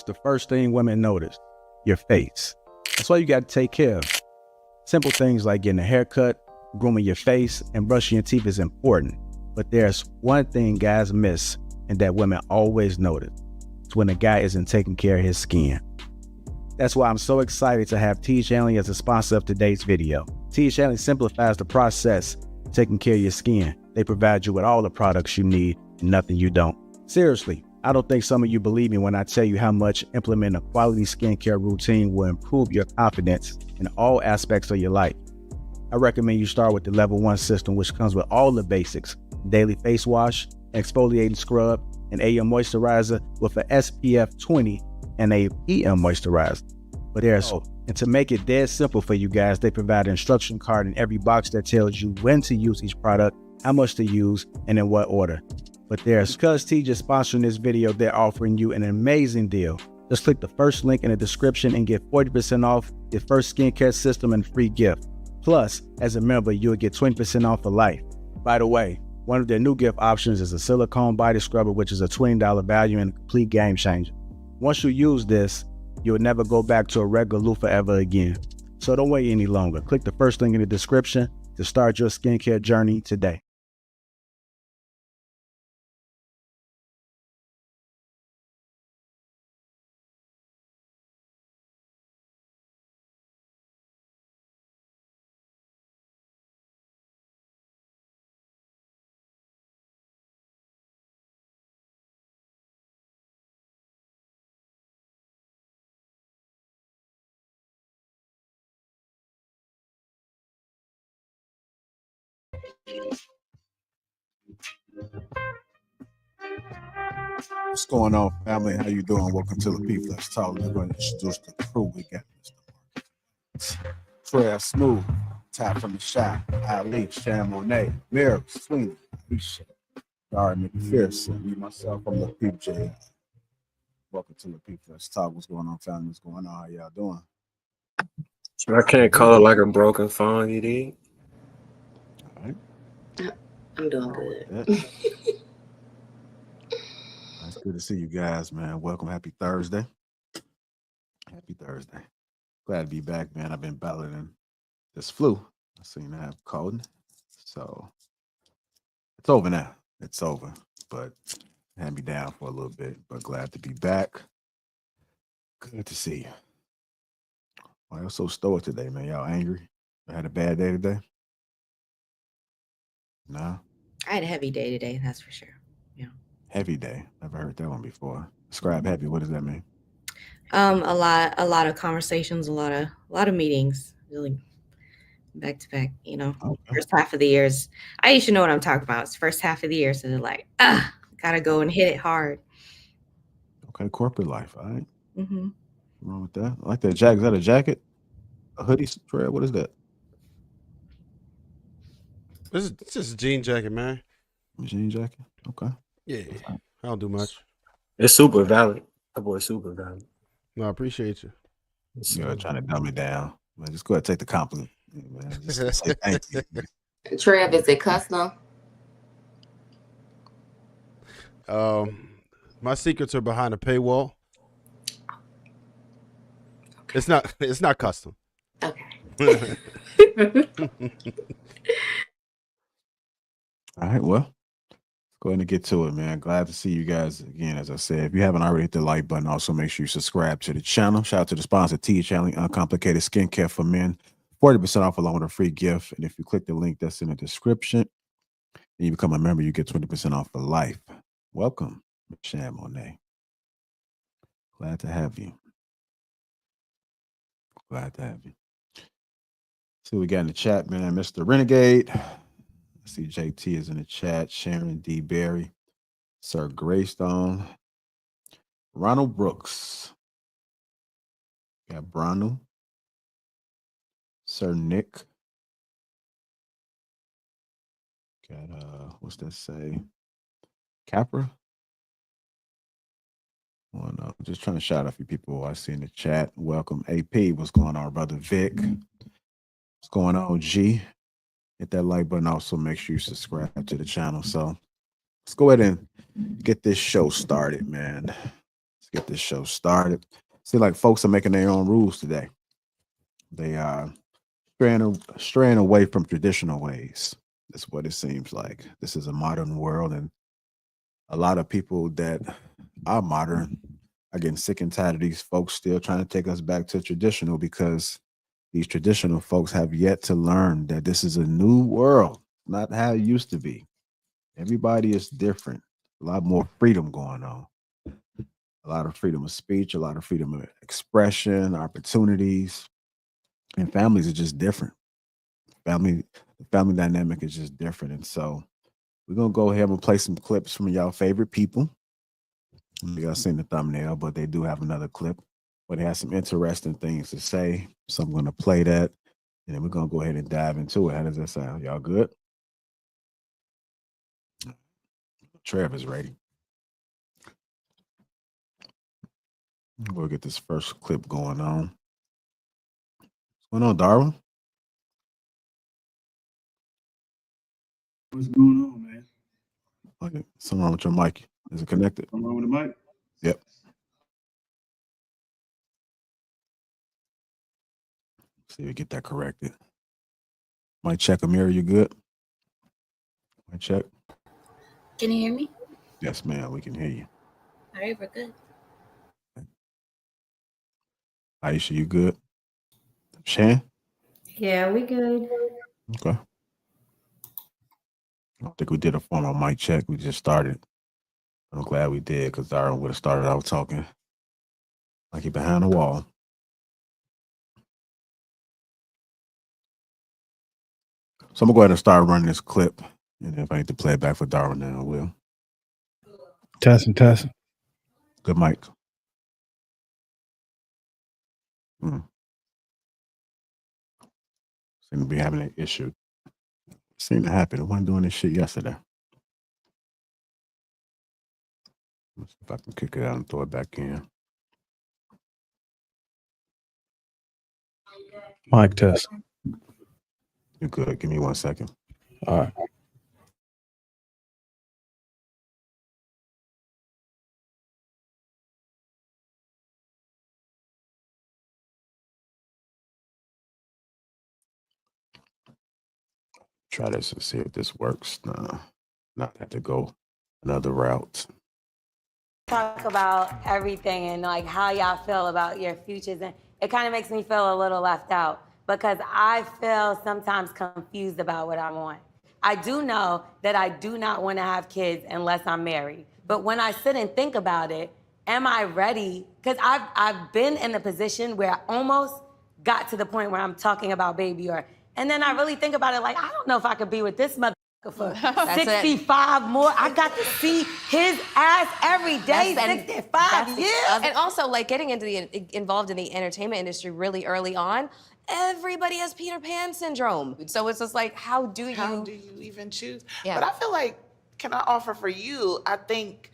What's the first thing women notice? Your face. That's why you got to take care of. Simple things like getting a haircut, grooming your face, and brushing your teeth is important. But there's one thing guys miss and that women always notice. It's when a guy isn't taking care of his skin. That's why I'm so excited to have T Channeling as a sponsor of today's video. T Channeling simplifies the process of taking care of your skin. They provide you with all the products you need and nothing you don't. Seriously, I don't think some of you believe me when I tell you how much implementing a quality skincare routine will improve your confidence in all aspects of your life. I recommend you start with the level 1 system, which comes with all the basics: daily face wash, exfoliating scrub, an AM moisturizer with an SPF 20 and a PM moisturizer. But and to make it dead simple for you guys, they provide an instruction card in every box that tells you when to use each product, how much to use, and in what order. But because T just sponsoring this video, they're offering you an amazing deal. Just click the first link in the description and get 40% off your first skincare system and free gift. Plus, as a member, you'll get 20% off for life. By the way, one of their new gift options is a silicone body scrubber, which is a $20 value and a complete game changer. Once you use this, you'll never go back to a regular loofah ever again. So don't wait any longer. Click the first link in the description to start your skincare journey today. What's going on, family? How you doing? Welcome to Lapeef. Let's talk. We're going to introduce the crew. We got Mr. Trey Smooth, Top from the Shop, Ali, Sham Monet, Mira, Sweeney, Alicia, Dar McPherson, me, myself, I'm Lapeef JR. Welcome to Lapeef. Let's talk. What's going on, family? What's going on? How y'all doing? I can't call it like a broken phone, you did? All right. I'm doing good. It's good to see you guys, man. Welcome. Happy Thursday. Happy Thursday. Glad to be back, man. I've been battling this flu. I seem to have cold. So it's over now. It's over. But it had me down for a little bit. But glad to be back. Good to see you. Why y'all so stoic today, man? Y'all angry? I had a bad day today? No? I had a heavy day today, that's for sure. Yeah. Heavy day. Never heard that one before. Describe heavy. What does that mean? A lot of conversations, a lot of meetings, really back to back, you know. Okay. First half of the years. I used to know what I'm talking about. It's first half of the year, so they're like, gotta go and hit it hard. Okay, corporate life, all right. Mm-hmm. What's wrong with that? I like that jacket. Is that a jacket? A hoodie? What is that? It's just a jean jacket, man. A jean jacket? Okay. Yeah. I don't do much. It's super valid. That boy's super valid. No, I appreciate you. You're trying to dumb it down. Man, just go ahead and take the compliment. Man. Just say thank you. Trev, is it custom? My secrets are behind a paywall. It's not custom. Okay. All right, well, go ahead and get to it, man. Glad to see you guys again. As I said, if you haven't already, hit the like button. Also, make sure you subscribe to the channel. Shout out to the sponsor, T Channeling, Uncomplicated Skincare for Men. 40% off along with a free gift. And if you click the link that's in the description and you become a member, you get 20% off for life. Welcome, Sham Monet. Glad to have you. Glad to have you. See what we got in the chat, man. Mr. Renegade. I see JT is in the chat. Sharon D. Berry. Sir Greystone. Ronald Brooks. Got Branu. Sir Nick. Got what's that say? Capra. Well, no, just trying to shout out a few people I see in the chat. Welcome, AP. What's going on, brother Vic? What's going on, G? Hit that like button. Also, make sure you subscribe to the channel. So let's go ahead and get this show started, man. Let's get this show started. See, like folks are making their own rules today. They are straying away from traditional ways. That's what it seems like. This is a modern world, and a lot of people that are modern are getting sick and tired of these folks still trying to take us back to traditional, because these traditional folks have yet to learn that this is a new world, not how it used to be. Everybody is different. A lot more freedom going on. A lot of freedom of speech, a lot of freedom of expression, opportunities, and families are just different. The family dynamic is just different. And so we're gonna go ahead and play some clips from y'all favorite people. You guys seen the thumbnail, but they do have another clip. But it has some interesting things to say. So I'm gonna play that, and then we're gonna go ahead and dive into it. How does that sound? Y'all good? Trev is ready. We'll get this first clip going on. What's going on, Darwin? What's going on, man? Okay, something wrong with your mic. Is it connected? Something wrong with the mic? Yep. See if we get that corrected. Mic check, Amira, you good? Mic check. Can you hear me? Yes, ma'am, we can hear you. All right, we're good. Aisha, you good? Shan? Yeah, we good. Okay. I don't think we did a formal mic check. We just started. I'm glad we did, because Darwin would have started out talking like he behind the wall. So I'm gonna go ahead and start running this clip, and if I need to play it back for Darwin, then I will. Testing. Good mic. Seem to be having an issue. Seemed to happen. I wasn't doing this shit yesterday. Let's see if I can kick it out and throw it back in. Mic test. You're good. Give me 1 second. All right. Try this and see if this works. No, not have to go another route. Talk about everything and like how y'all feel about your futures, and it kind of makes me feel a little left out because I feel sometimes confused about what I want. I do know that I do not want to have kids unless I'm married, but when I sit and think about it, am I ready? Because I've been in a position where I almost got to the point where I'm talking about baby, and then I really think about it like, I don't know if I could be with this mother for 65 more. I got to see his ass every day, 65 years. And also, like, getting involved in the entertainment industry really early on, everybody has Peter Pan syndrome. So it's just like, how do you even choose? Yeah. But I feel like, can I offer for you, I think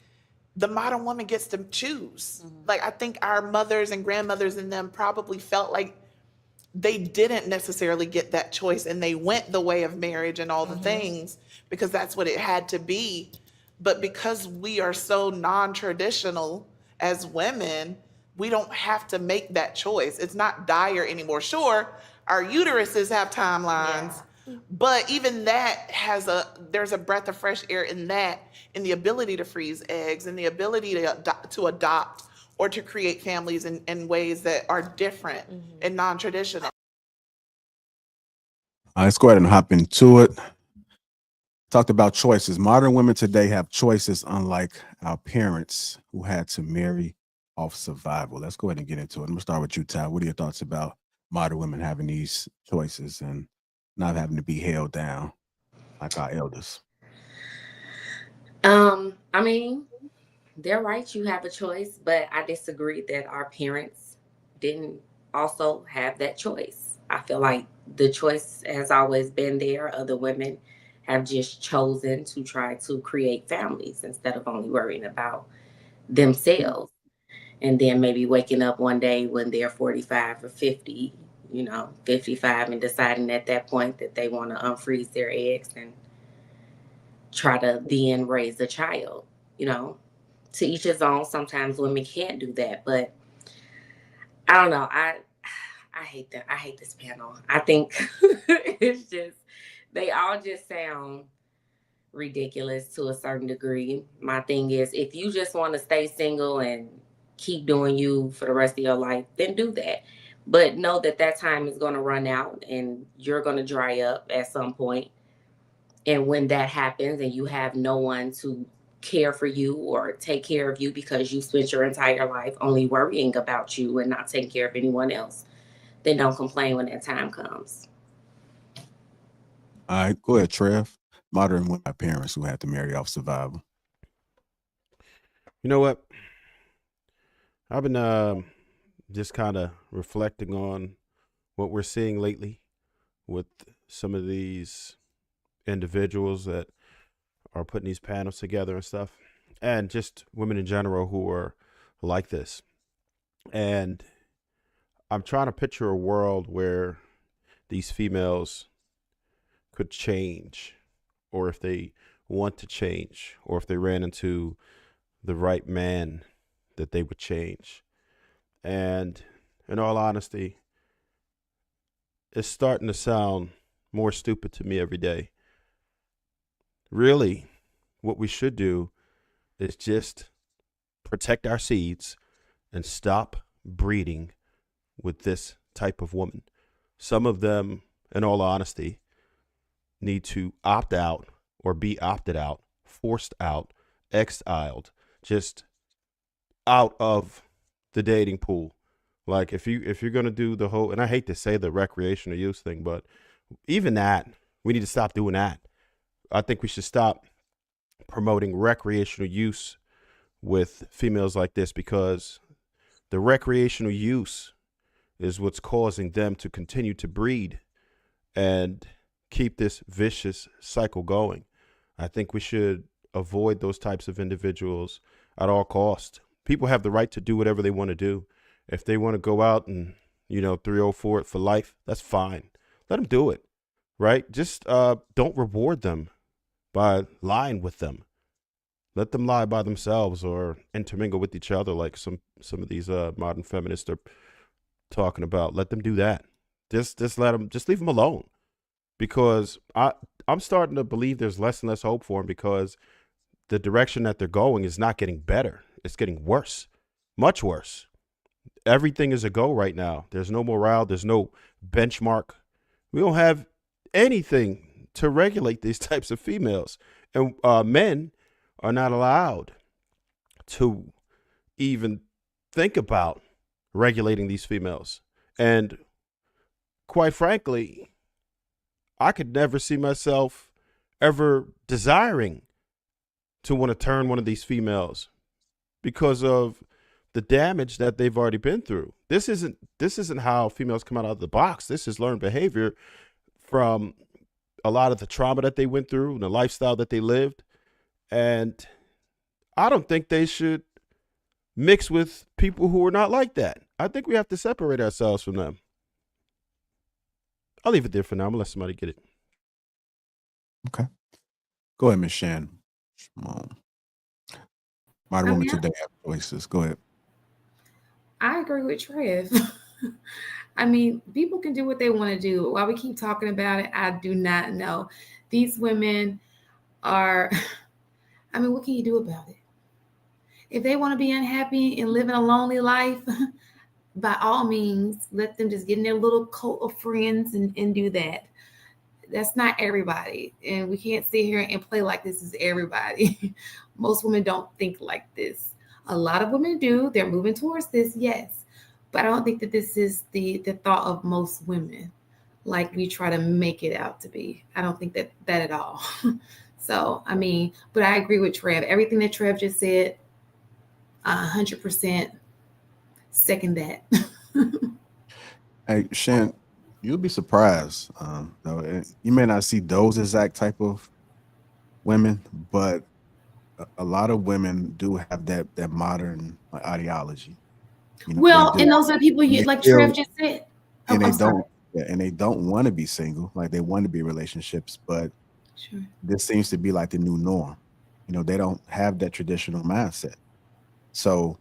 the modern woman gets to choose. Like, I think our mothers and grandmothers and them probably felt like they didn't necessarily get that choice, and they went the way of marriage and all the things because that's what it had to be. But because we are so non-traditional as women, we don't have to make that choice. It's not dire anymore. Sure, our uteruses have timelines, but even that there's a breath of fresh air in that, in the ability to freeze eggs and the ability to adopt or to create families in ways that are different and non-traditional. All right, let's go ahead and hop into it. Talked about choices. Modern women today have choices, unlike our parents who had to marry off survival. Let's go ahead and get into it. I'm gonna start with you, Ty. What are your thoughts about modern women having these choices and not having to be held down like our elders? I mean, they're right, you have a choice, but I disagree that our parents didn't also have that choice. I feel like the choice has always been there. Other women have just chosen to try to create families instead of only worrying about themselves. And then maybe waking up one day when they're 45 or 50, 55, and deciding at that point that they want to unfreeze their eggs and try to then raise a child, to each his own. Sometimes women can't do that, but I don't know. I hate that. I hate this panel. I think it's just, they all just sound ridiculous to a certain degree. My thing is, if you just want to stay single and keep doing you for the rest of your life, then do that. But know that that time is going to run out and you're going to dry up at some point. And when that happens and you have no one to care for you or take care of you because you spent your entire life only worrying about you and not taking care of anyone else, then don't complain when that time comes. All right, go ahead, Trev. Modern with my parents who had to marry off survival. You know what? I've been just kind of reflecting on what we're seeing lately with some of these individuals that are putting these panels together and stuff, and just women in general who are like this. And I'm trying to picture a world where these females could change, or if they want to change, or if they ran into the right man, that they would change. And in all honesty, it's starting to sound more stupid to me every day. Really, what we should do is just protect our seeds and stop breeding with this type of woman. Some of them, in all honesty, need to opt out or be opted out, forced out, exiled, just out of the dating pool. Like if you're gonna do the whole, and I hate to say the recreational use thing, but even that, we need to stop doing that. I think we should stop promoting recreational use with females like this, because the recreational use is what's causing them to continue to breed and keep this vicious cycle going. I think we should avoid those types of individuals at all costs. People have the right to do whatever they want to do. If they want to go out and, 304 it for life, that's fine. Let them do it, right? Just don't reward them by lying with them. Let them lie by themselves or intermingle with each other like some of these modern feminists are talking about. Let them do that. Just leave them alone, because I'm starting to believe there's less and less hope for them, because the direction that they're going is not getting better. It's getting worse, much worse. Everything is a go right now. There's no morale. There's no benchmark. We don't have anything to regulate these types of females. And men are not allowed to even think about regulating these females. And quite frankly, I could never see myself ever desiring to want to turn one of these females because of the damage that they've already been through. This isn't how females come out of the box. This is learned behavior from a lot of the trauma that they went through and the lifestyle that they lived. And I don't think they should mix with people who are not like that. I think we have to separate ourselves from them. I'll leave it there for now. I'm gonna let somebody get it. Okay. Go ahead, Miss Shan. Modern women today have choices. Go ahead. I agree with Trev. I mean, people can do what they want to do. Why we keep talking about it, I do not know. These women are, I mean, what can you do about it? If they want to be unhappy and living a lonely life, by all means, let them just get in their little cult of friends and do that. That's not everybody. And we can't sit here and play like this is everybody. Most women don't think like this. A lot of women do. They're moving towards this, yes. But I don't think that this is the thought of most women, like we try to make it out to be. I don't think that at all. So, I mean, but I agree with Trev. Everything that Trev just said, 100% second that. Hey, Shan, you'll be surprised. Though you may not see those exact type of women, but a lot of women do have that modern ideology. Well, and those are people you like Trev just said. And they don't want to be single, like they want to be in relationships, but this seems to be like the new norm. They don't have that traditional mindset. So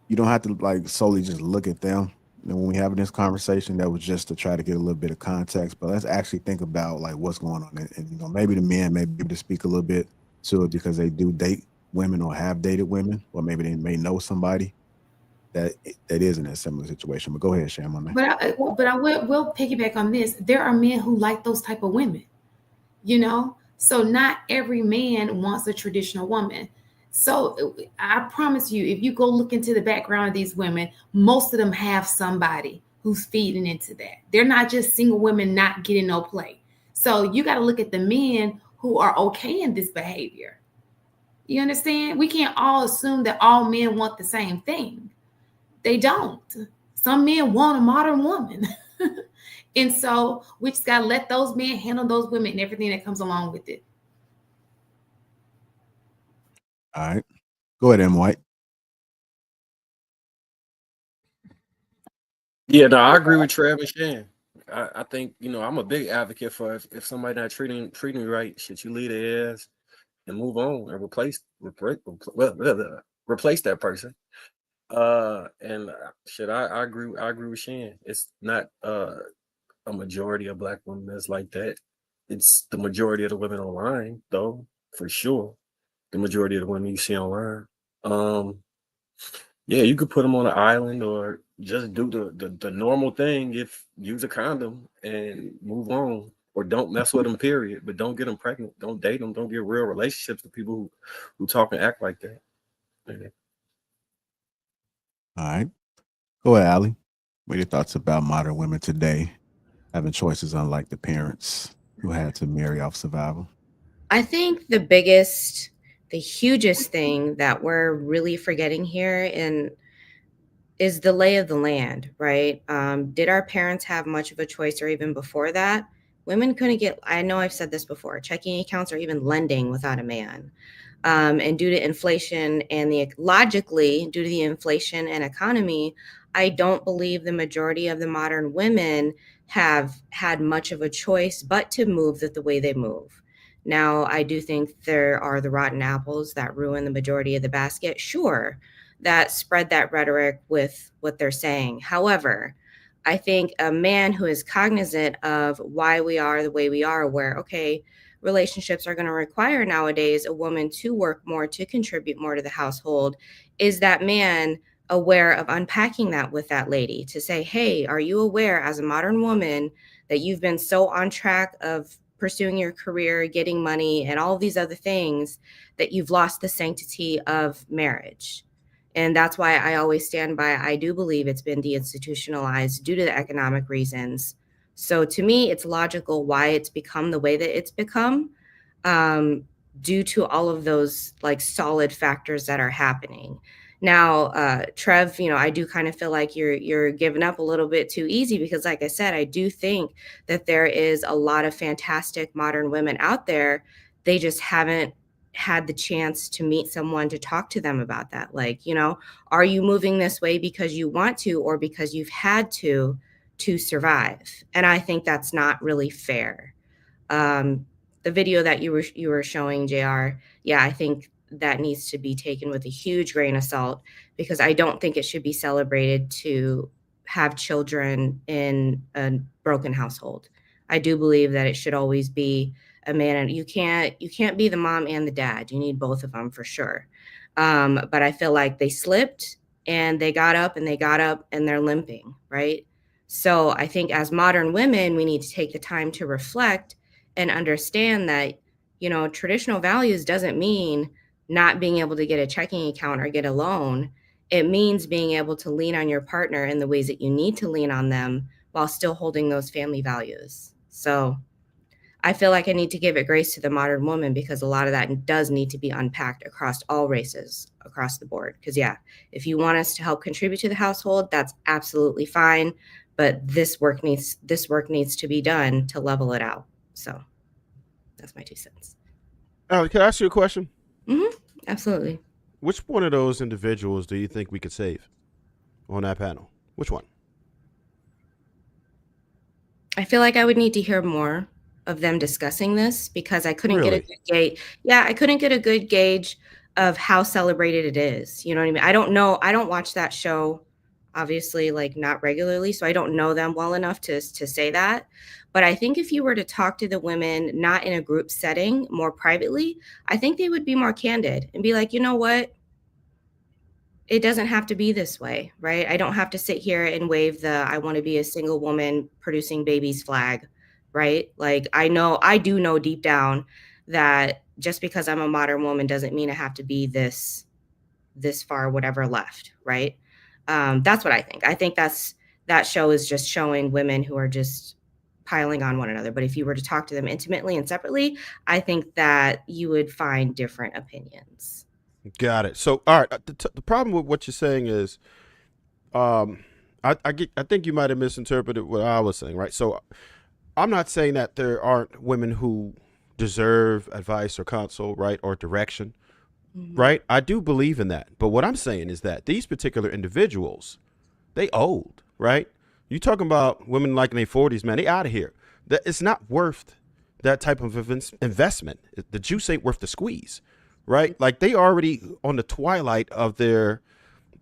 you don't have to like solely just look at them. You know, when we having this conversation, that was just to try to get a little bit of context, but let's actually think about like what's going on. And you know, maybe the men may be able to speak a little bit to it because they do date women or have dated women, or maybe they may know somebody that is in a similar situation. But go ahead, Sham, on that. But I will piggyback on this. There are men who like those type of women, you know. So not every man wants a traditional woman. So I promise you, if you go look into the background of these women, most of them have somebody who's feeding into that. They're not just single women not getting no play. So you got to look at the men who are okay in this behavior. You understand? We can't all assume that all men want the same thing. They don't. Some men want a modern woman. And so we just got to let those men handle those women and everything that comes along with it. All right. Go ahead, M. White. Yeah, no, I agree with Trav and Shan. I think, you know, I'm a big advocate for if somebody not treating you right, shit, you leave their ass and move on and replace that person. And shit, I agree with Shan. It's not a majority of Black women that's like that. It's the majority of the women online, though, for sure. The majority of the women you see online. Yeah, you could put them on an island or just do the normal thing. If use a condom and move on, or don't mess with them. Period. But don't get them pregnant. Don't date them. Don't get real relationships with people who talk and act like that. Yeah. All right. Go ahead, Allie. What are your thoughts about modern women today having choices unlike the parents who had to marry off survival? I think the hugest thing that we're really forgetting here is the lay of the land, right? Did our parents have much of a choice, or even before that? Women couldn't get, I know I've said this before, checking accounts or even lending without a man. And due to inflation and due to the inflation and economy, I don't believe the majority of the modern women have had much of a choice but to move the way they move. Now, I do think there are the rotten apples that ruin the majority of the basket, sure, that spread that rhetoric with what they're saying. However, I think a man who is cognizant of why we are the way we are, where, okay, relationships are going to require nowadays a woman to work more, to contribute more to the household, is that man aware of unpacking that with that lady to say, hey, are you aware as a modern woman that you've been so on track of pursuing your career, getting money, and all of these other things that you've lost the sanctity of marriage? And that's why I always stand by, I do believe it's been deinstitutionalized due to the economic reasons. So to me, it's logical why it's become the way that it's become, due to all of those like solid factors that are happening. Now, Trev, you know, I do kind of feel like you're giving up a little bit too easy, because like I said, I do think that there is a lot of fantastic modern women out there. They just haven't had the chance to meet someone to talk to them about that. Like, you know, are you moving this way because you want to, or because you've had to survive? And I think that's not really fair. The video that you were showing, JR, yeah, I think that needs to be taken with a huge grain of salt, because I don't think it should be celebrated to have children in a broken household. I do believe that it should always be a man, and you can't be the mom and the dad. You need both of them for sure. But I feel like they slipped and they got up and they're limping, right? So I think as modern women, we need to take the time to reflect and understand that, you know, traditional values doesn't mean not being able to get a checking account or get a loan. It means being able to lean on your partner in the ways that you need to lean on them while still holding those family values. So I feel like I need to give it grace to the modern woman, because a lot of that does need to be unpacked across all races, across the board. Because yeah, if you want us to help contribute to the household, that's absolutely fine. But this work needs to be done to level it out. So that's my 2 cents. Allie, can I ask you a question? Mm-hmm. Absolutely. Which one of those individuals do you think we could save on that panel? Which one? I feel like I would need to hear more of them discussing this, because I couldn't get a good gauge. Yeah, I couldn't get a good gauge how celebrated it is. You know what I mean? I don't know. I don't watch that show, obviously, like not regularly, so I don't know them well enough to say that. But I think if you were to talk to the women, not in a group setting, more privately, I think they would be more candid and be like, you know what? It doesn't have to be this way, right? I don't have to sit here and wave the I want to be a single woman producing babies flag, right? Like I do know deep down that just because I'm a modern woman doesn't mean I have to be this far whatever left, right? That's what I think. I think that show is just showing women who are just piling on one another. But if you were to talk to them intimately and separately, I think that you would find different opinions. Got it. So, all right. The problem with what you're saying is, I think you might have misinterpreted what I was saying, right? So, I'm not saying that there aren't women who deserve advice or counsel, right, or direction, right? I do believe in that. But what I'm saying is that these particular individuals, they old, right? You talking about women like in their 40s, man, they out of here. That it's not worth that type of investment. The juice ain't worth the squeeze, right? Like they already on the twilight of their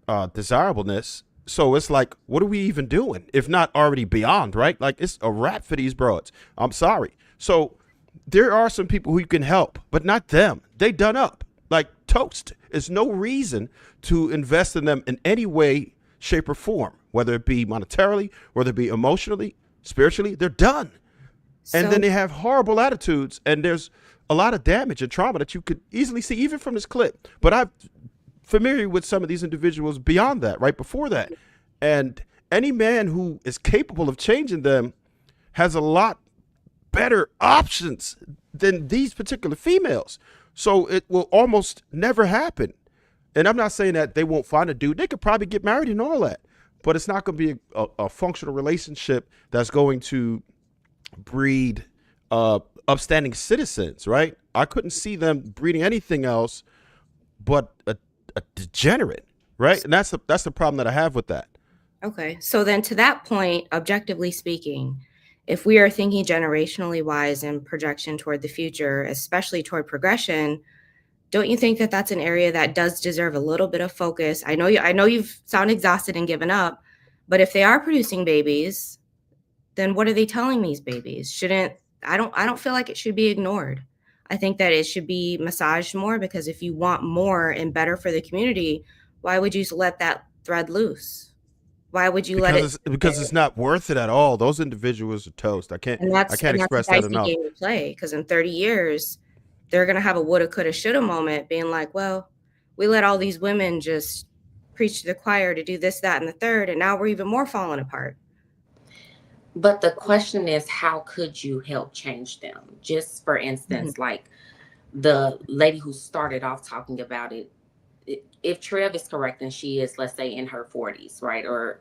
desirableness. So it's like, what are we even doing if not already beyond, right? Like it's a wrap for these broads. I'm sorry. So there are some people who you can help, but not them. They done up like toast. There's no reason to invest in them in any way, shape, or form, whether it be monetarily, whether it be emotionally, spiritually. They're done. And then they have horrible attitudes, and there's a lot of damage and trauma that you could easily see even from this clip. But I'm familiar with some of these individuals beyond that, right before that. And any man who is capable of changing them has a lot better options than these particular females. So it will almost never happen. And I'm not saying that they won't find a dude. They could probably get married and all that. But it's not going to be a functional relationship that's going to breed upstanding citizens, right? I couldn't see them breeding anything else but a degenerate, right? And that's the problem that I have with that. Okay. So then to that point, objectively speaking, if we are thinking generationally wise and projection toward the future, especially toward progression, don't you think that that's an area that does deserve a little bit of focus? I know you've sound exhausted and given up, but if they are producing babies, then what are they telling these babies? I don't feel like it should be ignored. I think that it should be massaged more, because if you want more and better for the community, why would you let that thread loose? Why would you let it? Because it's not worth it at all. Those individuals are toast. I can't express that enough. Game to play, because in 30 years, they're gonna have a woulda, coulda, shoulda moment, being like, well, we let all these women just preach to the choir to do this, that, and the third, and now we're even more falling apart. But the question is, how could you help change them? Just for instance, like the lady who started off talking about it, if Trev is correct and she is, let's say, in her 40s, right, or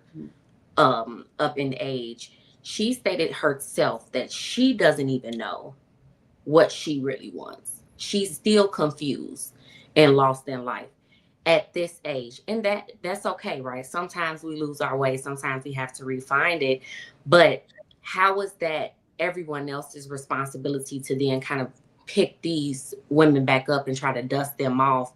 up in age, she stated herself that she doesn't even know what she really wants. She's still confused and lost in life at this age, and that's okay, right? Sometimes we lose our way, sometimes we have to refine it, but how is that everyone else's responsibility to then kind of pick these women back up and try to dust them off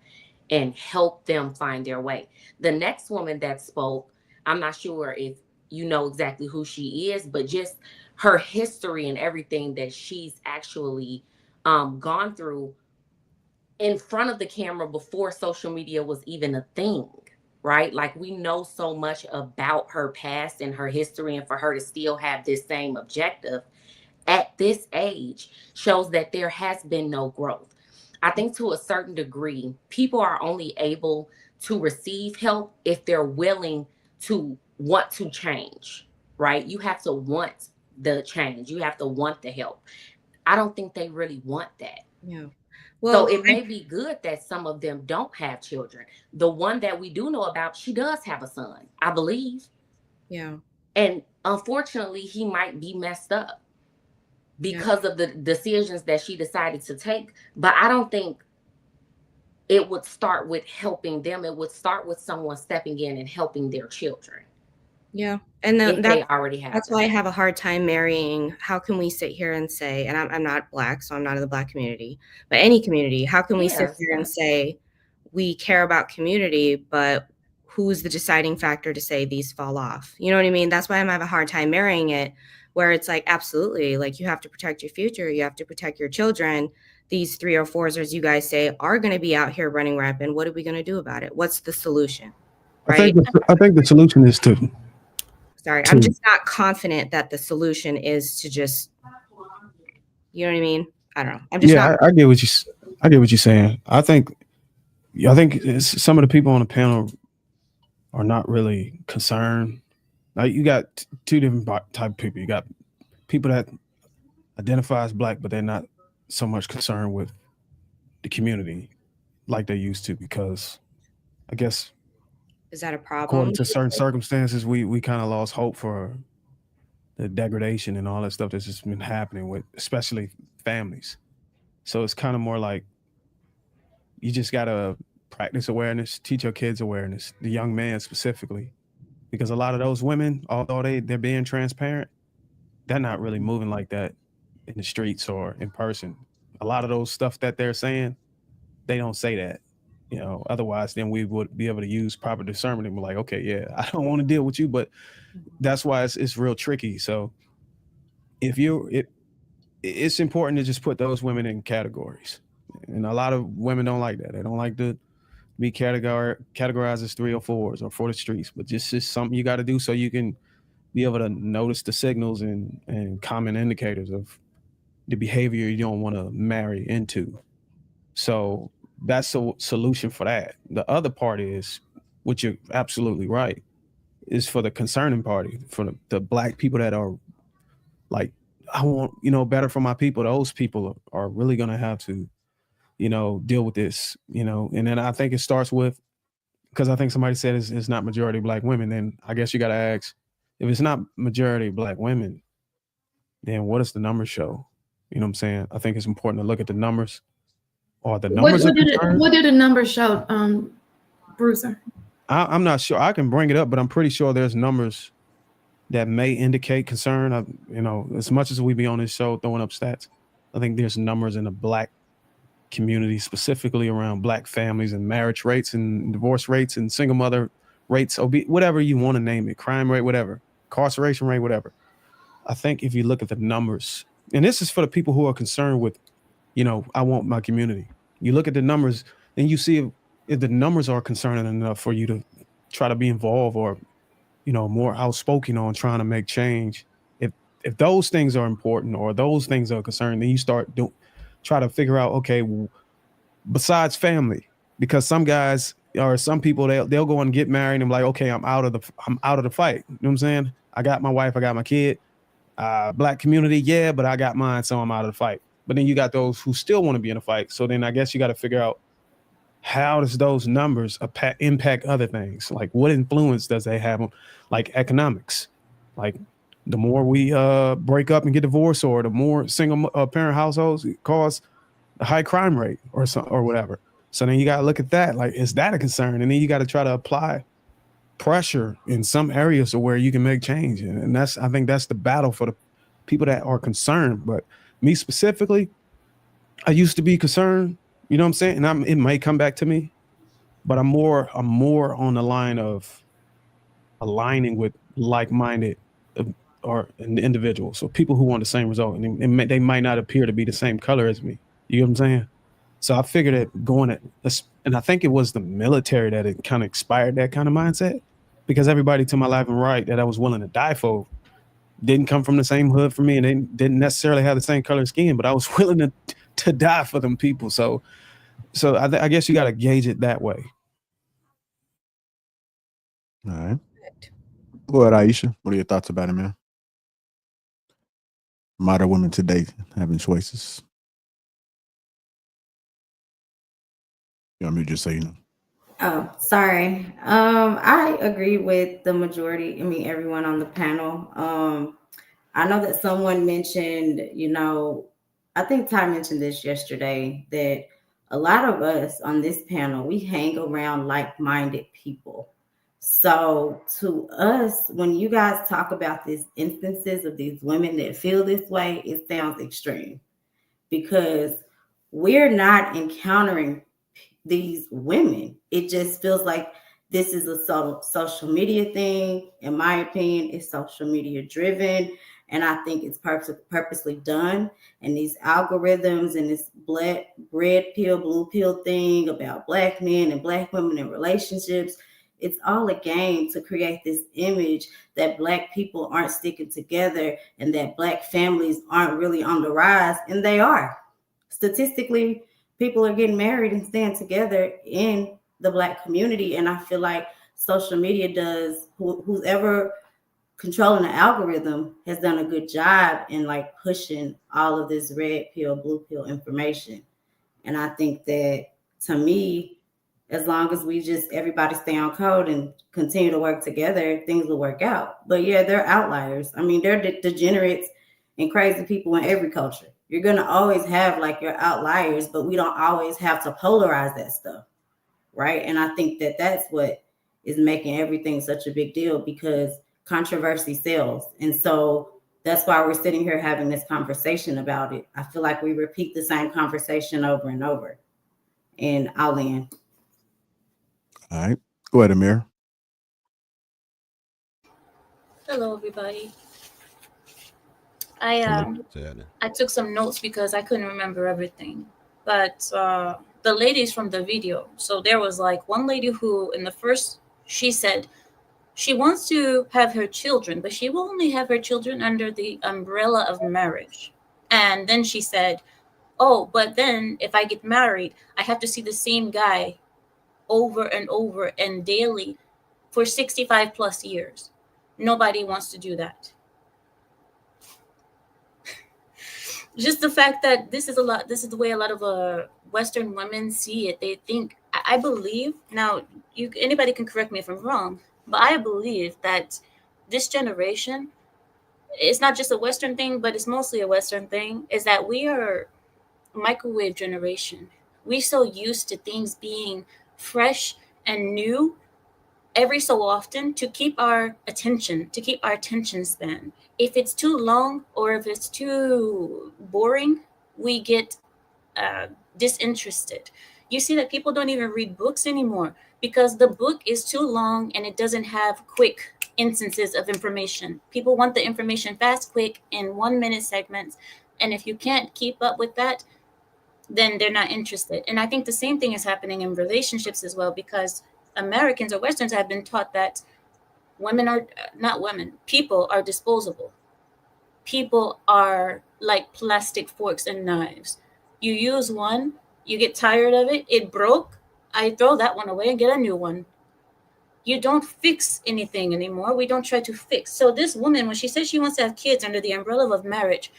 and help them find their way? The next woman that spoke, I'm not sure if you know exactly who she is, but just her history and everything that she's actually gone through in front of the camera before social media was even a thing, right? Like, we know so much about her past and her history, and for her to still have this same objective at this age shows that there has been no growth. I think to a certain degree, people are only able to receive help if they're willing to want to change, right? You have to want the change. You have to want the help. I don't think they really want that. Yeah. Well, so it may be good that some of them don't have children. The one that we do know about, she does have a son, I believe. Yeah. And unfortunately, he might be messed up because of the decisions that she decided to take. But I don't think it would start with helping them. It would start with someone stepping in and helping their children. Yeah. And they already have. That's why I have a hard time marrying. How can we sit here and say, and I'm not Black, so I'm not in the Black community, but any community, how can we sit here and say, we care about community, but who's the deciding factor to say these fall off? You know what I mean? That's why I'm having a hard time marrying it, where it's like, absolutely, like, you have to protect your future, you have to protect your children. These 304s, as you guys say, are going to be out here running rampant. What are we going to do about it? What's the solution? Right? I think the solution is I'm just not confident that the solution is to just, you know what I mean? I don't know. I'm just not. I get what you're saying. I think some of the people on the panel are not really concerned. Like, you got two different type of people. You got people that identify as Black, but they're not so much concerned with the community like they used to, because I guess, Is that a problem? according to certain circumstances, we kind of lost hope for the degradation and all that stuff that's just been happening with, especially families. So it's kind of more like, you just gotta practice awareness, teach your kids awareness, the young man specifically, because a lot of those women, although they're being transparent, they're not really moving like that in the streets or in person. A lot of those stuff that they're saying, they don't say that. You know, otherwise then we would be able to use proper discernment and be like, okay, yeah, I don't want to deal with you, but that's why it's real tricky. So if it's important to just put those women in categories. And a lot of women don't like that. They don't like to be categorized as 304s or for the streets, but just something you got to do so you can be able to notice the signals and common indicators of the behavior you don't want to marry into. So that's a solution for that. The other part is, which you're absolutely right, is for the concerning party, for the Black people that are like, I want, better for my people. Those people are really going to have to, deal with this, and then I think it starts with, because I think somebody said it's not majority Black women. Then I guess you got to ask, if it's not majority Black women, then what does the numbers show? You know what I'm saying? I think it's important to look at the numbers. Or the numbers. What did the numbers show, Bruiser? I'm not sure. I can bring it up, but I'm pretty sure there's numbers that may indicate concern. As much as we be on this show throwing up stats, I think there's numbers in the Black community, specifically around Black families and marriage rates and divorce rates and single mother rates, whatever you want to name it, crime rate, whatever, incarceration rate, whatever. I think if you look at the numbers, and this is for the people who are concerned with, I want my community. You look at the numbers and you see if the numbers are concerning enough for you to try to be involved or, more outspoken on trying to make change. If those things are important or those things are concerning, then you try to figure out, okay, besides family, because some guys or some people, they'll go and get married and be like, okay, I'm out of the fight. You know what I'm saying? I got my wife, I got my kid, Black community. Yeah, but I got mine. So I'm out of the fight. But then you got those who still want to be in a fight. So then I guess you got to figure out, how does those numbers impact other things? Like, what influence does they have on, like, economics? Like, the more we break up and get divorced, or the more single parent households cause a high crime rate or whatever. So then you got to look at that. Like, is that a concern? And then you got to try to apply pressure in some areas where you can make change. And I think that's the battle for the people that are concerned. But me specifically, I used to be concerned, you know what I'm saying? And it may come back to me, but I'm more on the line of aligning with like-minded or an individual. So people who want the same result, and they might not appear to be the same color as me. You know what I'm saying? So I figured that and I think it was the military that it kind of inspired that kind of mindset, because everybody to my left and right that I was willing to die for didn't come from the same hood for me, and they didn't necessarily have the same color skin, but I was willing to die for them people. So I guess you got to gauge it that way. All right. Well, Aisha, what are your thoughts about it, man? Modern women today having choices. You want me to just say, Oh, sorry. I agree with the majority. I mean, everyone on the panel. I know that someone mentioned, I think Ty mentioned this yesterday, that a lot of us on this panel, we hang around like-minded people. So to us, when you guys talk about these instances of these women that feel this way, it sounds extreme, because we're not encountering these women. It just feels like this is a social media thing. In my opinion, it's social media driven. And I think it's purposely done. And these algorithms and this red pill, blue pill thing about Black men and Black women in relationships, it's all a game to create this image that Black people aren't sticking together and that Black families aren't really on the rise. And they are. Statistically, people are getting married and staying together in the Black community. And I feel like social media does, who's ever controlling the algorithm has done a good job in like pushing all of this red pill, blue pill information. And I think that, to me, as long as we just everybody stay on code and continue to work together, things will work out. But yeah, they're outliers. I mean, they're degenerates and crazy people in every culture. You're gonna always have like your outliers, but we don't always have to polarize that stuff, right? And I think that that's what is making everything such a big deal, because controversy sells. And so that's why we're sitting here having this conversation about it. I feel like we repeat the same conversation over and over. And I'll end. All right. Go ahead, Amir. Hello, everybody. I took some notes because I couldn't remember everything. But the ladies from the video, so there was like one lady who in the first, she said she wants to have her children, but she will only have her children under the umbrella of marriage. And then she said, oh, but then if I get married, I have to see the same guy over and over and daily for 65 plus years. Nobody wants to do that. Just the fact that this is the way a lot of Western women see it. They think, I believe, now anybody can correct me if I'm wrong, but I believe that this generation, it's not just a Western thing, but it's mostly a Western thing, is that we are microwave generation. We're so used to things being fresh and new every so often to keep our attention span. If it's too long or if it's too boring, we get disinterested. You see that people don't even read books anymore because the book is too long and it doesn't have quick instances of information. People want the information fast, quick, in 1 minute segments. And if you can't keep up with that, then they're not interested. And I think the same thing is happening in relationships as well, because Americans or Westerns have been taught that people are disposable. People are like plastic forks and knives. You use one, you get tired of it, it broke, I throw that one away and get a new one. You don't fix anything anymore. We don't try to fix. So this woman, when she says she wants to have kids under the umbrella of marriage,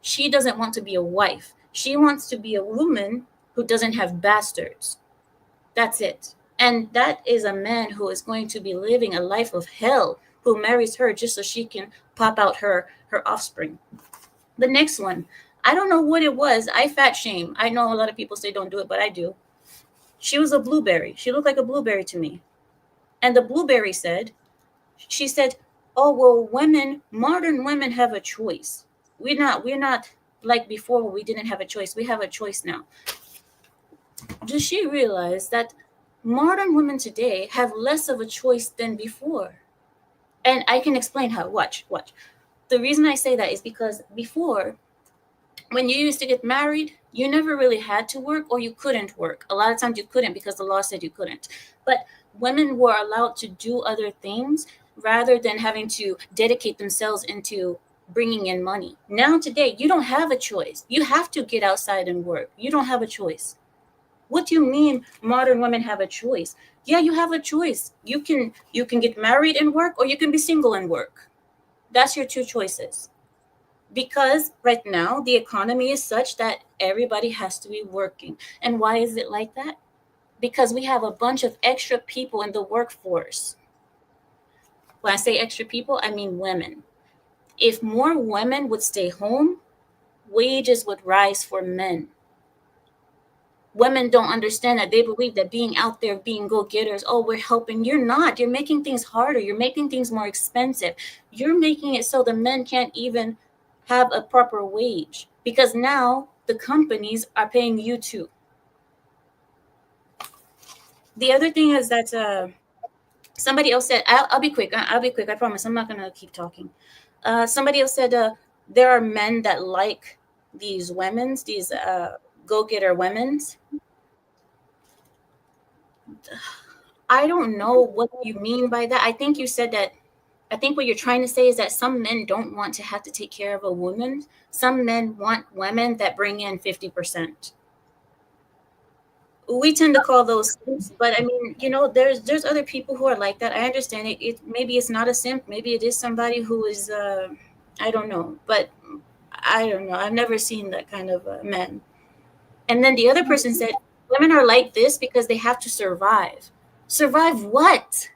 she doesn't want to be a wife. She wants to be a woman who doesn't have bastards. That's it. And that is a man who is going to be living a life of hell, who marries her just so she can pop out her offspring. The next one, I don't know what it was. I fat shame. I know a lot of people say don't do it, but I do. She was a blueberry. She looked like a blueberry to me. And the blueberry she said, oh, well, modern women have a choice. We're not like before where we didn't have a choice. We have a choice now. Does she realize that modern women today have less of a choice than before? And I can explain how. Watch. The reason I say that is because before, when you used to get married, you never really had to work, or you couldn't work. A lot of times you couldn't because the law said you couldn't. But women were allowed to do other things rather than having to dedicate themselves into bringing in money. Now today, you don't have a choice. You have to get outside and work. You don't have a choice. What do you mean modern women have a choice? Yeah, you have a choice. You can get married and work, or you can be single and work. That's your two choices. Because right now the economy is such that everybody has to be working. And why is it like that? Because we have a bunch of extra people in the workforce. When I say extra people, I mean women. If more women would stay home, wages would rise for men. Women don't understand that. They believe that being out there, being go-getters, oh, we're helping. You're not. You're making things harder. You're making things more expensive. You're making it so the men can't even have a proper wage, because now the companies are paying you too. The other thing is that somebody else said, I'll be quick. I'll be quick. I promise. I'm not going to keep talking. Somebody else said there are men that like these women's, these go-getter women's. I don't know what you mean by that. I think you said that. I think what you're trying to say is that some men don't want to have to take care of a woman. Some men want women that bring in 50%. We tend to call those simps, but I mean, you know, there's other people who are like that. I understand it. Maybe it's not a simp. Maybe it is somebody who is I don't know, but I don't know. I've never seen that kind of men. And then the other person said, women are like this because they have to survive. Survive what?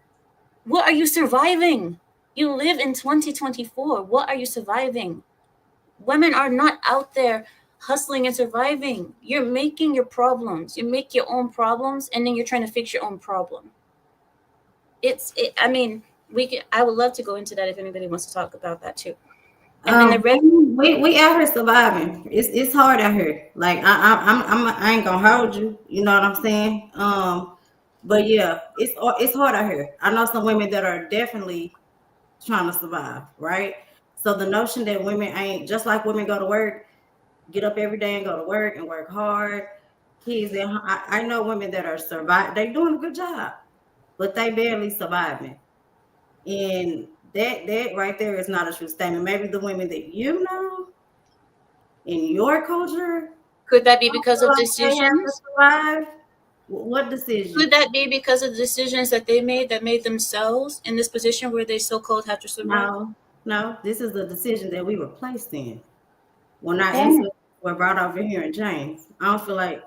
What are you surviving? You live in 2024. What are you surviving? Women are not out there hustling and surviving. You're making your problems. You make your own problems, and then you're trying to fix your own problem. I mean, I would love to go into that if anybody wants to talk about that too. And then we out here surviving. It's hard out here. Like I ain't gonna hold you. You know what I'm saying? But yeah, it's hard out here. I know some women that are definitely trying to survive, right? So the notion that women ain't just like women go to work, get up every day and go to work and work hard. Kids, I know women that are surviving. They're doing a good job, but they barely surviving. And that right there is not a true statement. Maybe the women that you know in your culture, could that be because of decisions? What decisions? Could that be because of the decisions that they made that made themselves in this position where they so-called have to survive? No. This is the decision that we were placed in. When our ancestors were brought over here in James, I feel like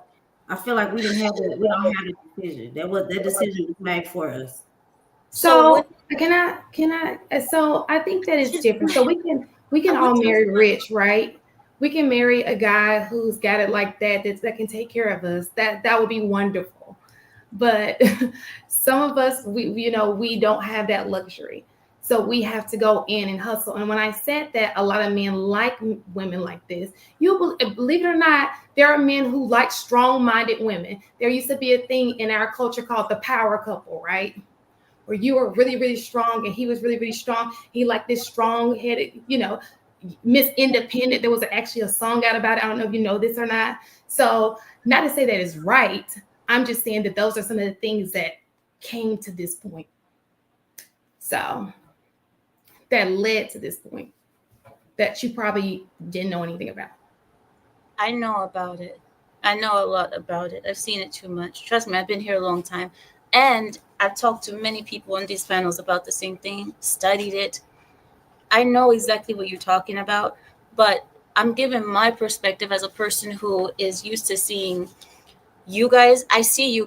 we didn't have we don't have a decision. That decision was made for us. So can I? So I think that is different. So we can all marry rich, right? We can marry a guy who's got it like that that can take care of us. That would be wonderful. But some of us, we don't have that luxury. So we have to go in and hustle. And when I said that a lot of men like women like this, you believe it or not, there are men who like strong-minded women. There used to be a thing in our culture called the power couple, right? Where you were really, really strong and he was really, really strong. He liked this strong-headed, Miss Independent. There was actually a song out about it. I don't know if you know this or not. So not to say that is right. I'm just saying that those are some of the things that came to this point. So that led to this point that you probably didn't know anything about. I know about it. I know a lot about it. I've seen it too much. Trust me, I've been here a long time. And I've talked to many people on these panels about the same thing, studied it. I know exactly what you're talking about, but I'm giving my perspective as a person who is used to seeing you guys. I see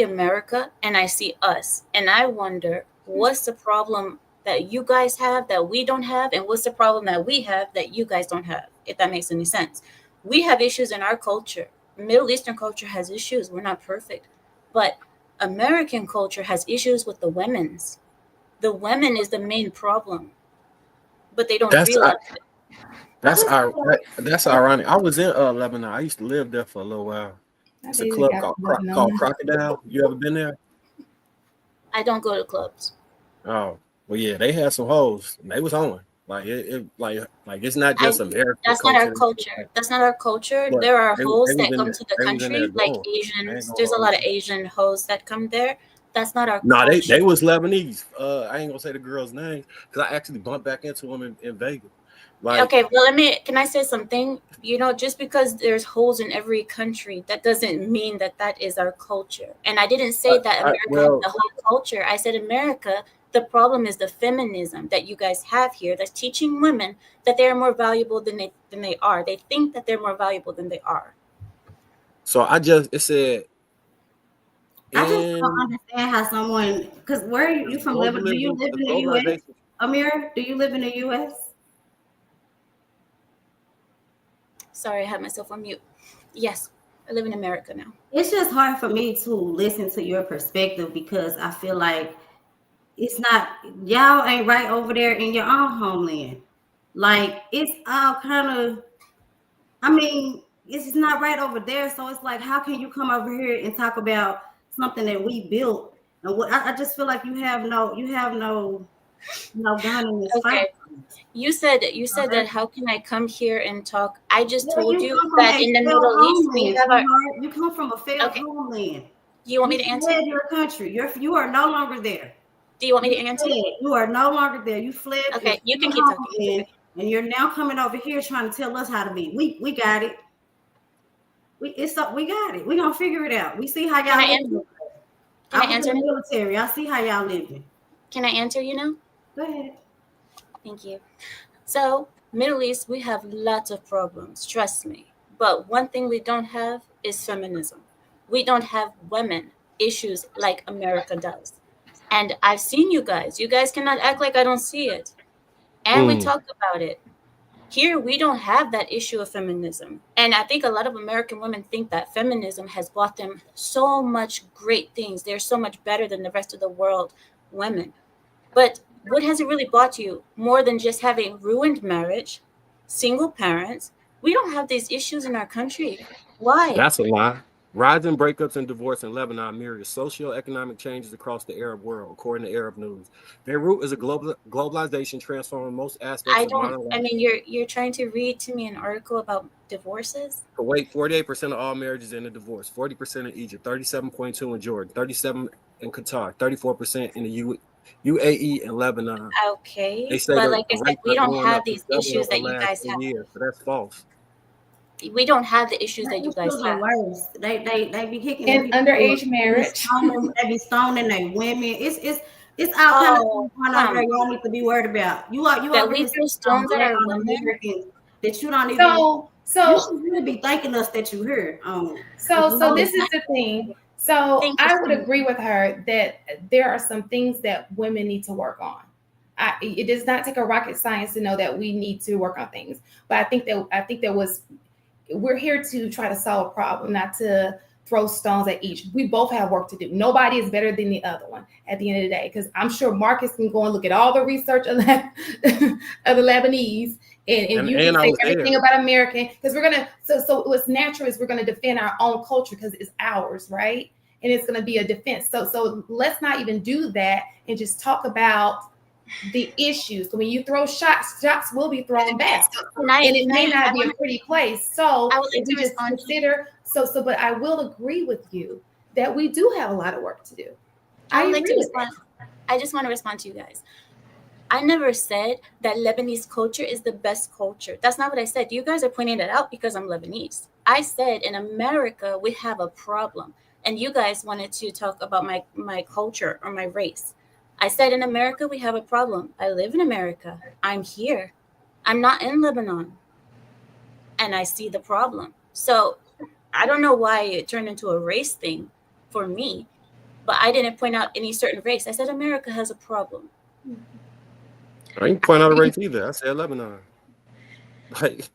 America, and I see us. And I wonder, what's the problem that you guys have that we don't have? And what's the problem that we have that you guys don't have, if that makes any sense? We have issues in our culture. Middle Eastern culture has issues. We're not perfect. But American culture has issues with the women's. The women is the main problem. But they don't realize it. That's ironic. I was in Lebanon. I used to live there for a little while. It's a club called Crocodile. You ever been there? I don't go to clubs. Oh, well, yeah, they had some hoes. They was on. Like it's not just American. That's not our culture. That's not our culture. But there are hoes that in come there- to the they was in country, there like gold. Asians. There's a lot of Asian hoes that come there. That's not our No, culture. they was Lebanese. I ain't gonna say the girl's name because I actually bumped back into them in Vegas. Like, Okay, well, can I say something? Just because there's holes in every country, that doesn't mean that is our culture. And I didn't say that America is the whole culture. I said America, the problem is the feminism that you guys have here that's teaching women that they are more valuable than they are. They think that they're more valuable than they are. So it said. I just don't understand how someone, because where are you from? Lebanon? Do you live in the U.S.? Amir, do you live in the U.S.? Sorry, I had myself on mute. Yes, I live in America now. It's just hard for me to listen to your perspective because I feel like it's not, y'all ain't right over there in your own homeland. Like, it's all kind of, it's not right over there. So it's like, how can you come over here and talk about something that we built. And what I just feel like you have no gun in this fight. Okay. You said that how can I come here and talk? I just Yeah, told you you come from that a in the failed Middle East we homeland, have our sweetheart. You come from a failed okay. homeland. Do you want me to answer? You fled your country. You are no longer there. Do you want me to answer? You are no longer there. You fled. Okay, you can your keep talking. homeland, and you're now coming over here trying to tell us how to be. We got it. We got it. We're gonna figure it out. We see how Can I y'all answer? living. Can I I was answer? in the military. I see how y'all living. Can I answer you now? Go ahead. Thank you. So, Middle East, we have lots of problems, trust me. But one thing we don't have is feminism. We don't have women issues like America does. And I've seen you guys. You guys cannot act like I don't see it. And we talk about it. Here, we don't have that issue of feminism. And I think a lot of American women think that feminism has brought them so much great things. They're so much better than the rest of the world women. But what has it really brought you more than just having ruined marriage, single parents? We don't have these issues in our country. Why? That's a lie. Rising breakups and divorce in Lebanon mirrors socio-economic changes across the Arab world, according to Arab News. Their root is a globalization transforming most aspects of modern life. I mean, you're trying to read to me an article about divorces? Kuwait, 48% of all marriages end in divorce, 40% in Egypt, 37.2% in Jordan, 37% in Qatar, 34% in the UAE and Lebanon. Okay, They say but the like I said, rates we are don't going have up these double issues over the that you last guys 10 have. years, so that's false. We don't have the issues that you guys have. Worse. They be kicking And underage marriage. They be stoning their women. It's all kind of Oh, things going on there y'all need to be worried about. You that over we here throw stones at black our women. Americans that you don't even. So You should really be thanking us that you're here. So this is the thing. So Thank you I so would much. agree with her that there are some things that women need to work on. It does not take a rocket science to know that we need to work on things. But I think we're here to try to solve a problem, not to throw stones at each. We both have work to do. Nobody is better than the other one at the end of the day, because I'm sure Marcus can go and look at all the research of the Lebanese, and you can say everything about American, because we're gonna. So what's natural is we're gonna defend our own culture because it's ours, right? And it's gonna be a defense. So let's not even do that and just talk about the issues. So when you throw shots will be thrown back, and it may not be a pretty place. So if we just consider, but I will agree with you that we do have a lot of work to do. I just want to respond to you guys. I never said that Lebanese culture is the best culture. That's not what I said. You guys are pointing it out because I'm Lebanese. I said in America we have a problem, and you guys wanted to talk about my culture or my race. I said in America we have a problem. I live in America. I'm here. I'm not in Lebanon. And I see the problem. So I don't know why it turned into a race thing for me, but I didn't point out any certain race. I said America has a problem. I didn't point out a race either. I said Lebanon. Like,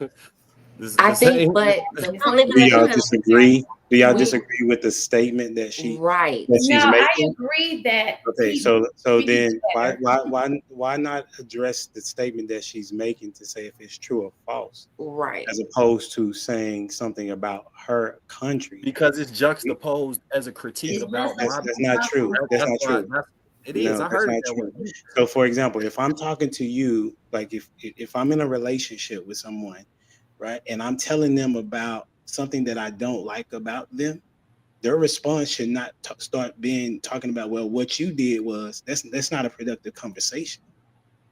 I think, but the point do y'all disagree? Do y'all disagree with the statement that she's making? I agree that. Okay, so then why not address the statement that she's making to say if it's true or false, right? As opposed to saying something about her country, because it's juxtaposed as a critique about. That's not true. That's not true. It is. I heard it that way. So, for example, if I'm talking to you, like if I'm in a relationship with someone, right, and I'm telling them about something that I don't like about them, their response should not start talking about, well, what you did was that's not a productive conversation,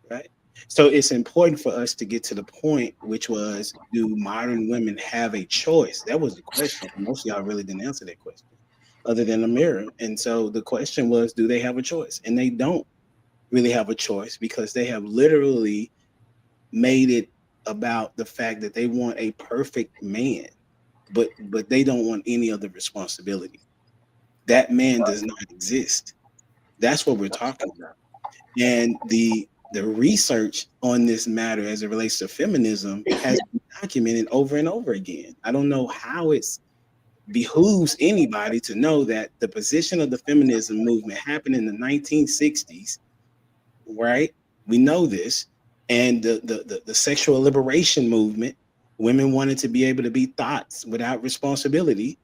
right? So it's important for us to get to the point, which was, do modern women have a choice? That was the question. Most of y'all really didn't answer that question, other than a mirror. And so the question was, do they have a choice? And they don't really have a choice, because they have literally made it about the fact that they want a perfect man, but they don't want any other responsibility. That man does not exist. That's what we're talking about. And the research on this matter as it relates to feminism has been documented over and over again. I don't know how it's behooves anybody to know that the position of the feminism movement happened in the 1960s, right? We know this. And the sexual liberation movement, women wanted to be able to be thoughts without responsibility.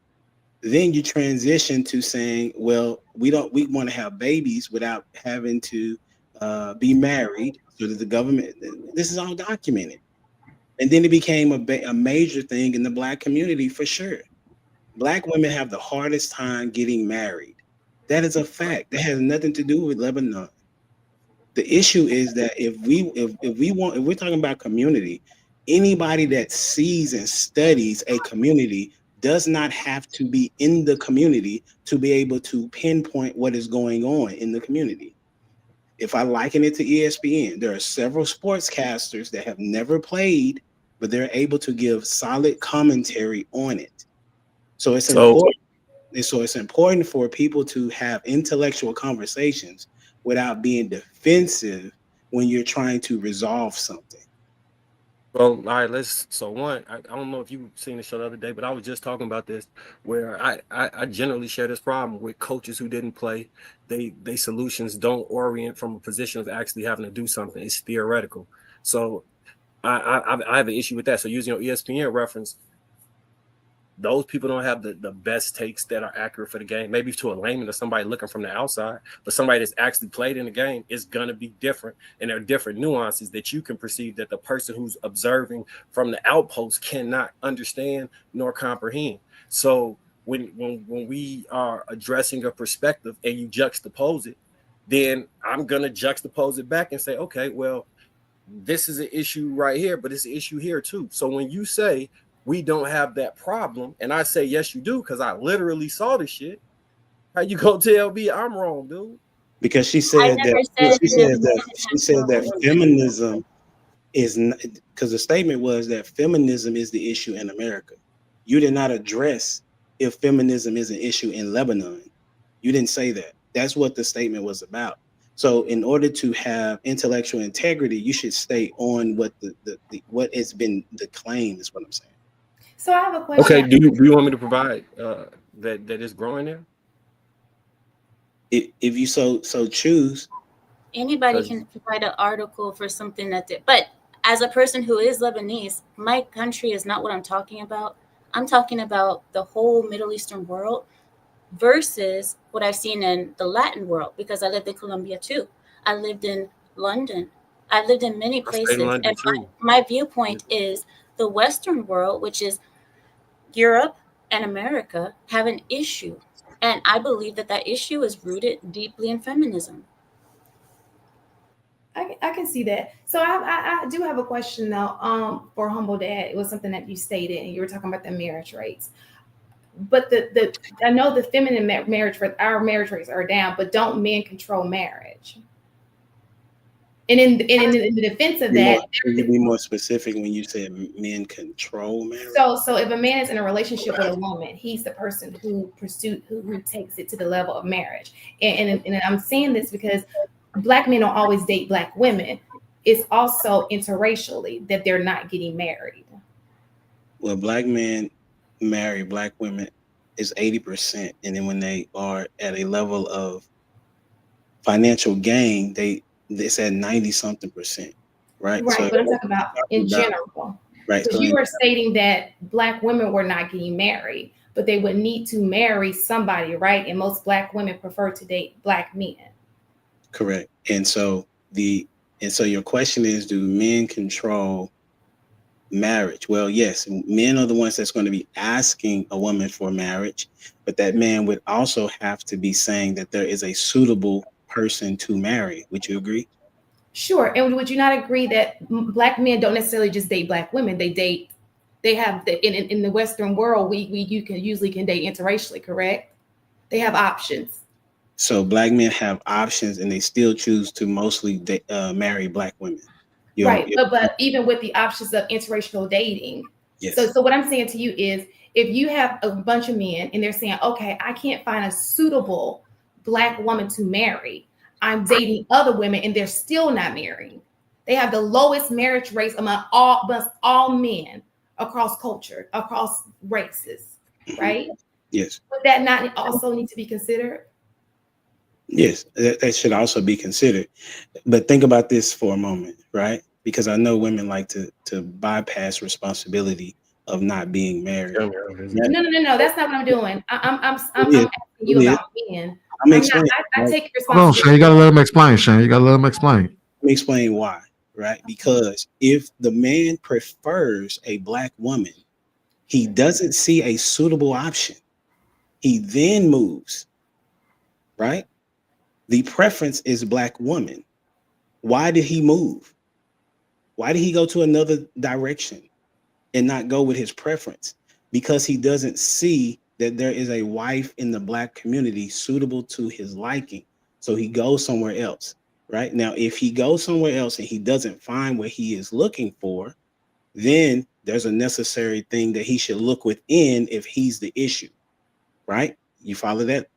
Then you transition to saying, well, we want to have babies without having to be married, so that the government, this is all documented. And then it became a major thing in the Black community for sure. Black women have the hardest time getting married. That is a fact. That has nothing to do with Lebanon. The issue is that if we're talking about community, anybody that sees and studies a community does not have to be in the community to be able to pinpoint what is going on in the community. If I liken it to ESPN, there are several sportscasters that have never played, but they're able to give solid commentary on it. So it's important. So it's important for people to have intellectual conversations without being defensive when you're trying to resolve something. Well, all right, I don't know if you seen the show the other day, but I was just talking about this, where I generally share this problem with coaches who didn't play. They solutions don't orient from a position of actually having to do something. It's theoretical. So I have an issue with that. So using your ESPN reference, those people don't have the best takes that are accurate for the game. Maybe to a layman or somebody looking from the outside, but somebody that's actually played in the game is going to be different. And there are different nuances that you can perceive that the person who's observing from the outpost cannot understand nor comprehend. So when we are addressing a perspective and you juxtapose it, then I'm going to juxtapose it back and say, okay, well, this is an issue right here, but it's an issue here too. So when you say we don't have that problem, and I say yes, you do, because I literally saw this shit, how you gonna tell me I'm wrong, dude? Because she said that feminism is not, because the statement was that feminism is the issue in America. You did not address if feminism is an issue in Lebanon. You didn't say that. That's what the statement was about. So in order to have intellectual integrity, you should stay on what what has been the claim is what I'm saying. So I have a question. Okay, do you want me to provide that is growing there? If you so choose. Anybody can provide an article for something that did, but as a person who is Lebanese, my country is not what I'm talking about. I'm talking about the whole Middle Eastern world versus what I've seen in the Latin world, because I lived in Colombia too. I lived in London. I lived in many places. And my viewpoint is the Western world, which is Europe and America, have an issue. And I believe that issue is rooted deeply in feminism. I can see that. So I do have a question though. For Humble Dad, it was something that you stated, and you were talking about the marriage rates. But I know the feminine marriage rate, our marriage rates are down, but don't men control marriage? And in the defense of that, can you be more specific when you say men control marriage? So if a man is in a relationship with a woman, he's the person who takes it to the level of marriage. And I'm saying this because Black men don't always date Black women. It's also interracially that they're not getting married. Well, Black men marry Black women is 80%, and then when they are at a level of financial gain, it's at 90-something%, right? Right, so but I'm talking about in general. Right. Because you were stating that Black women were not getting married, but they would need to marry somebody, right? And most Black women prefer to date Black men. Correct. And so your question is, do men control marriage? Well, yes, men are the ones that's going to be asking a woman for marriage, but that man would also have to be saying that there is a suitable person to marry. Would you agree? Sure. And would you not agree that Black men don't necessarily just date Black women? They have in the Western world, you can usually date interracially, correct? They have options. So Black men have options, and they still choose to mostly marry Black women. Right, but even with the options of interracial dating. Yes. So what I'm saying to you is, if you have a bunch of men and they're saying, okay, I can't find a suitable Black woman to marry, I'm dating other women and they're still not marrying. They have the lowest marriage rates among all men across culture, across races, right? Yes. Would that not also need to be considered? Yes, that should also be considered. But think about this for a moment, right? Because I know women like to bypass responsibility of not being married. No. That's not what I'm doing. I'm asking you Yeah. about men. I'm explaining. I take Hold on, responsibility. Shane. You gotta let him explain, Shane. You gotta let him explain. Let me explain why, right? Because if the man prefers a black woman, he doesn't see a suitable option. He then moves, right? The preference is black woman. Why did he move? Why did he go to another direction and not go with his preference? Because he doesn't see that there is a wife in the black community suitable to his liking. So he goes somewhere else, right? Now, if he goes somewhere else and he doesn't find what he is looking for, then there's a necessary thing that he should look within if he's the issue, right? You follow that,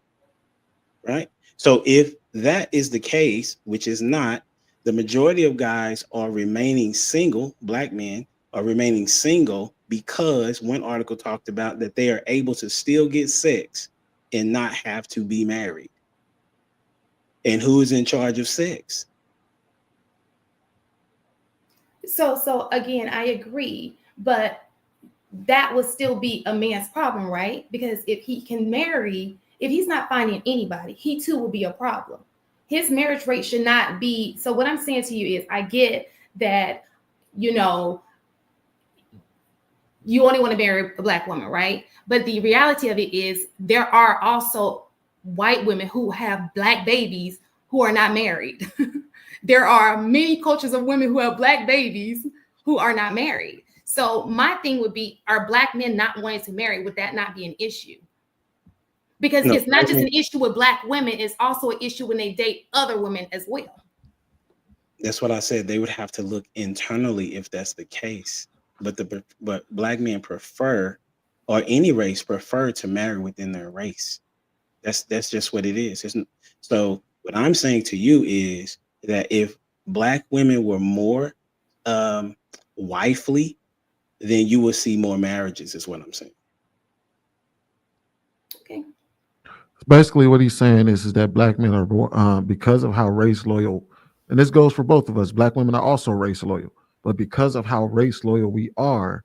right? So if that is the case, which is not, the majority of guys are remaining single, black men are remaining single because one article talked about that they are able to still get sex and not have to be married. And who is in charge of sex? So again, I agree, but that would still be a man's problem, right? Because if he can marry, if he's not finding anybody, he too will be a problem. His marriage rate should not be. So what I'm saying to you is, I get that, you know, you only want to marry a black woman, right? But the reality of it is there are also white women who have black babies who are not married. There are many cultures of women who have black babies who are not married. So my thing would be, are black men not wanting to marry? Would that not be an issue? Because it's not just an issue with black women, it's also an issue when they date other women as well. That's what I said. They would have to look internally if that's the case. But black men prefer, or any race prefer, to marry within their race. That's just what it is. So what I'm saying to you is that if black women were more wifely, then you will see more marriages, is what I'm saying. Okay. Basically, what he's saying is that black men are, because of how race loyal, and this goes for both of us, black women are also race loyal, but because of how race loyal we are,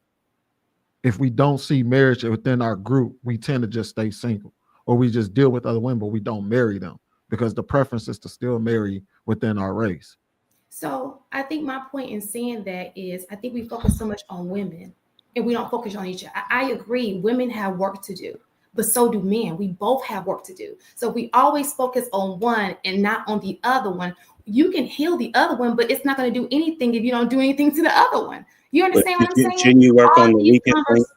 if we don't see marriage within our group, we tend to just stay single, or we just deal with other women, but we don't marry them because the preference is to still marry within our race. So I think my point in saying that is, I think we focus so much on women and we don't focus on each other. I agree, women have work to do, but so do men. We both have work to do. So we always focus on one and not on the other one. You can heal the other one, but it's not going to do anything if you don't do anything to the other one. You understand what I'm saying? Shouldn't you work on the weakest link?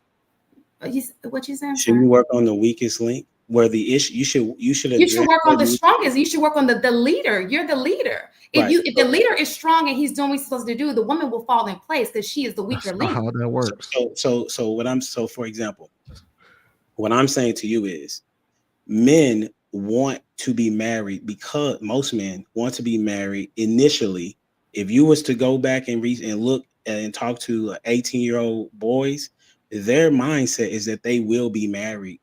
What you saying? Shouldn't you work on the weakest link? Where the issue, you should work on the strongest. You should work on the leader. You're the leader. If the leader is strong and he's doing what he's supposed to do, the woman will fall in place because she is the weaker link. How that works. So for example, what I'm saying to you is, men want to be married because most men want to be married initially. If you was to go back and read and look and talk to 18-year-old boys, their mindset is that they will be married.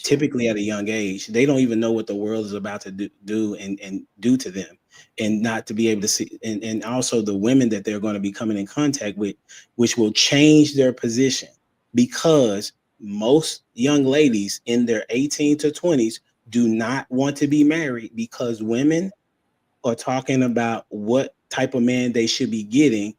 Typically at a young age, they don't even know what the world is about to do and do to them, and not to be able to see, and also the women that they're going to be coming in contact with, which will change their position, because most young ladies in their 18 to 20s do not want to be married because women are talking about what type of man they should be getting.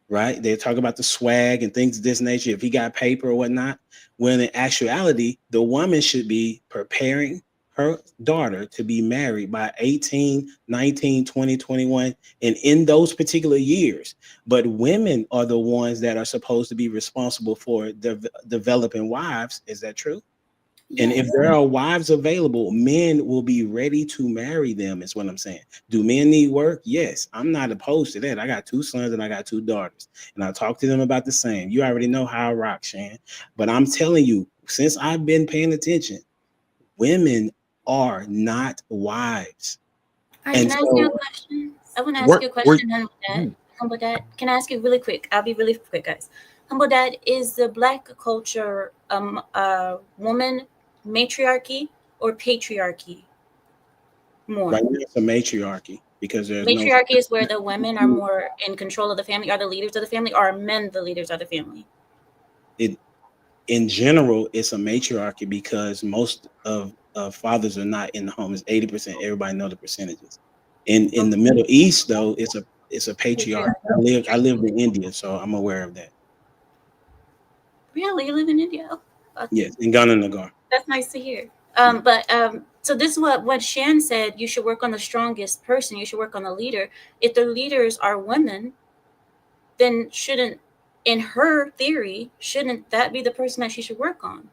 Right? They talk about the swag and things of this nature, if he got paper or whatnot, when in actuality, the woman should be preparing her daughter to be married by 18, 19, 20, 21, and in those particular years. But women are the ones that are supposed to be responsible for developing wives. Is that true? Yes. And if there are wives available, men will be ready to marry them, is what I'm saying. Do men need work? Yes. I'm not opposed to that. I got 2 sons and I got 2 daughters, and I talk to them about the same. You already know how I rock, Shan. But I'm telling you, since I've been paying attention, women are not wives. Can I ask you a question? I want to ask you a question, Humble Dad. Can I ask you really quick? I'll be really quick, guys. Humble Dad, is the Black culture woman matriarchy or patriarchy more? Right now it's a matriarchy, because there's matriarchy is where the women are more in control of the family, are the leaders of the family, or are men the leaders of the family? It in general, it's a matriarchy because most of fathers are not in the home. It's 80%. Everybody know the percentages. In the Middle East, though, it's a patriarch. I lived in India, so I'm aware of that. Really, you live in India? Oh, Yes, in Ghana Nagar. that's nice to hear. So this is what Shan said. You should work on the strongest person. You should work on the leader. If the leaders are women, then in her theory, shouldn't that be the person that she should work on?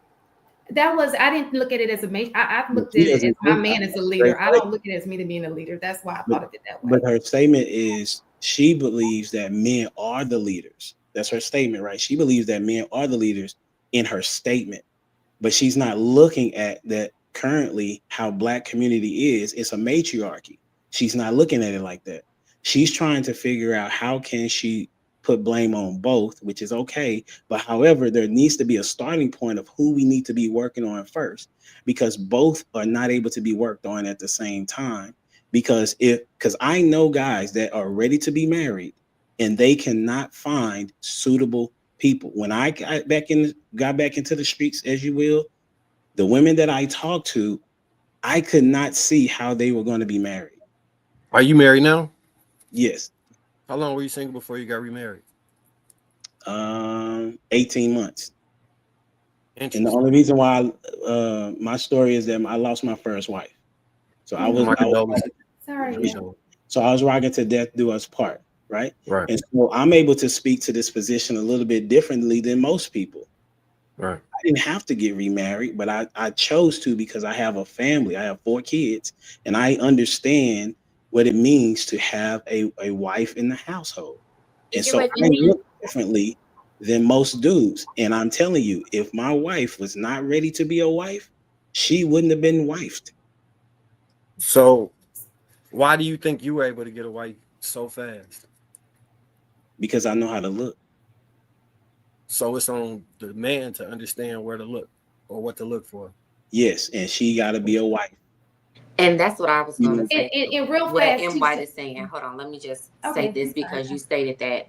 I didn't look at it as a mate. I looked at it as my man as a leader. I don't look at it as me to being a leader. That's why I thought of it that way. But her statement is she believes that men are the leaders. That's her statement, right? She believes that men are the leaders in her statement, but she's not looking at that currently how Black community is. It's a matriarchy. She's not looking at it like that. She's trying to figure out how can she put blame on both, which is okay. But however, there needs to be a starting point of who we need to be working on first, because both are not able to be worked on at the same time. Because I know guys that are ready to be married and they cannot find suitable people. When I got back into the streets, as you will, the women that I talked to, I could not see how they were going to be married. Are you married now? Yes. How long were you single before you got remarried? 18 months. And the only reason why my story is that I lost my first wife. So I was rocking to death do us part, right? Right. And so I'm able to speak to this position a little bit differently than most people. Right. I didn't have to get remarried, but I chose to because I have a family. I have 4 kids, and I understand what it means to have a wife in the household. And so I look differently than most dudes. And I'm telling you, if my wife was not ready to be a wife, she wouldn't have been wifed. So why do you think you were able to get a wife so fast? Because I know how to look. So it's on the man to understand where to look or what to look for. Yes, and she got to be a wife. And that's what I was going to say. In real what fast, M. White is saying. Hold on, let me just say this because you stated that.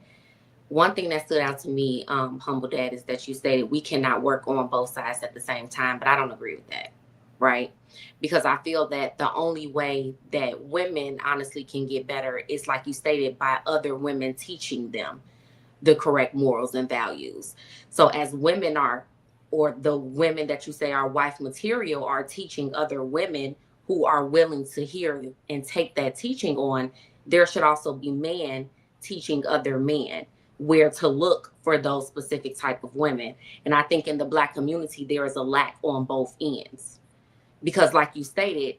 One thing that stood out to me, Humble Dad, is that you stated we cannot work on both sides at the same time, but I don't agree with that, right? Because I feel that the only way that women honestly can get better is, like you stated, by other women teaching them the correct morals and values. So as women are, or the women that you say are wife material, are teaching other women who are willing to hear and take that teaching on, there should also be men teaching other men where to look for those specific type of women. And I think in the Black community, there is a lack on both ends. Because like you stated,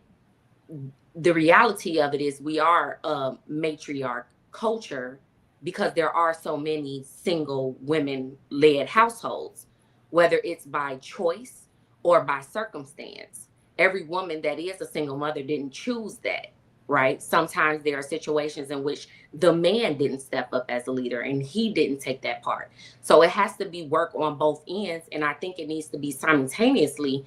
the reality of it is we are a matriarch culture because there are so many single women-led households, whether it's by choice or by circumstance. Every woman that is a single mother didn't choose that, right? Sometimes there are situations in which the man didn't step up as a leader and he didn't take that part. So it has to be work on both ends. And I think it needs to be simultaneously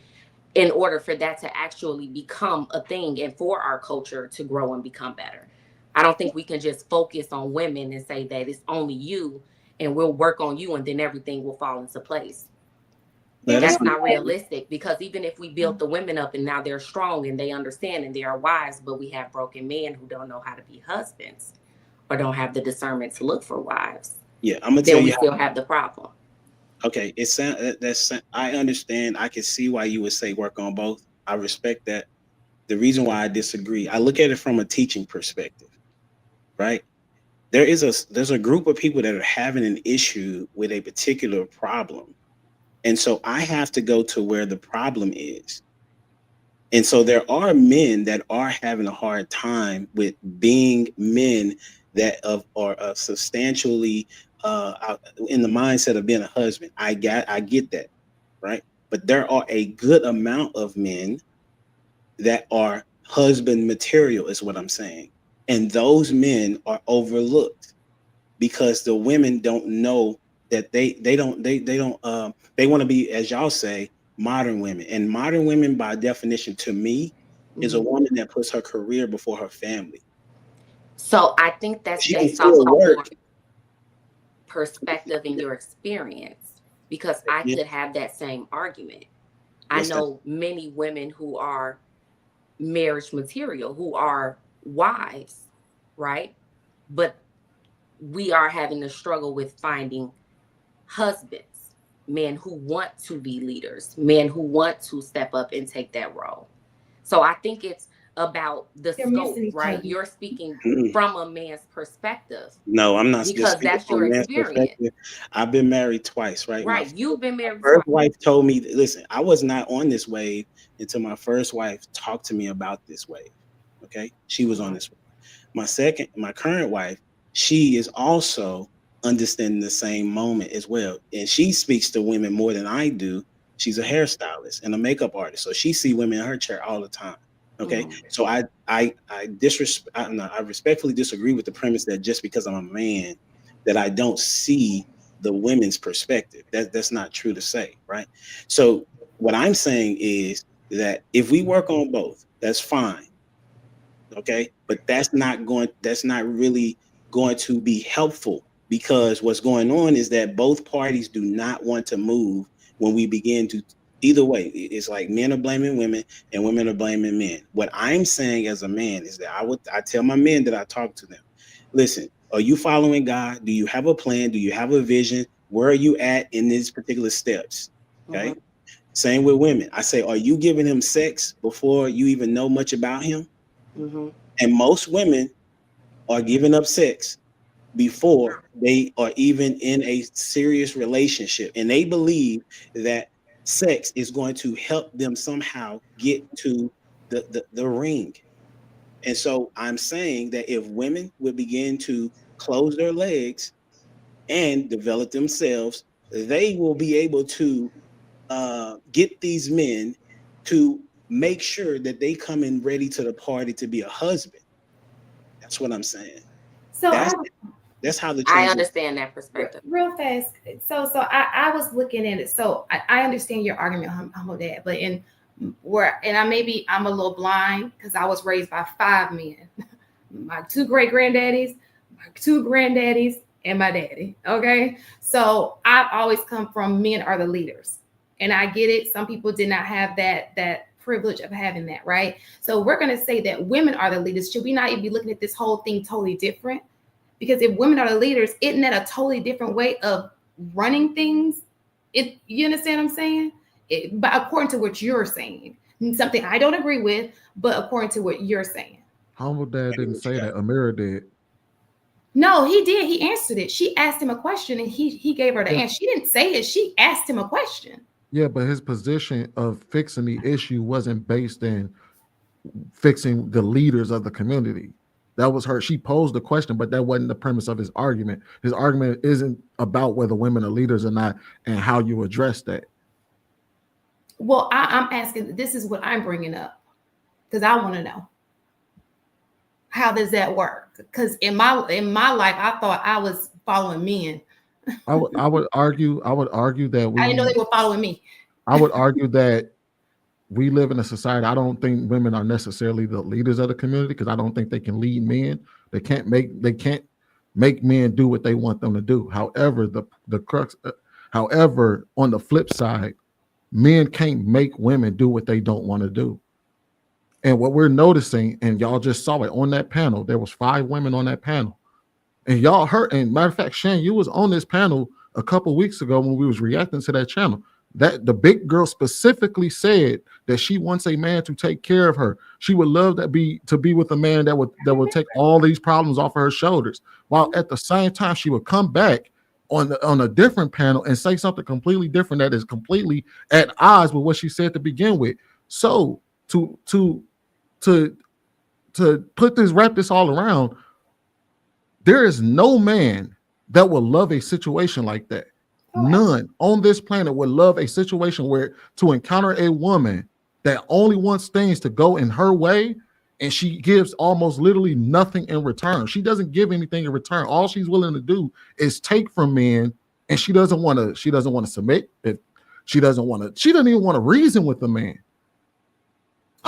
in order for that to actually become a thing and for our culture to grow and become better. I don't think we can just focus on women and say that it's only you and we'll work on you and then everything will fall into place. That's not realistic, because even if we built the women up and now they're strong and they understand and they are wise, but we have broken men who don't know how to be husbands or don't have the discernment to look for wives. Yeah, I'm gonna tell you. Then we still have the problem. Okay, I understand. I can see why you would say work on both. I respect that. The reason why I disagree, I look at it from a teaching perspective, right? There's a group of people that are having an issue with a particular problem. And so I have to go to where the problem is. And so there are men that are having a hard time with being men that are substantially in the mindset of being a husband. I get that, right? But there are a good amount of men that are husband material, is what I'm saying. And those men are overlooked because the women don't know that they want to be, as y'all say, modern women. And modern women, by definition, to me, is a woman that puts her career before her family. So I think that's based off of your perspective and your experience. because I could have that same argument. I know many women who are marriage material, who are wives, right? But we are having to struggle with finding husbands, men who want to be leaders, men who want to step up and take that role. So I think it's about the scope, right? Other. You're speaking from a man's perspective. No, I'm not, because that's your experience. I've been married twice, right? Right. You've been married twice. My first twice. wife told me, listen, I was not on this wave until my first wife talked to me about this wave. Okay. She was on this wave. My current wife, she is also understanding the same moment as well. And she speaks to women more than I do. She's a hairstylist and a makeup artist. So she sees women in her chair all the time. Okay. So I respectfully disagree with the premise that just because I'm a man that I don't see the women's perspective. That's not true to say, right? So what I'm saying is that if we work on both, that's fine. Okay. But that's not really going to be helpful, because what's going on is that both parties do not want to move when we begin to. Either way, it's like men are blaming women and women are blaming men. What I'm saying as a man is that I tell my men that I talk to them, listen, are you following God? Do you have a plan? Do you have a vision? Where are you at in these particular steps? Okay. Same with women. I say, are you giving him sex before you even know much about him? And most women are giving up sex before they are even in a serious relationship. And they believe that sex is going to help them somehow get to the ring. And so I'm saying that if women would begin to close their legs and develop themselves, they will be able to get these men to make sure that they come in ready to the party to be a husband. That's what I'm saying. So that's how the I understand that perspective. Real fast. So I was looking at it. So I understand your argument, Humble Dad, but I'm a little blind because I was raised by 5 men. My 2 great granddaddies, my 2 granddaddies, and my daddy. Okay. So I've always come from men are the leaders. And I get it. Some people did not have that privilege of having that, right? So we're going to say that women are the leaders. Should we not even be looking at this whole thing totally different? Because if women are the leaders, isn't that a totally different way of running things? You understand what I'm saying? But according to what you're saying, something I don't agree with, but according to what you're saying. Humble Dad didn't say that. Amira did. No, he did. He answered it. She asked him a question and he gave her the answer. She didn't say it. She asked him a question. Yeah, but his position of fixing the issue wasn't based in fixing the leaders of the community. That was her. She posed the question, but that wasn't the premise of his argument. His argument isn't about whether women are leaders or not and how you address that. Well, I'm asking, this is what I'm bringing up because I want to know. How does that work? Because in my life, I thought I was following men. I would argue that I didn't know they were following me. I would argue that we live in a society. I don't think women are necessarily the leaders of the community because I don't think they can lead men. They can't make men do what they want them to do. However, however, on the flip side, men can't make women do what they don't want to do. And what we're noticing, and y'all just saw it on that panel, there was 5 women on that panel. And y'all heard, and matter of fact, Shane, you was on this panel a couple weeks ago when we was reacting to that channel. That the big girl specifically said that she wants a man to take care of her. She would love to be with a man that would take all these problems off of her shoulders. While at the same time, she would come back on a different panel and say something completely different that is completely at odds with what she said to begin with. So to wrap this all around, there is no man that will love a situation like that. None on this planet would love a situation where to encounter a woman that only wants things to go in her way and she gives almost literally nothing in return. She doesn't give anything in return. All she's willing to do is take from men, and she doesn't want to submit. If she doesn't even want to reason with the man.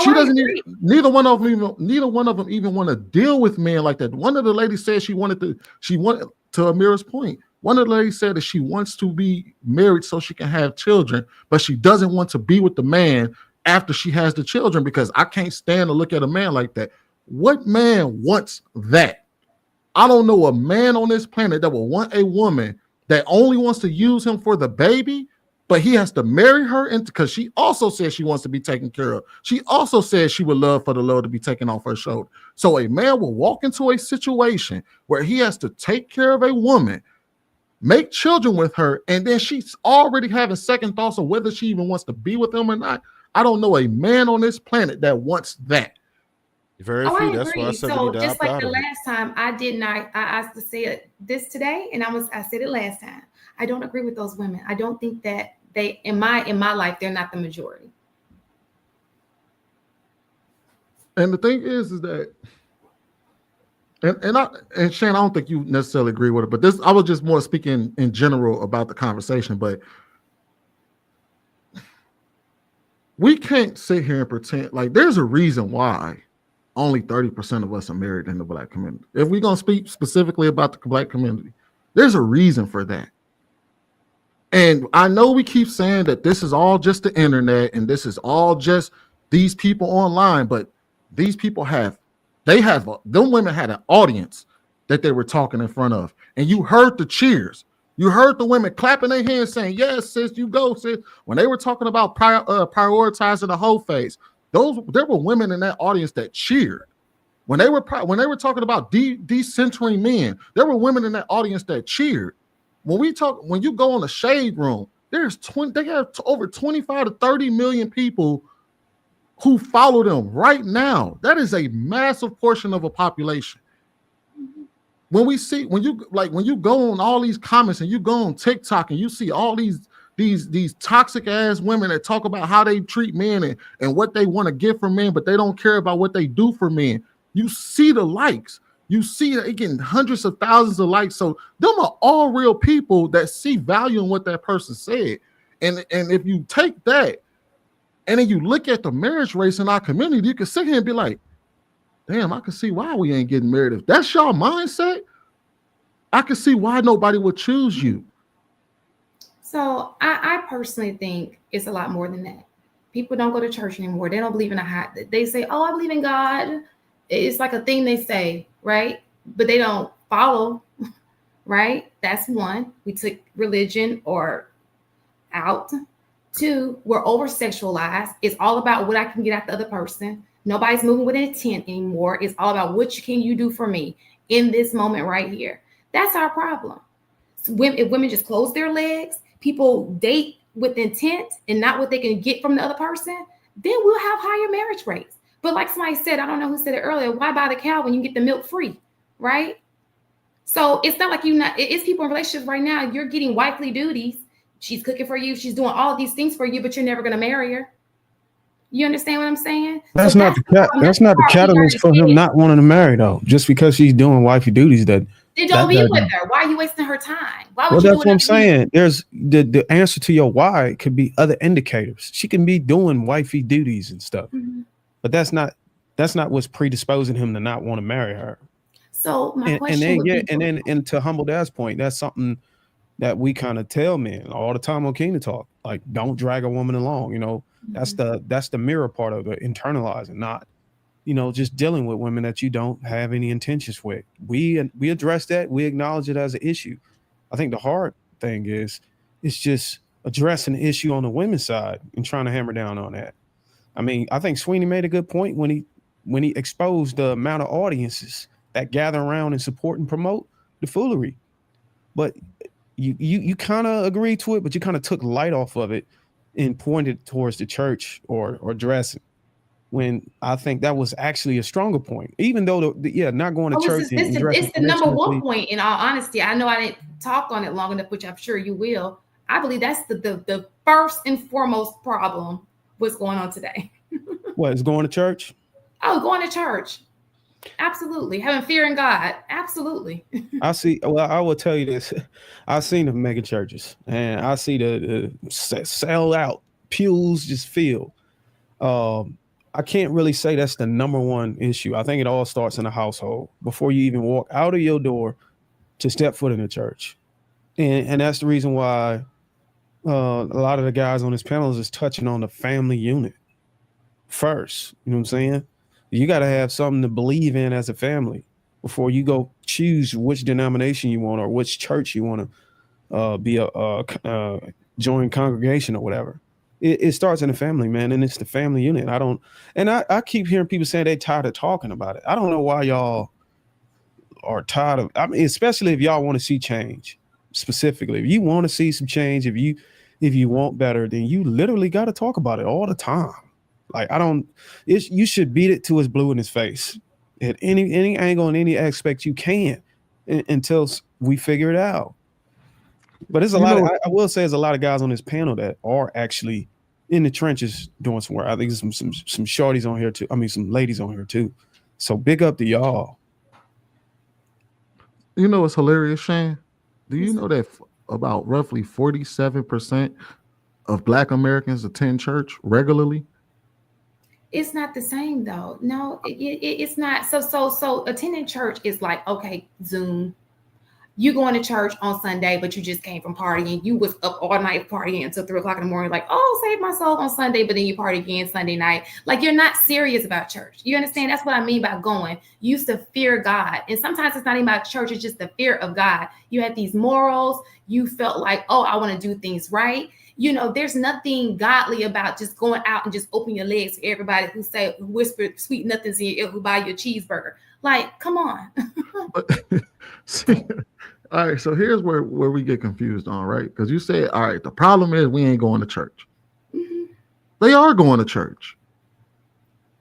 She doesn't even, neither one of them even want to deal with men like that. One of the ladies said she wanted to Amira's point, One of the ladies said that she wants to be married so she can have children, but she doesn't want to be with the man after she has the children because I can't stand to look at a man like that. What man wants that? I don't know a man on this planet that will want a woman that only wants to use him for the baby, but he has to marry her because she also says she wants to be taken care of. She also says she would love for the load to be taken off her shoulder. So a man will walk into a situation where he has to take care of a woman, make children with her, and then she's already having second thoughts of whether she even wants to be with him or not. I don't know a man on this planet that wants that. Very few. That's why I said we So need to just opt like out the of it. last time, I did not. I asked to say this today, and I said it last time. I don't agree with those women. I don't think that they in my life they're not the majority. And the thing is that, and Shane, I don't think you necessarily agree with it, but this I was just more speaking in general about the conversation. But we can't sit here and pretend like there's a reason why only 30% of us are married in the Black community. If we're gonna speak specifically about the Black community, there's a reason for that. And I know we keep saying that this is all just the internet and this is all just these people online, but these people them women had an audience that they were talking in front of, and you heard the cheers. You heard the women clapping their hands saying, yes, sis, you go, sis. When they were talking about prioritizing the whole phase, there were women in that audience that cheered. When they were talking about decentering men, there were women in that audience that cheered. When you go on the Shade Room, they have over 25 to 30 million people who follow them right now. That is a massive portion of a population. When you go on all these comments and you go on TikTok and you see all these toxic ass women that talk about how they treat men and what they want to get from men, but they don't care about what they do for men. You see the likes. You see it getting hundreds of thousands of likes. So them are all real people that see value in what that person said. And if you take that and then you look at the marriage rates in our community, you can sit here and be like, damn, I can see why we ain't getting married. If that's your mindset, I can see why nobody would choose you. So I personally think it's a lot more than that. People don't go to church anymore. They don't believe in they say, oh, I believe in God. It's like a thing they say, right? But they don't follow, right? That's one. We took religion out. Two, we're over sexualized. It's all about what I can get out the other person. Nobody's moving with intent anymore. It's all about what can you do for me in this moment right here. That's our problem. If women just close their legs, people date with intent and not what they can get from the other person, then we'll have higher marriage rates. But like somebody said, I don't know who said it earlier, why buy the cow when you get the milk free, right? So it's not like it's people in relationships right now, you're getting wifely duties. She's cooking for you. She's doing all of these things for you, but you're never going to marry her. You understand what I'm saying? That's not the catalyst for him not wanting to marry, though. Just because she's doing wifey duties, then don't be with her. Why are you wasting her time? Why would you? That's what I'm saying. There's the answer to your why could be other indicators. She can be doing wifey duties and stuff, but that's not what's predisposing him to not want to marry her. So my question and to Humble Dad's point, that's something that we kind of tell men all the time on Kingdom Talk. Like, don't drag a woman along. You know, that's the mirror part of it, internalizing, not, just dealing with women that you don't have any intentions with. We address that. We acknowledge it as an issue. I think the hard thing is it's just addressing the issue on the women's side and trying to hammer down on that. I mean, I think Sweeney made a good point when he exposed the amount of audiences that gather around and support and promote the foolery. But you kind of agreed to it, but you kind of took light off of it and pointed towards the church or dressing, when I think that was actually a stronger point. Even though not going to church and dressing. It's the number one point. In all honesty, I know I didn't talk on it long enough, which I'm sure you will. I believe that's the first and foremost problem. What's going on today? What is going to church? Oh, going to church. Absolutely. Having fear in God. Absolutely. I will tell you this. I've seen the mega churches and I see the sell out pews just filled. I can't really say that's the number one issue. I think it all starts in the household before you even walk out of your door to step foot in the church. And that's the reason why a lot of the guys on this panel is touching on the family unit first. You know what I'm saying? You got to have something to believe in as a family before you go choose which denomination you want or which church you want to be a join congregation or whatever. It starts in the family, man, and it's the family unit. I keep hearing people saying they tired of talking about it. I don't know why y'all are tired of. I mean, especially if y'all want to see change. Specifically, if you want to see some change, if you want better, then you literally got to talk about it all the time. Like you should beat it to his blue in his face at any angle and any aspect you can until we figure it out. But there's I will say there's a lot of guys on this panel that are actually in the trenches doing some work. I think there's some shorties on here too. I mean, some ladies on here too. So big up to y'all. You know, it's hilarious, Shane. Do you know that about roughly 47% of Black Americans attend church regularly? It's not the same though. No, it's not. So attending church is like, okay, Zoom. You going to church on Sunday, but you just came from partying. You was up all night partying until 3 o'clock in the morning, like, oh, save my soul on Sunday, but then you party again Sunday night. Like, you're not serious about church. You understand? That's what I mean by going. You used to fear God. And sometimes it's not even about church, it's just the fear of God. You had these morals. You felt like, oh, I want to do things right. You know, there's nothing godly about just going out and just open your legs to everybody who whisper sweet nothings in your ear, who buy you a cheeseburger. Like, come on. See, all right, so here's where we get confused on, right? Because you said, all right, the problem is we ain't going to church. Mm-hmm. They are going to church.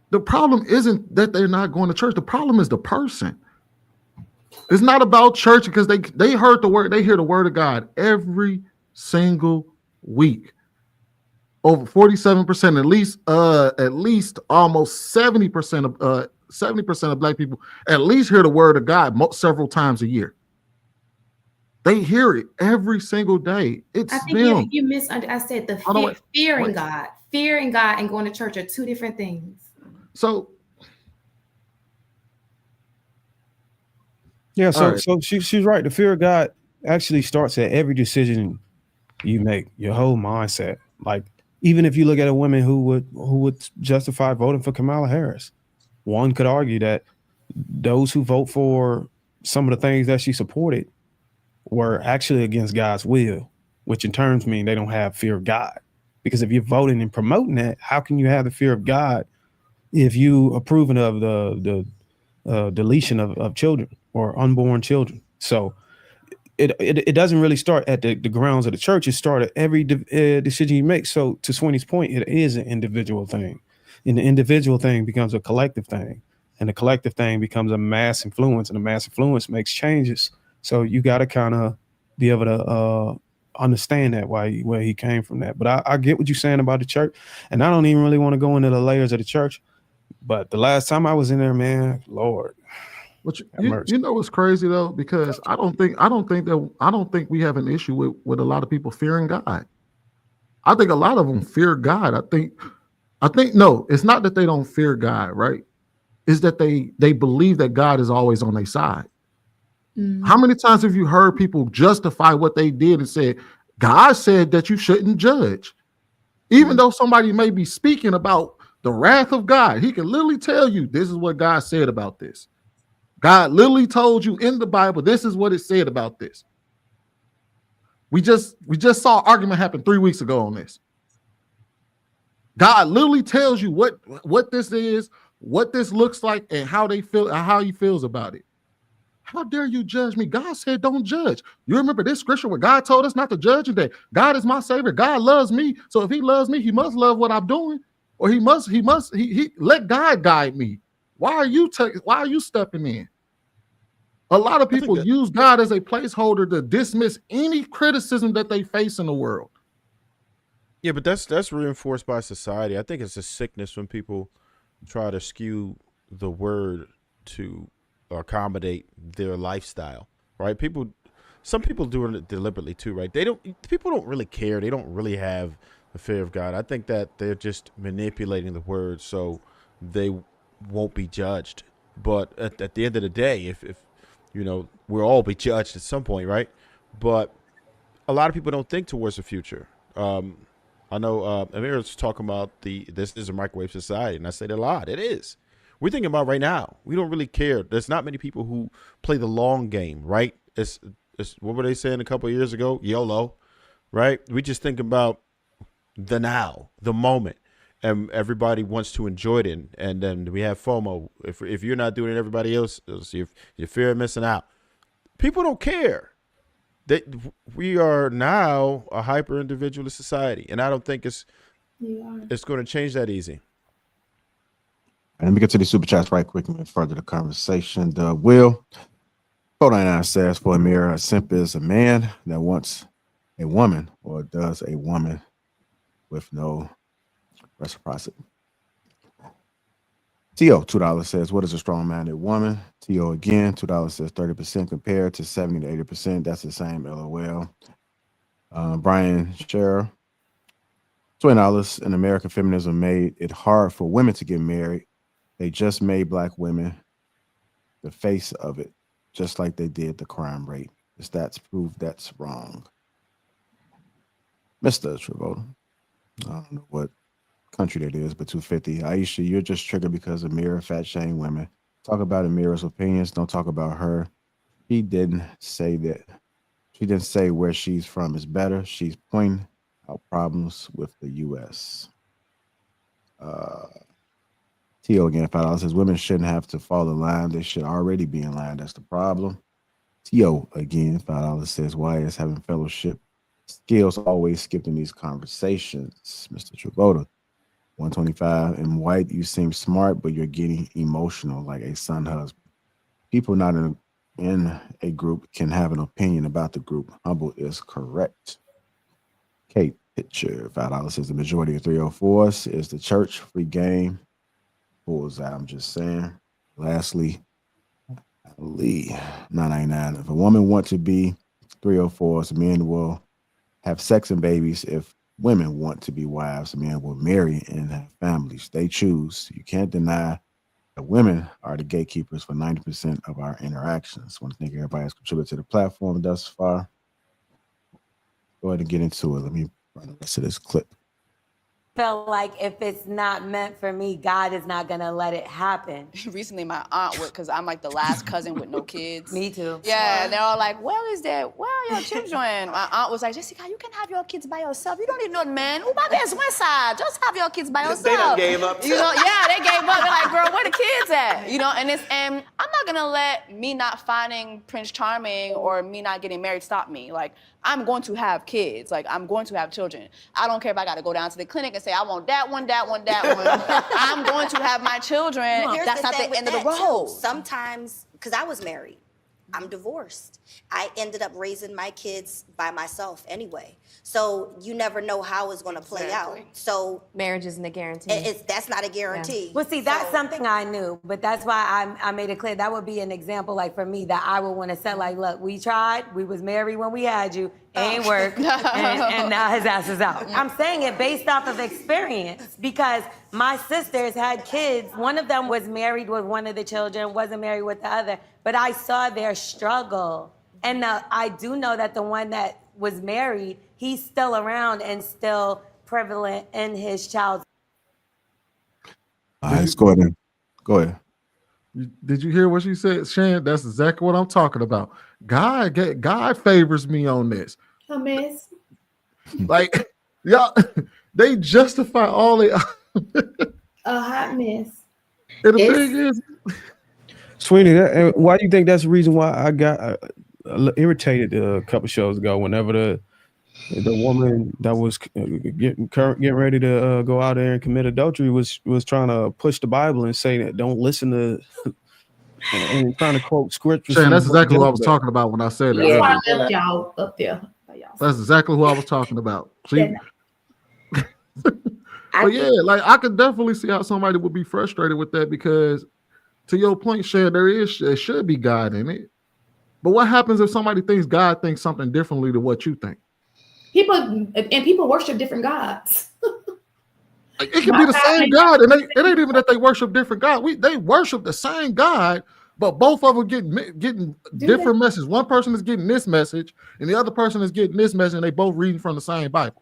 The problem isn't that they're not going to church. The problem is the person. It's not about church because they heard the word, they hear the word of God every single week. Over 47%, at least almost 70% of Black people at least hear the word of God several times a year. They hear it every single day. I think you misunderstood. I said the fearing God. Fearing God and going to church are two different things. So yeah, so she's right. The fear of God actually starts at every decision you make, your whole mindset. Like, even if you look at a woman who would justify voting for Kamala Harris, one could argue that those who vote for some of the things that she supported were actually against God's will, which in turns mean they don't have fear of God. Because if you're voting and promoting that, how can you have the fear of God if you approving of the deletion of children or unborn children? So it doesn't really start at the grounds of the church. It starts at every decision you make. So to Sweeney's point, it is an individual thing, and the individual thing becomes a collective thing, and the collective thing becomes a mass influence, and the mass influence makes changes. So you got to kind of be able to understand that where he came from that. But I get what you're saying about the church, and I don't even really want to go into the layers of the church. But the last time I was in there, man, Lord. But you know what's crazy though, because I don't think we have an issue with a lot of people fearing God. I think a lot of them fear God. I think no, it's not that they don't fear God, right? It's that they believe that God is always on their side. Mm-hmm. How many times have you heard people justify what they did and said, God said that you shouldn't judge? Even though somebody may be speaking about the wrath of God, he can literally tell you, this is what God said about this. God literally told you in the Bible, this is what it said about this. We just saw an argument happen 3 weeks ago on this. God literally tells you what this is, what this looks like, and how they feel, how he feels about it. How dare you judge me? God said don't judge. You remember this scripture where God told us not to judge, and that God is my savior. God loves me. So if he loves me, he must love what I'm doing, or he let God guide me. Why are you stepping in? A lot of people use God as a placeholder to dismiss any criticism that they face in the world. Yeah, but that's reinforced by society. I think it's a sickness when people try to skew the word to accommodate their lifestyle, right? Some people do it deliberately too, right? People don't really care. They don't really have the fear of God. I think that they're just manipulating the word so they won't be judged. But at the end of the day, if you know, we'll all be judged at some point, right? But a lot of people don't think towards the future. I know Amir's talking about this is a microwave society, and I say that a lot. It is. We're thinking about right now. We don't really care. There's not many people who play the long game, right? It's what were they saying a couple of years ago? YOLO, right? We just think about the now, the moment, and everybody wants to enjoy it. And then we have FOMO. If you're not doing it, everybody else, you fear of missing out. People don't care. We are now a hyper individualist society, and I don't think it's going to change that easy. And let me get to the super chats right quick and further the conversation. Will 499 says, for Amir, a simp is a man that wants a woman, or does a woman with no reciprocity. T.O. $2 says, what is a strong-minded woman? T.O. again, $2 says 30% compared to 70 to 80%. That's the same, LOL. Brian Scherer, $20. In American feminism made it hard for women to get married. They just made Black women the face of it, just like they did the crime rate. The stats prove that's wrong. Mr. Travolta, I don't know what country that is, but 250. Aisha, you're just triggered because Amira fat shame women. Talk about Amira's opinions. Don't talk about her. She didn't say that. She didn't say where she's from is better. She's pointing out problems with the U.S. T.O. again, $5 says women shouldn't have to fall in line. They should already be in line. That's the problem. T.O. again, $5 says why is having fellowship skills always skipped in these conversations? Mr. Travolta, 125. In white, you seem smart, but you're getting emotional like a son husband. People not in a group can have an opinion about the group. Humble is correct. Kate Pitcher, $5 says the majority of 304s is the church. Free game. Bullseye, I'm just saying. Lastly, Lee, 999. If a woman wants to be 304s, men will have sex and babies. If women want to be wives, men will marry and have families. They choose. You can't deny that women are the gatekeepers for 90% of our interactions. I want to thank everybody who's contributed to the platform thus far. Go ahead and get into it. Let me run the rest of this clip. Feel like if it's not meant for me, God is not gonna let it happen. Recently, my aunt would, because I'm like the last cousin with no kids. Me too. Yeah, they're all like, well, is that, well, your children. My aunt was like, Jessica, you can have your kids by yourself. You don't need no man. Who my best one side? Just have your kids by yourself. They done gave up. You know, yeah, they gave up. They're like, girl, where the kids at? You know, and I'm not gonna let me not finding Prince Charming or me not getting married stop me. Like, I'm going to have kids. Like, I'm going to have children. I don't care if I got to go down to the clinic and say, I want that one, that one, that one. I'm going to have my children. That's not the end of the road. Sometimes, because I was married, I'm divorced. I ended up raising my kids by myself anyway. So you never know how it's going to play out. So marriage isn't a guarantee. That's not a guarantee. Yeah. Well, see, that's something I knew, but that's why I made it clear. That would be an example, like for me, that I would want to set. Like, look, we tried. We was married when we had you. Ain't work, and now his ass is out. I'm saying it based off of experience because my sisters had kids. One of them was married with one of the children, wasn't married with the other. But I saw their struggle. And I do know that the one that was married, he's still around and still prevalent in his child's. All right, let's go ahead. Go ahead. Did you hear what she said, Shan? That's exactly what I'm talking about. God favors me on this. A mess. Like, y'all, they justify all the. A hot mess. And the thing is, Sweetie, why do you think that's the reason why I got irritated a couple shows ago? Whenever the woman that was getting ready to go out there and commit adultery was trying to push the Bible and say that don't listen to and trying to quote scripture. Shane, that's exactly what I was talking about when I said it. Yeah, I left y'all up there. That's exactly who I was talking about. See? But yeah, like I could definitely see how somebody would be frustrated with that because, to your point, Shane, there should be God in it. But what happens if somebody thinks God thinks something differently to what you think? People worship different gods. It could be the same God, and it ain't even that they worship different God. They worship the same God, but both of them getting different messages. One person is getting this message, and the other person is getting this message, and they both reading from the same Bible.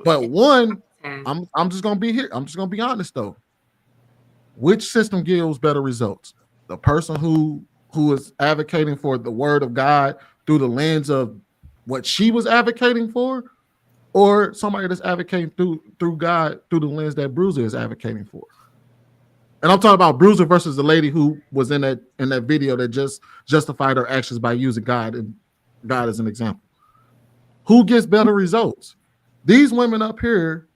But one, I'm just gonna be here. I'm just gonna be honest though. Which system gives better results? The person who is advocating for the word of God through the lens of what she was advocating for, or somebody that's advocating through God through the lens that Bruiser is advocating for. And I'm talking about Bruiser versus the lady who was in that video that just justified her actions by using God as an example. Who gets better results? These women up here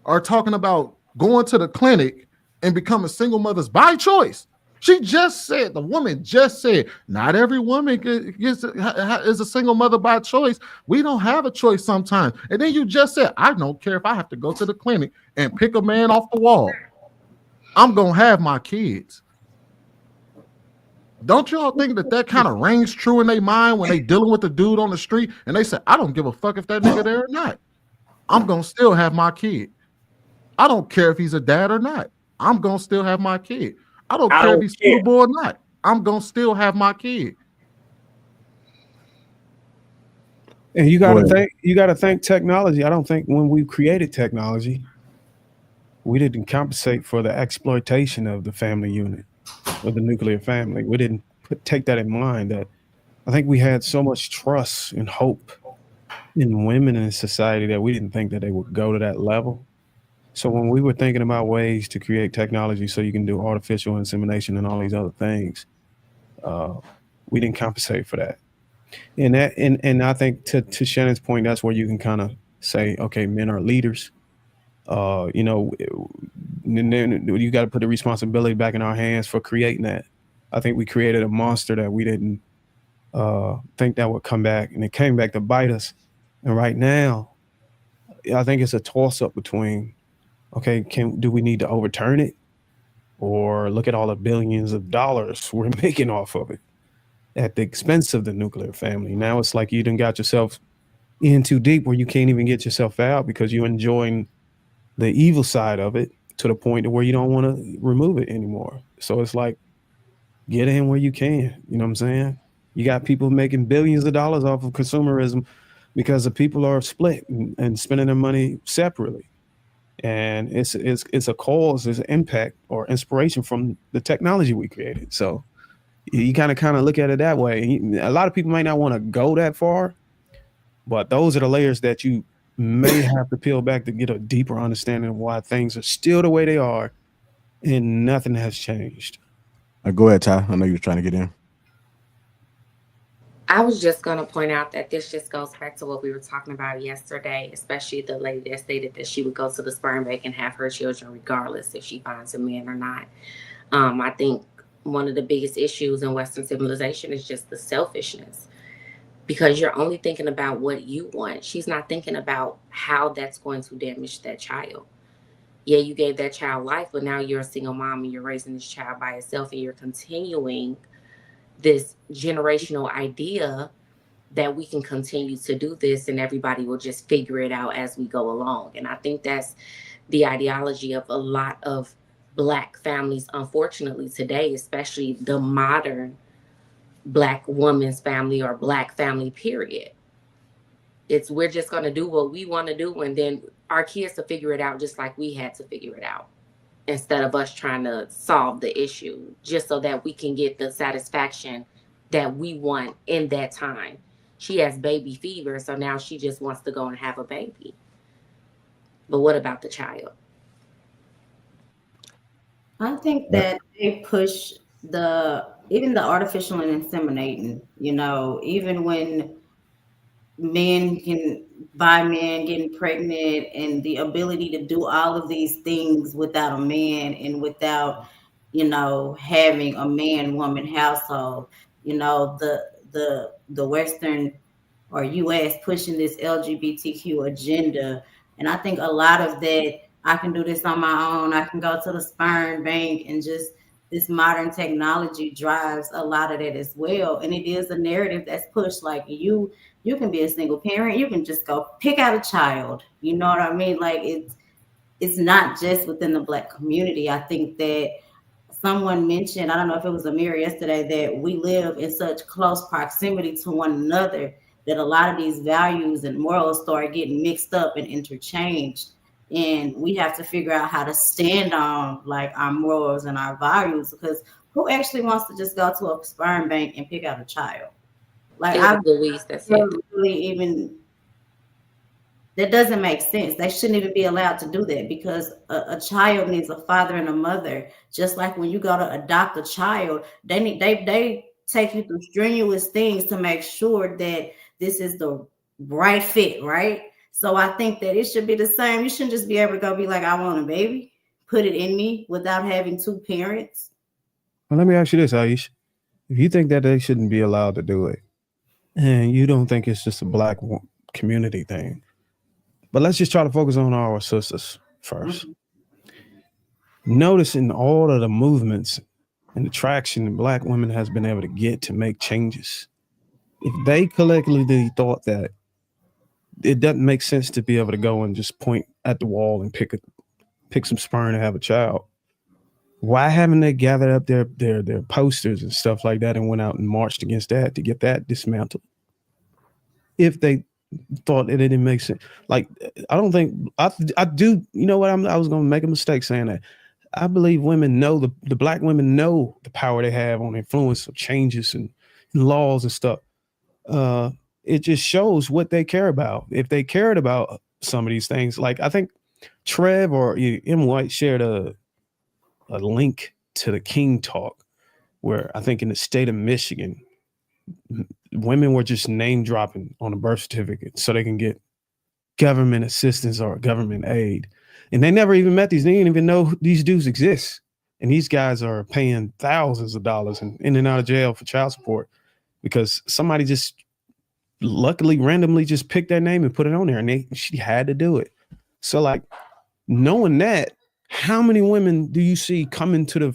are talking about going to the clinic and becoming single mothers by choice. The woman just said, not every woman is a single mother by choice. We don't have a choice sometimes. And then you just said, I don't care if I have to go to the clinic and pick a man off the wall. I'm going to have my kids. Don't y'all think that kind of rings true in their mind when they dealing with the dude on the street and they say, I don't give a fuck if that nigga there or not. I'm going to still have my kid. I don't care if he's a dad or not. I'm going to still have my kid. I don't care if he's suitable or not. I'm going to still have my kid. And you got to think technology. I don't think when we created technology, we didn't compensate for the exploitation of the family unit or the nuclear family. We didn't take that in mind. That I think we had so much trust and hope in women in society that we didn't think that they would go to that level. So when we were thinking about ways to create technology so you can do artificial insemination and all these other things, we didn't compensate for that. And I think to Shannon's point, that's where you can kind of say, okay, men are leaders. You got to put the responsibility back in our hands for creating that. I think we created a monster that we didn't think that would come back, and it came back to bite us. And right now, I think it's a toss-up between, okay, do we need to overturn it, or look at all the billions of dollars we're making off of it at the expense of the nuclear family? Now it's like you done got yourself in too deep where you can't even get yourself out because you're enjoying the evil side of it to the point where you don't want to remove it anymore. So it's like, get in where you can. You know what I'm saying? You got people making billions of dollars off of consumerism because the people are split and spending their money separately. And it's a cause, it's an impact or inspiration from the technology we created. So you kind of look at it that way. A lot of people might not want to go that far, but those are the layers that you may have to peel back to get a deeper understanding of why things are still the way they are and nothing has changed. Go ahead, Ty. I know you were trying to get in. I was just going to point out that this just goes back to what we were talking about yesterday, especially the lady that stated that she would go to the sperm bank and have her children regardless if she finds a man or not. I think one of the biggest issues in Western civilization is just the selfishness, because you're only thinking about what you want. She's not thinking about how that's going to damage that child. Yeah, you gave that child life, but now you're a single mom and you're raising this child by yourself, and you're continuing this generational idea that we can continue to do this and everybody will just figure it out as we go along. And I think that's the ideology of a lot of Black families, unfortunately, today, especially the modern Black woman's family or Black family, period. It's we're just going to do what we want to do, and then our kids to figure it out just like we had to figure it out, instead of us trying to solve the issue just so that we can get the satisfaction that we want in that time. She has baby fever, so now she just wants to go and have a baby. But what about the child? I think that they push even the artificial and inseminating, even when men getting pregnant and the ability to do all of these things without a man and without, having a man-woman household, the Western or US pushing this LGBTQ agenda. And I think a lot of that, I can do this on my own. I can go to the sperm bank, and just this modern technology drives a lot of that as well. And it is a narrative that's pushed, like you can be a single parent. You can just go pick out a child. You know what I mean? Like it's not just within the Black community. I think that someone mentioned, I don't know if it was Amir yesterday, that we live in such close proximity to one another that a lot of these values and morals start getting mixed up and interchanged. And we have to figure out how to stand on like our morals and our values, because who actually wants to just go to a sperm bank and pick out a child? Like, I Louise, that's it. really even, that doesn't make sense. They shouldn't even be allowed to do that, because a child needs a father and a mother. Just like when you go to adopt a child, they take you through strenuous things to make sure that this is the right fit, right? So I think that it should be the same. You shouldn't just be able to go be like, I want a baby, put it in me without having two parents. Well, let me ask you this, Aish. If you think that they shouldn't be allowed to do it, and you don't think it's just a black community thing, but let's just try to focus on our sisters first. Noticing all of the movements and the traction black women has been able to get to make changes. If they collectively thought that it doesn't make sense to be able to go and just point at the wall and pick some sperm to have a child, why haven't they gathered up their posters and stuff like that and went out and marched against that to get that dismantled? If they thought it didn't make sense, like, I don't think I do. You know what? I was going to make a mistake saying that. I believe women know the black women know the power they have on influence of changes and laws and stuff. It just shows what they care about. If they cared about some of these things, like I think Trev or M. White shared a link to the King Talk, where I think in the state of Michigan, women were just name dropping on a birth certificate so they can get government assistance or government aid. And they never even met these. They didn't even know these dudes exist. And these guys are paying thousands of dollars and in and out of jail for child support because somebody just luckily randomly just picked their name and put it on there, and she had to do it. So, like, knowing that, how many women do you see coming to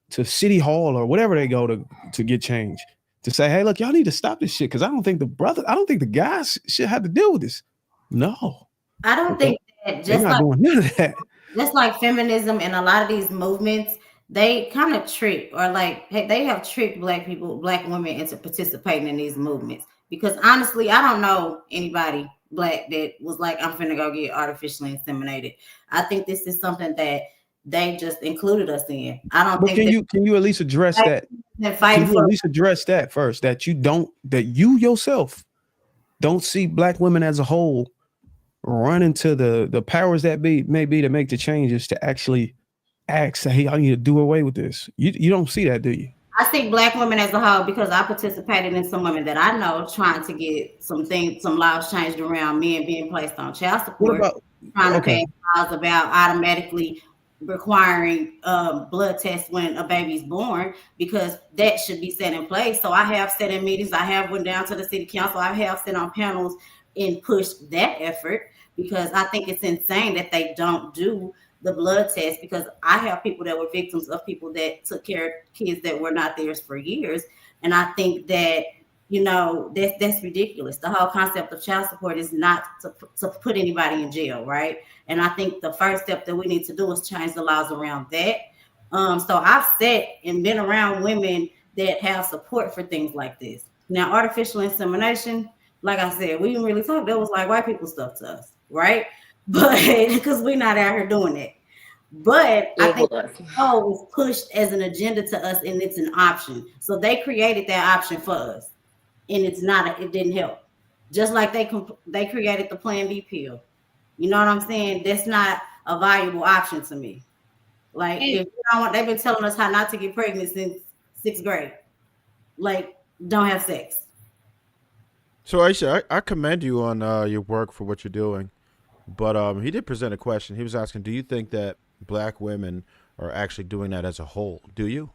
City Hall or whatever they go to get change, to say, hey, look, y'all need to stop this shit, because I don't think the guys should have to deal with this. No. I don't think that, they're not doing none of that. Just like feminism and a lot of these movements, they kind of trick, or like, hey, they have tricked black women into participating in these movements. Because honestly, I don't know anybody black that was like, I'm finna go get artificially inseminated. I think this is something that they just included us in. I don't but think can you at least address that? Can you at least address that first? That you yourself don't see black women as a whole run into the powers that may be to make the changes to actually ask, hey, I need to do away with this. You don't see that, do you? I see black women as a whole because I participated in some women that I know trying to get some laws changed around men being placed on child support. Trying to pass laws about automatically requiring blood tests when a baby's born, because that should be set in place. So I have sat in meetings, I have went down to the city council, I have sat on panels and pushed that effort, because I think it's insane that they don't do the blood test, because I have people that were victims of people that took care of kids that were not theirs for years. And I think that, that's ridiculous. The whole concept of child support is not to put anybody in jail, right? And I think the first step that we need to do is change the laws around that. So I've sat and been around women that have support for things like this. Now, artificial insemination, like I said, we didn't really talk. That was like white people stuff to us, right? But because we're not out here doing it. But I think it was pushed as an agenda to us, and it's an option. So they created that option for us, and it didn't help. Just like they created the Plan B pill. You know what I'm saying? That's not a valuable option to me. Like, if you don't want, they've been telling us how not to get pregnant since 6th grade. Like, don't have sex. So Aisha, I commend you on your work for what you're doing. But he did present a question. He was asking, do you think that black women are actually doing that as a whole? Do you?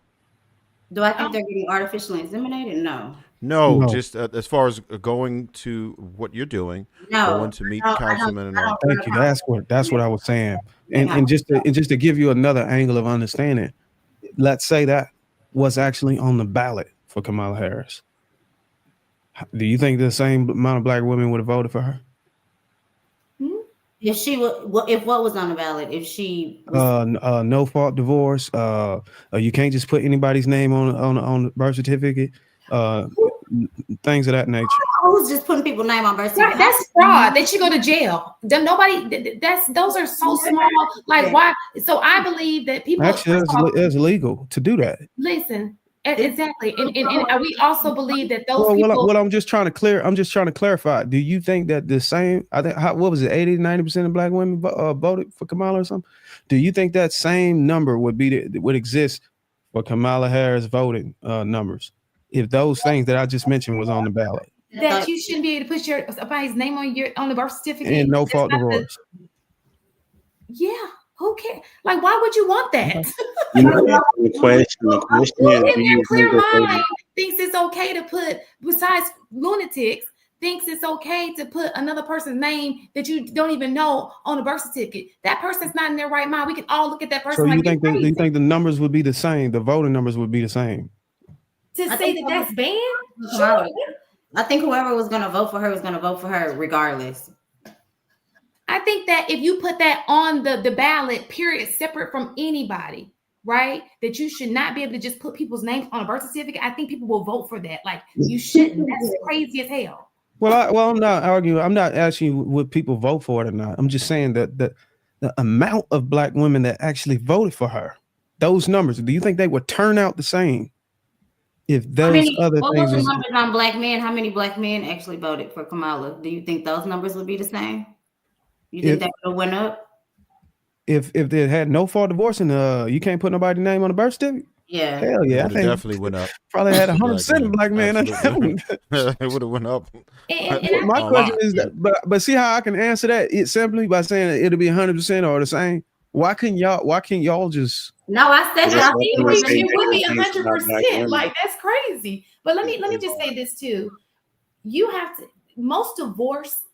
Do I think they're getting artificially inseminated? No. No, just as far as going to what you're doing, going to meet councilmen and all. Thank you. That's what I was saying. And just to give you another angle of understanding, let's say that was actually on the ballot for Kamala Harris. Do you think the same amount of black women would have voted for her? If she would, if what was on the ballot, if she no fault divorce. You can't just put anybody's name on the birth certificate. Things of that nature. Who's just putting people's name on birth certificate? That's fraud. They should go to jail. Those are so small. Like why? So I believe that people Actually, it's illegal to do that. Listen, exactly, and we also believe that those people. Well, I'm just trying to clarify. Do you think that the same? I think what was it? 80-90% of black women voted for Kamala or something? Do you think that same number would exist for Kamala Harris voting numbers if those things that I just mentioned was on the ballot? That you shouldn't be able to put somebody's name on the birth certificate And no fault divorce. Yeah, who cares? Like, why would you want that? The question is, in their clear mind thinks it's okay to put, besides lunatics, thinks it's okay to put another person's name that you don't even know on a birth certificate. That person's not in their right mind. We can all look at that person. So you think the numbers would be the same? The voting numbers would be the same? To say that that's banned? Sure. I think whoever was going to vote for her was going to vote for her regardless. I think that if you put that on the ballot, period, separate from anybody, right? That you should not be able to just put people's names on a birth certificate. I think people will vote for that. Like, you shouldn't. That's crazy as hell. Well, I'm not arguing. I'm not asking you would people vote for it or not. I'm just saying that the amount of black women that actually voted for her, those numbers, do you think they would turn out the same? If those other what things was the numbers on black men? How many black men actually voted for Kamala? Do you think those numbers would be the same? You think that would have went up? If they had no fault divorce and you can't put nobody's name on the birth certificate? Yeah. Hell yeah. I think definitely went up. Probably had 100% of black men. It would have went up. My question is that, but see how I can answer that? It's simply by saying it'll be 100% or the same. Why can't y'all just? No, I said that. It would be 100%. Like, that's crazy. But let me just say this too. You have to, most divorce,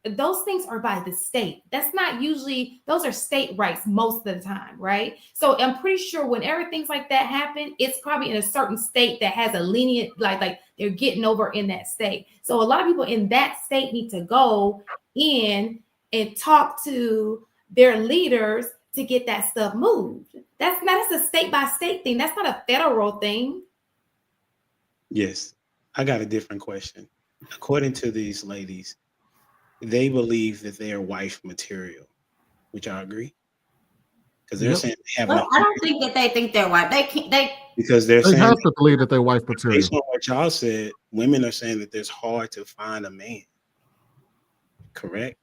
those things are by the state. That's not usually, those are state rights most of the time, right? So I'm pretty sure whenever things like that happen, it's probably in a certain state that has a lenient, like they're getting over in that state. So a lot of people in that state need to go in and talk to their leaders to get that stuff moved. That's a state by state thing. That's not a federal thing. Yes, I got a different question. According to these ladies, they believe that they are wife material, which I agree. Because they're saying they have I don't think that they think they're wife. Because they're they saying have to believe that they're wife material. based on what y'all said, women are saying that it's hard to find a man. Correct?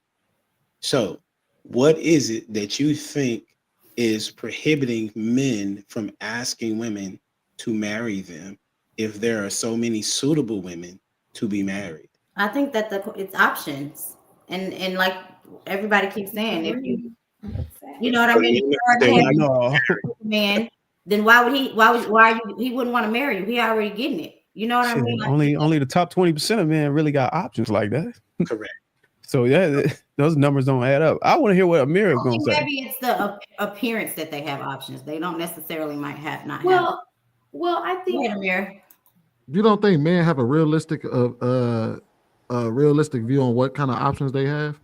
So what is it that you think is prohibiting men from asking women to marry them if there are so many suitable women to be married? I think that it's options. And like everybody keeps saying, if you know what I mean, man, then why would he wouldn't want to marry you? He already getting it. You know what I mean? Like, Only the top 20% of men really got options like that. Correct. So yeah, those numbers don't add up. I want to hear what Amir is going to say. Maybe it's the appearance that they have options. They don't necessarily might have not. Well, I think. Wait, Amir. You don't think men have a realistic view on what kind of options they have?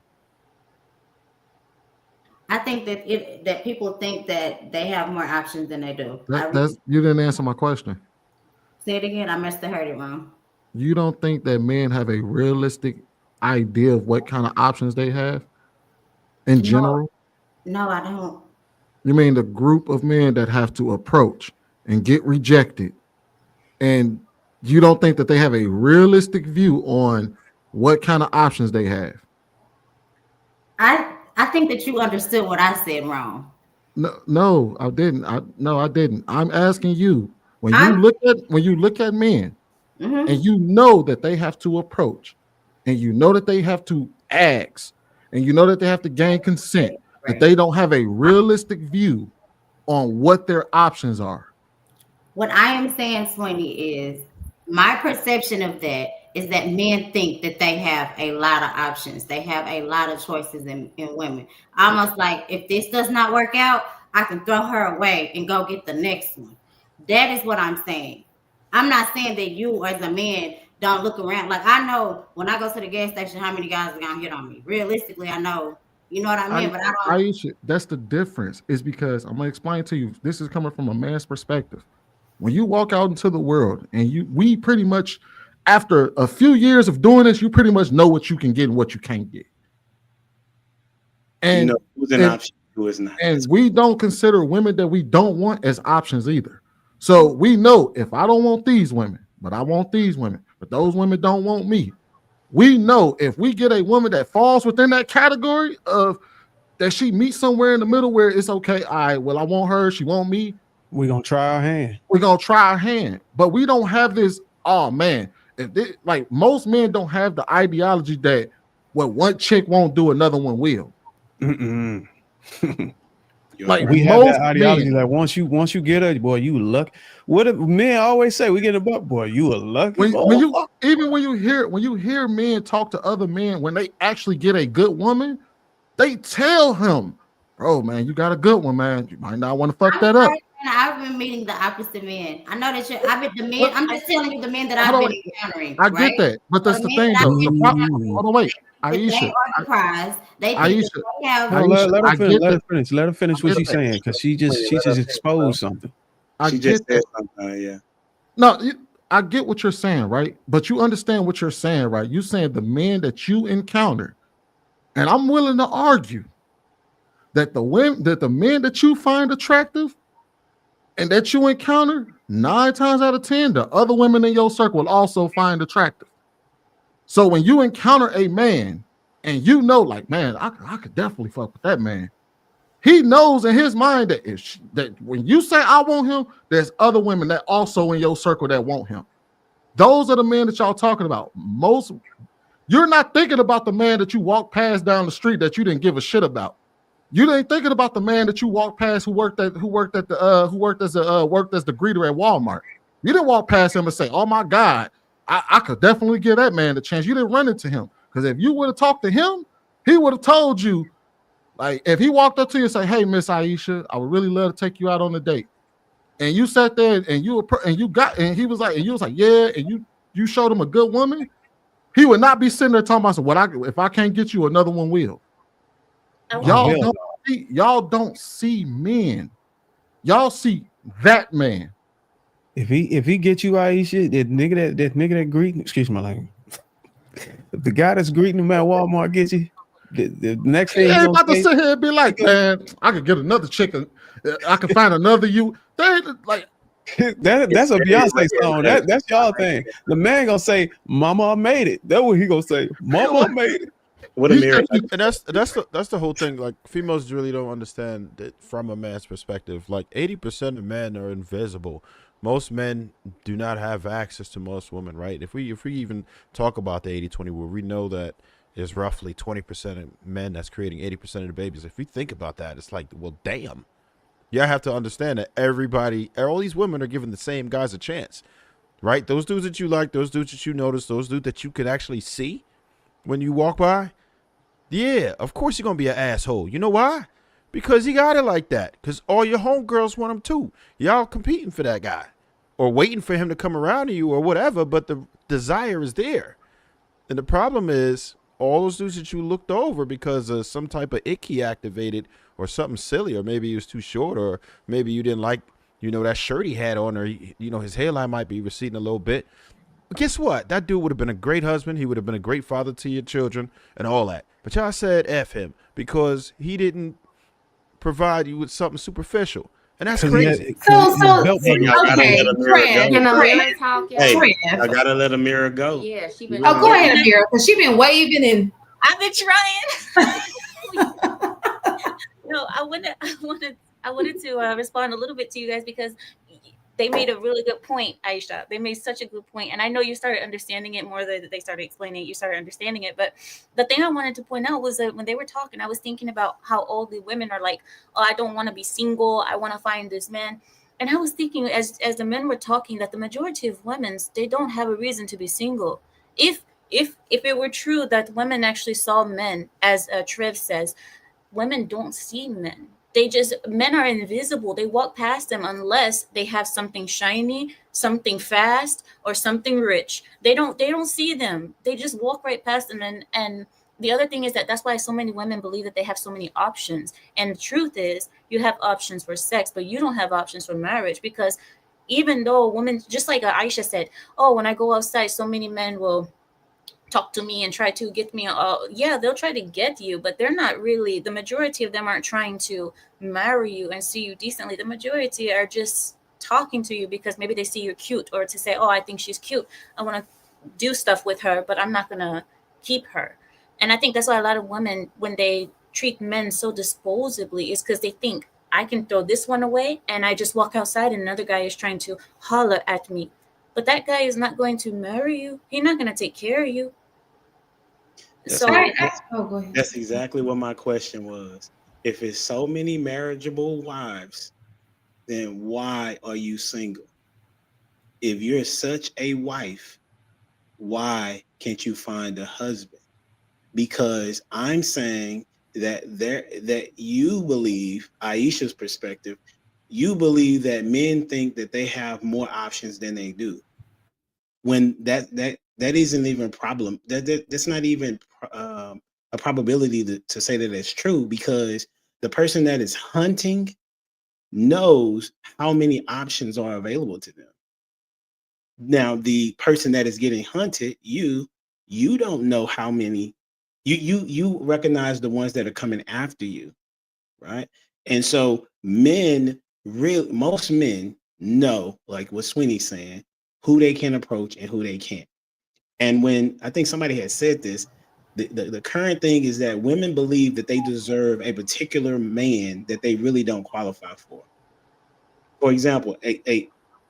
I think that people think that they have more options than they do. You didn't answer my question. Say it again. I must have heard it wrong. You don't think that men have a realistic idea of what kind of options they have in general? No, I don't. You mean the group of men that have to approach and get rejected, and you don't think that they have a realistic view on what kind of options they have? I think that you understood what I said wrong. No, I didn't. I didn't. I'm asking you, when you look at men, mm-hmm. and you know that they have to approach, and you know that they have to ask, and you know that they have to gain consent, that they don't have a realistic view on what their options are. What I am saying, Sweeney, is my perception of that is that men think that they have a lot of options. They have a lot of choices in women. Almost like, if this does not work out, I can throw her away and go get the next one. That is what I'm saying. I'm not saying that you as a man don't look around. Like, I know when I go to the gas station, how many guys are gonna hit on me. Realistically, I know, You know what I mean? But I don't. Aisha, that's the difference. Is because I'm gonna explain to you. This is coming from a man's perspective. When you walk out into the world, and we pretty much, after a few years of doing this, you pretty much know what you can get and what you can't get. And you know who's an option, who is not. And we don't consider women that we don't want as options either. So we know if I don't want these women, but I want these women, but those women don't want me. We know if we get a woman that falls within that category of that she meets somewhere in the middle where it's okay, all right, well, I want her, she want me. We're going to try our hand. We're going to try our hand. But we don't have this, oh, man. If they, like most men don't have the ideology that what one chick won't do, another one will. Like we have that ideology that once you get her, boy, you lucky. What do men always say? We get a buck, boy, you a lucky. When you hear men talk to other men when they actually get a good woman, they tell him, bro, man, you got a good one, man. You might not want to fuck that up. I've been meeting the opposite men. I know that I'm just telling you the men that I've been encountering. I get that, but that's the thing, though. Hold on, wait. Aisha, they are surprised. They Aisha, they have. Let her finish what she's saying, because she just exposed something. She just said something. Yeah. No, I get what you're saying, right? But you understand what you're saying, right? You're saying the men that you encounter, and I'm willing to argue that the men that you find attractive and that you encounter 9 times out of 10, the other women in your circle will also find attractive. So when you encounter a man and you know, like, man, I could definitely fuck with that man. He knows in his mind that that when you say I want him, there's other women that also in your circle that want him. Those are the men that y'all talking about. You're not thinking about the man that you walk past down the street that you didn't give a shit about. You ain't thinking about the man that you walked past who worked as the greeter at Walmart. You didn't walk past him and say, "Oh my God, I could definitely give that man a chance." You didn't run into him, because if you would have talked to him, he would have told you. Like if he walked up to you and say, "Hey, Miss Aisha, I would really love to take you out on a date," and you sat there and you was like, "Yeah," and you showed him a good woman, he would not be sitting there talking about, "Well, if I can't get you, another one will." Y'all don't see men. Y'all see that man. If he get you, Aisha, that nigga that greeting, excuse my language. If the guy that's greeting him at Walmart gets you, the next thing he's about to sit here and be like, "Man, I could get another chicken. I could find another you." Like that's a Beyonce song. That's y'all thing. The man gonna say, "Mama, I made it." That's what he gonna say. "Mama, I made it." What a mirror. And that's the whole thing. Like females really don't understand that from a man's perspective. Like 80% of men are invisible. Most men do not have access to most women, right? If we even talk about the 80-20 rule, we know that there's roughly 20% of men that's creating 80% of the babies. If we think about that, it's like, well, damn. You have to understand that all these women are giving the same guys a chance, right? Those dudes that you like, those dudes that you notice, those dudes that you can actually see when you walk by. Yeah, of course you're going to be an asshole. You know why? Because he got it like that. Because all your homegirls want him too. Y'all competing for that guy. Or waiting for him to come around to you or whatever, but the desire is there. And the problem is, all those dudes that you looked over because of some type of ick he activated or something silly, or maybe he was too short, or maybe you didn't like, that shirt he had on, or, his hairline might be receding a little bit. But guess what? That dude would have been a great husband. He would have been a great father to your children and all that. But y'all said F him because he didn't provide you with something superficial. And that's crazy. So okay, I gotta let Amira go. Yeah, she been. Oh, go ahead, Amira, because she been waving and I've been trying. No, I wanted to respond a little bit to you guys because they made a really good point, Aisha. They made such a good point. And I know you started understanding it more that they started explaining it. You started understanding it. But the thing I wanted to point out was that when they were talking, I was thinking about how all the women are like, "Oh, I don't want to be single. I want to find this man." And I was thinking as the men were talking that the majority of women, they don't have a reason to be single. If it were true that women actually saw men, as Trev says, women don't see men. Men are invisible. They walk past them unless they have something shiny, something fast, or something rich. They don't see them. They just walk right past them. And the other thing is that that's why so many women believe that they have so many options. And the truth is, you have options for sex, but you don't have options for marriage, because even though a woman, just like Aisha said, oh, when I go outside, so many men will talk to me and try to get me. Yeah, they'll try to get you, but they're not really, the majority of them aren't trying to marry you and see you decently. The majority are just talking to you because maybe they see you're cute, or to say, oh, I think she's cute, I want to do stuff with her, but I'm not gonna keep her. And I think that's why a lot of women, when they treat men so disposably, is because they think, I can throw this one away and I just walk outside and another guy is trying to holler at me. But that guy is not going to marry you. He's not going to take care of you. That's, So go ahead. That's exactly what my question was. If it's so many marriageable wives, then why are you single? If you're such a wife, why can't you find a husband? Because I'm saying that you believe, Aisha's perspective, you believe that men think that they have more options than they do. When that isn't even a problem. That's not even a probability to say that it's true, because the person that is hunting knows how many options are available to them. Now, the person that is getting hunted, you don't know how many. You recognize the ones that are coming after you, right? And so most men know, like what Sweeney's saying, who they can approach and who they can't. And when I think somebody had said this, the current thing is that women believe that they deserve a particular man that they really don't qualify for. For example,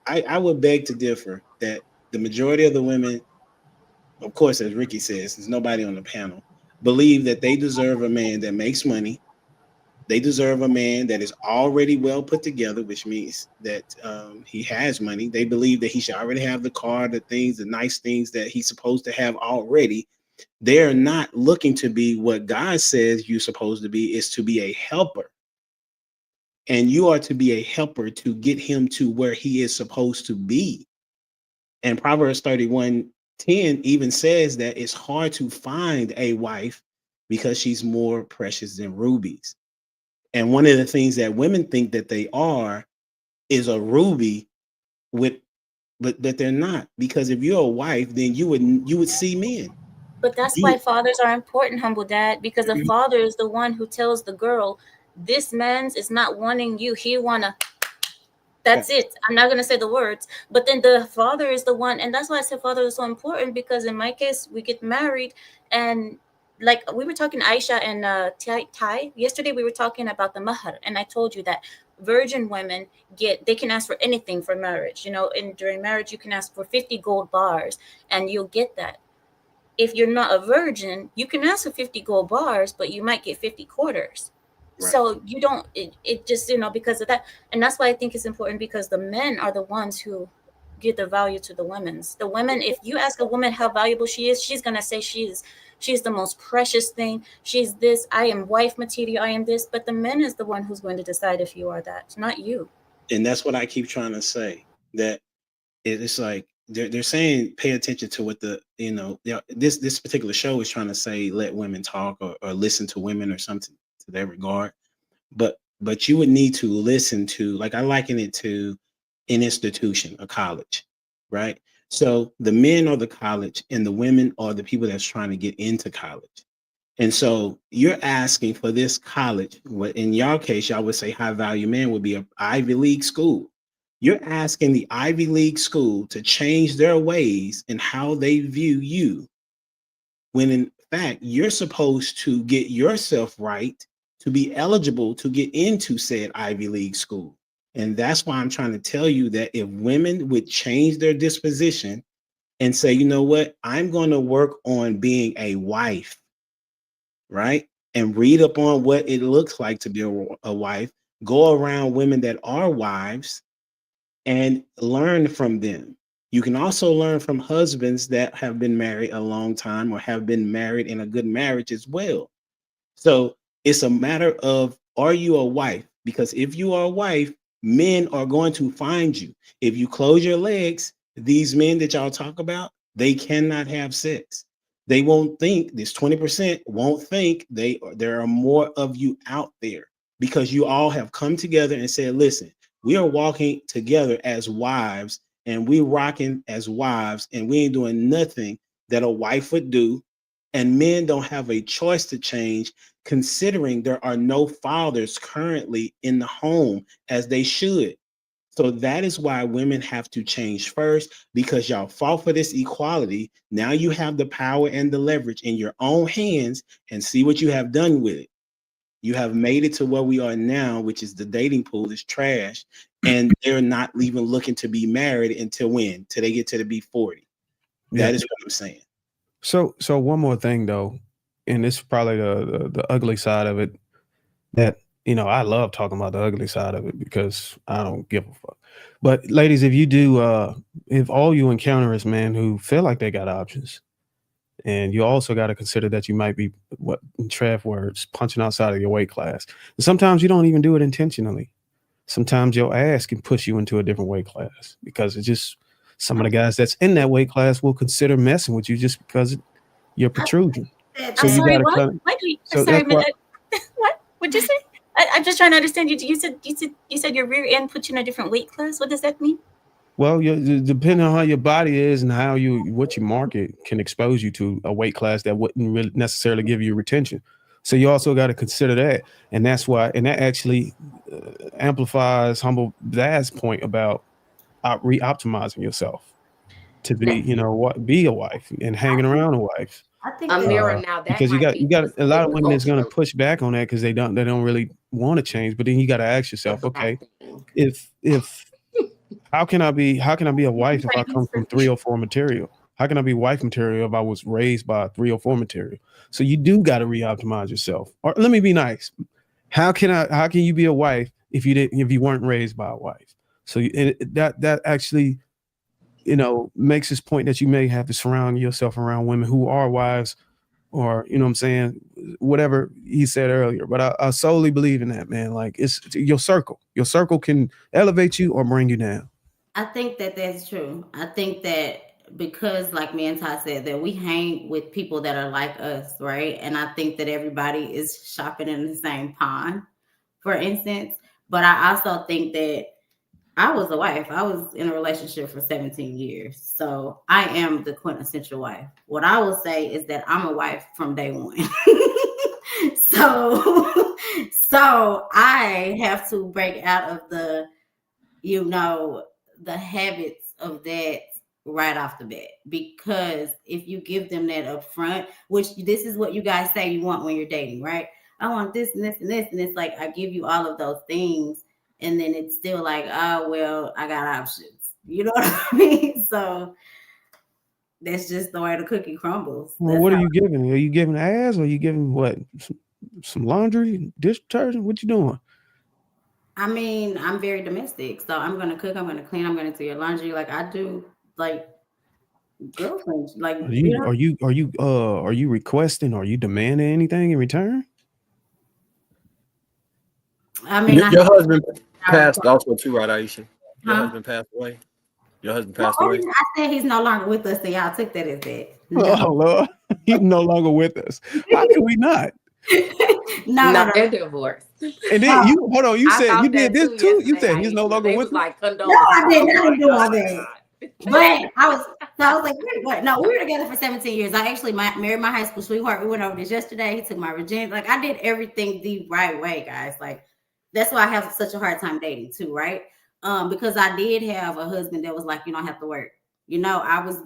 I would beg to differ that the majority of the women, of course, as Ricky says, there's nobody on the panel, believe that they deserve a man that makes money. They deserve a man that is already well put together, which means that he has money. They believe that he should already have the car, the things, the nice things that he's supposed to have already. They're not looking to be what God says you're supposed to be, is to be a helper. And you are to be a helper to get him to where he is supposed to be. And Proverbs 31:10 even says that it's hard to find a wife because she's more precious than rubies. And one of the things that women think that they are is a ruby, but they're not. Because if you're a wife, then you would see men. But that's why fathers are important, humble dad, because the father is the one who tells the girl, this man's is not wanting you. He wanna. That's it. I'm not gonna say the words, but then the father is the one, and that's why I said father is so important, because in my case, we get married, and like we were talking, Aisha and Ty yesterday, we were talking about the mahar, and I told you that virgin women they can ask for anything for marriage. And during marriage, you can ask for 50 gold bars, and you'll get that. If you're not a virgin, you can ask for 50 gold bars, but you might get 50 quarters. Right. So you don't, it just, because of that. And that's why I think it's important, because the men are the ones who give the value to the women's. The women, if you ask a woman how valuable she is, she's going to say she's the most precious thing. She's this, I am wife material, I am this. But the man is the one who's going to decide if you are that, not you. And that's what I keep trying to say, that it's like, they're saying pay attention to what this particular show is trying to say, let women talk or listen to women or something to that regard. But you would need to listen to, like, I liken it to an institution, a college, right? So the men are the college and the women are the people that's trying to get into college. And so you're asking for this college, what in your case, y'all would say high value man would be an Ivy League school. You're asking the Ivy League school to change their ways and how they view you, when in fact, you're supposed to get yourself right to be eligible to get into said Ivy League school. And that's why I'm trying to tell you that if women would change their disposition and say, you know what, I'm going to work on being a wife, right? And read up on what it looks like to be a wife, go around women that are wives, and learn from them. You can also learn from husbands that have been married a long time or have been married in a good marriage as well. So it's a matter of, are you a wife? Because if you are a wife, men are going to find you. If you close your legs, these men that y'all talk about, they cannot have sex. They won't think, this 20% won't think there are more of you out there, because you all have come together and said, listen, we are walking together as wives, and we rocking as wives, and we ain't doing nothing that a wife would do. And men don't have a choice to change, considering there are no fathers currently in the home as they should. So that is why women have to change first, because y'all fought for this equality. Now you have the power and the leverage in your own hands, and see what you have done with it. You have made it to where we are now, which is the dating pool is trash, and they're not even looking to be married until when? Till they get to be 40. That is what I'm saying. So one more thing though, and this is probably the ugly side of it, that, you know, I love talking about the ugly side of it because I don't give a fuck. But ladies, if you do, if all you encounter is men who feel like they got options, and you also got to consider that you might be, what in Trav words, punching outside of your weight class. And sometimes you don't even do it intentionally. Sometimes your ass can push you into a different weight class, because it's just some of the guys that's in that weight class will consider messing with you just because you're protrusion. So I'm you sorry, got to what? kind of. Wait, So sorry, that's why, what? What'd you say? I'm just trying to understand. You said your rear end put you in a different weight class. What does that mean? well, depending on how your body is and how what you market can expose you to a weight class that wouldn't really necessarily give you retention. So you also got to consider that, and that's why, and that actually amplifies Humble Dad's point about re-optimizing yourself to be, you know, be a wife and hanging around a wife. I think Amira, now that Because you might got be a lot of women that's going to cultural. push back on that because they don't really want to change. But then you got to ask yourself, okay, if how can I be a wife if I come from 304 material? How can I be wife material if I was raised by 304 material? So you do got to re-optimize yourself. Or let me be nice. How can you be a wife if you weren't raised by a wife? So that actually, you know, makes this point that you may have to surround yourself around women who are wives, or, you know what I'm saying, whatever he said earlier. But I solely believe in that, man. Like, it's your circle. Your circle can elevate you or bring you down. I think that that's true. I think that because, like me and Ty said, that we hang with people that are like us, right? And I think that everybody is shopping in the same pond, for instance. But I also think that I was a wife. I was in a relationship for 17 years. So I am the quintessential wife. What I will say is that I'm a wife from day one. So I have to break out of the, you know, the habits of that right off the bat, because if you give them that up front, which this is what you guys say you want when you're dating, right? I want this and this and this, and it's like I give you all of those things, and then it's still like, oh well, I got options. You know what I mean? So that's just the way the cookie crumbles. Well, what are you giving? Are you giving ass, or are you giving what? Some laundry, dish detergent? What you doing? I mean, I'm very domestic, so I'm gonna cook, I'm gonna clean, I'm gonna do your laundry. Like I do, like girlfriends. Like Are you requesting? Are you demanding anything in return? I mean, Your husband passed also too, right, Aisha? Your husband passed away. Your husband passed away. I said he's no longer with us, so y'all took that as that. Oh Lord, he's no longer with us. How can we not? No, they're divorced. And then you hold on. You I said thought you did that this too. You yesterday, said he's no Aisha. longer They with was us. like, condone. No, I didn't do all that. But I was like, wait, what? No, we were together for 17 years. I actually married my high school sweetheart. We went over this yesterday. He took my virginity. Like I did everything the right way, guys. Like that's why I have such a hard time dating too, right? Because I did have a husband that was like, you don't have to work. You know, I was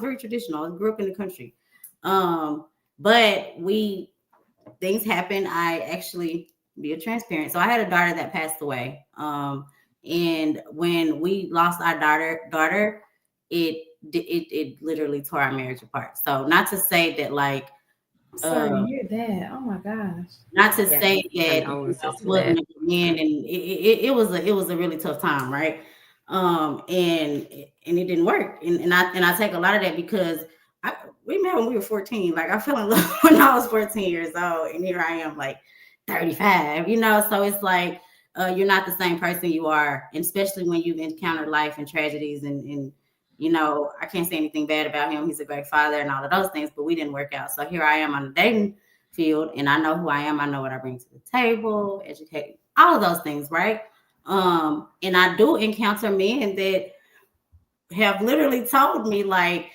very traditional. I grew up in the country. But things happen. I actually be transparent. So I had a daughter that passed away. And when we lost our daughter, it literally tore our marriage apart. So not to say that like sorry to hear that. Oh my gosh. Not to say that it wasn't a good man, and it was a really tough time, right? And it didn't work. And I take a lot of that because we met when we were 14. Like I fell in love when I was 14 years old, and here I am like 35, you know. So it's like you're not the same person you are, and especially when you've encountered life and tragedies and You know, I can't say anything bad about him. He's a great father and all of those things, but we didn't work out. So here I am on the dating field, and I know who I am. I know what I bring to the table, educate, all of those things, right? And I do encounter men that have literally told me like,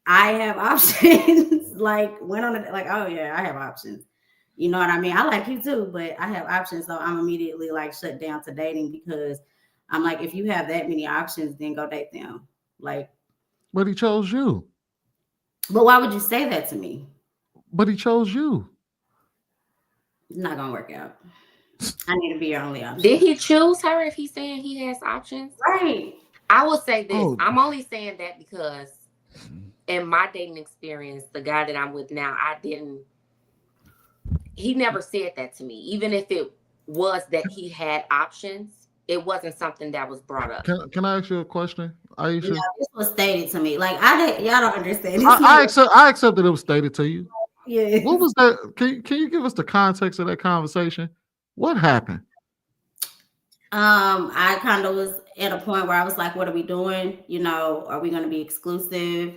I have options. Like went on it, like, oh yeah, I have options. You know what I mean? I like you too, but I have options. So I'm immediately like shut down to dating because I'm like, if you have that many options, then go date them. Like, But he chose you. but why would you say that to me? But he chose you. It's not gonna work out. I need to be your only option. Did he choose her if he's saying he has options? Right. I will say this. Oh. I'm only saying that because in my dating experience, the guy that I'm with now, he never said that to me. Even if it was that he had options, it wasn't something that was brought up. Can I ask you a question, Aisha? No, this was stated to me. Like y'all don't understand. I accept that it was stated to you. Yeah. What was that? Can you give us the context of that conversation? What happened? I kind of was at a point where I was like, what are we doing? You know, are we going to be exclusive?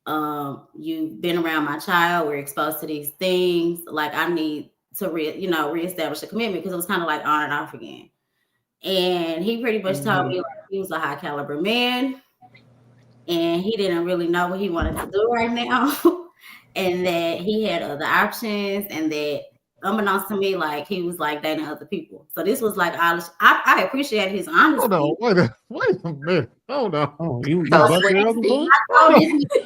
You've been around my child. We're exposed to these things. Like I need to reestablish a commitment because it was kind of like on and off again. And he pretty much told me like he was a high caliber man and he didn't really know what he wanted to do right now. And that he had other options and that unbeknownst to me, like he was like dating other people. So this was like I appreciate his honesty. Hold on, wait a minute. Hold on. Oh, you busted it up before?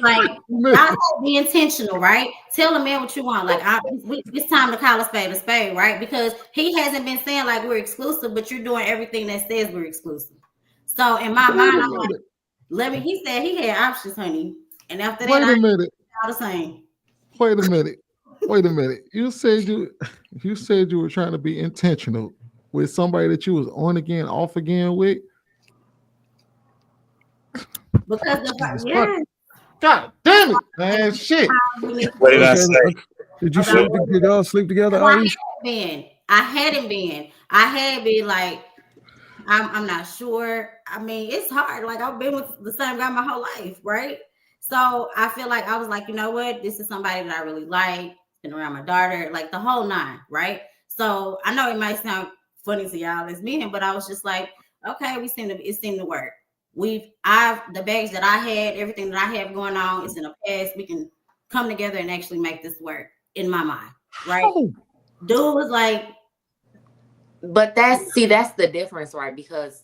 Like I be intentional, right? Tell the man what you want. Like it's time to call a spade, right? Because he hasn't been saying like we're exclusive, but you're doing everything that says we're exclusive. So in my mind, I'm like, he said he had options, honey. And after that, Wait a minute. All the same. Wait a minute. You said you were trying to be intentional with somebody that you was on again, off again with. Because God damn it, man, shit. What did I say? Did y'all sleep together? I hadn't been. I had been like, I'm not sure. I mean, it's hard. Like I've been with the same guy my whole life, right? So I feel like I was like, you know what? This is somebody that I really like. Been around my daughter, like the whole nine, right? So I know it might sound funny to y'all as men, but I was just like, okay, it seemed to work. The bags that I had, everything that I have going on is in the past. We can come together and actually make this work in my mind, right? Dude was like, but that's the difference, right? Because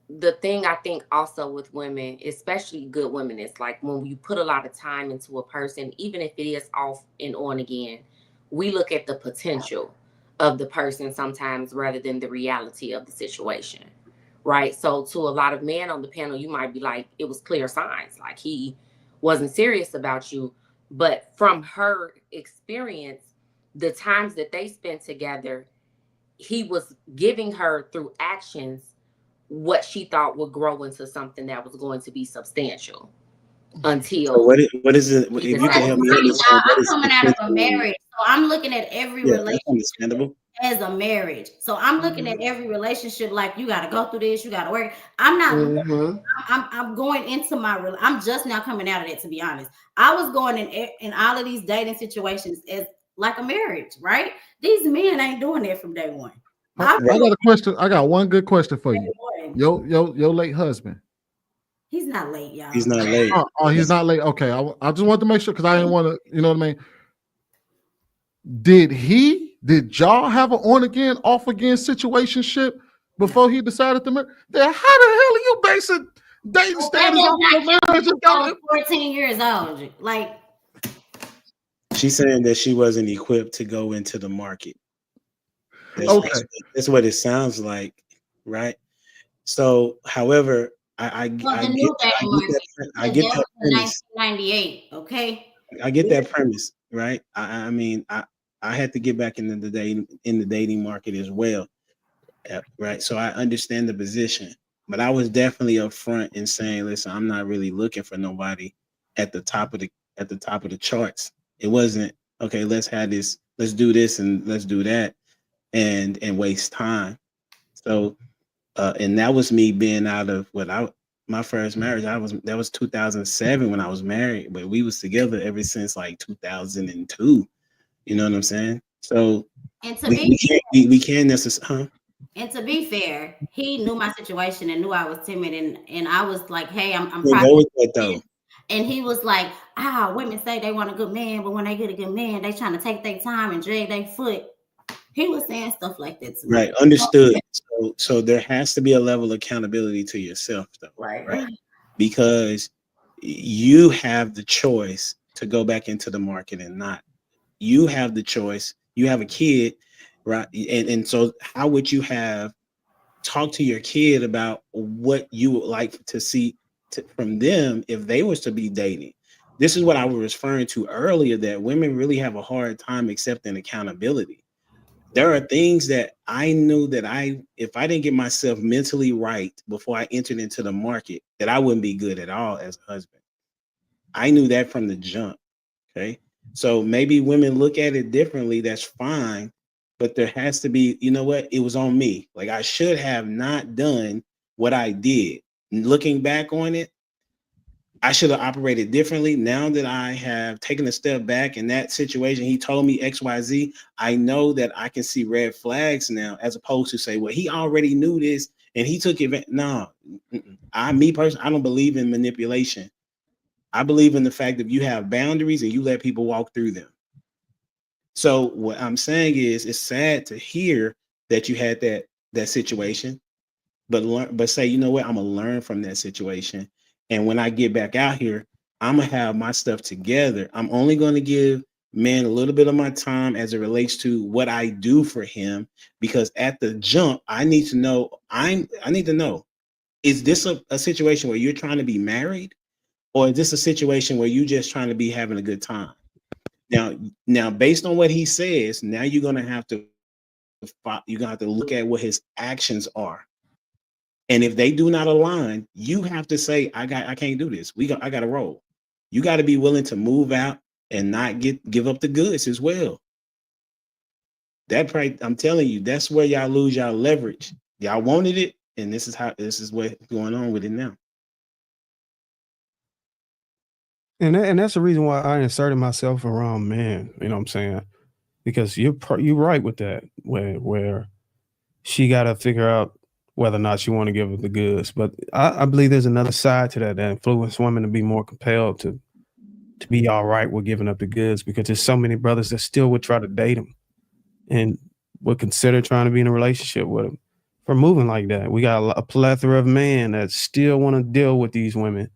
the thing I think also with women, especially good women, is like when you put a lot of time into a person, even if it is off and on again, we look at the potential of the person sometimes rather than the reality of the situation, right? So to a lot of men on the panel, you might be like, it was clear signs, like he wasn't serious about you. But from her experience, the times that they spent together, he was giving her through actions what she thought would grow into something that was going to be substantial until. So what is it? If you can help me understand, I'm coming out of a marriage, so I'm looking at every relationship understandable. as a marriage. So I'm looking at every relationship like you got to go through this, you got to work. I'm not. I'm going into I'm just now coming out of that. To be honest, I was going in all of these dating situations as like a marriage, right? These men ain't doing that from day one. I got a question. I got one good question for you. Your late husband. He's not late, y'all. He's not late. Oh, he's not late. Okay, I just want to make sure because I didn't want to. You know what I mean? Did y'all have an on again, off again situationship before he decided to marry? Then how the hell are you basing dating status on your marriage? 14 years old, like. She's saying that she wasn't equipped to go into the market. That's what it sounds like, right? So, however, I get that premise. 1998, okay. I get that premise, right? I mean, I had to get back into the dating market as well, right? So I understand the position, but I was definitely upfront in saying, listen, I'm not really looking for nobody at the top of the charts. It wasn't okay. Let's have this. Let's do this and let's do that, and waste time. So, and that was me being out of what my first marriage, that was 2007 when I was married, but we was together ever since like 2002. You know what I'm saying? So And to we can't necessarily. And to be fair, he knew my situation and knew I was timid, and I was like, "Hey, I'm Go with that though. And he was like, women say they want a good man, but when they get a good man, they trying to take their time and drag their foot." He was saying stuff like that to me. Right, understood. So there has to be a level of accountability to yourself, though. Right. Because you have the choice to go back into the market and not. You have the choice. You have a kid, right? And so how would you have talked to your kid about what you would like to see from them if they was to be dating? This is what I was referring to earlier, that women really have a hard time accepting accountability. There are things that I knew that if I didn't get myself mentally right before I entered into the market, that I wouldn't be good at all as a husband. I knew that from the jump. Okay. So maybe women look at it differently. That's fine. But there has to be, you know what? It was on me. Like, I should have not done what I did. Looking back on it, I should have operated differently. Now that I have taken a step back in that situation, he told me XYZ, I know that I can see red flags now, as opposed to say, well, he already knew this and he took it. No, I don't believe in manipulation. I believe in the fact that you have boundaries and you let people walk through them. So what I'm saying is, it's sad to hear that you had that situation, but say, you know what, I'm gonna learn from that situation. And when I get back out here, I'm gonna have my stuff together. I'm only gonna give man a little bit of my time as it relates to what I do for him, because at the jump, I need to know, I need to know, is this a situation where you're trying to be married, or is this a situation where you're just trying to be having a good time? Now, based on what he says, now you're gonna have to look at what his actions are. And if they do not align, you have to say, I can't do this. I got to roll. You got to be willing to move out and not give up the goods as well. I'm telling you, that's where y'all lose y'all leverage. Y'all wanted it, and this is what's going on with it now. And that's the reason why I inserted myself around men. You know what I'm saying? Because you're right with that, where she got to figure out whether or not she want to give her the goods. But I believe there's another side to that influence women to be more compelled to be all right with giving up the goods, because there's so many brothers that still would try to date them and would consider trying to be in a relationship with them for moving like that. We got a plethora of men that still want to deal with these women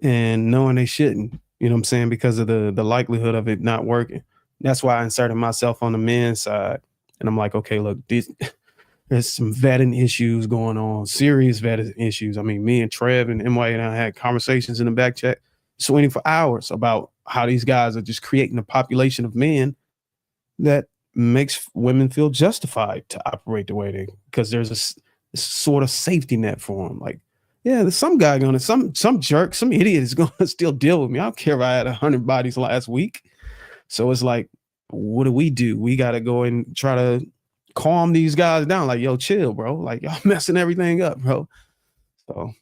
and knowing they shouldn't, you know what I'm saying, because of the likelihood of it not working. That's why I inserted myself on the men's side. And I'm like, okay, look, there's some vetting issues going on, serious vetting issues. I mean, me and Trev and NY and I had conversations in the back chat 24 hours about how these guys are just creating a population of men that makes women feel justified to operate the way they, because there's a sort of safety net for them. Like, yeah, there's some guy some jerk, some idiot is gonna still deal with me. I don't care if I had 100 bodies last week. So it's like, what do? We got to go and try to calm these guys down. Like, yo, chill, bro. Like, y'all messing everything up, bro. So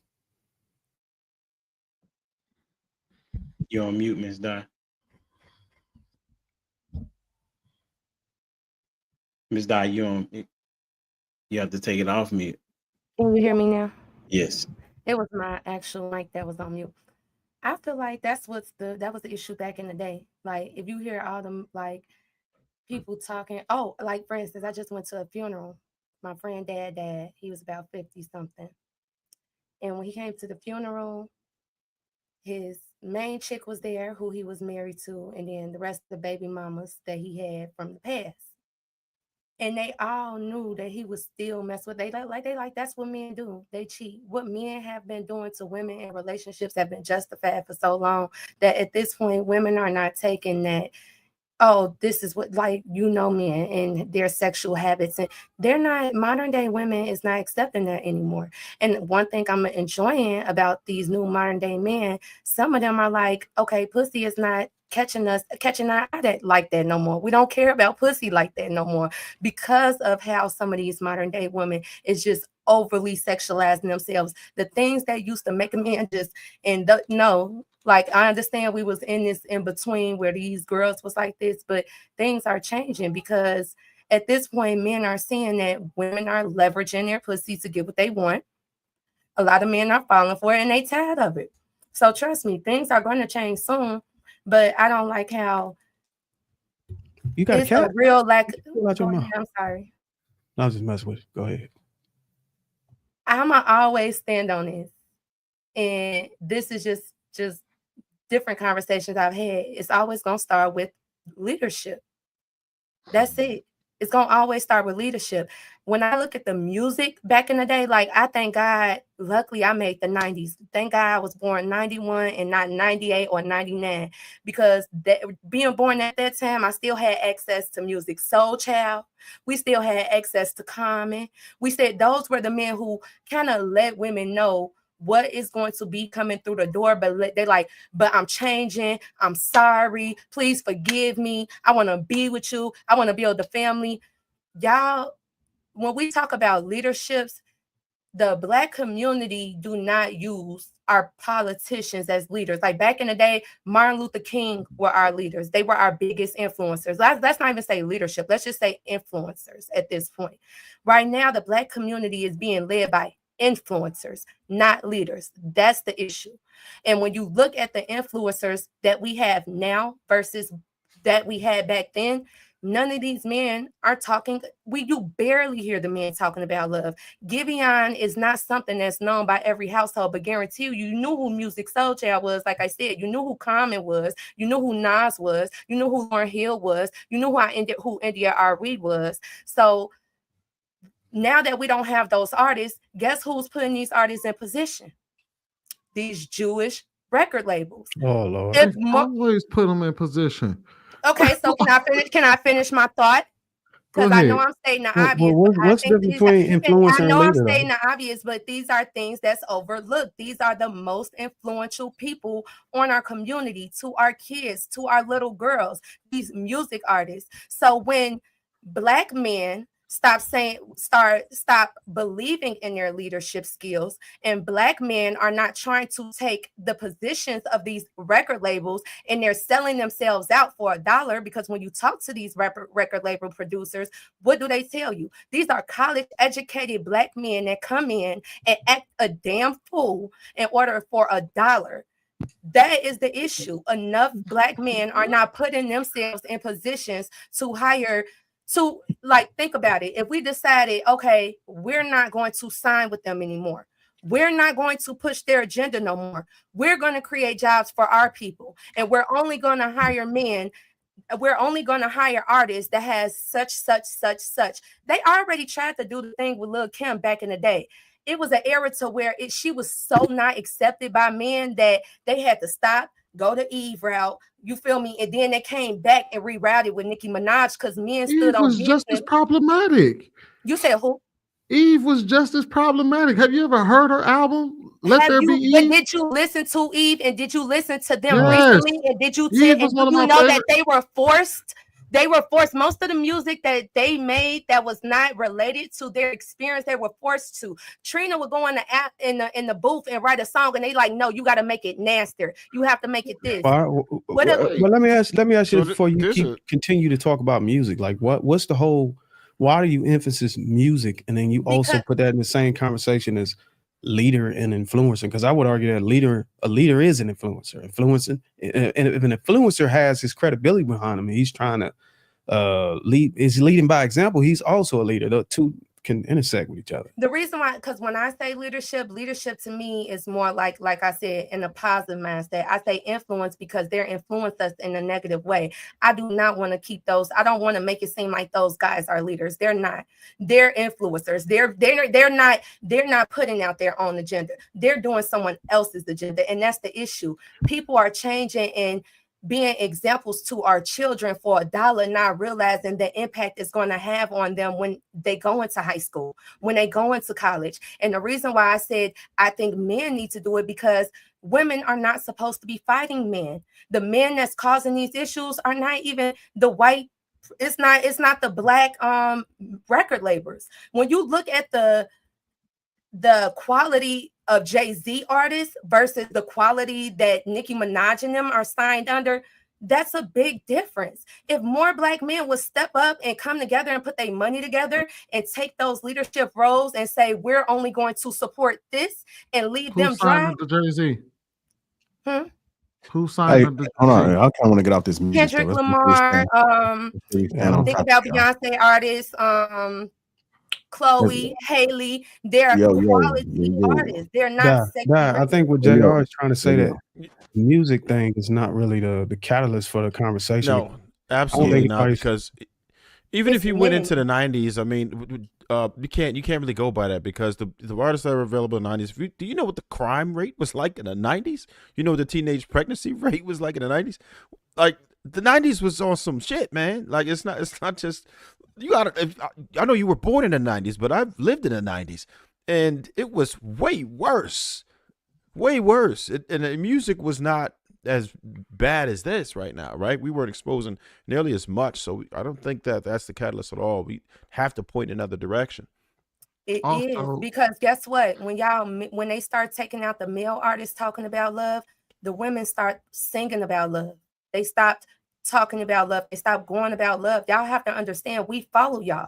You're on mute, Ms. Di. Ms. Di, you have to take it off mute. Can you hear me now? Yes. It was my actual mic that was on mute. I feel like that was the issue back in the day. Like, if you hear all them like people talking, like for instance, I just went to a funeral. My friend dad, he was about 50 something. And when he came to the funeral, his main chick was there who he was married to, and then the rest of the baby mamas that he had from the past. And they all knew that he was still messing with. They like that's what men do. They cheat. What men have been doing to women in relationships have been justified for so long that at this point, women are not taking that, oh, this is what, like, men and their sexual habits. And they're not, modern day women is not accepting that anymore. And one thing I'm enjoying about these new modern day men, some of them are like, okay, pussy is not catching our eye like that no more. We don't care about pussy like that no more, because of how some of these modern day women is just overly sexualizing themselves. The things that used to make a man just, no, like I understand we was in this in between where these girls was like this, but things are changing because at this point, men are seeing that women are leveraging their pussy to get what they want. A lot of men are falling for it and they tired of it. So trust me, things are going to change soon, but I don't like how you got it's a real lack. I'm sorry. I'll just mess with it. Go ahead. I'ma always stand on this. And this is just different conversations I've had. It's always gonna start with leadership. That's it. It's gonna always start with leadership. When I look at the music back in the day, like I thank God, luckily I made the 90s. Thank God I was born 91 and not 98 or 99. Because being born at that time, I still had access to music. Soul Child, we still had access to Common. We said those were the men who kind of let women know what is going to be coming through the door, but they're like, but I'm changing. I'm sorry. Please forgive me. I want to be with you. I want to build a family. Y'all, when we talk about leaderships, the Black community do not use our politicians as leaders. Like back in the day, Martin Luther King were our leaders. They were our biggest influencers. Let's not even say leadership. Let's just say influencers at this point. Right now, the Black community is being led by influencers, not leaders. That's the issue. And when you look at the influencers that we have now versus that we had back then, none of these men are talking. You barely hear the men talking about love. Giveon is not something that's known by every household, but guarantee you knew who Music Soul Child was. Like I said, you knew who Common was. You knew who Nas was. You knew who Lauryn Hill was. You knew who India R. Reid was. So now that we don't have those artists, guess who's putting these artists in position? These Jewish record labels. Oh Lord! Always put them in position. Okay, so can I finish my thought? Because I know I'm stating the obvious. What's the difference between influencer and leader? I'm stating the obvious, but these are things that's overlooked. These are the most influential people on our community, to our kids, to our little girls, these music artists. So when Black men stop believing in their leadership skills, and Black men are not trying to take the positions of these record labels, and they're selling themselves out for $1, because when you talk to these record label producers, what do they tell you? These are college educated Black men that come in and act a damn fool in order for $1. That is the issue. Enough Black men are not putting themselves in positions to hire. So, like, think about it. If we decided, okay, we're not going to sign with them anymore, we're not going to push their agenda no more, we're going to create jobs for our people, and we're only going to hire men, we're only going to hire artists that has such. They already tried to do the thing with Lil' Kim back in the day. It was an era to where she was so not accepted by men that they had to stop, go the Eve route. You feel me? And then they came back and rerouted with Nicki Minaj because men stood on business. Eve was just as problematic. You said who? Eve was just as problematic. Have you ever heard her album? Let There Be Eve? Did you listen to Eve, and did you listen to them recently? And did you know that they were forced? They were forced. Most of the music that they made that was not related to their experience, they were forced to. Trina would go in the booth and write a song, and they like, no, you got to make it nastier. You have to make it this. Well, let me ask you before you continue to talk about music. Like, what's the whole? Why do you emphasize music, and then you also put that in the same conversation as leader and influencer? Because I would argue that a leader is an influencer. Influencing, and if an influencer has his credibility behind him, he's trying to lead. Is leading by example. He's also a leader. The two can intersect with each other. The reason why, because when I say leadership to me is more like I said, in a positive mindset. I say influence because they're influenced us in a negative way. I do not want to keep those. I don't want to make it seem like those guys are leaders. They're not. They're influencers. They're not putting out their own agenda. They're doing someone else's agenda, and that's the issue. People are changing and being examples to our children for $1, not realizing the impact it's going to have on them when they go into high school, when they go into college. And the reason why I said I think men need to do it, because women are not supposed to be fighting men. The men that's causing these issues are not even the white. It's not the Black record labels. When you look at the the quality of Jay-Z artists versus the quality that Nicki Minaj and them are signed under, that's a big difference. If more Black men would step up and come together and put their money together and take those leadership roles and say, we're only going to support this and leave Who them signed dry. under Jay-Z? Who Hey, signed under hold on. Jay-Z? I kind of want to get off this music stuff. Kendrick Let's make sure we Lamar, stand on think topic, about y'all. Beyonce artists, Chloe, Haley, they're quality artists. They're not I think what second-rate. JR is trying to say that the music thing is not really the catalyst for the conversation. No, absolutely not. Because even It's if you went men. into the 90s, I mean, you can't really go by that, because the artists that were available in the 90s. Do you know what the crime rate was like in the 90s? You know what the teenage pregnancy rate was like in the 90s? Like, the 90s was on some shit, man. Like, it's not just, you gotta, I know you were born in the 90s, but I've lived in the 90s, and it was way worse. And the music was not as bad as this right now, right? We weren't exposing nearly as much, so I don't think that that's the catalyst at all. We have to point in another direction. It is, because guess what? When they start taking out the male artists talking about love, the women start singing about love. They stopped talking about love. They stopped going about love. Y'all have to understand, we follow y'all.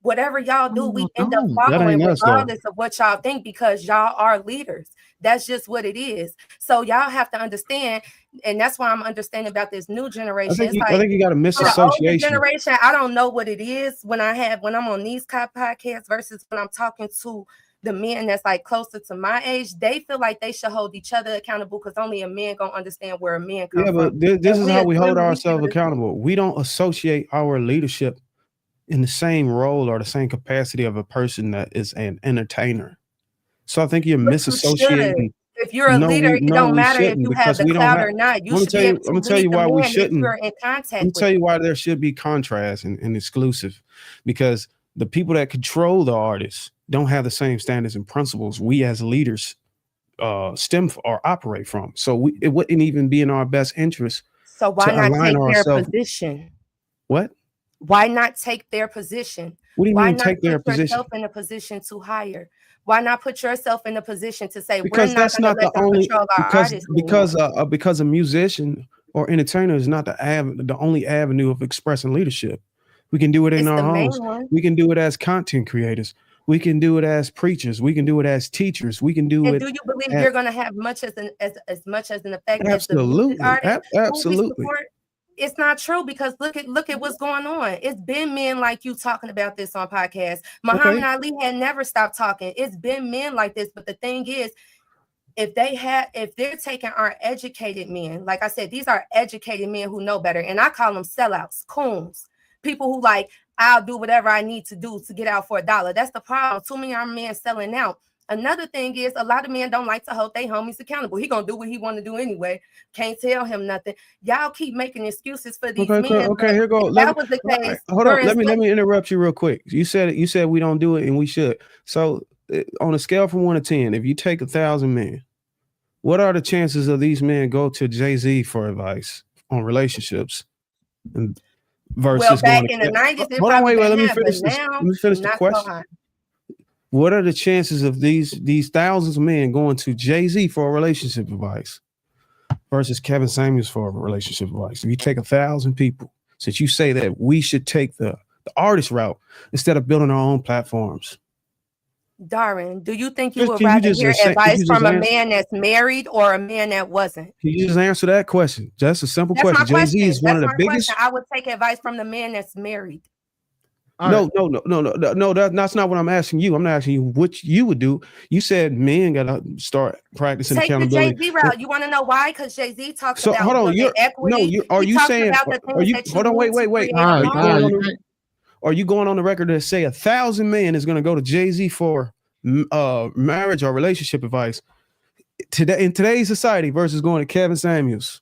Whatever y'all do, we end up following regardless of what y'all think, because y'all are leaders. That's just what it is. So y'all have to understand, and that's why I'm understanding about this new generation. I think you got a misassociation. The older generation, I don't know what it is when I'm on these podcasts versus when I'm talking to the men that's like closer to my age. They feel like they should hold each other accountable, because only a man gonna understand where a man comes from. Yeah, but this is how we hold ourselves accountable. We don't associate our leadership in the same role or the same capacity of a person that is an entertainer. So I think you're misassociating. If you're a leader, it don't matter if you have the clout or not. You should be able to lead the man if you're in contact with. I'm tell you why there should be contrast and exclusive, because the people that control the artists don't have the same standards and principles we as leaders stem or operate from. So it wouldn't even be in our best interest. So why not take their position? What? Why not take their position? What do you mean take their position? Why not put yourself in a position to hire? Why not put yourself in a position to say, because we're not going to let them control our artists? Because a musician or entertainer is not the only avenue of expressing leadership. We can do it in our homes. We can do it as content creators. We can do it as preachers. We can do it as teachers. We can do it. And do you believe you're going to have as much as an effect absolutely, as the artist? Absolutely. It's not true, because look at what's going on. It's been men like you talking about this on podcasts. Muhammad Ali had never stopped talking. It's been men like this. But the thing is, if they're taking our educated men, like I said, these are educated men who know better. And I call them sellouts, coons, people who like, I'll do whatever I need to do to get out for $1. That's the problem. Too many are men selling out. Another thing is, a lot of men don't like to hold their homies accountable. He gonna do what he want to do anyway. Can't tell him nothing. Y'all keep making excuses for these men. Okay, here go. That was the case. Hold on. Let me interrupt you real quick. You said we don't do it, and we should. So on a scale from 1 to 10, if you take 1,000 men, what are the chances of these men go to Jay-Z for advice on relationships? Versus back in the 90s, hold on, wait. Let me finish this. Let me finish the question. What are the chances of these thousands of men going to Jay-Z for relationship advice versus Kevin Samuels for relationship advice? If you take 1,000 people, since you say that we should take the artist route instead of building our own platforms. Darren, do you think you would rather hear advice from a man that's married or a man that wasn't? Can you just answer that question? Just a simple question. Jay-Z is one of the biggest. I would take advice from the man that's married. No, that's not what I'm asking you. I'm not asking you what you would do. You said men gotta start practicing accountability. Take the Jay-Z route. You want to know why? Because Jay-Z talks about hold on. equity. Are you saying? Hold on. Wait. Are you going on the record to say 1,000 men is going to go to Jay-Z for marriage or relationship advice today in today's society versus going to Kevin Samuels?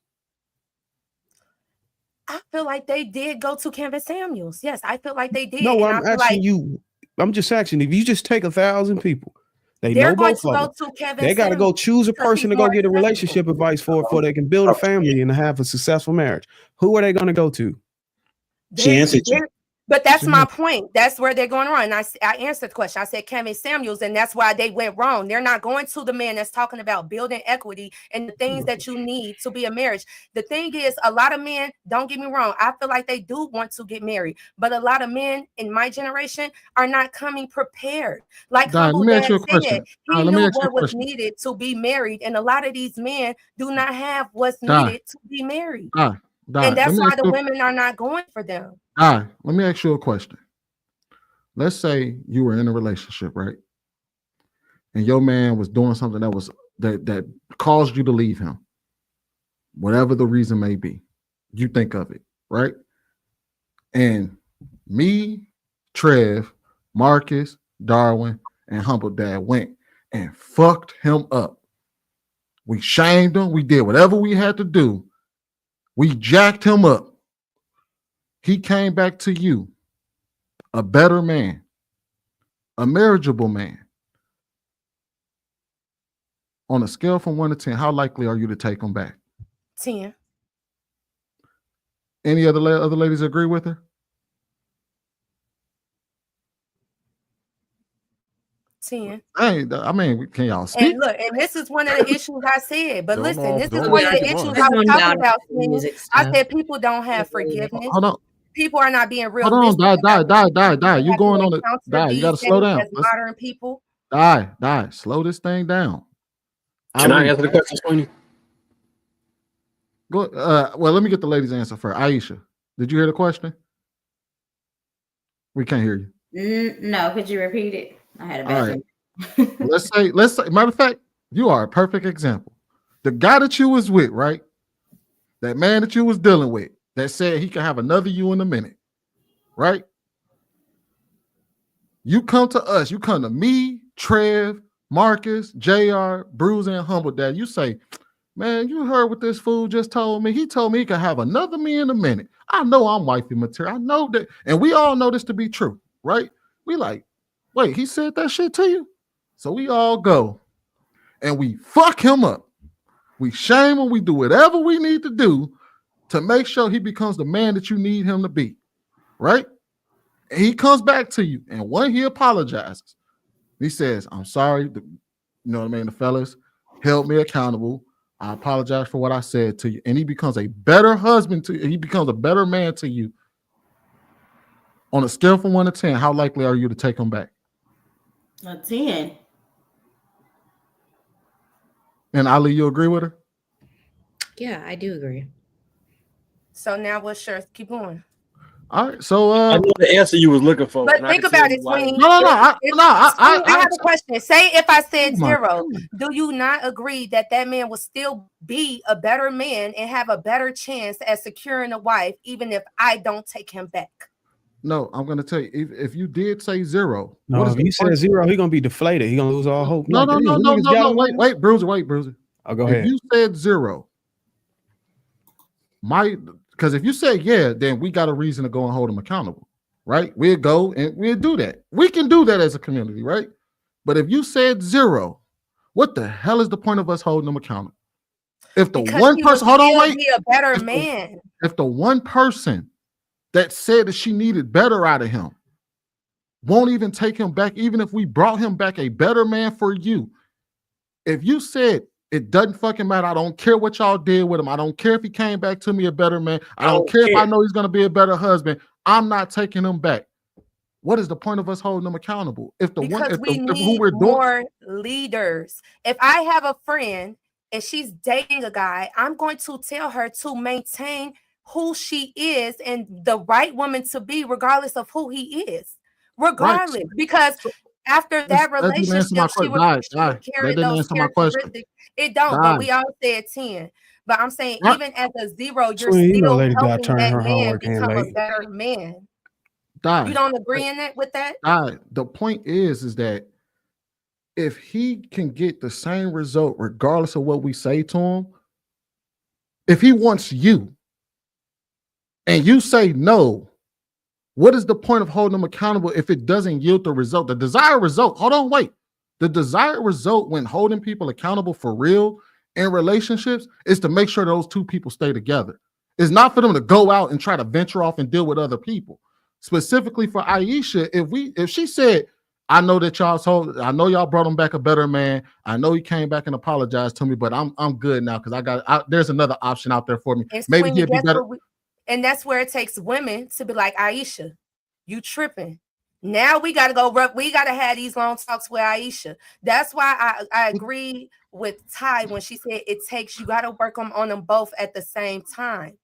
I feel like they did go to Kevin Samuels. Yes, I feel like they did. No, I'm asking you. I'm just asking, if you just take 1,000 people, they're know both of them. They got to go choose a person to go get a relationship advice for they can build a family and have a successful marriage. Who are they going to go to? She answered you. But that's See, my point. That's where they're going wrong. And I answered the question. I said Kevin Samuels, and that's why they went wrong. They're not going to the man that's talking about building equity and the things that you need to be a marriage. The thing is, a lot of men, don't get me wrong, I feel like they do want to get married, but a lot of men in my generation are not coming prepared. Like Dad, Humble let me ask Dad you a said, question. he Let me knew ask you a what was question. needed to be married, and a lot of these men do not have what's Dad, needed to be married. Dad, And let that's me why ask the you. women are not going for them. Dad, let me ask you a question. Let's say you were in a relationship, right? And your man was doing something that caused you to leave him, whatever the reason may be. You think of it, right? And me, Trev, Marcus, Darwin, and Humble Dad went and fucked him up. We shamed him. We did whatever we had to do. We jacked him up. He came back to you, a better man, a marriageable man. On a scale from 1 to 10, how likely are you to take him back? 10. Any other ladies agree with her? 10. I mean, can y'all speak? And look, and this is one of the issues I said. But Don't listen, this is know one of what the you issues want. I was Going talking down about. to the music I stuff. said people don't have forgiveness. Hold on. People are not being Hold realistic. on, about die. You have going to on it? encounter Die. You got to these slow things down. as modern people. Die. Slow this thing down. Can I Ali, answer the question, Sweeney? go. Well, let me get the ladies' answer first. Aisha, did you hear the question? We can't hear you. No, could you repeat it? I had a All bad right. thing. Let's say. Matter of fact, you are a perfect example. The guy that you was with, right? That man that you was dealing with, that said he can have another you in a minute, right? You come to us. You come to me, Trev, Marcus, JR, Bruce, and Humble Dad. You say, man, you heard what this fool just told me. He told me he could have another me in a minute. I know I'm wifey material. I know that. And we all know this to be true, right? We like, wait, he said that shit to you? So we all go and we fuck him up. We shame him. We do whatever we need to do to make sure he becomes the man that you need him to be, right? And he comes back to you. And when he apologizes, he says, I'm sorry. You know what I mean? The fellas held me accountable. I apologize for what I said to you. And he becomes a better husband to you. He becomes a better man to you. On a scale from 1 to 10, how likely are you to take him back? A 10. And Ali, you agree with her? Yeah, I do agree. So now what's yours? Keep going. All right. So I know the answer you was looking for. But and I think can about tell it, you why. Sweeney. I have a question. Say if I said Oh my 0, God. do you not agree that man will still be a better man and have a better chance at securing a wife, even if I don't take him back? No, I'm going to tell you, if you did say 0, No, if he says 0, he's gonna be deflated. He's gonna lose all hope. No, wait, Bruiser. Oh, go if ahead. you said 0, because if you said yeah, then we got a reason to go and hold him accountable, right? We'll go and we'll do that. We can do that as a community, right? But if you said 0, what the hell is the point of us holding him accountable? If the Because one he person, will hold on, still wait. be a better man. If the one person that said that she needed better out of him won't even take him back, even if we brought him back a better man for you. If you said it doesn't fucking matter, I don't care what y'all did with him. I don't care if he came back to me a better man. I don't care if I know he's going to be a better husband. I'm not taking him back. What is the point of us holding him accountable? Because we need more leaders. If I have a friend and she's dating a guy, I'm going to tell her to maintain who she is and the right woman to be, regardless of who he is. Regardless, Right. because after that relationship, she would carry That didn't those answer my question. characteristics. It don't, but we all said 10. But I'm saying, even as a 0, you're Sweeney, still Lady Di helping turning that her man homework in become a late. better man. Die. You don't agree in that with that? The point is that if he can get the same result, regardless of what we say to him, if he wants you and you say no, what is the point of holding him accountable if it doesn't yield the result? The desired result, hold on, wait. The desired result when holding people accountable for real in relationships is to make sure those two people stay together. It's not for them to go out and try to venture off and deal with other people. specifically for Aisha, if she said, I know that I know y'all brought him back a better man. I know he came back and apologized to me, but I'm good now because there's another option out there for me. And Maybe Sweeney, he'll be better. and that's where it takes women to be like, Aisha, you tripping. Now we got to go. We got to have these long talks with Aisha. That's why I agree with Ty when she said you got to work on them both at the same time.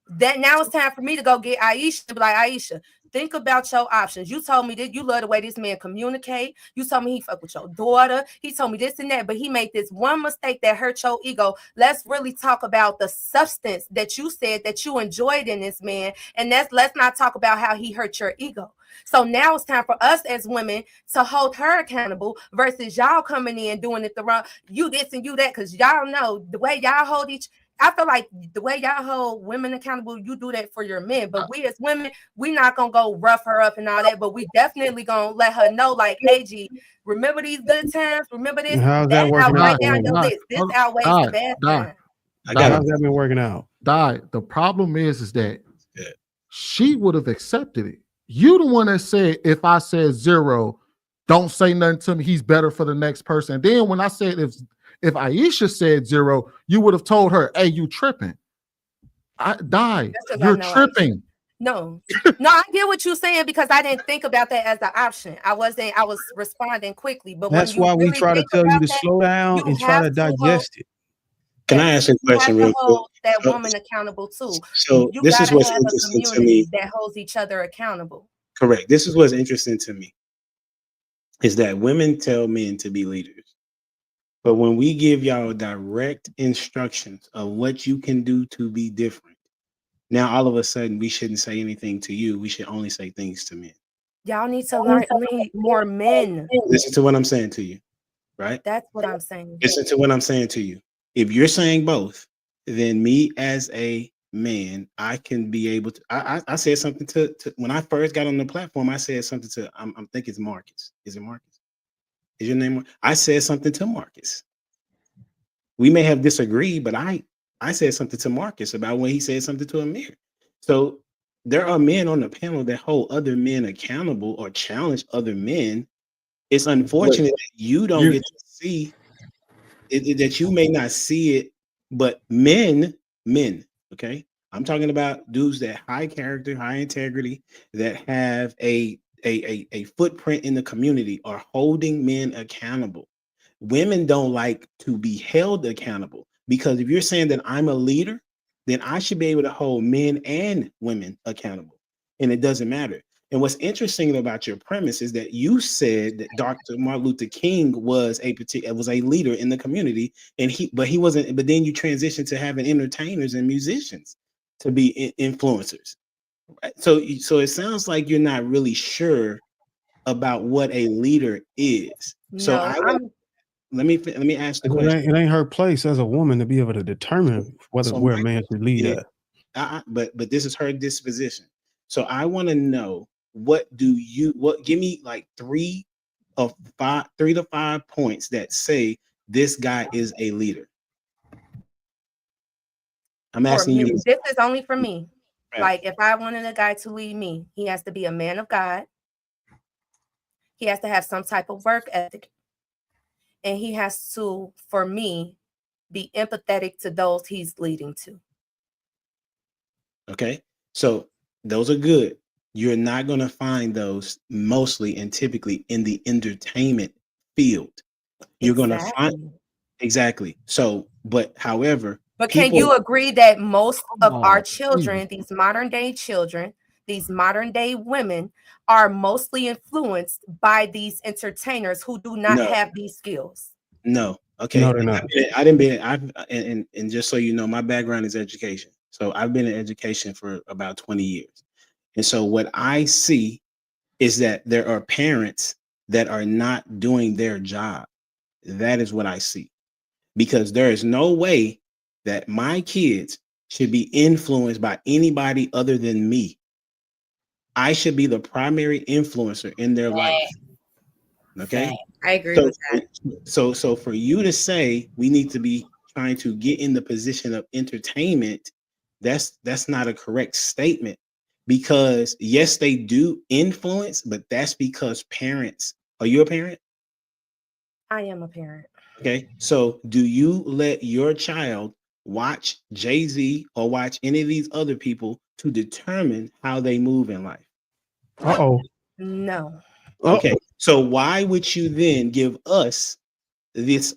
That now it's time for me to go get Aisha to be like, Aisha, think about your options. You told me that you love the way this man communicate. You told me he fuck with your daughter. He told me this and that, but he made this one mistake that hurt your ego. Let's really talk about the substance that you said that you enjoyed in this man. And let's not talk about how he hurt your ego. So now it's time for us as women to hold her accountable versus y'all coming in doing it the wrong, you this and you that, because y'all know the way y'all hold I feel like the way y'all hold women accountable, you do that for your men. But we as women, we not gonna go rough her up and all that. But we definitely gonna let her know, like, hey, G, remember these good times. Remember this. How's that working out? Right down your list. This outweighs the bad times. How's that been working out? The problem is that she would have accepted it. You the one that said, if I said 0, don't say nothing to me. He's better for the next person. And then when I said if Aisha said 0, you would have told her, hey, you tripping. You're tripping. No, I get what you're saying because I didn't think about that as an option. I was responding quickly. But that's why we try to tell you to slow down and try to digest it. Can I ask a question real quick? That woman accountable too. So this is what's interesting to me. That holds each other accountable. Correct. This is what's interesting to me. Is that women tell men to be leaders. But when we give y'all direct instructions of what you can do to be different, now all of a sudden we shouldn't say anything to you. We should only say things to men. Y'all need to learn more men. Listen to what I'm saying to you, right? That's what I'm saying. Listen to what I'm saying to you. If you're saying both, then me as a man, I can be able to. I said something to when I first got on the platform. I said something to. I'm thinking it's Marcus. Is it Marcus? Is your name? I said something to Marcus. We may have disagreed, but I said something to Marcus about when he said something to Amir. So there are men on the panel that hold other men accountable or challenge other men. It's unfortunate that you don't get to see it, that you may not see it, but men, okay? I'm talking about dudes that high character, high integrity, that have a footprint in the community are holding men accountable. Women don't like to be held accountable because if you're saying that I'm a leader, then I should be able to hold men and women accountable. And it doesn't matter. And what's interesting about your premise is that you said that Dr. Martin Luther King was a leader in the community, but he wasn't. But then you transitioned to having entertainers and musicians to be influencers. Right? So it sounds like you're not really sure about what a leader is. So let me ask the question. It ain't her place as a woman to be able to determine where a man should lead at. But this is her disposition. So I want to know give me like 3 to 5 points that say this guy is a leader. I'm asking you. This is only for me. Right. Like if I wanted a guy to lead me, he has to be a man of God. He has to have some type of work ethic. And he has to, for me, be empathetic to those he's leading to. Okay. So those are good. You're not going to find those mostly and typically in the entertainment field. You're going to find exactly. So, but however, can you agree that most of our children, these modern day children, these modern day women are mostly influenced by these entertainers who do not have these skills? No. Okay. No, they're not. And just so you know, my background is education. So I've been in education for about 20 years. And so what I see is that there are parents that are not doing their job. That is what I see. Because there is no way that my kids should be influenced by anybody other than me. I should be the primary influencer in their life. Okay. I agree with that. So for you to say we need to be trying to get in the position of entertainment, that's not a correct statement. because yes, they do influence, but that's because parents. Are you a parent? I am a parent. Okay. So do you let your child watch Jay-Z or watch any of these other people to determine how they move in life? Uh-oh. No. Okay. So why would you then give us this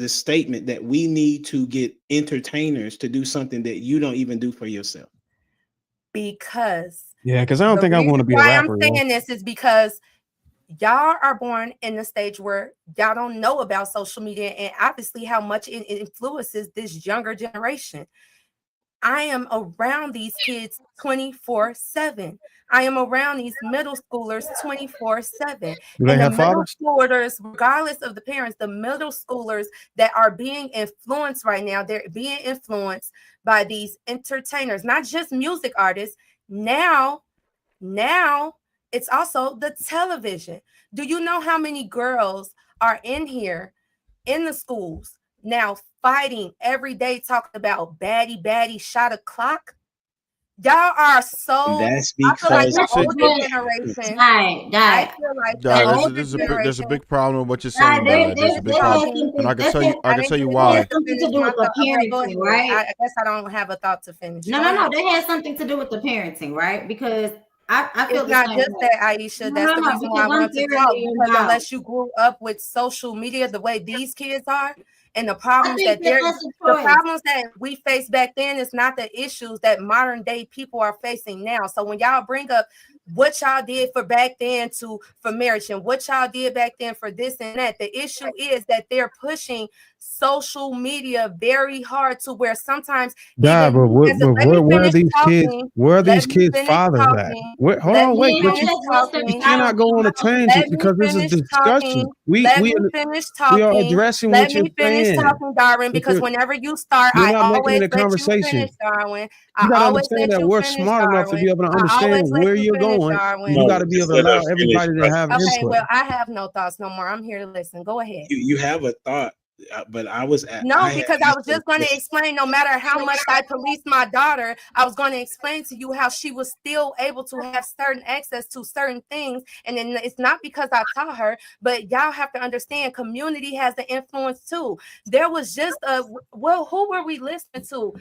statement that we need to get entertainers to do something that you don't even do for yourself? Because Yeah, because I don't the think I want to reason be a why I'm rapper. yo. saying this is because y'all are born in the stage where y'all don't know about social media and obviously how much it influences this younger generation. I am around these kids 24/7. I am around these middle schoolers 24/7. Do they And the have middle fathers? schoolers, regardless of the parents, the middle schoolers that are being influenced right now, they're being influenced by these entertainers, not just music artists. Now it's also the television. Do you know how many girls are in here in the schools now fighting every day, talking about baddie shot a clock? Y'all are so, That's I feel like because the See, older generation, I Guy, feel like the Guy, older there's a generation, big problem with what you're guy, saying, Guy. There's a big that has problem, talking. and I can tell something. you, I I can didn't tell you get a That has why. chance to something to finish do my with the thought. Okay, go parenting, ahead. right? I guess I don't have a thought to finish. No, Go no, ahead. no. That has something to do with the parenting, right? Because I feel It's the not same just way. that, Aisha. No, That's no, the no. reason why Because I I'm want to talk. thoroughly Because involved. unless you grew up with social media the way these kids are, and the I problems think that that they're, that's a the choice. problems that we faced back then is not the issues that modern day people are facing now. So when y'all bring up what y'all did for back then for marriage and what y'all did back then for this and that, the issue is that they're pushing social media very hard to where sometimes Guy, even but let me where are finish these kids? talking. Where are Let these me kids' finish fathers at? talking. Where, hold Let on, me wait, but Yeah, finish what's the you talking. cannot go on a tangent Let me because this is finish discussion. talking. Let me finish We are talking. addressing Let what you're me finish saying. talking, Darwin, But because whenever you start, you're I not making always it a let you conversation. finish, Darwin. You I got to always understand let that you we're finish, smart enough to Darwin. be able to I understand always let where you you're finish, going. Darwin. You No, got to be able just to let allow us finish, everybody to brother. have Okay, input. well, I have no thoughts no more. I'm here to listen. Go ahead. You have a thought, but I No, had because I asked was her a just going to question. explain no matter how much I policed my daughter, I was going to explain to you how she was still able to have certain access to certain things. And then it's not because I taught her, but y'all have to understand community has an influence too. There was just who were we listening to?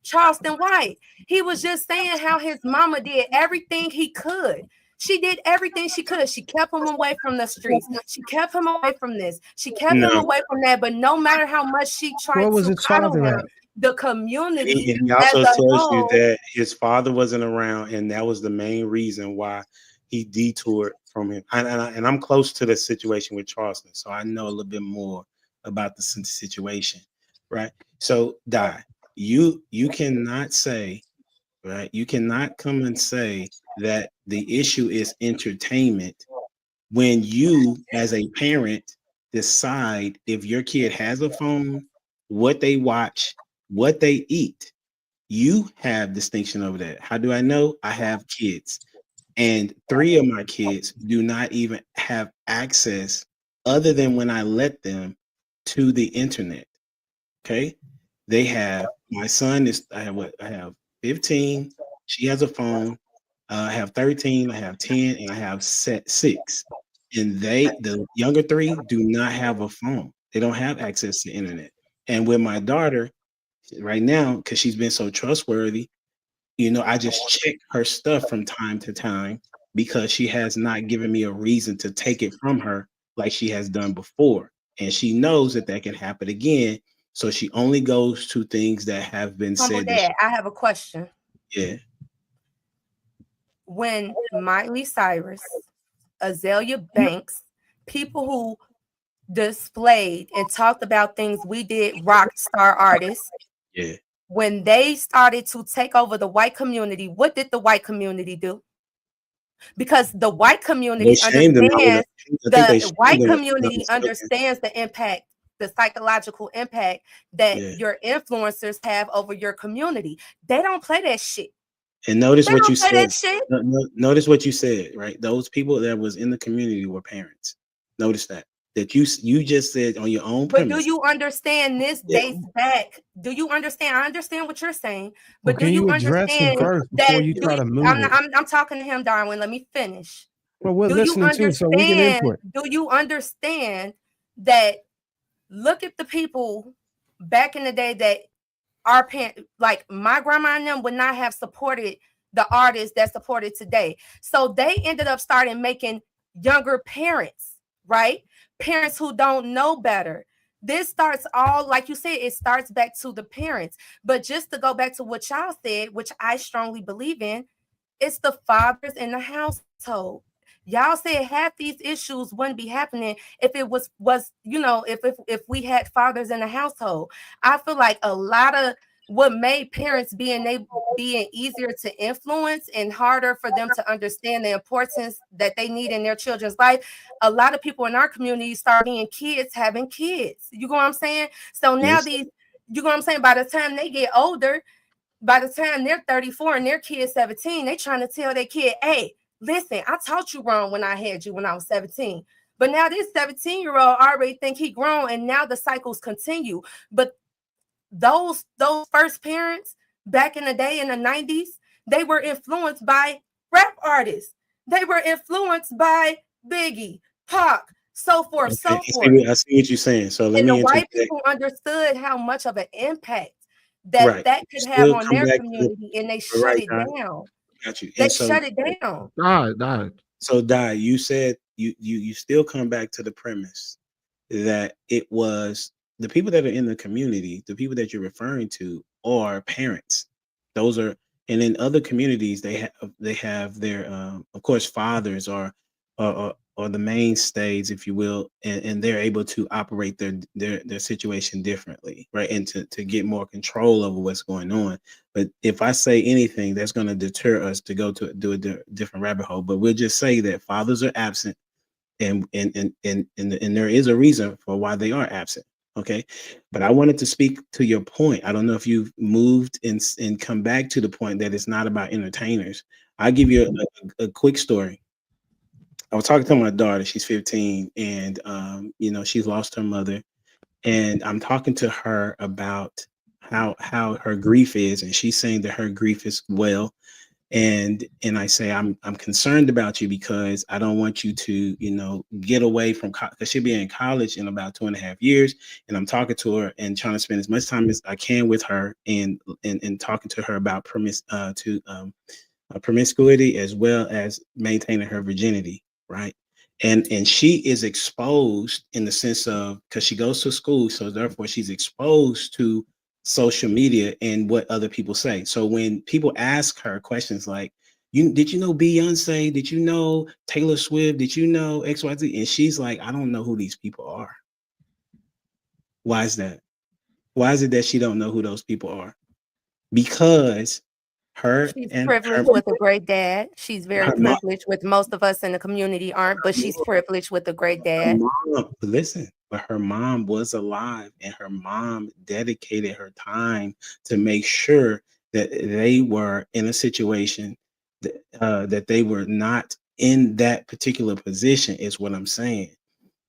Charleston White. He was just saying how his mama did everything he could. She did everything she could. She kept him away from the streets. She kept him away from this. She kept him No, away from that. But no matter how much she Where tried was to his coddle father him, at? the and community he as also a tells you whole. that his father wasn't around, and that was the main reason why he detoured from him. And I'm close to the situation with Charleston, so I know a little bit more about the situation, right? So, you cannot say, right? You cannot come and say that the issue is entertainment when you, as a parent, decide if your kid has a phone, what they watch, what they eat. You have distinction over that. How do I know? I have kids, and 3 of my kids do not even have access other than when I let them to the internet. Okay. They have, my son is, I have what? I have 15. She has a phone. I have 13, I have 10, and I have 6. And the younger 3 do not have a phone. They don't have access to internet. And with my daughter right now, because she's been so trustworthy, I just check her stuff from time to time because she has not given me a reason to take it from her like she has done before. And she knows that that can happen again. So she only goes to things that have been Humble said that Dad, I have a question. yeah. When Miley Cyrus, Azalea Banks, people who displayed and talked about things we did, rock star artists, Yeah. when they started to take over the white community, what did the white community do? Because the white They community shamed them. understands I think they shamed them, if I'm not community mistaken. understands the impact, the psychological impact that Yeah. your influencers have over your community. They don't play that shit. And notice They what you don't play said. that shit. Notice what you said, right? Those people that was in the community were parents. Notice that. that you just said on your own But premise. do you understand this dates back? Do you understand? I understand what you're saying, but do can you you address him understand first that? before you try to move it? I'm talking to him, Darwin. Let me finish. Well, we're Do you listening too, so we can understand? input. Do you understand that? Look at the people back in the day that our parents, like my grandma and them, would not have supported the artists that supported today. So they ended up starting making younger parents, right? Parents who don't know better. This starts all, like you said, it starts back to the parents. But just to go back to what y'all said, which I strongly believe in, it's the fathers in the household. Y'all said half these issues wouldn't be happening if it was if we had fathers in the household. I feel like a lot of what made parents being easier to influence and harder for them to understand the importance that they need in their children's life. A lot of people in our community start being kids having kids. You know what I'm saying? So now you know what I'm saying? By the time they get older, by the time they're 34 and their kid's 17, they trying to tell their kid, hey, listen, I taught you wrong when I had you when I was 17. But now this 17-year-old already think he grown, and now the cycles continue. But those first parents back in the day in the 90s, they were influenced by rap artists. They were influenced by Biggie, Pac, so forth, so forth. I see what you're saying. So let And the me white interject. people understood how much of an impact that could have on their community, and they shut it down. Got you. They And so, shut it down. So, Di, you said you still come back to the premise that it was the people that are in the community, the people that you're referring to, are parents. Those are, and in other communities, they have their, of course, fathers are the mainstays, if you will, and they're able to operate their situation differently, right, and to get more control over what's going on. But if I say anything, that's going to deter us to go to do a different rabbit hole. But we'll just say that fathers are absent, and there is a reason for why they are absent. Okay, but I wanted to speak to your point. I don't know if you've moved and come back to the point that it's not about entertainers. I'll give you a quick story. I was talking to my daughter. She's 15, and she's lost her mother, and I'm talking to her about how her grief is, and she's saying that her grief is well. And I say, I'm concerned about you because I don't want you to, get away from, because she'll be in college in about 2.5 years. And I'm talking to her and trying to spend as much time as I can with her and talking to her about promiscuity as well as maintaining her virginity. Right. And she is exposed in the sense of, because she goes to school. So therefore she's exposed to social media and what other people say. So when people ask her questions like, did you know Beyonce? Did you know Taylor Swift? Did you know XYZ? And she's like, I don't know who these people are. Why is that? Why is it that she don't know who those people are? Because she's privileged with a great dad. She's very privileged with most of us in the community aren't, but she's privileged with a great dad. But her mom was alive, and her mom dedicated her time to make sure that they were in a situation that they were not in that particular position, is what I'm saying.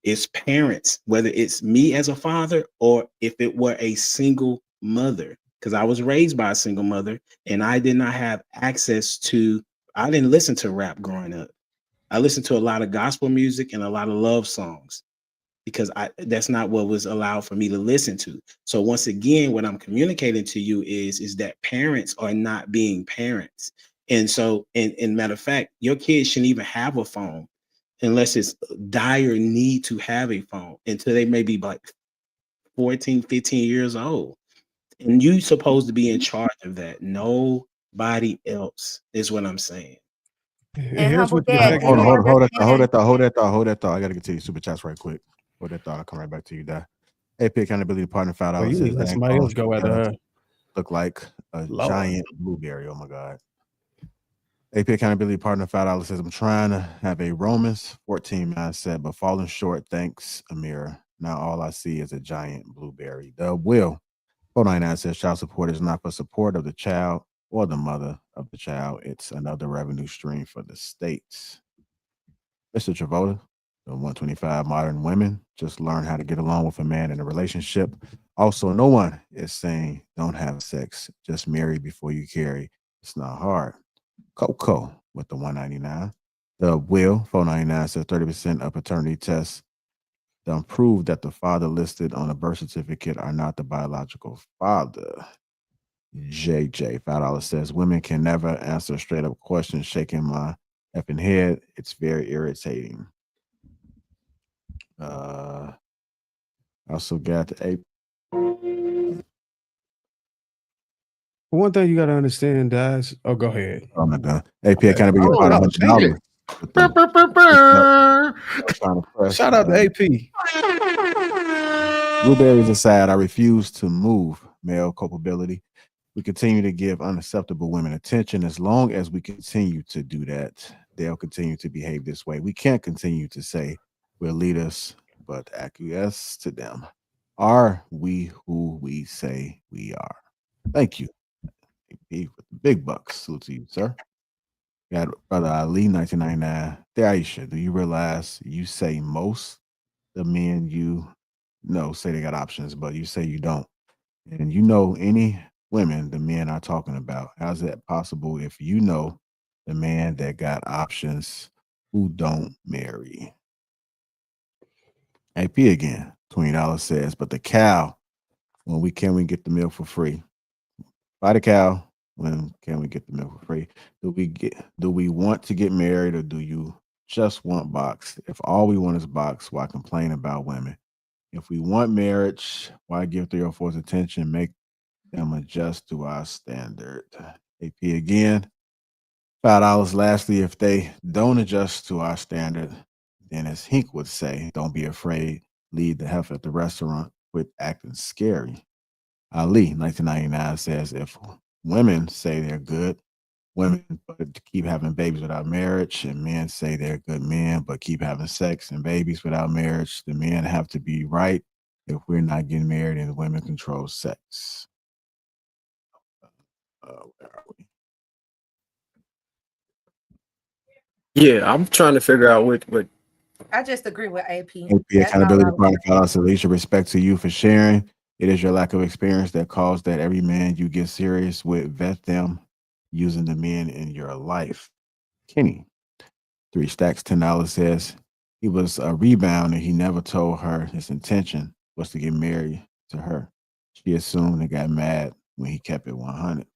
It's parents, whether it's me as a father or if it were a single mother, because I was raised by a single mother and I did not have access to, I didn't listen to rap growing up. I listened to a lot of gospel music and a lot of love songs because that's not what was allowed for me to listen to. So once again, what I'm communicating to you is that parents are not being parents. And so, in matter of fact, your kids shouldn't even have a phone unless it's dire need to have a phone until they may be like 14, 15 years old. And you supposed to be in charge of that. Nobody else is what I'm saying. And Humble Dad, Hold that thought. I gotta get to your super chats right quick. Hold that thought. I'll come right back to you, Dad. AP Accountability Partner $5. You let somebody else go at her. Look like a giant blueberry. Oh my God. AP Accountability Partner $5 says, I'm trying to have a Romans 14 mindset, but falling short. Thanks, Amira. Now all I see is a giant blueberry. The will. 499 says, child support is not for support of the child or the mother of the child. It's another revenue stream for the states. Mr. Travolta, The 125 modern women just learn how to get along with a man in a relationship. Also, no one is saying don't have sex, just marry before you carry. It's not hard. Coco with the 199. The Will 499 says 30% of paternity tests done prove that the father listed on a birth certificate are not the biological father. JJ $5 says women can never answer straight up questions, shaking my effing head. It's very irritating. Also got a One thing you got to understand, guys. Oh, go ahead. Oh my God. AP kind of be Oh, part of shit. $100. Shout out to AP. Blueberries aside, I refuse to move male culpability. We continue to give unacceptable women attention. As long as we continue to do that, they'll continue to behave this way. We can't continue to say we're leaders, but acquiesce to them. Are we who we say we are? Thank you. AP with the big bucks. Salute to you, sir. Got Brother Ali, 1999. There, Aisha, do you realize you say most the men you know say they got options, but you say you don't? And you know any women the men are talking about. How's that possible if you know the man that got options who don't marry? AP again, $20 says, but the cow, when we get the milk for free? Buy the cow. When can we get the milk for free? Do we want to get married, or do you just want box? If all we want is box, why complain about women? If we want marriage, why give 304's attention? Make them adjust to our standard. AP again, $5. Lastly, if they don't adjust to our standard, then as Hink would say, don't be afraid. Leave the heifer at the restaurant. Quit acting scary. Ali, 1999, says if women say they're good women but keep having babies without marriage, and men say they're good men but keep having sex and babies without marriage, the men have to be right if we're not getting married and the women control sex. Where are we? Yeah, I'm trying to figure out what I just agree with AP. AP That's all accountability I partner calls Alicia, respect to you for sharing. It is your lack of experience that caused that. Every man you get serious with, vet them using the men in your life. Kenny, 3 stacks, $10 says he was a rebound and he never told her his intention was to get married to her. She assumed and got mad when he kept it 100.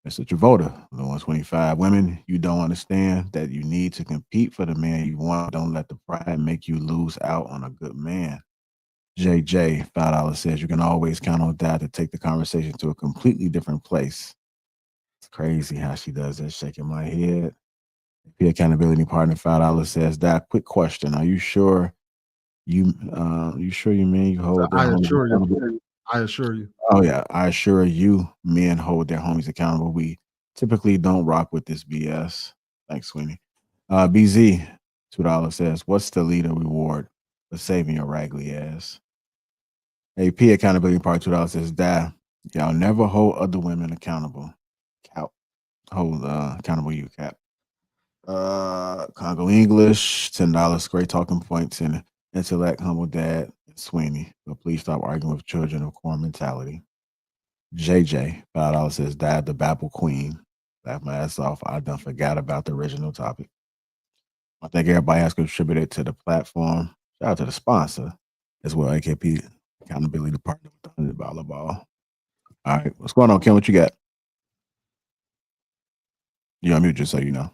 Mr. Travolta, the 125. Women, you don't understand that you need to compete for the man you want. Don't let the pride make you lose out on a good man. JJ, $5 says you can always count on Dad to take the conversation to a completely different place. It's crazy how she does that, shaking my head. The accountability partner, $5 says, Dad, quick question. Are you sure you men you hold their I homies assure accountable? you. I assure you. Oh yeah, I assure you, men hold their homies accountable. We typically don't rock with this BS. Thanks, Sweeney. BZ, $2 says, what's the leader reward for saving your raggedy ass? AP accountability part, $2 says, Dad, y'all never hold other women accountable. Hold accountable you, Cap. Congo English, $10. Great talking points and intellect, humble dad, and Sweeney. But please stop arguing with children of core mentality. JJ, $5 says, Dad, the Babel Queen. Laugh my ass off. I done forgot about the original topic. I think everybody has contributed to the platform. Shout out to the sponsor as well, AKP Accountability Department with the $100 ball. All right, what's going on, Ken? What you got? You unmute just so you know.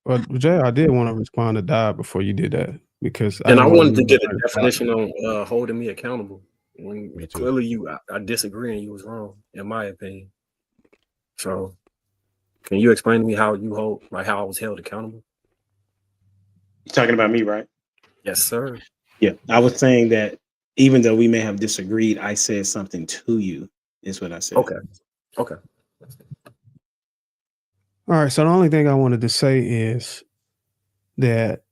Well, Jay, I did want to respond to Dad before you did that because and I didn't wanted to leave get it a like definition on holding me accountable. When clearly I disagree and you was wrong, in my opinion. So, can you explain to me how you hold, like how I was held accountable? You're talking about me, right? Yes, sir. Yeah, I was saying that even though we may have disagreed, I said something to you, is what I said. Okay. All right. So the only thing I wanted to say is that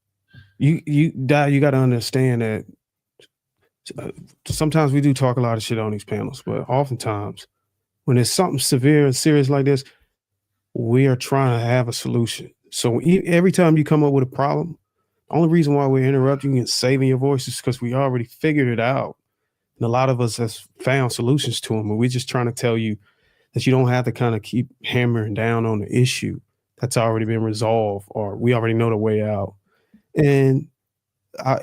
you got to understand that sometimes we do talk a lot of shit on these panels, but oftentimes when it's something severe and serious like this, we are trying to have a solution. So every time you come up with a problem, only reason why we're interrupting and saving your voice is because we already figured it out. And a lot of us has found solutions to them. And we're just trying to tell you that you don't have to kind of keep hammering down on the issue that's already been resolved, or we already know the way out. And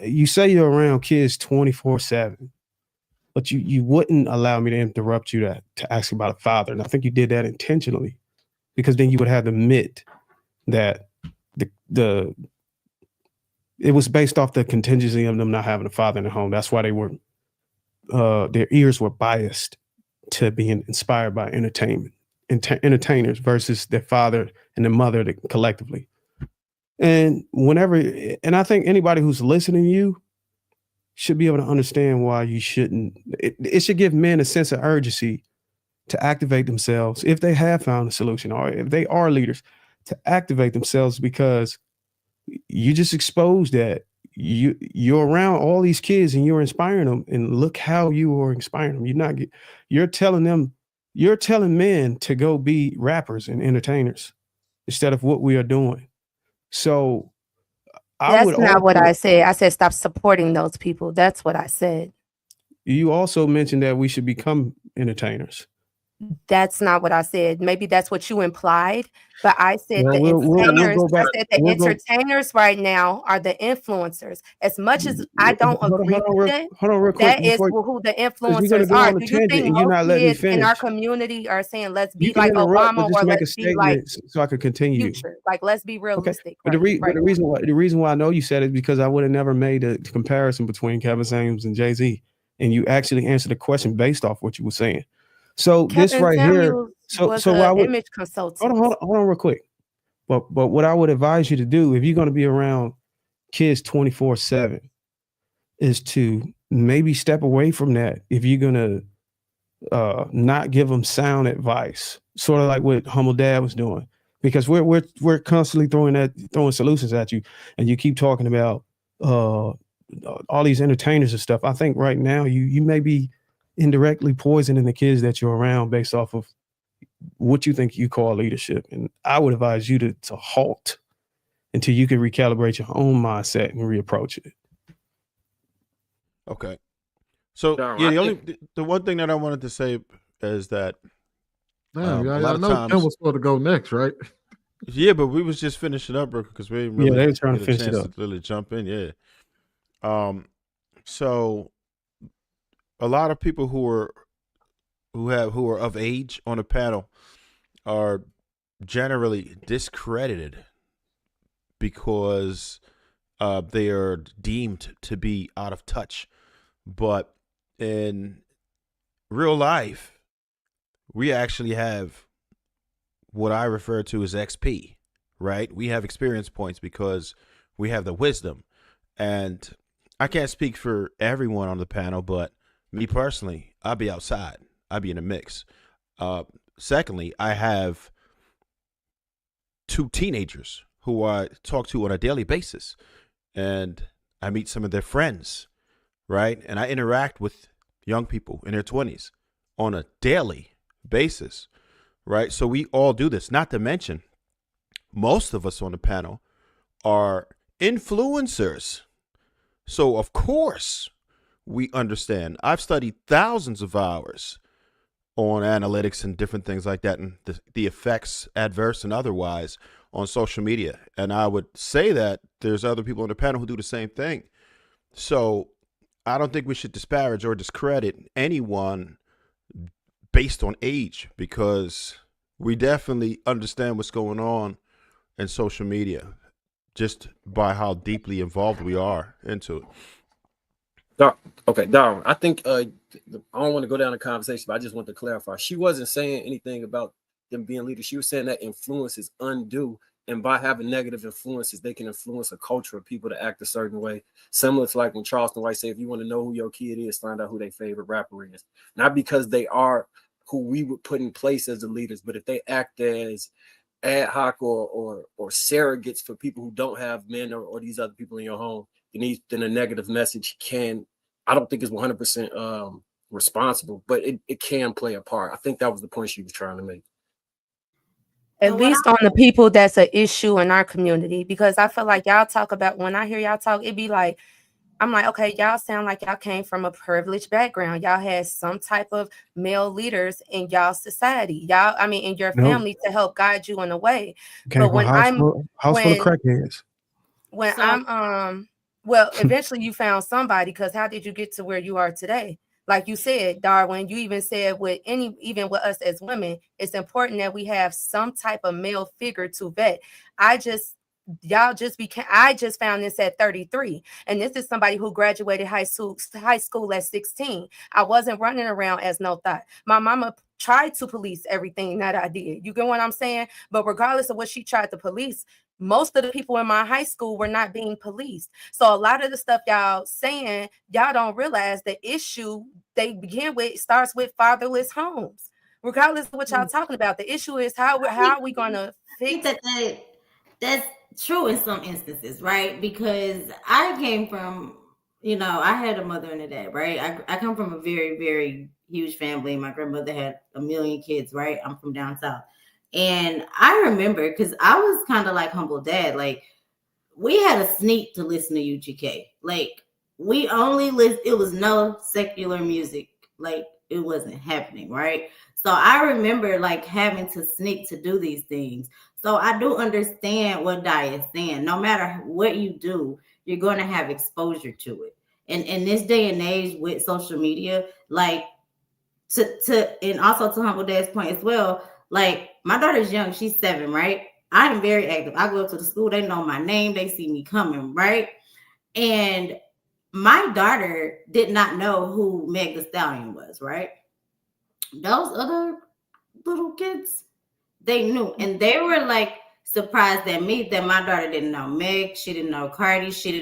you say you're around kids 24/7, but you wouldn't allow me to interrupt you to ask about a father. And I think you did that intentionally, because then you would have to admit that it was based off the contingency of them not having a father in the home. That's why their ears were biased to being inspired by entertainers versus their father and their mother collectively. And I think anybody who's listening to you should be able to understand why you shouldn't. It should give men a sense of urgency to activate themselves if they have found a solution, or if they are leaders, to activate themselves, because you just exposed that you're around all these kids and you're inspiring them, and look how you are inspiring them. You're telling men to go be rappers and entertainers instead of what we are doing. So That's not what I said. I said stop supporting those people. That's what I said. You also mentioned that we should become entertainers. That's not what I said. Maybe that's what you implied, but I said the entertainers right now are the influencers. As much as I don't agree with it, that is who the influencers are. Do you think most kids in our community are saying, let's be like Obama, or let's be like so I could continue? Future? Like, let's be realistic. Okay. But the reason why I know you said it is because I would have never made a comparison between Kevin Samuels and Jay-Z, and you actually answered the question based off what you were saying. So Kevin this right Samuels here, was I would image consultant. hold on real quick. But what I would advise you to do, if you're going to be around kids 24/7, is to maybe step away from that. If you're going to not give them sound advice, sort of like what Humble Dad was doing, because we're constantly throwing solutions at you, and you keep talking about all these entertainers and stuff. I think right now you may be indirectly poisoning the kids that you're around based off of what you think you call leadership. And I would advise you to halt until you can recalibrate your own mindset and reapproach it. Okay. So the one thing that I wanted to say is that I know Ken was supposed to go next, right? Yeah, but we was just finishing up because we didn't really they were trying to finish it up. To really jump in. Yeah. So a lot of people who are of age on a panel are generally discredited because they are deemed to be out of touch. But in real life, we actually have what I refer to as XP, right? We have experience points because we have the wisdom. And I can't speak for everyone on the panel, but me personally, I'll be outside. I'll be in a mix. Secondly, I have 2 teenagers who I talk to on a daily basis, and I meet some of their friends, right? And I interact with young people in their 20s on a daily basis, right? So we all do this. Not to mention, most of us on the panel are influencers. So of course, we understand. I've studied thousands of hours on analytics and different things like that, and the effects, adverse and otherwise, on social media. And I would say that there's other people on the panel who do the same thing. So I don't think we should disparage or discredit anyone based on age, because we definitely understand what's going on in social media just by how deeply involved we are into it. Okay, Darwin, I think I don't want to go down the conversation, but I just want to clarify. She wasn't saying anything about them being leaders. She was saying that influence is undue, and by having negative influences, they can influence a culture of people to act a certain way. Similar to like when Charleston White said, if you want to know who your kid is, find out who their favorite rapper is. Not because they are who we would put in place as the leaders, but if they act as ad hoc or surrogates for people who don't have men or these other people in your home, then a negative message I don't think is 100% responsible, but it can play a part. I think that was the point she was trying to make. At least on the people that's an issue in our community, because I feel like y'all talk about, when I hear y'all talk, it be like, I'm like, okay, y'all sound like y'all came from a privileged background. Y'all had some type of male leaders in y'all society. Y'all, I mean, in your family to help guide you in a way. Came But from a house full of crackheads. When well, eventually you found somebody, because how did you get to where you are today? Like you said, Darwin, you even said even with us as women, it's important that we have some type of male figure to vet. I just found this at 33, and this is somebody who graduated high school at 16. I wasn't running around as no thought. My mama tried to police everything that I did. You get what I'm saying? But regardless of what she tried to police, most of the people in my high school were not being policed. So a lot of the stuff y'all saying, y'all don't realize the issue they begin with starts with fatherless homes. Regardless of what y'all talking about, the issue is how are we going to fix that's true in some instances, right? Because I came from, I had a mother and a dad, right? I come from a very, very huge family. My grandmother had 1 million kids, right? I'm from down south. And I remember, because I was kind of like humble dad, like we had a sneak to listen to UGK. Like we only listen, it was no secular music. Like it wasn't happening, right? So I remember like having to sneak to do these things. So I do understand what Di is saying. No matter what you do, you're going to have exposure to it. And in this day and age with social media, like and also to Humble Dad's point as well, like my daughter's young, she's 7, right? I'm very active. I go up to the school, they know my name, they see me coming, right? And my daughter did not know who Meg Thee Stallion was, right? Those other little kids, they knew, and they were like surprised at me that my daughter didn't know Meg, she didn't know Cardi, she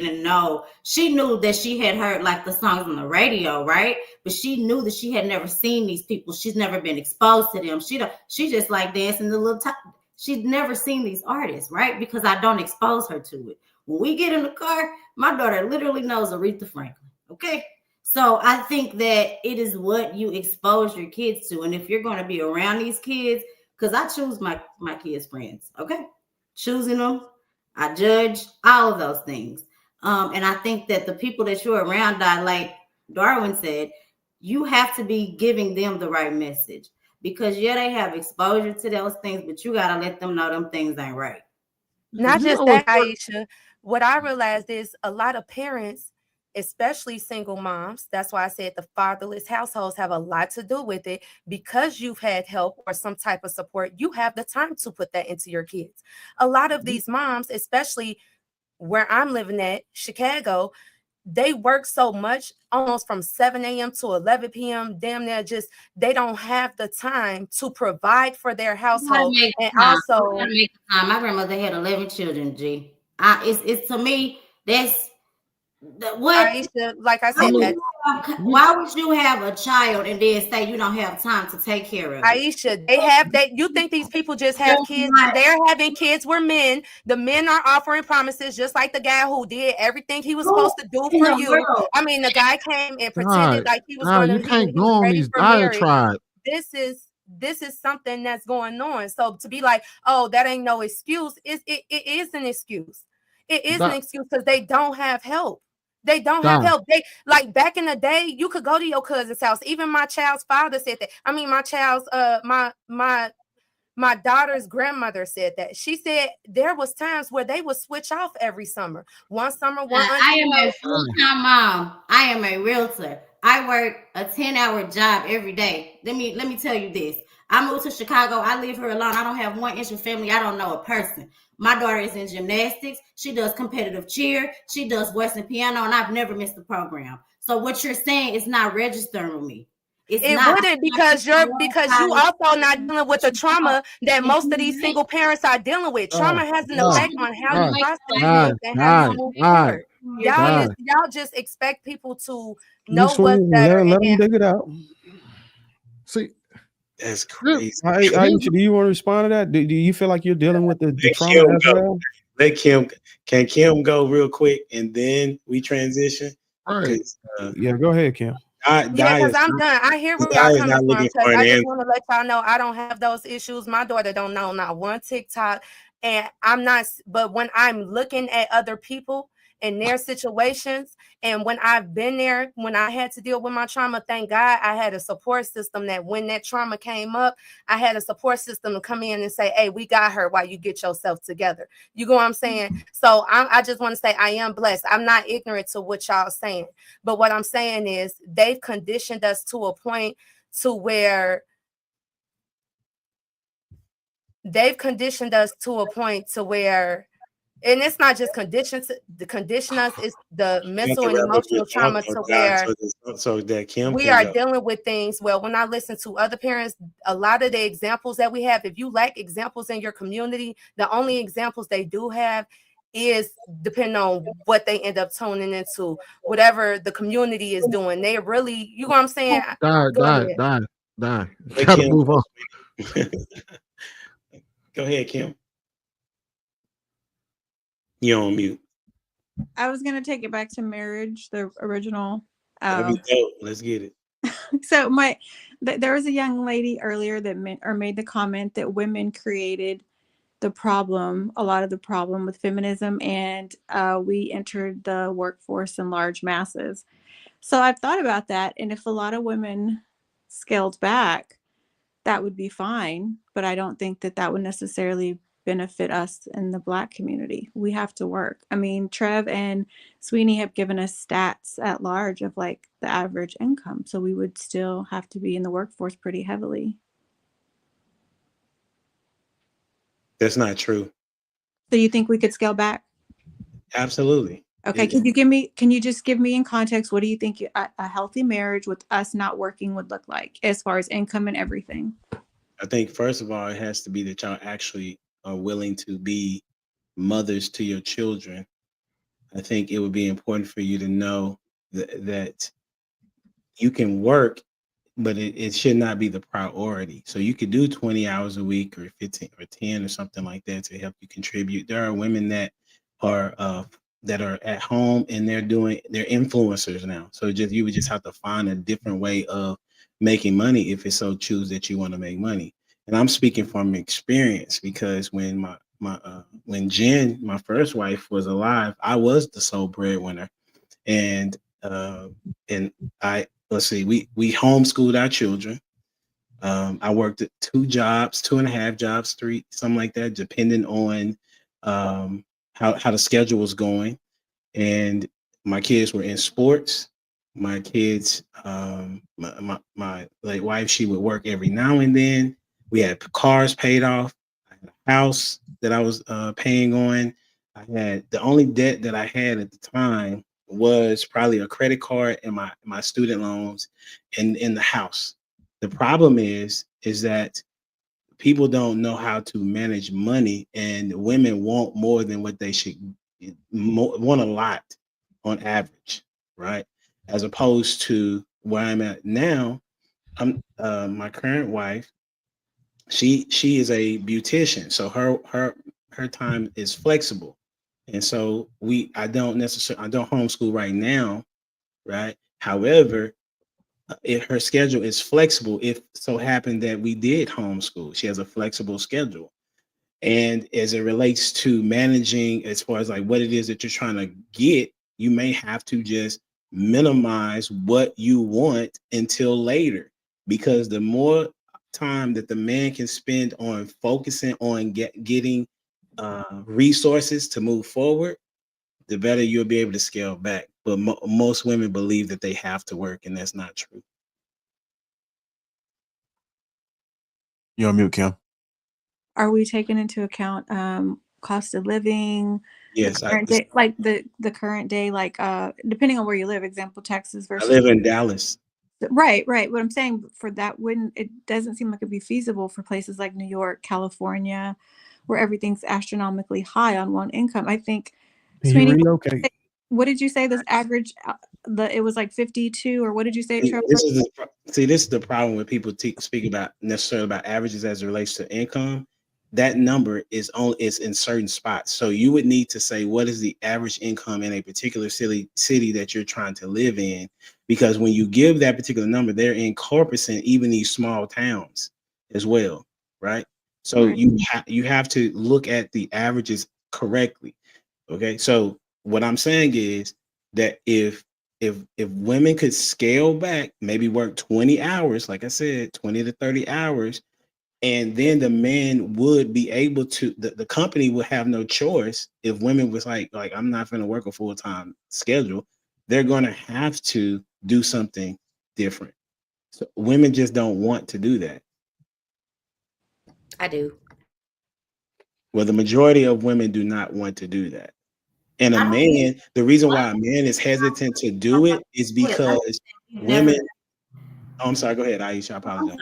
knew that she had heard like the songs on the radio, right? But she knew that she had never seen these people. She's never been exposed to them. She just like dancing the little top. She'd never seen these artists, right? Because I don't expose her to it. When we get in the car, my daughter literally knows Aretha Franklin, okay? So I think that it is what you expose your kids to. And if you're going to be around these kids, because I choose my kids' friends, okay? Choosing them, I judge all of those things. And I think that the people that you're around, like Darwin said, you have to be giving them the right message. Because they have exposure to those things, but you got to let them know them things ain't right. Not just that, Aisha. What I realized is a lot of parents, especially single moms, that's why I said the fatherless households have a lot to do with it. Because you've had help or some type of support, you have the time to put that into your kids. A lot of these moms, especially where I'm living at, Chicago, they work so much, almost from 7 a.m. to 11 p.m. Damn near they don't have the time to provide for their household. And also, my grandmother had 11 children, G. It's to me, that's what Aisha, like I said, why would you have a child and then say you don't have time to take care of it? Aisha, they have that. You think these people just have kids? They're having kids where men, the men are offering promises, just like the guy who did everything he was supposed to do for you. I mean, the guy came and pretended like he was going to, he was ready for marriage. This is something that's going on. So to be like, oh, that ain't no excuse. It is an excuse. It is an excuse because they don't have help. They don't have help. They like back in the day, you could go to your cousin's house. Even my child's father said that. I mean, my child's my daughter's grandmother said that. She said there was times where they would switch off every summer. One summer, I am a full-time mom. I am a realtor. I work a 10-hour job every day. Let me tell you this. I moved to Chicago. I live here alone. I don't have 1 inch of family. I don't know a person. My daughter is in gymnastics. She does competitive cheer. She does Western piano, and I've never missed a program. So what you're saying is not registering with me. It wouldn't because you also not dealing with the trauma that most of these single parents are dealing with. Trauma has an effect on how you process things and how you move forward. Y'all just expect people to know what's better. Let them dig it out. See, that's crazy. Aisha, do you want to respond to that? Do you feel like you're dealing with the trauma as well? Let Kim. Can Kim go real quick and then we transition? Right. Yeah, go ahead, Kim. Yeah, Die because is I'm not, done. I hear where Die y'all is coming not from. looking Because for an I just answer. want to let y'all know I don't have those issues. My daughter don't know not one TikTok, and I'm not. But when I'm looking at other people in their situations, and when I've been there, when I had to deal with my trauma, thank God I had a support system that when that trauma came up, I had a support system to come in and say, "Hey, we got her while you get yourself together." You go what I'm saying? So I just want to say I am blessed. I'm not ignorant to what y'all saying. But what I'm saying is they've conditioned us to a point to where and it's not just conditions to condition us, it's the You have mental to and wrap up your emotional thought, trauma though, to Die, where so that Kim we can are go. dealing with things. Well, when I listen to other parents, a lot of the examples that we have, if you lack examples in your community, the only examples they do have is depending on what they end up tuning into, whatever the community is doing. They really, you know what I'm saying? Die. Go ahead. You gotta Kim, move on. go ahead, Kim. You're on mute. I was gonna take it back to marriage, the original. That'd be dope. Let's get it. So there was a young lady earlier that made the comment that women created the problem, a lot of the problem with feminism, and we entered the workforce in large masses. So I've thought about that, and if a lot of women scaled back, that would be fine. But I don't think that would necessarily benefit us in the Black community. We have to work. I mean, Trev and Sweeney have given us stats at large of like the average income. So we would still have to be in the workforce pretty heavily. That's not true. So you think we could scale back? Absolutely. Okay. Can you just give me in context, what do you think a healthy marriage with us not working would look like as far as income and everything? I think first of all, it has to be that y'all actually are willing to be mothers to your children. I think it would be important for you to know that you can work, but it should not be the priority. So you could do 20 hours a week or 15 or 10 or something like that to help you contribute. There are women that are at home and they're influencers now. So you would just have to find a different way of making money if it's so choose that you want to make money. And I'm speaking from experience because when when Jen, my first wife, was alive, I was the sole breadwinner. And let's see, we homeschooled our children. I worked at 2 jobs, 2.5 jobs, 3, something like that, depending on how the schedule was going. And my kids were in sports. My kids, my late wife, she would work every now and then. We had cars paid off. I had a house that I was paying on. I had the only debt that I had at the time was probably a credit card and my student loans in the house. The problem is that people don't know how to manage money, and women want more than what they should want, a lot on average, right? As opposed to where I'm at now. I'm my current wife, she is a beautician, so her time is flexible. And so I don't homeschool right now, right? However, if her schedule is flexible, if so happened that we did homeschool, she has a flexible schedule. And as it relates to managing, as far as like what it is that you're trying to get, you may have to just minimize what you want until later, because the more time that the man can spend on focusing on getting resources to move forward, the better you'll be able to scale back. But most women believe that they have to work, and that's not true. You're on mute, Kim. Are we taking into account cost of living? Yes, the current day, like the current day, like depending on where you live. Example, Texas versus. I live in Dallas. Right. What I'm saying for that, it doesn't seem like it'd be feasible for places like New York, California, where everything's astronomically high on one income. I think. You relocate. What did you say? This average, it was like 52, or what did you say, Trevor? This is the problem when people speak about necessarily about averages as it relates to income. That number is in certain spots. So you would need to say what is the average income in a particular city that you're trying to live in, because when you give that particular number, they're encompassing even these small towns as well, right? So you have to look at the averages correctly. Okay, so what I'm saying is that if women could scale back, maybe work 20 hours, like I said, 20 to 30 hours, and then the man would be able to, the company would have no choice. If women was like I'm not going to work a full-time schedule, they're going to have to do something different. So women just don't want to do that. I do. Well, the majority of women do not want to do that. And a man, the reason why a man is hesitant to do it is because women. Oh, I'm sorry. Go ahead, Aisha. I apologize.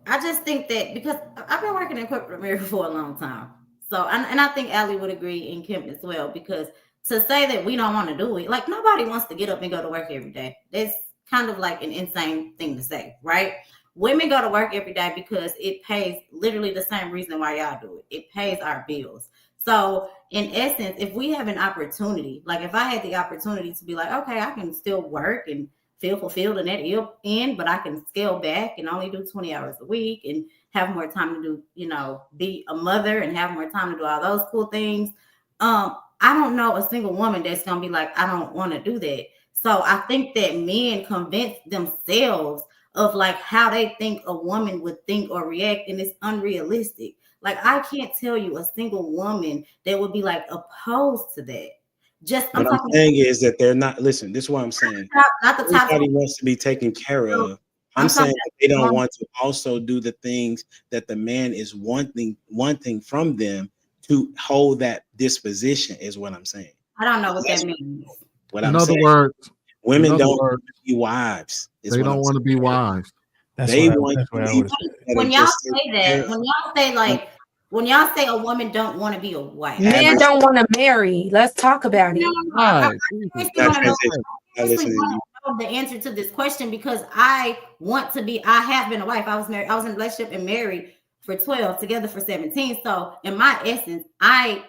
I just think that because I've been working in corporate America for a long time. So, and I think Allie would agree, and Kim as well, because to say that we don't want to do it, like nobody wants to get up and go to work every day. That's kind of like an insane thing to say, right? Women go to work every day because it pays literally the same reason why y'all do it. It pays our bills. So in essence, if we have an opportunity, like if I had the opportunity to be like, okay, I can still work and feel fulfilled in that end, but I can scale back and only do 20 hours a week and have more time to do, be a mother and have more time to do all those cool things. I don't know a single woman that's going to be like, I don't want to do that. So I think that men convince themselves of like how they think a woman would think or react, and it's unrealistic. Like I can't tell you a single woman that would be like opposed to that. What I'm saying is that they're not. Listen, this is what I'm saying. Not the top. Everybody wants to be taken care of. I'm saying that they don't want to also do the things that the man is wanting from them to hold that disposition. Is what I'm saying. I don't know what that means. In other words, women don't want to be wives. They don't want to be wives. They want to be. When y'all say that, when y'all say like. When y'all say a woman don't want to be a wife, men don't want to marry. Let's talk about it. I know the answer to this question because I have been a wife. I was married. I was in a relationship and married for 12, together for 17. So in my essence, I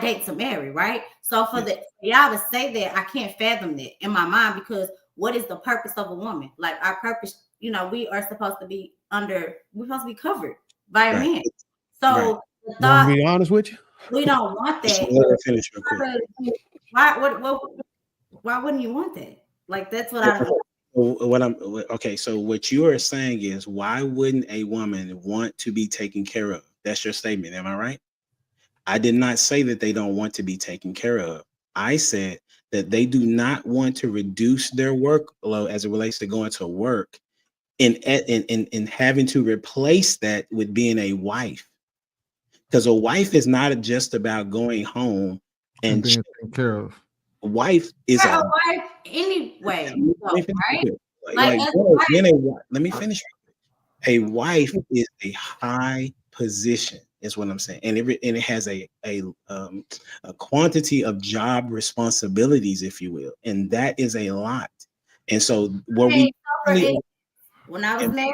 date to marry, right? So for y'all to say that, I can't fathom that in my mind, because what is the purpose of a woman? Like our purpose, we are supposed to be covered by a man. So the thought, to be honest with you, we don't want that. Let her finish real quick. Why wouldn't you want that? Like that's what I. So what you are saying is, why wouldn't a woman want to be taken care of? That's your statement, am I right? I did not say that they don't want to be taken care of. I said that they do not want to reduce their workload as it relates to going to work and having to replace that with being a wife. Because a wife is not just about going home and being taken care of. A wife is a wife anyway, right? Let me finish. A wife is a high position, is what I'm saying, and it has a quantity of job responsibilities, if you will, and that is a lot. And so when I was married,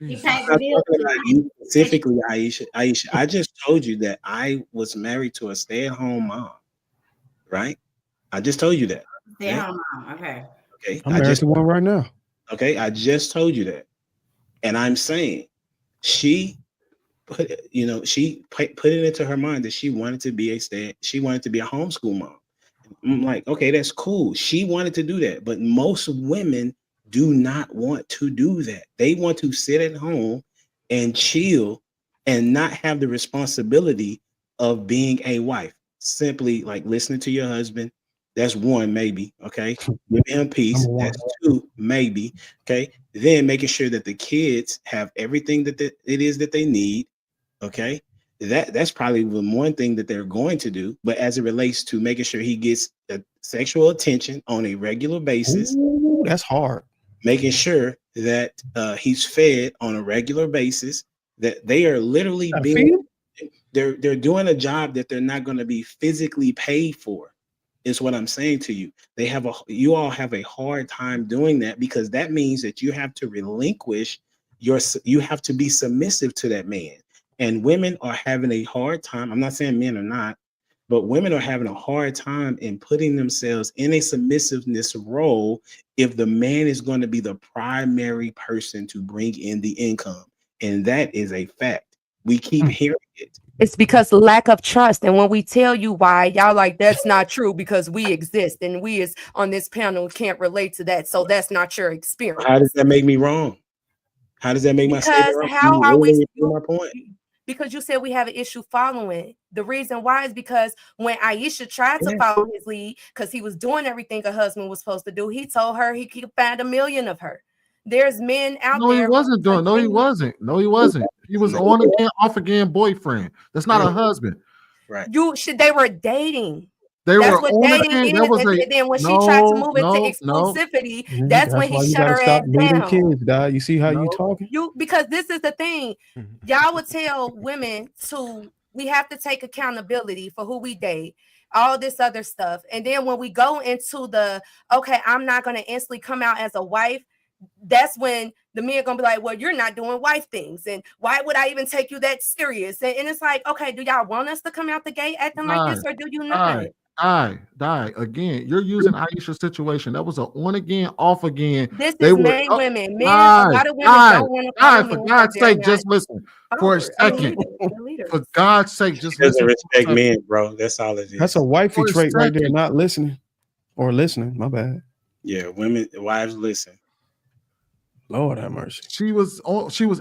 he paid the bill. You specifically, Aisha, I just told you that I was married to a stay-at-home mom, right? I just told you that. Stay-at-home mom, okay. Okay. I'm married to one right now. Okay, I just told you that, and I'm saying she put it into her mind that she wanted to be a homeschool mom. I'm like, okay, that's cool. She wanted to do that, but most women do not want to do that. They want to sit at home and chill and not have the responsibility of being a wife. Simply like listening to your husband. That's one, maybe. Okay. Give him peace. That's two, maybe. Okay. Then making sure that the kids have everything that it is that they need. Okay. That's probably the one thing that they're going to do. But as it relates to making sure he gets sexual attention on a regular basis. Ooh, that's hard. Making sure that he's fed on a regular basis, that they are literally they're doing a job that they're not going to be physically paid for, is what I'm saying to you. You all have a hard time doing that, because that means that you have to relinquish you have to be submissive to that man. And women are having a hard time. I'm not saying men are not, but women are having a hard time in putting themselves in a submissiveness role if the man is going to be the primary person to bring in the income. And that is a fact. We keep hearing it. It's because lack of trust. And when we tell you why, y'all like, that's not true because we exist and we as on this panel can't relate to that. So that's not your experience. How does that make me wrong? How does that make my statement Because wrong? how are we My point? Because you said we have an issue following. The reason why is because when Aisha tried to follow his lead, because he was doing everything a husband was supposed to do, he told her he could find 1 million of her. There's men out No, there. he wasn't doing. No, he wasn't. No, he wasn't. He was on again, off again boyfriend. That's not a husband. Right. They were dating. They That's were what on dating again. is. That was And then when she tried to move into exclusivity, that's when why he you shut gotta her stop ass needing down. kids, dog. You see how you talking? Because this is the thing. Y'all would tell women we have to take accountability for who we date, all this other stuff. And then when we go into okay, I'm not going to instantly come out as a wife, that's when the men are going to be like, well, you're not doing wife things. And why would I even take you that serious? And it's like, okay, do y'all want us to come out the gate acting like this or do you not? Die. Again, you're using Aisha's situation. That was an on again, off again. This is men, women. Men, a lot of women don't want to follow For men God's because they're sake, just listen for a second. For God's sake, just doesn't listen. respect men, bro. That's all it is. That's a wifey trait right there, not listening or listening. My bad. Yeah, wives listen. Lord have mercy. She was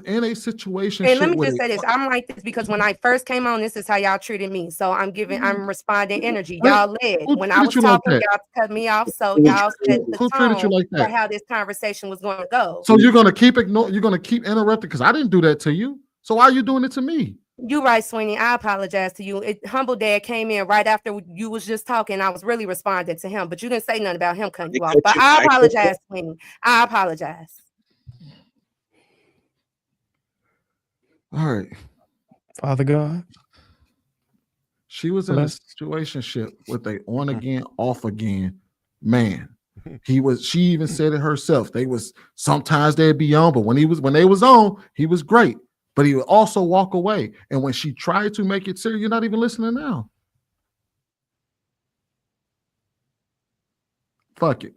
in a situation. And let me just say this. I'm like this because when I first came on, this is how y'all treated me. So I'm responding energy. Y'all led. When I was talking, y'all cut me off. So y'all set the tone for how this conversation was going to go. So you're gonna keep you're gonna keep interrupting because I didn't do that to you. So why are you doing it to me? You right, Sweeney. I apologize to you. Humble Dad came in right after you was just talking. I was really responding to him, but you didn't say nothing about him cutting you off. But I apologize, Sweeney. I apologize. All right. Father God. She was in a situationship with a on again, off again man. She even said it herself. Sometimes they'd be on, but when they was on, he was great. But he would also walk away. And when she tried to make it serious, you're not even listening now. Fuck it.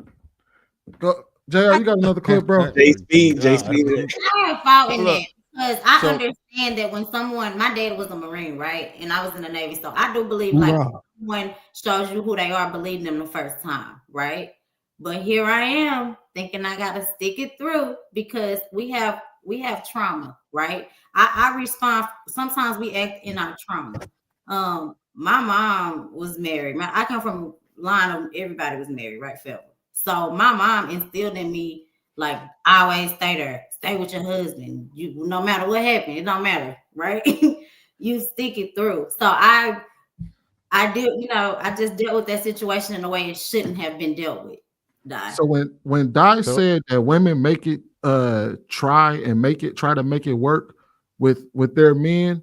Go, JR, you got another clip, bro? JSP. I fault in that because I understand that when my dad was a Marine, right? And I was in the Navy. So I do believe like someone shows you who they are, believe them the first time, right? But here I am thinking I gotta stick it through because we have trauma, right? I respond. Sometimes we act in our trauma. My mom was married. I come from a line of everybody was married, right, Phil? So my mom instilled in me like always stay there, stay with your husband. You no matter what happened, it don't matter, right? You stick it through. So I did, I just dealt with that situation in a way it shouldn't have been dealt with. Di. So when Di said that women make it try to make it work with their men,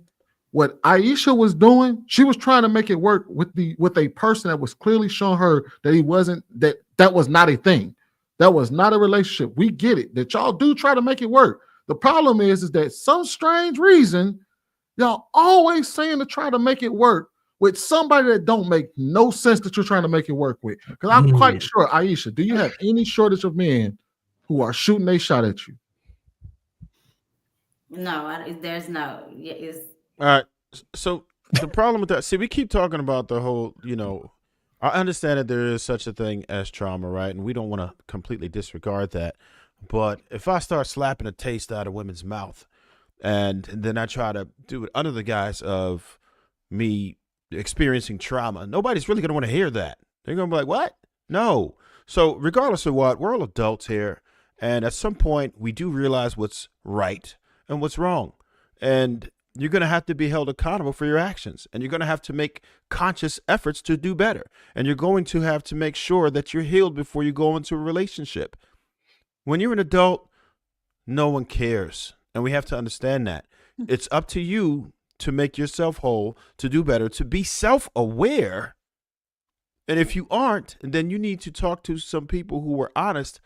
what Aisha was doing, she was trying to make it work with a person that was clearly showing her that that was not a thing. That was not a relationship. We get it that y'all do try to make it work. The problem is that some strange reason y'all always saying to try to make it work with somebody that don't make no sense that you're trying to make it work with. Because I'm quite sure, Aisha, do you have any shortage of men who are shooting a shot at you? No, there's no. All right. So the problem with that, see, we keep talking about the whole, I understand that there is such a thing as trauma, right? And we don't want to completely disregard that. But if I start slapping a taste out of women's mouth and then I try to do it under the guise of me experiencing trauma, nobody's really going to want to hear that. They're going to be like, what? No. So regardless of what, we're all adults here. And at some point, we do realize what's right and what's wrong. And you're going to have to be held accountable for your actions. And you're going to have to make conscious efforts to do better. And you're going to have to make sure that you're healed before you go into a relationship. When you're an adult, no one cares. And we have to understand that. It's up to you to make yourself whole, to do better, to be self-aware. And if you aren't, then you need to talk to some people who are honest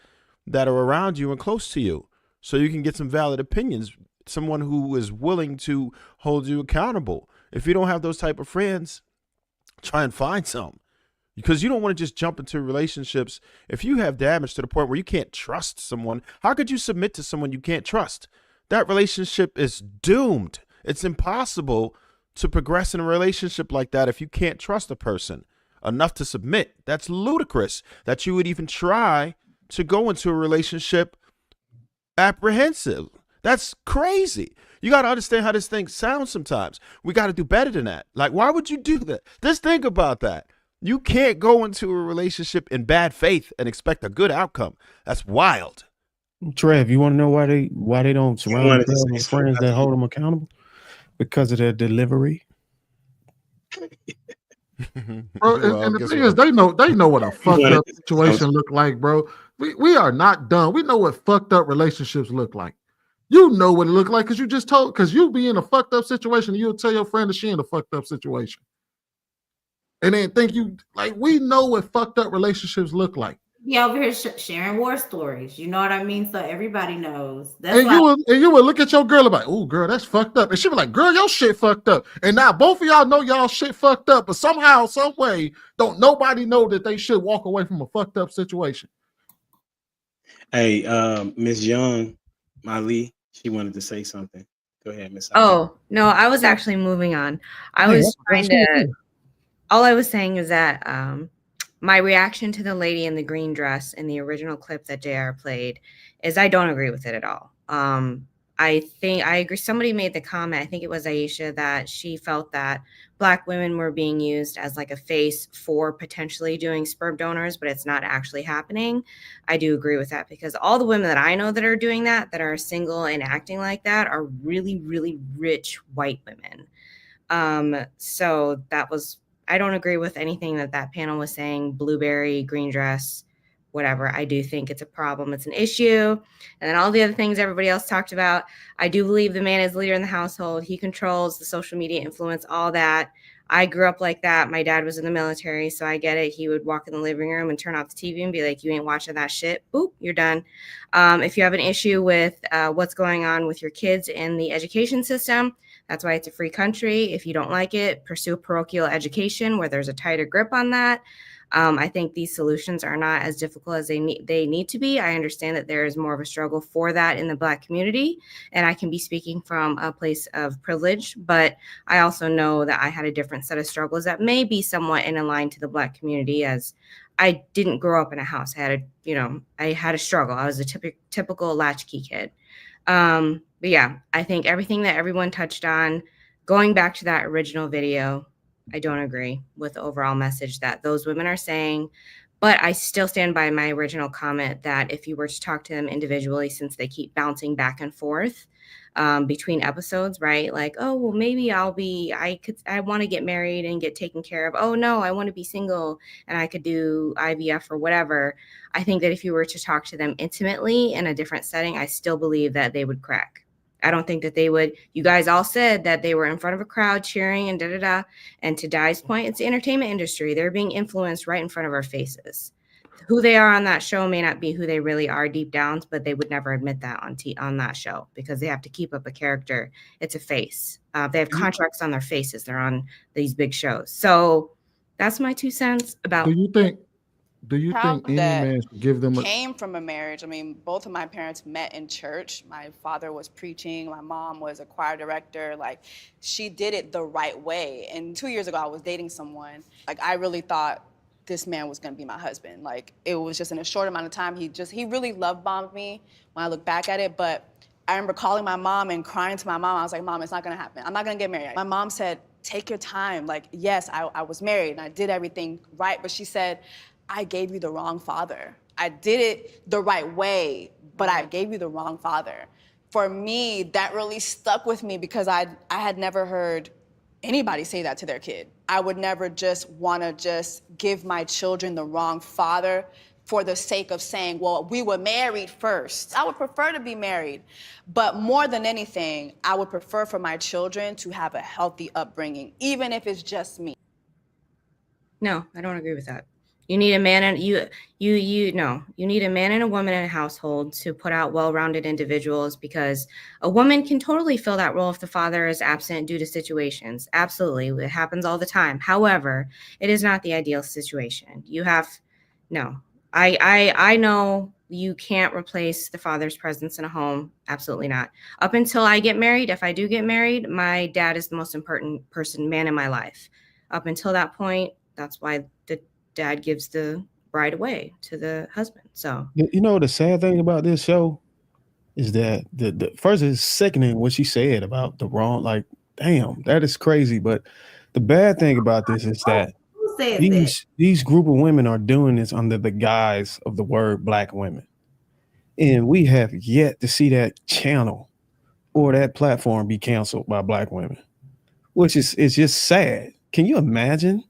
that are around you and close to you so you can get some valid opinions, someone who is willing to hold you accountable. If you don't have those type of friends, Try and find some, because you don't want to just jump into relationships. If you have damage to the point where you can't trust someone, how could you submit to someone you can't trust? That relationship is doomed. It's impossible to progress in a relationship like that if you can't trust a person enough to submit. That's ludicrous that you would even try to go into a relationship apprehensive. That's crazy. You got to understand how this thing sounds sometimes. We got to do better than that. Like, why would you do that? Just think about that. You can't go into a relationship in bad faith and expect a good outcome. That's wild. Trev, you want to know why they don't surround themselves with friends that hold them accountable? Because of their delivery. Bro, and the thing is, they know what a fucked up situation look like, bro. We are not dumb. We know what fucked up relationships look like. You know what it look like because you be in a fucked up situation. You'll tell your friend that she in a fucked up situation, and then think you like. We know what fucked up relationships look like. Yeah, over here sharing war stories. You know what I mean? So everybody knows. And you would look at your girl like, "Oh, girl, that's fucked up," and she be like, "Girl, your shit fucked up." And now both of y'all know y'all shit fucked up, but somehow, some way, don't nobody know that they should walk away from a fucked up situation. Hey, Miss Young, Mali, she wanted to say something. Go ahead, Miss. Oh no, I was actually moving on. All I was saying is that my reaction to the lady in the green dress in the original clip that JR played is I don't agree with it at all. I think I agree. Somebody made the comment, I think it was Aisha, that she felt that Black women were being used as like a face for potentially doing sperm donors, but it's not actually happening. I do agree with that because all the women that I know that are doing that are single and acting like that, are really, really rich white women. So that was, I don't agree with anything that panel was saying, blueberry, green dress, whatever. I do think it's a problem. It's an issue. And then all the other things everybody else talked about. I do believe the man is the leader in the household. He controls the social media influence, all that. I grew up like that. My dad was in the military, so I get it. He would walk in the living room and turn off the TV and be like, "You ain't watching that shit. Boop, you're done." If you have an issue with what's going on with your kids in the education system, that's why it's a free country. If you don't like it, pursue parochial education where there's a tighter grip on that. I think these solutions are not as difficult as they need to be. I understand that there is more of a struggle for that in the Black community, and I can be speaking from a place of privilege, but I also know that I had a different set of struggles that may be somewhat in line to the Black community, as I didn't grow up in a house. I had a struggle. I was a typical latchkey kid. But yeah, I think everything that everyone touched on, going back to that original video, I don't agree with the overall message that those women are saying, but I still stand by my original comment that if you were to talk to them individually, since they keep bouncing back and forth between episodes, right? Like, oh, well, maybe I want to get married and get taken care of. Oh no, I want to be single and I could do IVF or whatever. I think that if you were to talk to them intimately in a different setting, I still believe that they would crack. I don't think that they would. You guys all said that they were in front of a crowd cheering and da-da-da. And to Di's point, it's the entertainment industry. They're being influenced right in front of our faces. Who they are on that show may not be who they really are deep down, but they would never admit that on that show because they have to keep up a character. It's a face. They have contracts on their faces. They're on these big shows. So that's my 2 cents about. Do you think any man should give them came from a marriage? I mean, both of my parents met in church. My father was preaching. My mom was a choir director. Like, she did it the right way. And 2 years ago, I was dating someone. Like, I really thought this man was gonna be my husband. Like, it was just in a short amount of time. He really love bombed me when I look back at it. But I remember calling my mom and crying to my mom. I was like, "Mom, it's not gonna happen. I'm not gonna get married." My mom said, "Take your time." Like, yes, I was married and I did everything right. But she said, "I gave you the wrong father. I did it the right way, but I gave you the wrong father." For me, that really stuck with me because I had never heard anybody say that to their kid. I would never just wanna just give my children the wrong father for the sake of saying, well, we were married first. I would prefer to be married, but more than anything, I would prefer for my children to have a healthy upbringing, even if it's just me. No, I don't agree with that. You need a man and you need a man and a woman in a household to put out well-rounded individuals, because a woman can totally fill that role if the father is absent due to situations. Absolutely. It happens all the time. However, it is not the ideal situation. I know you can't replace the father's presence in a home. Absolutely not. Up until I get married, if I do get married, my dad is the most important man in my life. Up until that point, that's why the dad gives the bride away to the husband. So You know, the sad thing about this show is that the first is sickening what she said about the wrong. Like, damn, that is crazy. But the bad thing about this is that Who says that? these group of women are doing this under the guise of the word black women. And we have yet to see that channel or that platform be canceled by black women, which is just sad. Can you imagine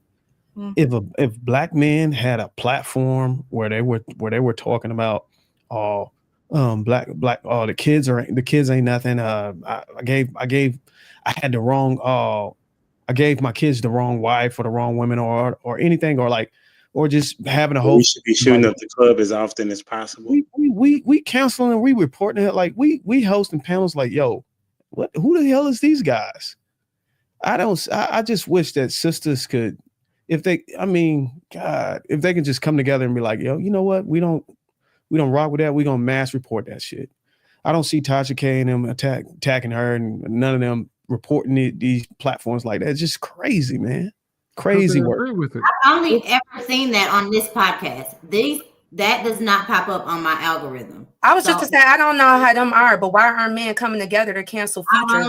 if black men had a platform where they were talking about black the kids ain't nothing. I gave my kids the wrong wife or the wrong women or anything, or just having a whole. We should be shooting up the club as often as possible. We counseling and we reporting it, like we hosting panels like, yo, who the hell is these guys? I just wish that sisters could, if they can just come together and be like, yo, you know what? We don't rock with that. We're gonna mass report that shit. I don't see Tasha K and them attacking her, and none of them reporting these platforms like that. It's just crazy, man. Crazy work. I've only ever seen that on this podcast. That does not pop up on my algorithm. I was just to say, I don't know how them are, but why aren't men coming together to cancel Future?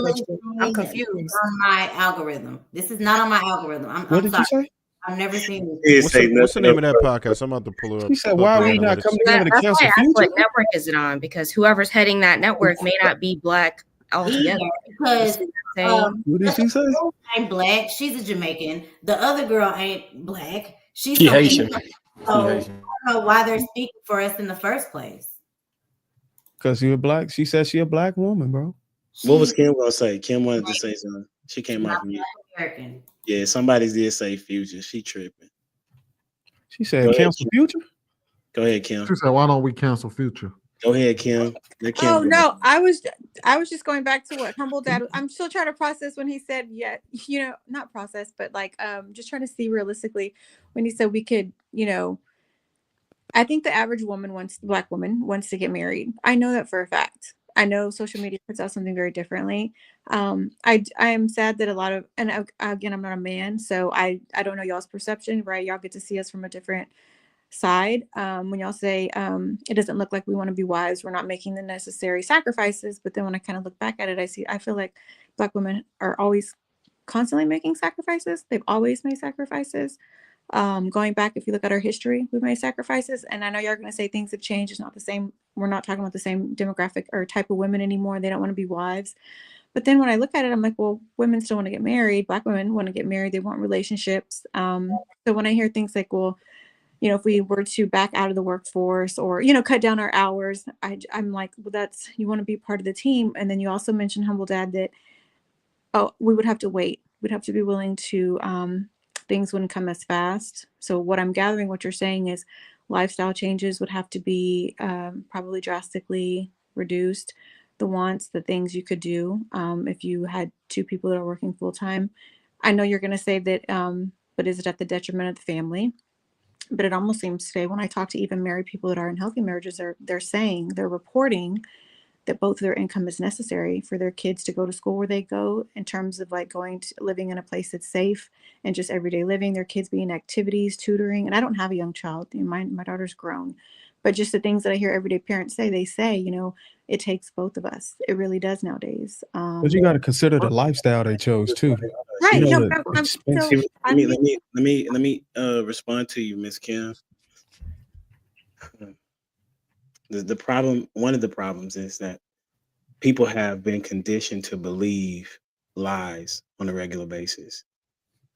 I'm confused. On my algorithm. This is not on my algorithm. What did you say? I've never seen this. What's the name of that podcast? I'm about to pull it up. She said, "Why are we not coming together to That's cancel why I asked Future?" what network is it on, because whoever's heading that network may not be black altogether. Because what did she say? Ain't black. She's a Jamaican. The other girl ain't black. She's She something Haitian. else. She So Haitian. I don't know why they're speaking for us in the first place. Because you're black. She said she a black woman, bro. What was Kim gonna say? Kim wanted to say something. She came off mute. American. Yeah, somebody did say Future. She tripping. She said cancel Future. Go ahead, Kim. She said, "Why don't we cancel Future?" Go ahead, Kim. Let Kim Oh go. no, I was just going back to what Humble Dad. I'm still trying to process when he said, not process, but like just trying to see realistically when he said we could, I think the average black woman wants to get married. I know that for a fact. I know social media puts out something very differently. I am sad that a lot of, and again, I'm not a man, so I don't know y'all's perception, right? Y'all get to see us from a different side. When y'all say it doesn't look like we want to be wives, we're not making the necessary sacrifices. But then when I kind of look back at it, I feel like black women are always constantly making sacrifices. They've always made sacrifices. Going back, if you look at our history, we've made sacrifices. And I know you're going to say things have changed. It's not the same. We're not talking about the same demographic or type of women anymore. They don't want to be wives. But then when I look at it, I'm like, well, women still want to get married. Black women want to get married. They want relationships. So when I hear things like, well, if we were to back out of the workforce or, cut down our hours, I'm like, well, you want to be part of the team. And then you also mentioned, Humble Dad, that, we would have to wait. We'd have to be willing to, things wouldn't come as fast. So what I'm gathering, what you're saying is lifestyle changes would have to be probably drastically reduced. The wants, the things you could do if you had two people that are working full time. I know you're going to say that, but is it at the detriment of the family? But it almost seems today when I talk to even married people that are in healthy marriages, they're reporting that both of their income is necessary for their kids to go to school where they go, in terms of like living in a place that's safe and just everyday living, their kids being activities, tutoring. And I don't have a young child. My daughter's grown, but just the things that I hear everyday parents say, it takes both of us. It really does nowadays. But you got to consider the lifestyle they chose too. Right. Let me respond to you, Miss Kim. The problem, one of the problems is that people have been conditioned to believe lies on a regular basis.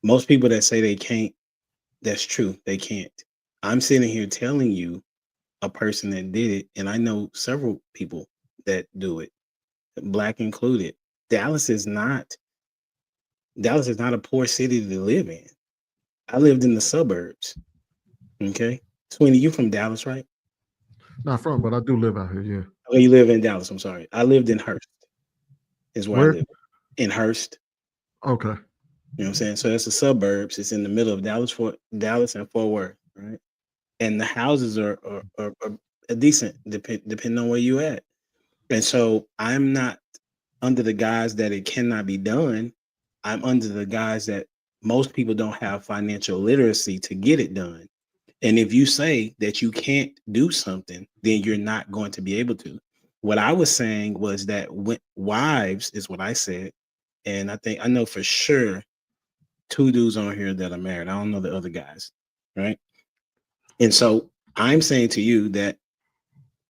Most people that say they can't, that's true. They can't. I'm sitting here telling you a person that did it, and I know several people that do it, black included. Dallas is not a poor city to live in. I lived in the suburbs. Okay, Sweeney, you from Dallas, right? Not from, but I do live out here. Yeah. Oh, you live in Dallas. I'm sorry. I lived in Hurst. Is where I Where? live. In Hurst. Okay. You know what I'm saying? So it's the suburbs. It's in the middle of Dallas and Fort Worth, right? And the houses are decent, depending on where you at. And so I'm not under the guise that it cannot be done. I'm under the guise that most people don't have financial literacy to get it done. And if you say that you can't do something, then you're not going to be able to. What I was saying was that wives is what I said. And I know for sure 2 dudes on here that are married. I don't know the other guys, right? And so I'm saying to you that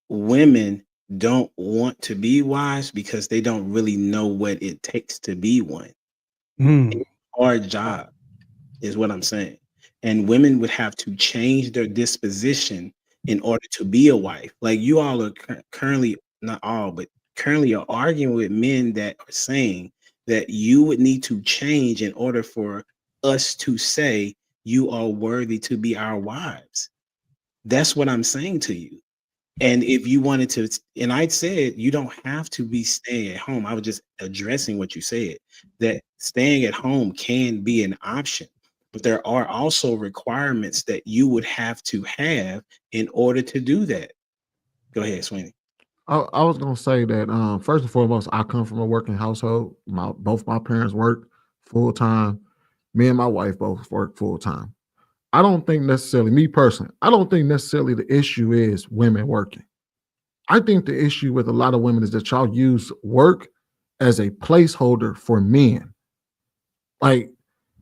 women don't want to be wives because they don't really know what it takes to be one. It's a hard job is what I'm saying. And women would have to change their disposition in order to be a wife. Like you all are currently, not all, but currently are arguing with men that are saying that you would need to change in order for us to say you are worthy to be our wives. That's what I'm saying to you. And if you wanted to, and I said you don't have to be staying at home. I was just addressing what you said, that staying at home can be an option, but there are also requirements that you would have to have in order to do that. Go ahead, Sweeney. I was gonna say that first and foremost, I come from a working household. Both my parents work full time. Me and my wife both work full time. I don't think necessarily, me personally, I don't think necessarily the issue is women working. I think the issue with a lot of women is that y'all use work as a placeholder for men. Like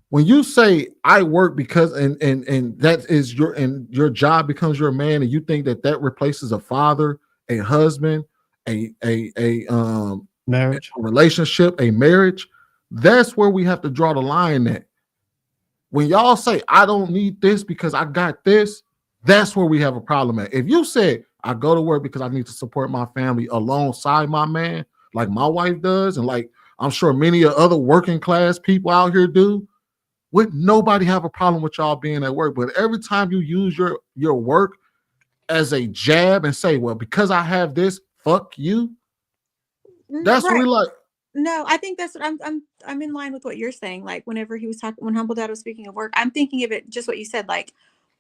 when you say I work because and that is your job becomes your man, and you think that replaces a father, a husband, a marriage, a relationship, a marriage. That's where we have to draw the line at. When y'all say I don't need this because I got this, that's where we have a problem at. If you say I go to work because I need to support my family alongside my man, like my wife does, and like I'm sure many other working class people out here do, would nobody have a problem with y'all being at work? But every time you use your work as a jab and say, well, because I have this, fuck you. That's Right. what we like. No, I think that's what I'm in line with what you're saying. Like whenever he was talking, when Humble Dad was speaking of work, I'm thinking of it just what you said. Like,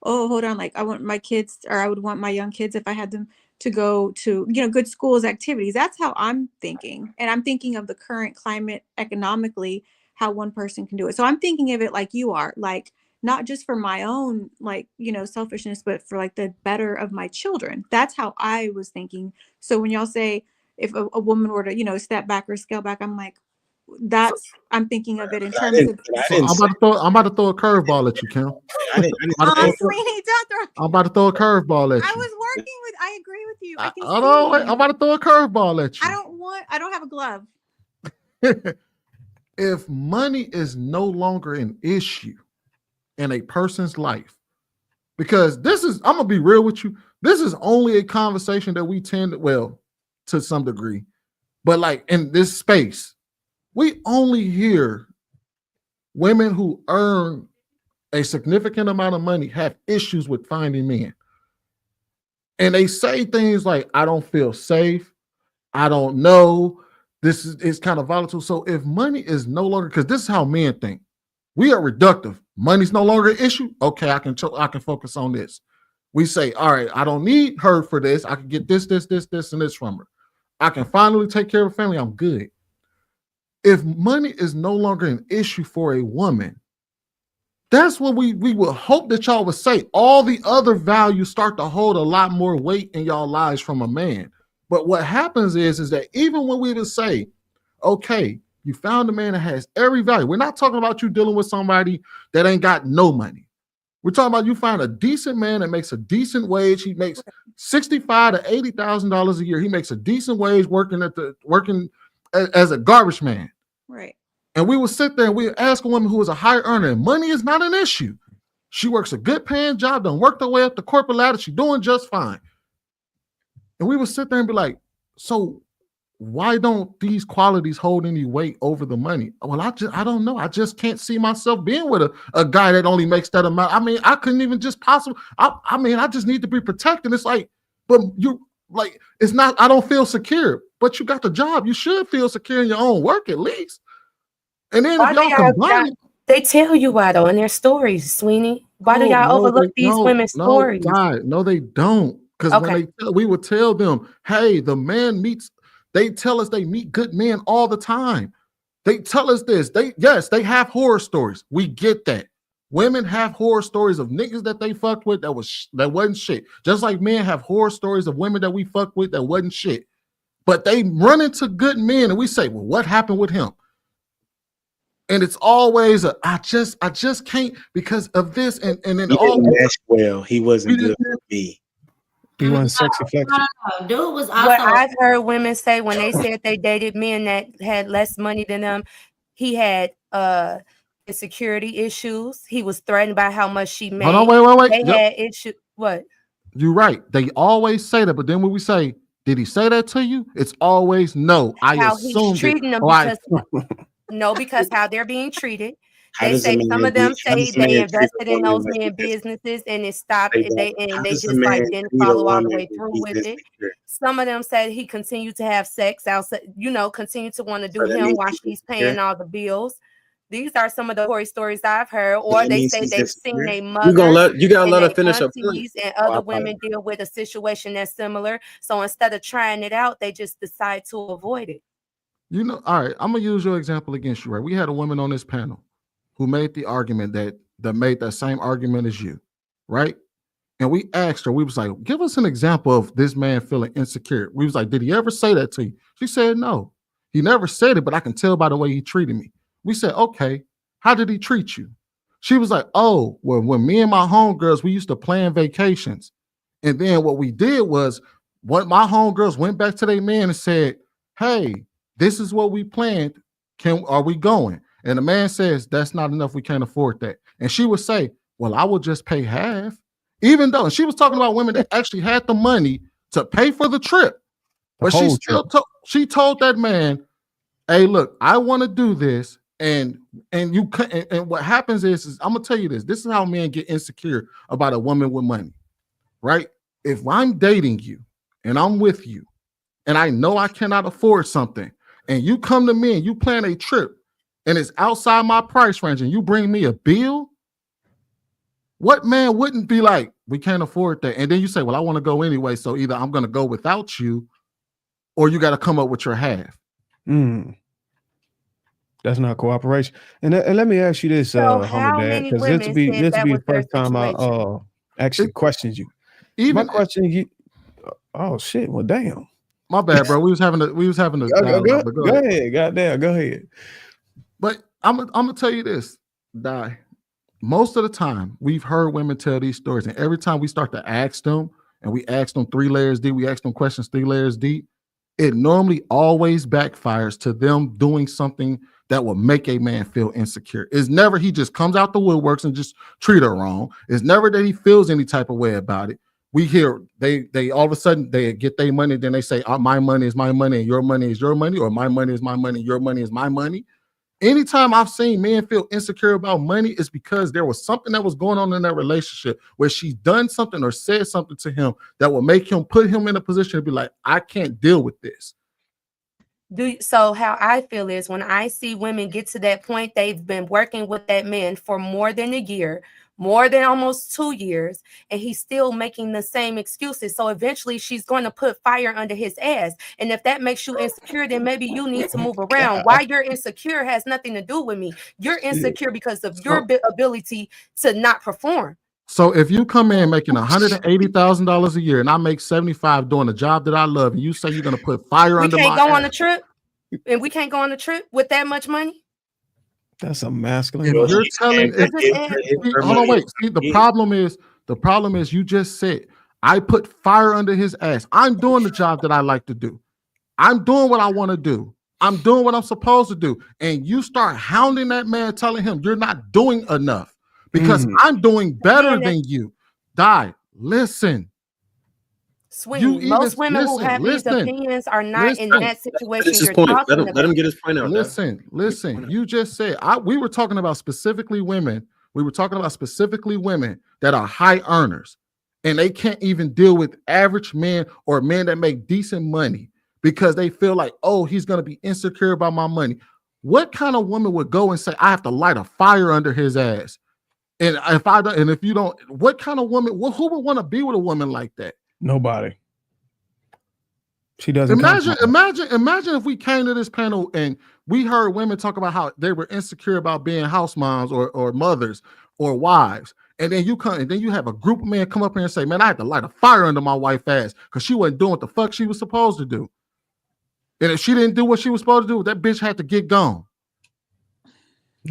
oh, hold on, like I want my kids, or I would want my young kids if I had them to go to good schools, activities. That's how I'm thinking, and I'm thinking of the current climate economically, how one person can do it. So I'm thinking of it like you are, like not just for my own selfishness, but for like the better of my children. That's how I was thinking. So when y'all say, if a woman were to, step back or scale back, I'm like, I'm thinking of it in terms of. So I'm about to throw a curveball at you, Kim. Sweeney, don't throw. I'm about to throw a curveball at you. I agree with you. I can Hold on, wait, see. I'm about to throw a curveball at you. I don't have a glove. If money is no longer an issue in a person's life, because I'm gonna be real with you, this is only a conversation that we tend to some degree, but like in this space, we only hear women who earn a significant amount of money have issues with finding men. And they say things like, I don't feel safe. I don't know. It's kind of volatile. So if money is no longer, because this is how men think. We are reductive. Money's no longer an issue. Okay, I can focus on this. We say, all right, I don't need her for this. I can get this, and this from her. I can finally take care of a family. I'm good. If money is no longer an issue for a woman, that's what we will hope that y'all would say. All the other values start to hold a lot more weight in y'all lives from a man. But what happens is that even when we would say, okay, you found a man that has every value. We're not talking about you dealing with somebody that ain't got no money. We're talking about you find a decent man that makes a decent wage. He makes $65,000 to $80,000 a year. He makes a decent wage working as a garbage man. Right. And we would sit there and we would ask a woman who is a high earner, and money is not an issue. She works a good paying job, done worked her way up the corporate ladder. She's doing just fine. And we would sit there and be like, so why don't these qualities hold any weight over the money? Well, I don't know. I just can't see myself being with a guy that only makes that amount. I mean, I couldn't even just possibly. I mean, I just need to be protected. It's like, but you like, it's not. I don't feel secure. But you got the job. You should feel secure in your own work at least. And then if y'all combine it, they tell you why though in their stories, Sweeney. Why do y'all overlook these women's stories? No, they don't. Because when we would tell them, hey, the man meets. They tell us they meet good men all the time. They tell us this. They have horror stories. We get that. Women have horror stories of niggas that they fucked with that wasn't shit. Just like men have horror stories of women that we fucked with that wasn't shit. But they run into good men and we say, well, what happened with him? And it's always I just can't because of this and then he didn't mesh well. He wasn't good for me. He wasn't sexy flexy. Dude was also what I've heard women say when they said they dated men that had less money than them, he had insecurity issues. He was threatened by how much she made. Hold on, wait. They had issues. What? You're right. They always say that, but then when we say, did he say that to you? It's always no. How he's treating them because because how they're being treated. They say some of them say they invested in those men businesses and it stopped. They just like didn't follow all the way through with it. Some of them said he continued to have sex outside, continue to want to do him while she's paying all the bills. These are some of the horror stories I've heard. Or they say they've seen a mother. You gotta let her finish her point. And other women deal with a situation that's similar. So instead of trying it out, they just decide to avoid it. All right, I'm gonna use your example against you, right? We had a woman on this panel who made the argument that made that same argument as you, right? And we asked her, we was like, give us an example of this man feeling insecure. We was like, did he ever say that to you? She said, no, he never said it, but I can tell by the way he treated me. We said, okay, how did he treat you? She was like, oh, well, when me and my homegirls, we used to plan vacations. And then what we did was, what my homegirls went back to their man and said, hey, this is what we planned. Are we going? And the man says, that's not enough. We can't afford that. And she would say, well, I will just pay half. Even though, and she was talking about women that actually had the money to pay for the trip. But she told that man, hey, look, I want to do this. And what happens is I'm going to tell you this. This is how men get insecure about a woman with money, right? If I'm dating you and I'm with you and I know I cannot afford something and you come to me and you plan a trip and it's outside my price range and you bring me a bill, what man wouldn't be like, we can't afford that? And then you say, well, I want to go anyway. So either I'm going to go without you or you got to come up with your half. That's not cooperation. And let me ask you this, homie dad, because this will be the first time I actually questioned you. My question, oh shit, well damn. My bad, bro. We was having a go ahead, goddamn, go ahead. But I'm gonna tell you this, Di. Most of the time, we've heard women tell these stories, and every time we start to ask them, and we ask them 3 layers deep, we ask them questions 3 layers deep, it normally always backfires to them doing something that will make a man feel insecure. It's never he just comes out the woodworks and just treat her wrong. It's never that he feels any type of way about it. We hear they all of a sudden they get their money, then they say, my money is my money and your money is your money, or my money is my money, your money is my money. Anytime I've seen men feel insecure about money, it's because there was something that was going on in that relationship where she's done something or said something to him that will make him put him in a position to be like, I can't deal with this. So how I feel is when I see women get to that point, they've been working with that man for more than a year, more than almost 2 years, and he's still making the same excuses. So eventually she's going to put fire under his ass. And if that makes you insecure, then maybe you need to move around. Why you're insecure has nothing to do with me. You're insecure because of your ability to not perform. So if you come in making $180,000 a year and I make 75 doing a job that I love, and you say you're going to put fire under my ass. We can't go on a trip, and we can't go on a trip with that much money. That's a masculine. You're telling. Hold on, wait. See, the problem is you just said I put fire under his ass. I'm doing the job that I like to do. I'm doing what I want to do. I'm doing what I'm supposed to do, and you start hounding that man, telling him you're not doing enough. Because I'm doing better than you. Di, listen. swinging. Most women who have these opinions are not in that situation you're talking about. Let him get his point out. Listen. You just said we were talking about specifically women. We were talking about specifically women that are high earners, and they can't even deal with average men or men that make decent money because they feel like, oh, he's gonna be insecure about my money. What kind of woman would go and say, I have to light a fire under his ass? And if you don't, what kind of woman? Who would want to be with a woman like that? Nobody. She doesn't. Imagine if we came to this panel and we heard women talk about how they were insecure about being house moms or mothers or wives, and then you have a group of men come up here and say, "Man, I had to light a fire under my wife's ass because she wasn't doing what the fuck she was supposed to do." And if she didn't do what she was supposed to do, that bitch had to get gone.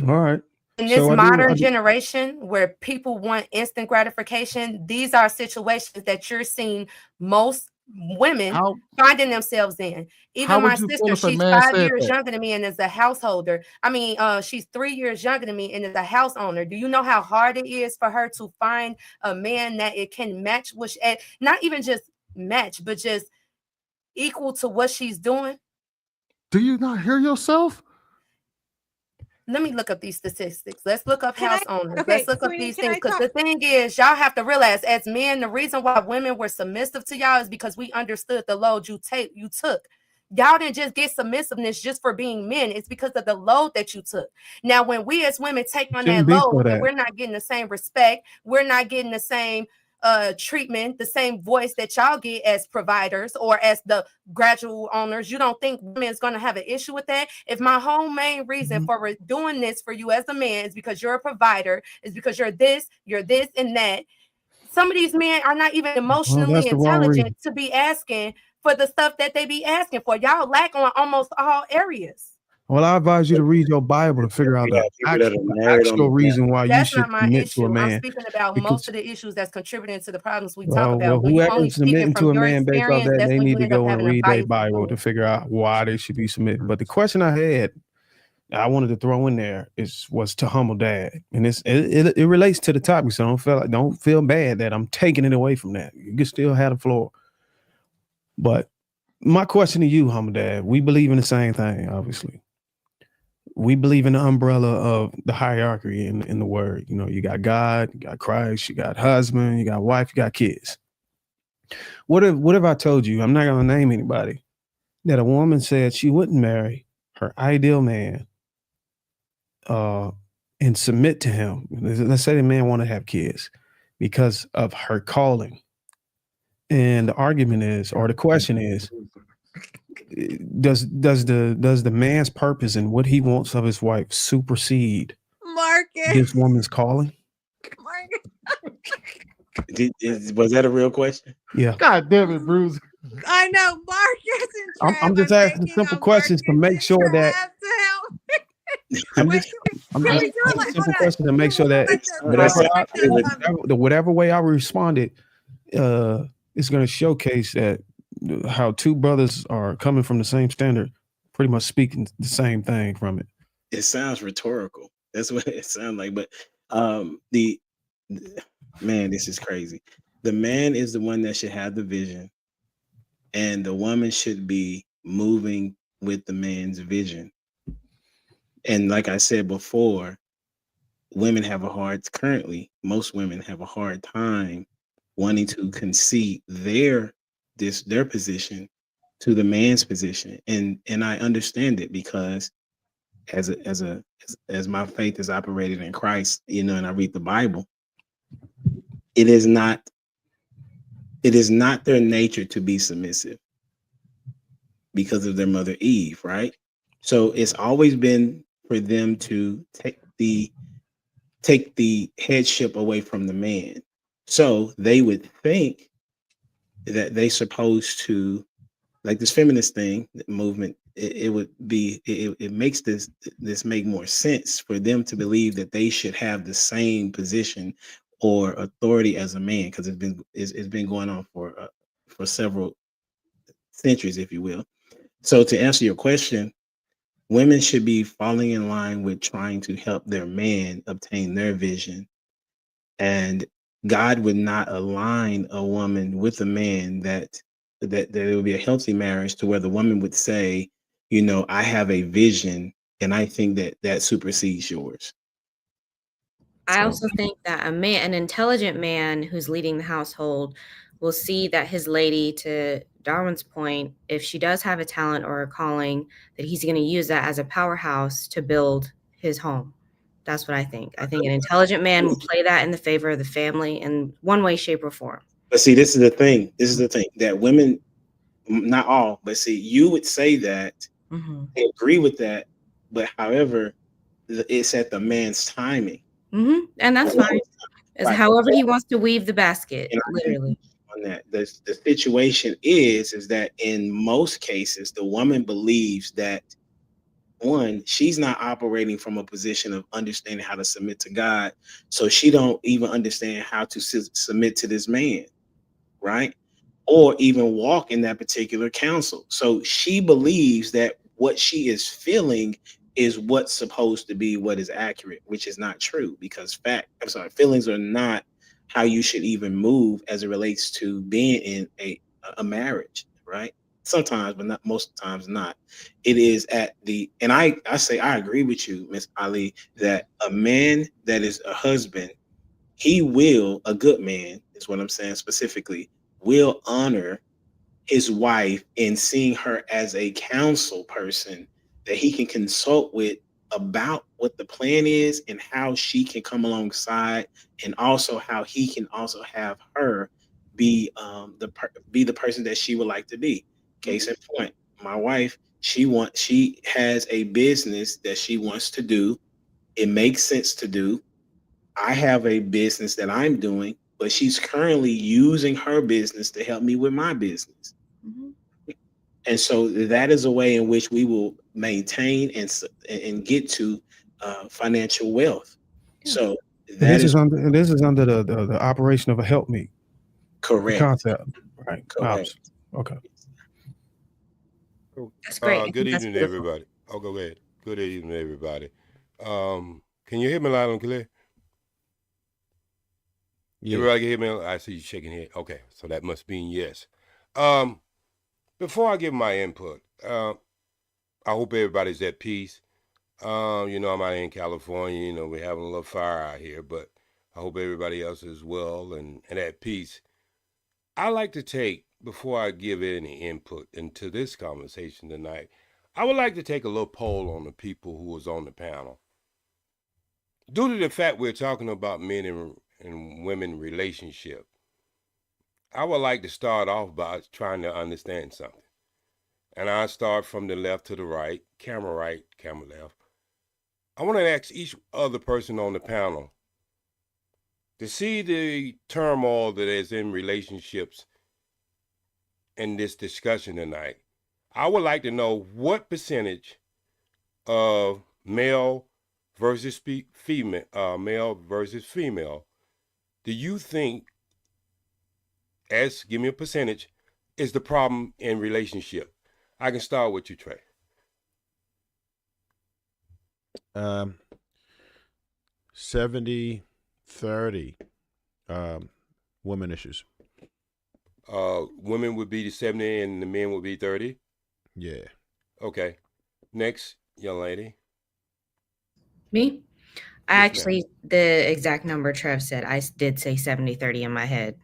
All right. In this modern generation where people want instant gratification, these are situations that you're seeing most women finding themselves in. Even my sister, she's 5 years younger than me and is a householder. I mean, she's 3 years younger than me and is a house owner. Do you know how hard it is for her to find a man that it can match, which not even just match, but just equal to what she's doing? Do you not hear yourself? Let me look up these statistics. Let's look up house owners. Let's look up these things. Because the thing is, y'all have to realize, as men, the reason why women were submissive to y'all is because we understood the load you took. Y'all didn't just get submissiveness just for being men. It's because of the load that you took. Now, when we as women take on that load, and we're not getting the same respect, we're not getting the same treatment, the same voice that y'all get as providers or as the gradual owners. You don't think women is going to have an issue with that? If my whole main reason for doing this for you as a man is because you're a provider, is because you're this and that, some of these men are not even emotionally intelligent to be asking for the stuff that they be asking for. Y'all lack on almost all areas. Well, I advise you to read your Bible to figure out the actual reason why you should commit to a man. I'm speaking about most of the issues that's contributing to the problems we talk about. Well, whoever's submitting to a man based off that, they need to go and read their Bible to figure out why they should be submitting. But the question I wanted to throw in there was to humble dad, and it relates to the topic. So don't feel bad that I'm taking it away from that. You can still have the floor. But my question to you, humble dad, we believe in the same thing, obviously. We believe in the umbrella of the hierarchy in the word. You know, you got God, you got Christ, you got husband, you got wife, you got kids. What if I told you, I'm not going to name anybody, that a woman said she wouldn't marry her ideal man and submit to him? Let's say the man want to have kids because of her calling. And the argument is, or the question is, does the man's purpose and what he wants of his wife supersede this woman's calling? Was that a real question? Yeah. God damn it, Bruce. I know, Marcus. I'm just asking simple questions to make sure that. I'm just asking simple questions to make sure that whatever way I responded, it's going to showcase that how two brothers are coming from the same standard, pretty much speaking the same thing from it. It sounds rhetorical. That's what it sounds like. But man, this is crazy. The man is the one that should have the vision, and the woman should be moving with the man's vision. And like I said before, most women have a hard time wanting to concede their position to the man's position, and I understand it because as my faith is operated in Christ, and I read the Bible, it is not their nature to be submissive because of their mother Eve, right? So it's always been for them to take the headship away from the man. So they would think that they supposed to, like this feminist thing, movement, it makes this make more sense for them to believe that they should have the same position or authority as a man, because it's been going on for several centuries, if you will. So to answer your question, women should be falling in line with trying to help their man obtain their vision, and God would not align a woman with a man that it would be a healthy marriage to where the woman would say, you know, I have a vision and I think that supersedes yours. I So also think that an intelligent man who's leading the household will see that his lady, to Darwin's point, if she does have a talent or a calling, that he's going to use that as a powerhouse to build his home. That's what I think. I think an intelligent man will play that in the favor of the family in one way, shape, or form. but see, this is the thing. This is the thing that women, not all, but see, you would say that, Mm-hmm. they agree with that, but however, it's at the man's timing. Mm-hmm. And that's fine. It's Right. however he wants to weave the basket, And I agree literally. on that. The situation is that in most cases, the woman believes that, one, she's not operating from a position of understanding how to submit to God, so she don't even understand how to submit to this man, right? Or even walk in that particular counsel. So she believes that what she is feeling is what's supposed to be what is accurate, which is not true, because feelings are not how you should even move as it relates to being in a marriage, right? Sometimes, but not most times not. It is at the, and I say I agree with you, Miss Ali, that a man that is a husband, a good man is what I'm saying specifically, will honor his wife in seeing her as a counsel person that he can consult with about what the plan is and how she can come alongside, and also how he can also have her be the person that she would like to be. Case in point, my wife, she has a business that she wants to do. It makes sense to do. I have a business that I'm doing, but she's currently using her business to help me with my business. Mm-hmm. And so that is a way in which we will maintain and get to financial wealth. So This is under the operation of a helpmeet. Correct. The concept, right? Correct. Okay. That's great. Good evening, everybody. Oh, go ahead. Good evening, everybody. Can you hear me loud and clear? Yeah. Everybody can hear me? I see you shaking head. Okay, so that must mean yes. Before I give my input, I hope everybody's at peace. You know, I'm out in California. You know, we're having a little fire out here, but I hope everybody else is well and at peace. I like to take, before I give any input into this conversation tonight, I would like to take a little poll on the people who was on the panel. Due to the fact we're talking about men and women relationship, I would like to start off by trying to understand something. And I start from the left to the right, camera left. I want to ask each other person on the panel to see the turmoil that is in relationships in this discussion tonight. I would like to know what percentage of male versus female do you think, give me a percentage, is the problem in relationship? I can start with you, Trey. 70-30 women issues. Women would be 70 and the men would be 30? Yeah. Okay. Next, young lady. Me? The exact number Trev said, I did say 70-30 in my head.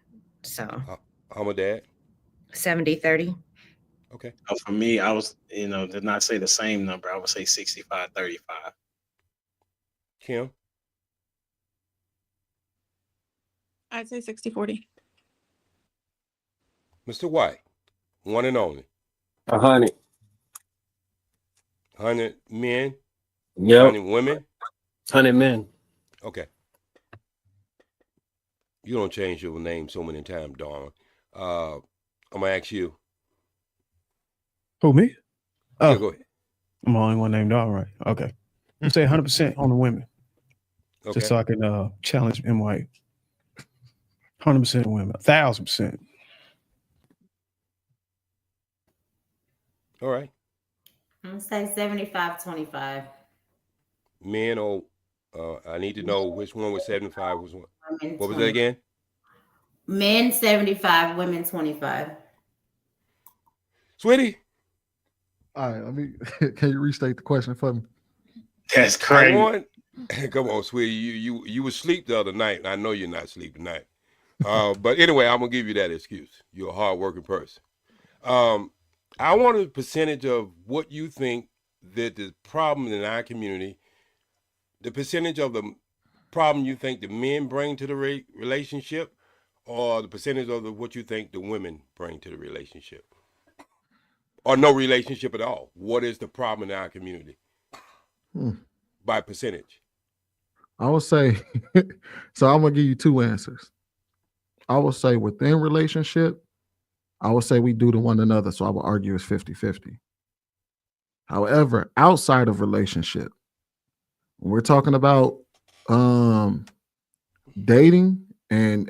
So. How my dad? 70-30. Okay. For me, I was, did not say the same number. I would say 65-35. Kim? I'd say 60-40. Mr. White, one and only. 100. 100 men? Yep. 100 women? 100 men. Okay. You don't change your name so many times, Darwin. I'm going to ask you. Who, me? Oh, yeah, go ahead. I'm the only one named all right. Okay. You say 100% on the women. Okay. Just so I can challenge M. White. 100% women. 1,000%. All right. I'm going to say 75-25. Men or I need to know which one was 75 was one. Women, what was that again? Men 75, women 25. Sweetie? All right, can you restate the question for me? That's crazy. Come on, sweetie. You were asleep the other night. I know you're not asleep tonight. But anyway, I'm gonna give you that excuse. You're a hardworking person. I want a percentage of what you think that the problem in our community, the percentage of the problem you think the men bring to the relationship, or the percentage of what you think the women bring to the relationship, or no relationship at all. What is the problem in our community by percentage? I would say, so I'm gonna give you two answers. I would say within relationship, I would say we do to one another. So I would argue it's 50-50. However, outside of relationship, when we're talking about dating and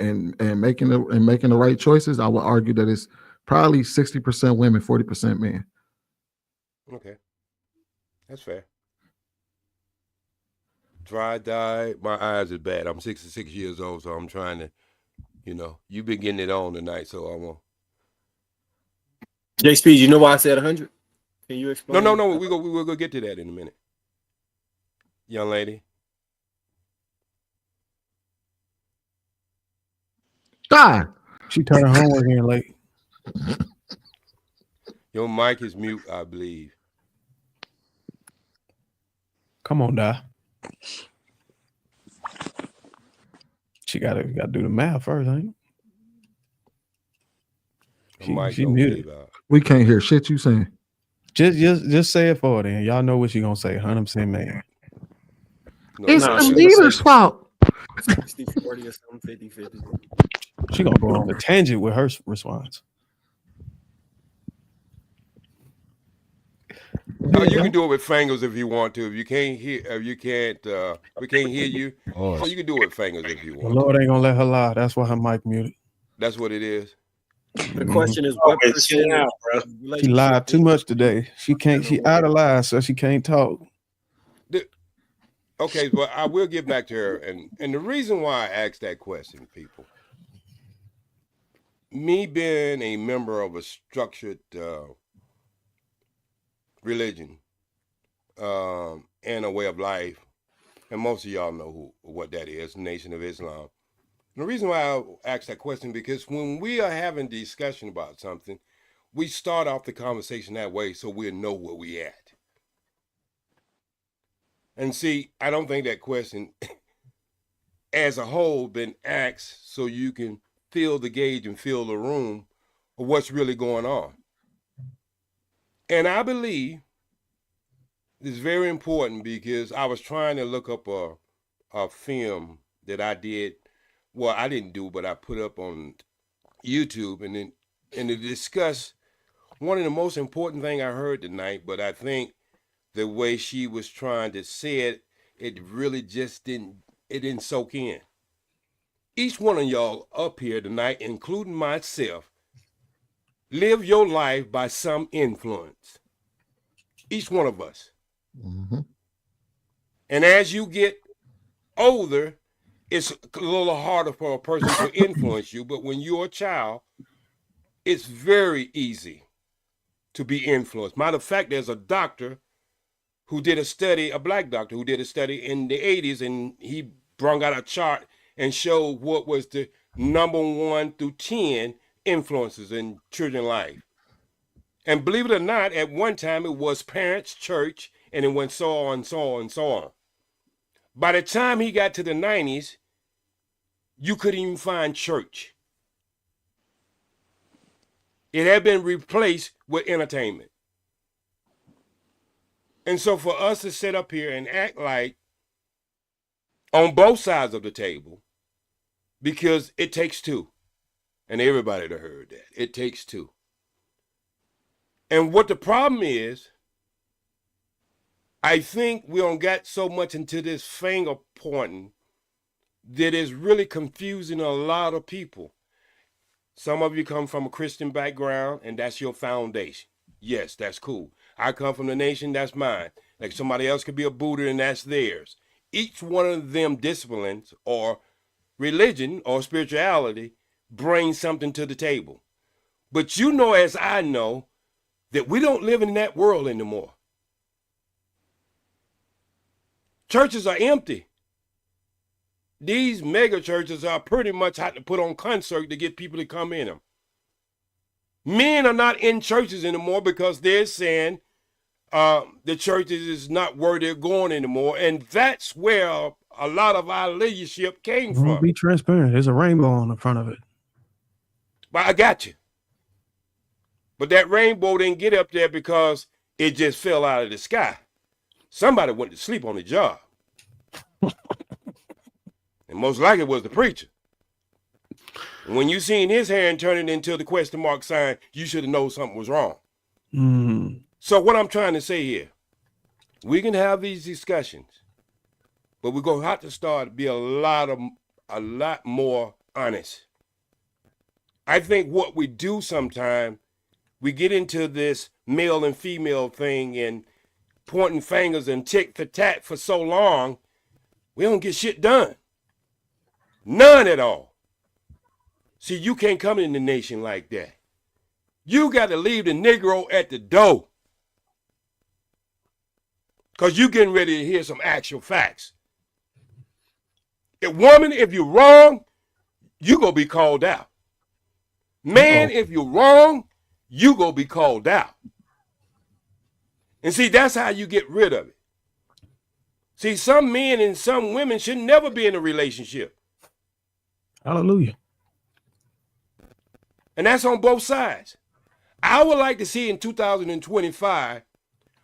making the right choices, I would argue that it's probably 60% women, 40% men. Okay, that's fair. Dry dye, my eyes are bad. I'm 66 years old, so I'm trying to, you've been getting it on tonight, so I won't. JSP, you know why I said 100? Can you explain? No. We'll go get to that in a minute. Young lady. God. She turned her homework in late. Your mic is mute, I believe. Come on, Di. She gotta do the math first, ain't it? She muted. We can't hear shit you saying. Just say it for her then. Y'all know what she gonna say. 100% man. It's the leader's fault. 60-40 or something, 50-50. She gonna go on a tangent with her response. You can do it with fingers if you want to. If you can't hear, we can't hear you. So you can do it with fingers if you The want. Lord ain't gonna let her lie. That's why her mic muted. That's what it is. The question is, what percentage? She lied too much today. She can't. She out of lie, so she can't talk. Okay, but I will get back to her, and the reason why I asked that question, people, me being a member of a structured religion and a way of life, and most of y'all know what that is, Nation of Islam. And the reason why I asked that question, because when we are having a discussion about something, we start off the conversation that way so we'll know where we at. And see, I don't think that question as a whole been asked so you can feel the gauge and feel the room of what's really going on. And I believe it's very important, because I was trying to look up a film that I did. Well, I didn't do, but I put up on YouTube, and to discuss one of the most important thing I heard tonight, but I think the way she was trying to say it, it really just didn't soak in. Each one of y'all up here tonight, including myself, live your life by some influence. Each one of us. Mm-hmm. And as you get older, it's a little harder for a person to influence you. But when you're a child, it's very easy to be influenced. Matter of fact, there's a doctor who did a study, a black doctor who did a study in the 80s, and he brought out a chart and showed what was the number 1 through 10 influences in children's life. And believe it or not, at one time it was parents, church, and it went so on, so on, so on. By the time he got to the 90s, you couldn't even find church. It had been replaced with entertainment. And so for us to sit up here and act like on both sides of the table, because it takes two, and everybody that heard that, it takes two. And what the problem is, I think we don't got so much into this finger pointing that is really confusing a lot of people. Some of you come from a Christian background, and that's your foundation. Yes, that's cool. I come from the nation, that's mine. Like somebody else could be a Buddha, and that's theirs. Each one of them disciplines or religion or spirituality bring something to the table. But you know, as I know, that we don't live in that world anymore. Churches are empty. These mega churches are pretty much had to put on concert to get people to come in them. Men are not in churches anymore because they're saying the churches is not where they're going anymore. And that's where a lot of our leadership came from. Be transparent. There's a rainbow on the front of it. But I got you. But that rainbow didn't get up there because it just fell out of the sky. Somebody went to sleep on the job. And most likely it was the preacher. And when you seen his hand turning into the question mark sign, you should have known something was wrong. So what I'm trying to say here, we can have these discussions, but we're going to have to start to be a lot more honest. I think what we do sometimes, we get into this male and female thing and pointing fingers and tick for tat for so long, we don't get shit done. None at all. See, you can't come in the nation like that. You got to leave the Negro at the door. Because you're getting ready to hear some actual facts. Woman, if you're wrong, you're going to be called out. Man, if you're wrong, you're going to be called out. And see, that's how you get rid of it. See, some men and some women should never be in a relationship. Hallelujah. And that's on both sides. I would like to see in 2025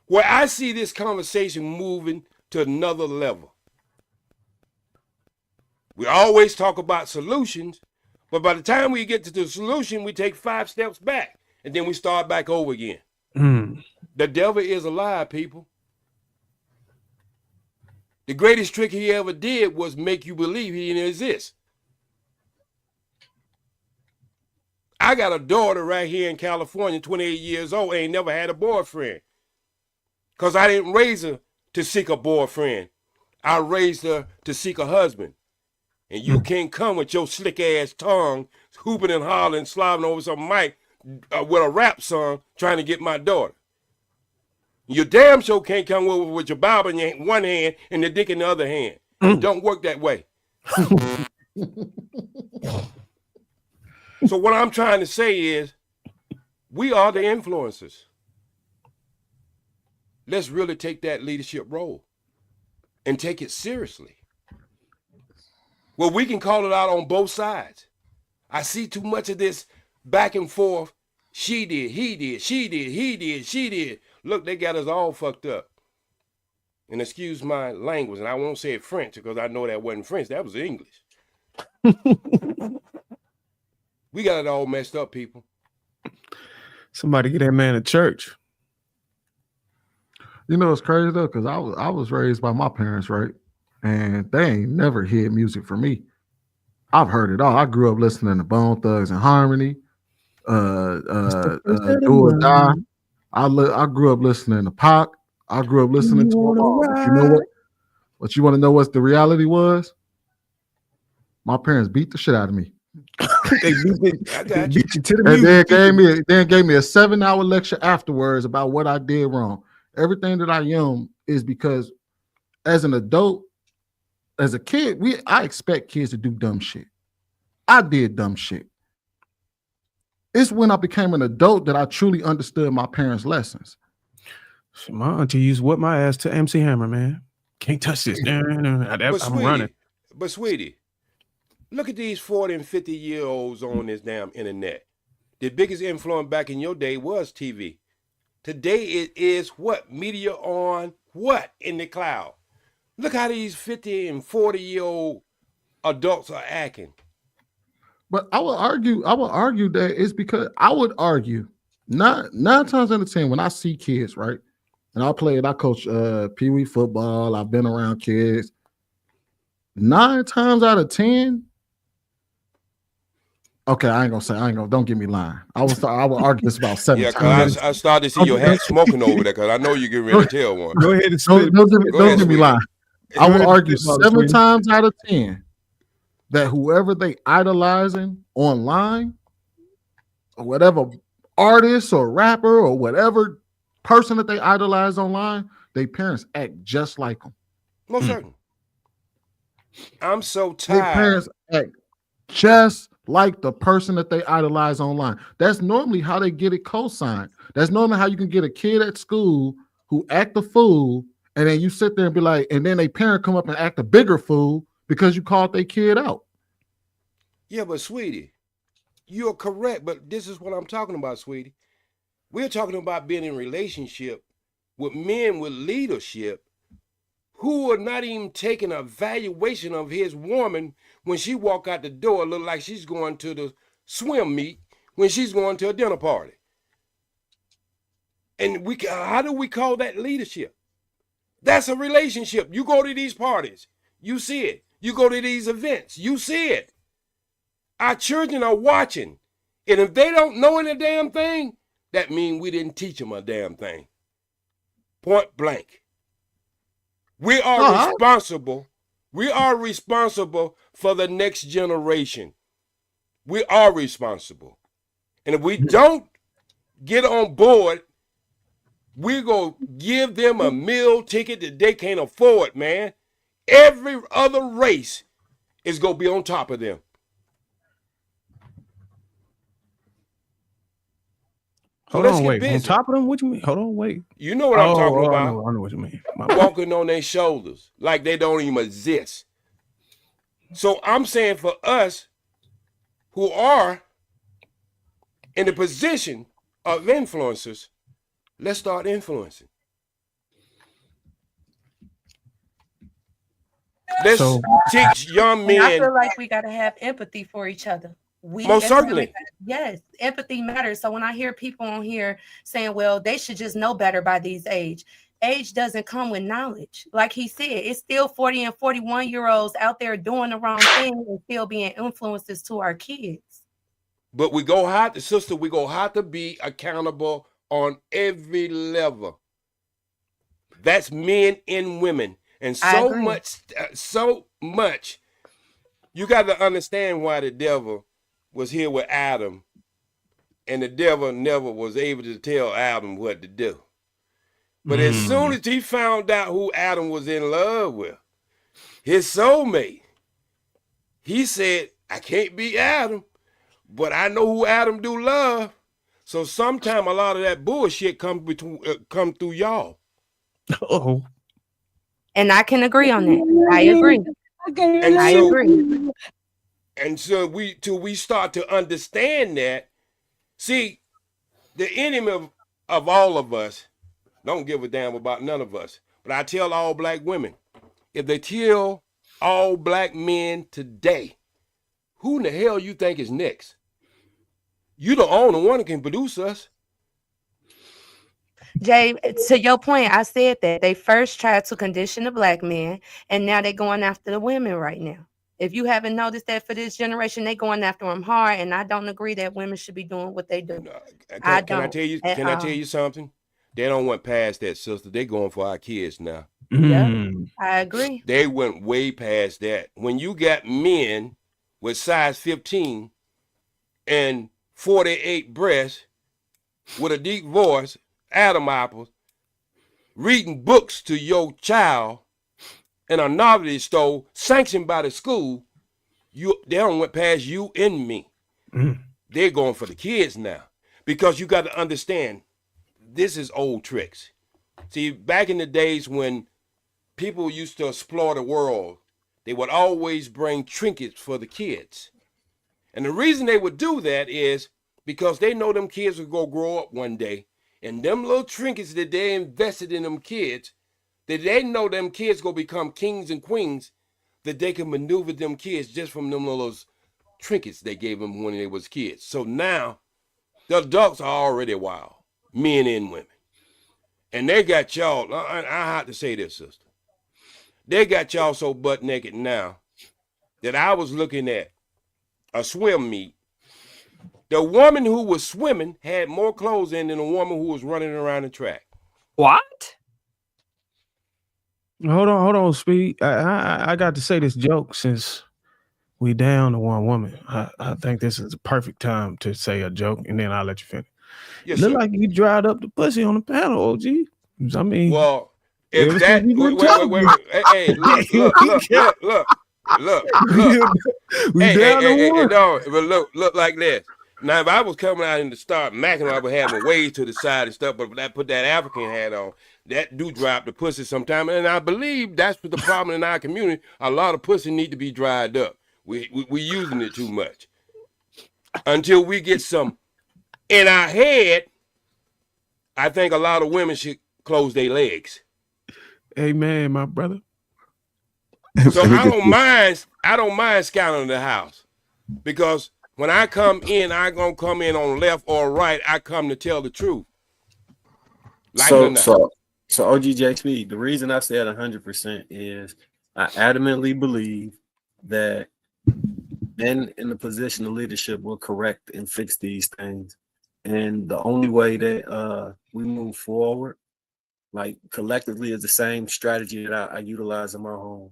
where I see this conversation moving to another level. We always talk about solutions, but by the time we get to the solution, we take 5 steps back and then we start back over again. The devil is a lie, people. The greatest trick he ever did was make you believe he didn't exist. I got a daughter right here in California, 28 years old, ain't never had a boyfriend. Because I didn't raise her to seek a boyfriend. I raised her to seek a husband. And you can't come with your slick ass tongue, hooping and hollering, slobbing over some mic with a rap song trying to get my daughter. You damn sure can't come over with your Bible in your one hand and the dick in the other hand. It don't work that way. So what I'm trying to say is, we are the influencers. Let's really take that leadership role and take it seriously. Well, we can call it out on both sides. I see too much of this back and forth. She did, he did, she did, he did, she did. Look, they got us all fucked up. And excuse my language, and I won't say it French because I know that wasn't French, that was English. We got it all messed up, people. Somebody get that man a church. You know, it's crazy though, because I was raised by my parents, right? And they ain't never heard music from me. I've heard it all. I grew up listening to Bone Thugs and Harmony, Do or Die. I grew up listening to Pac. I grew up listening to my mom. You know what? But you want to know what the reality was? My parents beat the shit out of me. They beat you to the and music. then gave me a 7-hour lecture afterwards about what I did wrong. Everything that I am is because as an adult, as a kid, I expect kids to do dumb shit. I did dumb shit. It's when I became an adult that I truly understood my parents' lessons. My auntie used to whip my ass to MC Hammer, man. Can't touch this. I'm running. But sweetie, look at these 40 and 50-year-olds on this damn internet. The biggest influence back in your day was TV. Today it is what? Media on what? In the cloud. Look how these 50 and 40-year-old adults are acting. But I would argue that it's because I would argue 9 times out of 10 when I see kids, right? And I coach Pee Wee football. I've been around kids. 9 times out of 10. Okay, don't get me lying. I would argue this about 7 times. I started to see your hat smoking over there because I know you're getting ready to tell one. Go ahead and don't get me lying. I will argue 7 times out of 10 that whoever they idolizing online, or whatever artist or rapper or whatever person that they idolize online, their parents act just like them. Most certain. I'm so Their tired. parents act just like the person that they idolize online. That's normally how they get it co-signed. That's normally how you can get a kid at school who act a fool, and then you sit there and be like, and then a parent come up and act a bigger fool because you called their kid out. Yeah, but sweetie, you're correct, but this is what I'm talking about, sweetie. We're talking about being in relationship with men with leadership who are not even taking an evaluation of his woman when she walk out the door, look like she's going to the swim meet when she's going to a dinner party. And how do we call that leadership? That's a relationship. You go to these parties, you see it. You go to these events, you see it. Our children are watching. And if they don't know any damn thing, that means we didn't teach them a damn thing. Point blank. We are responsible. We are responsible for the next generation. We are responsible. And if we don't get on board, we're going to give them a meal ticket that they can't afford, man. Every other race is going to be on top of them. So Hold on, wait. On top of them? What you mean? Hold on, wait. You know what I'm talking about. I know what you mean. Walking on their shoulders like they don't even exist. So I'm saying for us who are in the position of influencers, let's start influencing. Let's teach young men. I feel like we got to have empathy for each other. Most certainly. Yes, empathy matters. So when I hear people on here saying, well, they should just know better by these age doesn't come with knowledge. Like he said, it's still 40 and 41-year-olds out there doing the wrong thing and still being influences to our kids. But we go have to be accountable on every level. That's men and women. And so much, you got to understand why the devil was here with Adam, and the devil never was able to tell Adam what to do. But as soon as he found out who Adam was in love with, his soulmate, he said, I can't be Adam, but I know who Adam do love. So sometime a lot of that bullshit come through y'all. Oh. And I can agree on that. I agree. I agree. And so till we start to understand that, see, the enemy of all of us don't give a damn about none of us. But I tell all black women, if they kill all black men today, who in the hell you think is next? You the only one that can produce us. Jay, to your point, I said that they first tried to condition the black men, and now they're going after the women right now. If you haven't noticed that for this generation, they're going after them hard, and I don't agree that women should be doing what they do. Can I tell you something? They don't went past that, sister. They going for our kids now. Yeah, I agree. They went way past that. When you got men with size 15 and 48 breasts with a deep voice, Adam apples, reading books to your child in a novelty store sanctioned by the school, they don't went past you and me. They're going for the kids now. Because you got to understand, this is old tricks. See, back in the days when people used to explore the world, they would always bring trinkets for the kids. And the reason they would do that is because they know them kids would go grow up one day, and them little trinkets that they invested in them kids, that they know them kids gonna become kings and queens, that they can maneuver them kids just from them little trinkets they gave them when they was kids. So now, the adults are already wild, men and women. And they got y'all, I have to say this, sister. They got y'all so butt naked now that I was looking at a swim meet. The woman who was swimming had more clothes in than the woman who was running around the track. What? Hold on, Speed. I got to say this joke since we down to one woman. I think this is a perfect time to say a joke, and then I'll let you finish. Yes, Look sir. like you dried up the pussy on the panel, OG. I mean, Well, ever if since that we been wait, talking, hey, look, we down to one. no, but look like this. Now, if I was coming out in the start macking, I would have my ways to the side and stuff, but that put that African hat on, that do dry up the pussy sometime, and I believe that's the problem in our community. A lot of pussy need to be dried up. We using it too much. Until we get some in our head, I think a lot of women should close their legs. Amen, my brother. So I don't mind scouting the house, because when I come in, I gonna come in on left or right. I come to tell the truth. Like it or not. So OGJP, the reason I said 100% is I adamantly believe that men in the position of leadership will correct and fix these things. And the only way that we move forward, like collectively, is the same strategy that I utilize in my home.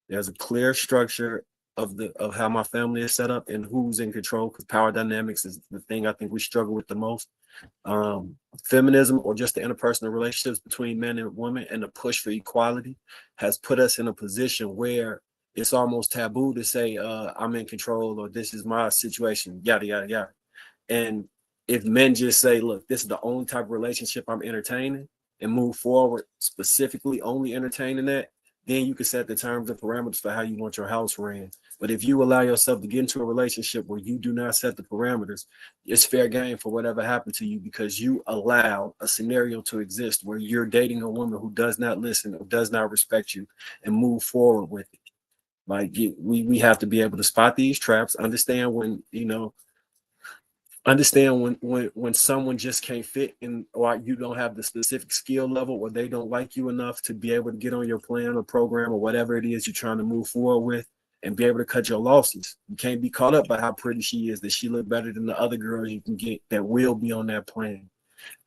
There's a clear structure of how my family is set up and who's in control, because power dynamics is the thing I think we struggle with the most. Feminism, or just the interpersonal relationships between men and women, and the push for equality has put us in a position where it's almost taboo to say I'm in control, or this is my situation, yada yada yada. And if men just say, look, this is the only type of relationship I'm entertaining, and move forward specifically only entertaining that, then you can set the terms and parameters for how you want your house ran. But if you allow yourself to get into a relationship where you do not set the parameters, it's fair game for whatever happened to you, because you allow a scenario to exist where you're dating a woman who does not listen or does not respect you, and move forward with it. Like, we have to be able to spot these traps, understand when, when someone just can't fit in, or you don't have the specific skill level, or they don't like you enough to be able to get on your plan or program or whatever it is you're trying to move forward with, and be able to cut your losses. You can't be caught up by how pretty she is, that she look better than the other girls you can get that will be on that plan.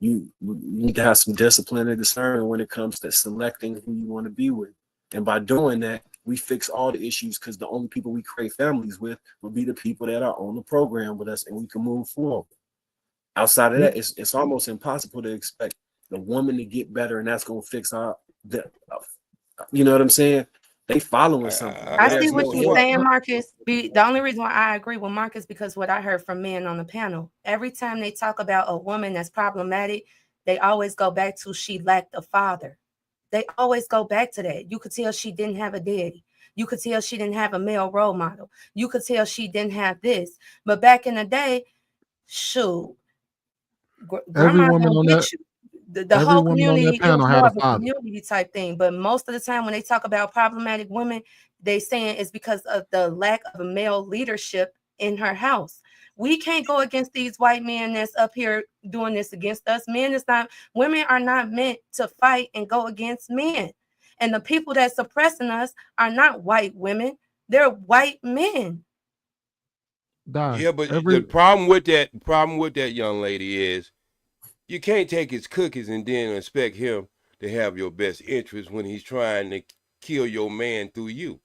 You need to have some discipline and discernment when it comes to selecting who you want to be with. And by doing that, we fix all the issues, because the only people we create families with will be the people that are on the program with us, and we can move forward. Outside of that, it's almost impossible to expect the woman to get better, and that's going to fix you know what I'm saying? They following something. I see what you're saying, Marcus. The only reason why I agree with Marcus, because what I heard from men on the panel, every time they talk about a woman that's problematic, they always go back to she lacked a father. They always go back to that. You could tell she didn't have a daddy. You could tell she didn't have a male role model. You could tell she didn't have this. But back in the day, shoot, grandma gonna get you. The whole community, it was more of a community type thing. But most of the time when they talk about problematic women, they saying it's because of the lack of a male leadership in her house. We can't go against these white men that's up here doing this against us. Women are not meant to fight and go against men. And the people that's suppressing us are not white women. They're white men. Yeah, but the problem with that young lady is, you can't take his cookies and then expect him to have your best interest when he's trying to kill your man through you.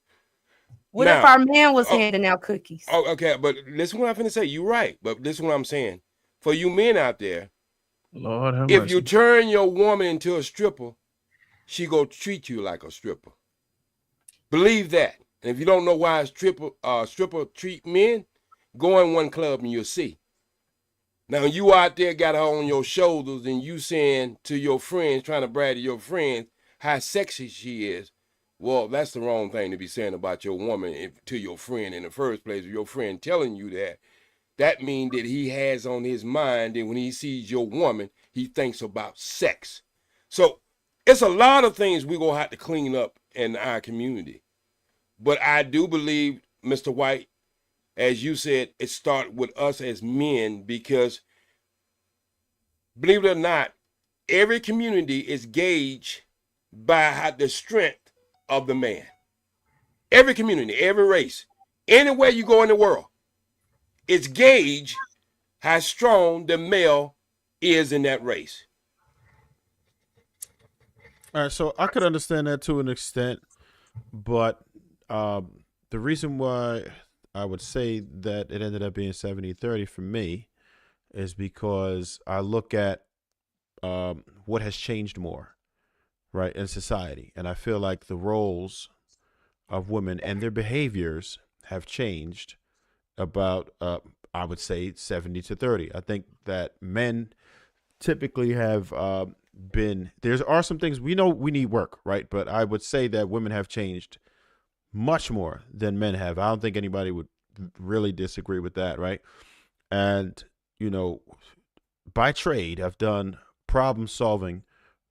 What if our man was handing out cookies? Oh, okay, but listen what I'm finna say. You're right, but listen what I'm saying. For you men out there, Lord have if mercy. you turn your woman into a stripper, she gonna treat you like a stripper. Believe that. And if you don't know why stripper treat men, go in one club and you'll see. Now you out there got her on your shoulders and you saying to your friends, trying to brag to your friends how sexy she is. Well, that's the wrong thing to be saying about your woman to your friend in the first place. If your friend telling you that means that he has on his mind that when he sees your woman, he thinks about sex. So it's a lot of things we're going to have to clean up in our community. But I do believe, Mr. White, as you said, it starts with us as men, because believe it or not, every community is gauged by the strength of the man. Every community, every race, anywhere you go in the world, it's gauged how strong the male is in that race. All right, so I could understand that to an extent, but the reason why I would say that it ended up being 70-30 for me is because I look at what has changed more, right, in society. And I feel like the roles of women and their behaviors have changed about, I would say, 70-30. I think that men typically have there are some things we know we need work, right? But I would say that women have changed much more than men have. I don't think anybody would really disagree with that, right? And, by trade, I've done problem solving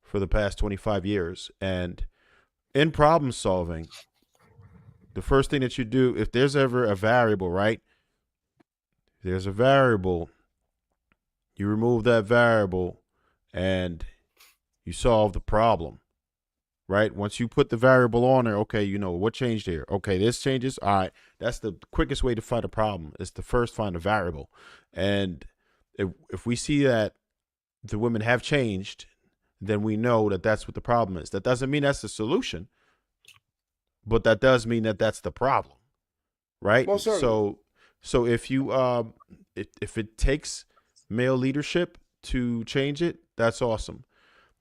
for the past 25 years. And in problem solving, the first thing that you do, if there's ever a variable, right? There's a variable, you remove that variable and you solve the problem, right? Once you put the variable on there, okay, what changed here? Okay, this changes. All right. That's the quickest way to find a problem is to first find a variable. And if we see that the women have changed, then we know that that's what the problem is. That doesn't mean that's the solution, but that does mean that that's the problem, right? Most certainly. So if you if it takes male leadership to change it, that's awesome.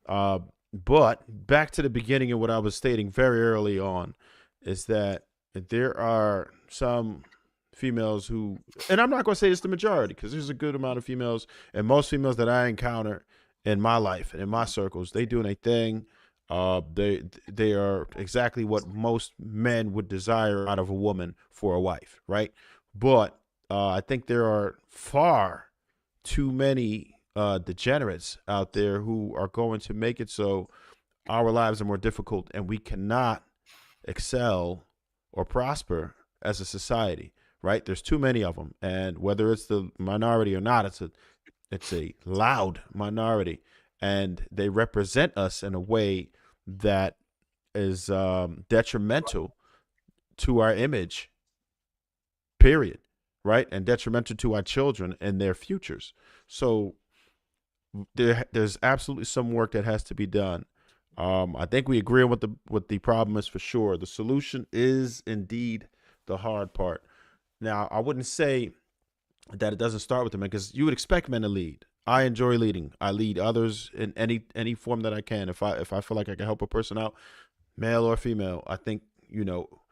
But back to the beginning of what I was stating very early on is that there are some females who, and I'm not going to say it's the majority because there's a good amount of females, and most females that I encounter in my life and in my circles, they doing a thing. They are exactly what most men would desire out of a woman for a wife, right? But I think there are far too many degenerates out there who are going to make it so our lives are more difficult and we cannot excel or prosper as a society, right? There's too many of them, and whether it's the minority or not, it's a loud minority, and they represent us in a way that is detrimental to our image, period, right? And detrimental to our children and their futures. So there's absolutely some work that has to be done. I think we agree on what the problem is for sure. The solution is indeed the hard part. Now, I wouldn't say that it doesn't start with the men because you would expect men to lead. I enjoy leading. I lead others in any form that I can. If I feel like I can help a person out, male or female, I think,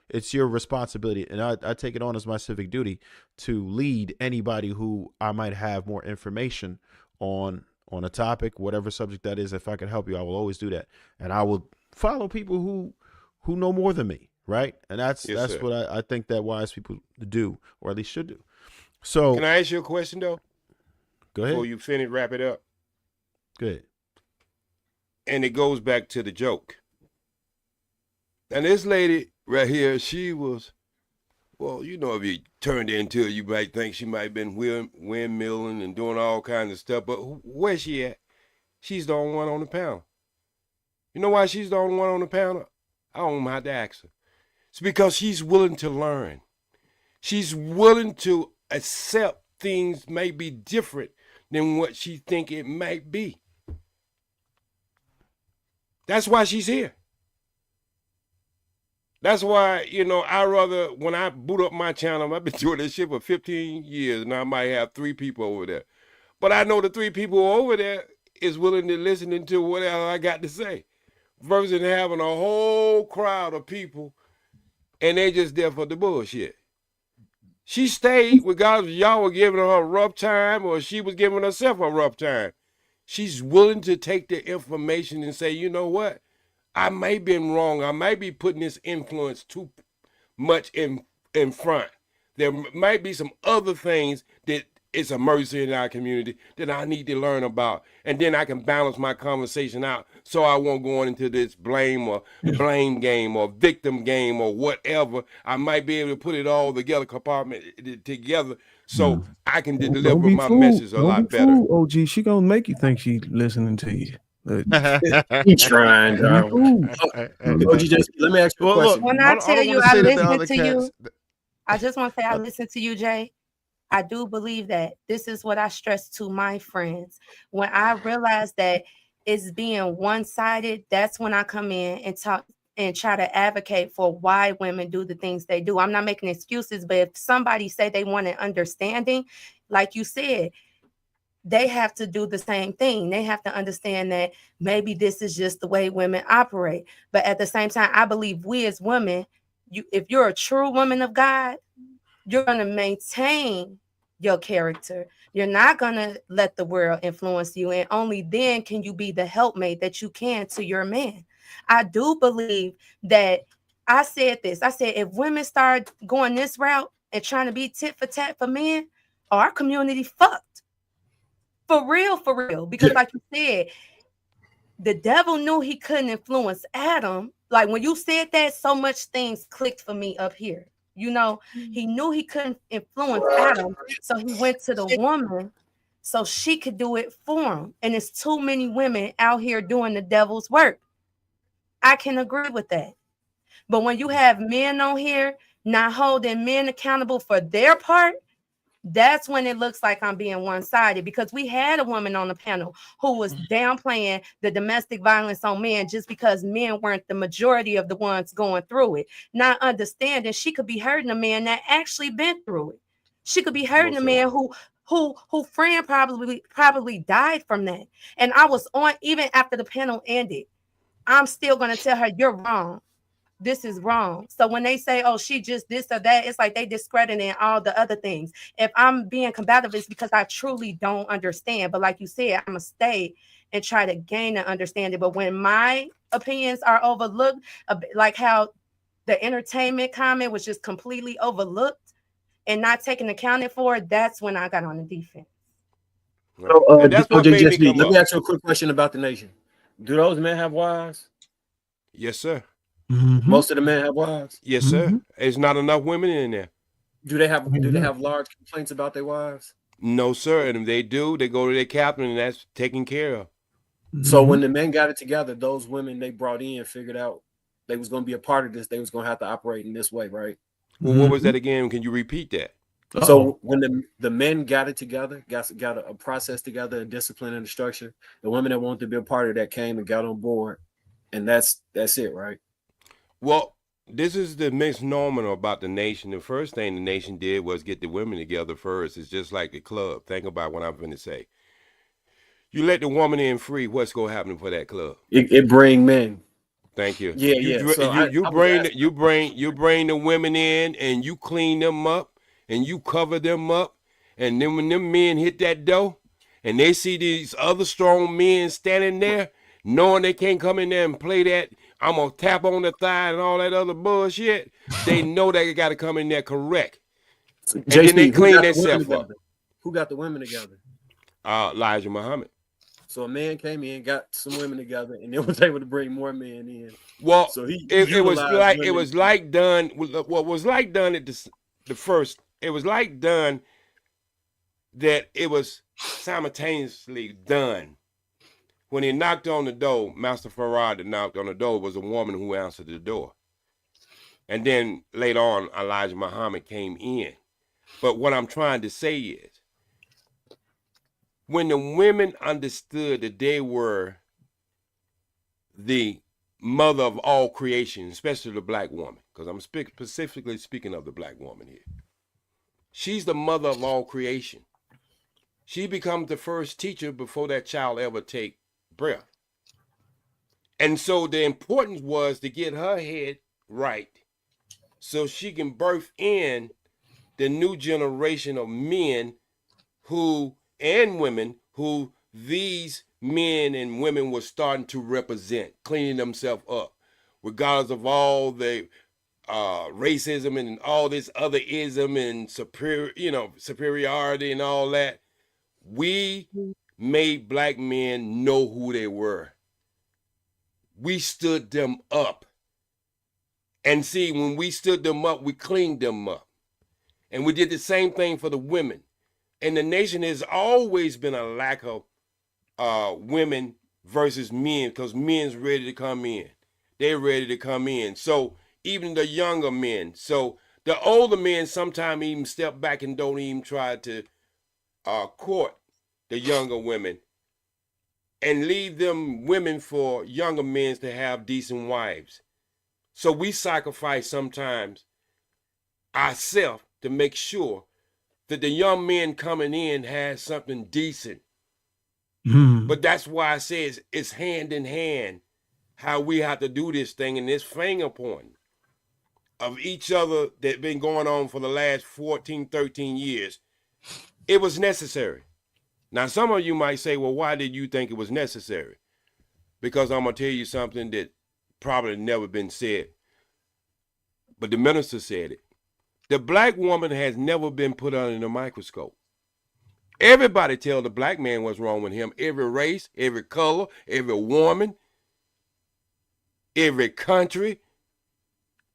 it's your responsibility. And I take it on as my civic duty to lead anybody who I might have more information on a topic, whatever subject that is. If I can help you, I will always do that. And I will follow people who know more than me, right? And that's what I think that wise people do, or at least should do. So can I ask you a question though? Go ahead. Before you finish, wrap it up. Good. And it goes back to the joke. And this lady right here, she was, well, if you turned into it, you might think she might have been windmilling and doing all kinds of stuff. But where's she at? She's the only one on the panel. You know why she's the only one on the panel? I don't have to ask her. It's because she's willing to learn. She's willing to accept things may be different than what she think it might be. That's why she's here. That's why, I rather, when I boot up my channel, I've been doing this shit for 15 years, and I might have 3 people over there. But I know the 3 people over there is willing to listen to whatever I got to say, versus having a whole crowd of people, and they just there for the bullshit. She stayed regardless if y'all were giving her a rough time or she was giving herself a rough time. She's willing to take the information and say, you know what? I may have been wrong. I might be putting this influence too much in front. There might be some other things that is a mercy in our community that I need to learn about. And then I can balance my conversation out so I won't go into this blame game or victim game or whatever. I might be able to put it all together, compartment together, so I can deliver my message a lot better. OG, she gonna make you think she listening to you. He's trying, dog. OG, just let me ask you a question. When I tell you I listen to you, I just want to say I listen to you, Jay. I do believe that this is what I stress to my friends. When I realize that it's being one-sided, that's when I come in and talk and try to advocate for why women do the things they do. I'm not making excuses, but if somebody say they want an understanding, like you said, they have to do the same thing. They have to understand that maybe this is just the way women operate. But at the same time, I believe we as women, if you're a true woman of God, you're going to maintain your character. You're not going to let the world influence you. And only then can you be the helpmate that you can to your man. I do believe that I said this. I said, if women start going this route and trying to be tit for tat for men, our community fucked. For real. Because like you said, the devil knew he couldn't influence Adam. Like when you said that, so much things clicked for me up here. You know, he knew he couldn't influence Adam, so he went to the woman so she could do it for him. And it's too many women out here doing the devil's work. I can agree with that. But when you have men on here not holding men accountable for their part, that's when it looks like I'm being one-sided, because we had a woman on the panel who was downplaying the domestic violence on men just because men weren't the majority of the ones going through it, not understanding she could be hurting a man that actually been through it. She could be hurting a man who friend probably died from that. And I was on, even after the panel ended, I'm still going to tell her, you're wrong. This is wrong. So when they say, oh, she just this or that, it's like they discrediting all the other things. If I'm being combative, it's because I truly don't understand. But like you said, I'm going to stay and try to gain an understanding. But when my opinions are overlooked, like how the entertainment comment was just completely overlooked and not taken accounted for, that's when I got on the defense. So, And that's what made me come let up. me ask you a quick question about the nation. Do those men have wives? Yes, sir. Most of the men have wives? Yes, sir. There's not enough women in there. Do they have large complaints about their wives? No, sir. And if they do, they go to their captain, and that's taken care of. So when the men got it together, those women they brought in figured out they was going to be a part of this. They was going to have to operate in this way, right? Well, what was that again? Can you repeat that? So when the men got it together, got a process together, a discipline and a structure, the women that wanted to be a part of that came and got on board, and that's it, right? Well, this is the misnomer about the nation. The first thing the nation did was get the women together first. It's just like the club. Think about what I'm going to say. You let the woman in free, what's going to happen for that club? It bring men. Thank you. Yeah. So you bring the women in and you clean them up and you cover them up, and then when them men hit that door and they see these other strong men standing there, knowing they can't come in there and play that I'm gonna tap on the thigh and all that other bullshit, they know they got to come in there correct. And then they clean themselves up. Who got the women together? Elijah Muhammad. So a man came in, got some women together, and then was able to bring more men in. Well, so it was like done. What was like done at the first? It was like done that it was simultaneously done. When he knocked on the door, Master Farad that knocked on the door was a woman who answered the door. And then later on, Elijah Muhammad came in. But what I'm trying to say is, when the women understood that they were the mother of all creation, especially the black woman, because I'm specifically speaking of the black woman here. She's the mother of all creation. She becomes the first teacher before that child ever take breath. And so the importance was to get her head right so she can birth in the new generation of men and women who these men and women were starting to represent, cleaning themselves up, regardless of all the racism and all this other ism and superiority and all that. We made black men know who they were. We stood them up. And see, when we stood them up, we cleaned them up. And we did the same thing for the women. And the nation has always been a lack of women versus men, because men's ready to come in. They're ready to come in. So even the younger men. So the older men sometimes even step back and don't even try to court the younger women and leave them women for younger men to have decent wives. So we sacrifice sometimes ourselves to make sure that the young men coming in has something decent. But that's why I say it's hand in hand how we have to do this thing, and this finger pointing of each other that been going on for the last 14, 13 years. It was necessary. Now, some of you might say, well, why did you think it was necessary? Because I'm going to tell you something that probably never been said. But the minister said it. The black woman has never been put under the microscope. Everybody tell the black man what's wrong with him. Every race, every color, every woman, every country.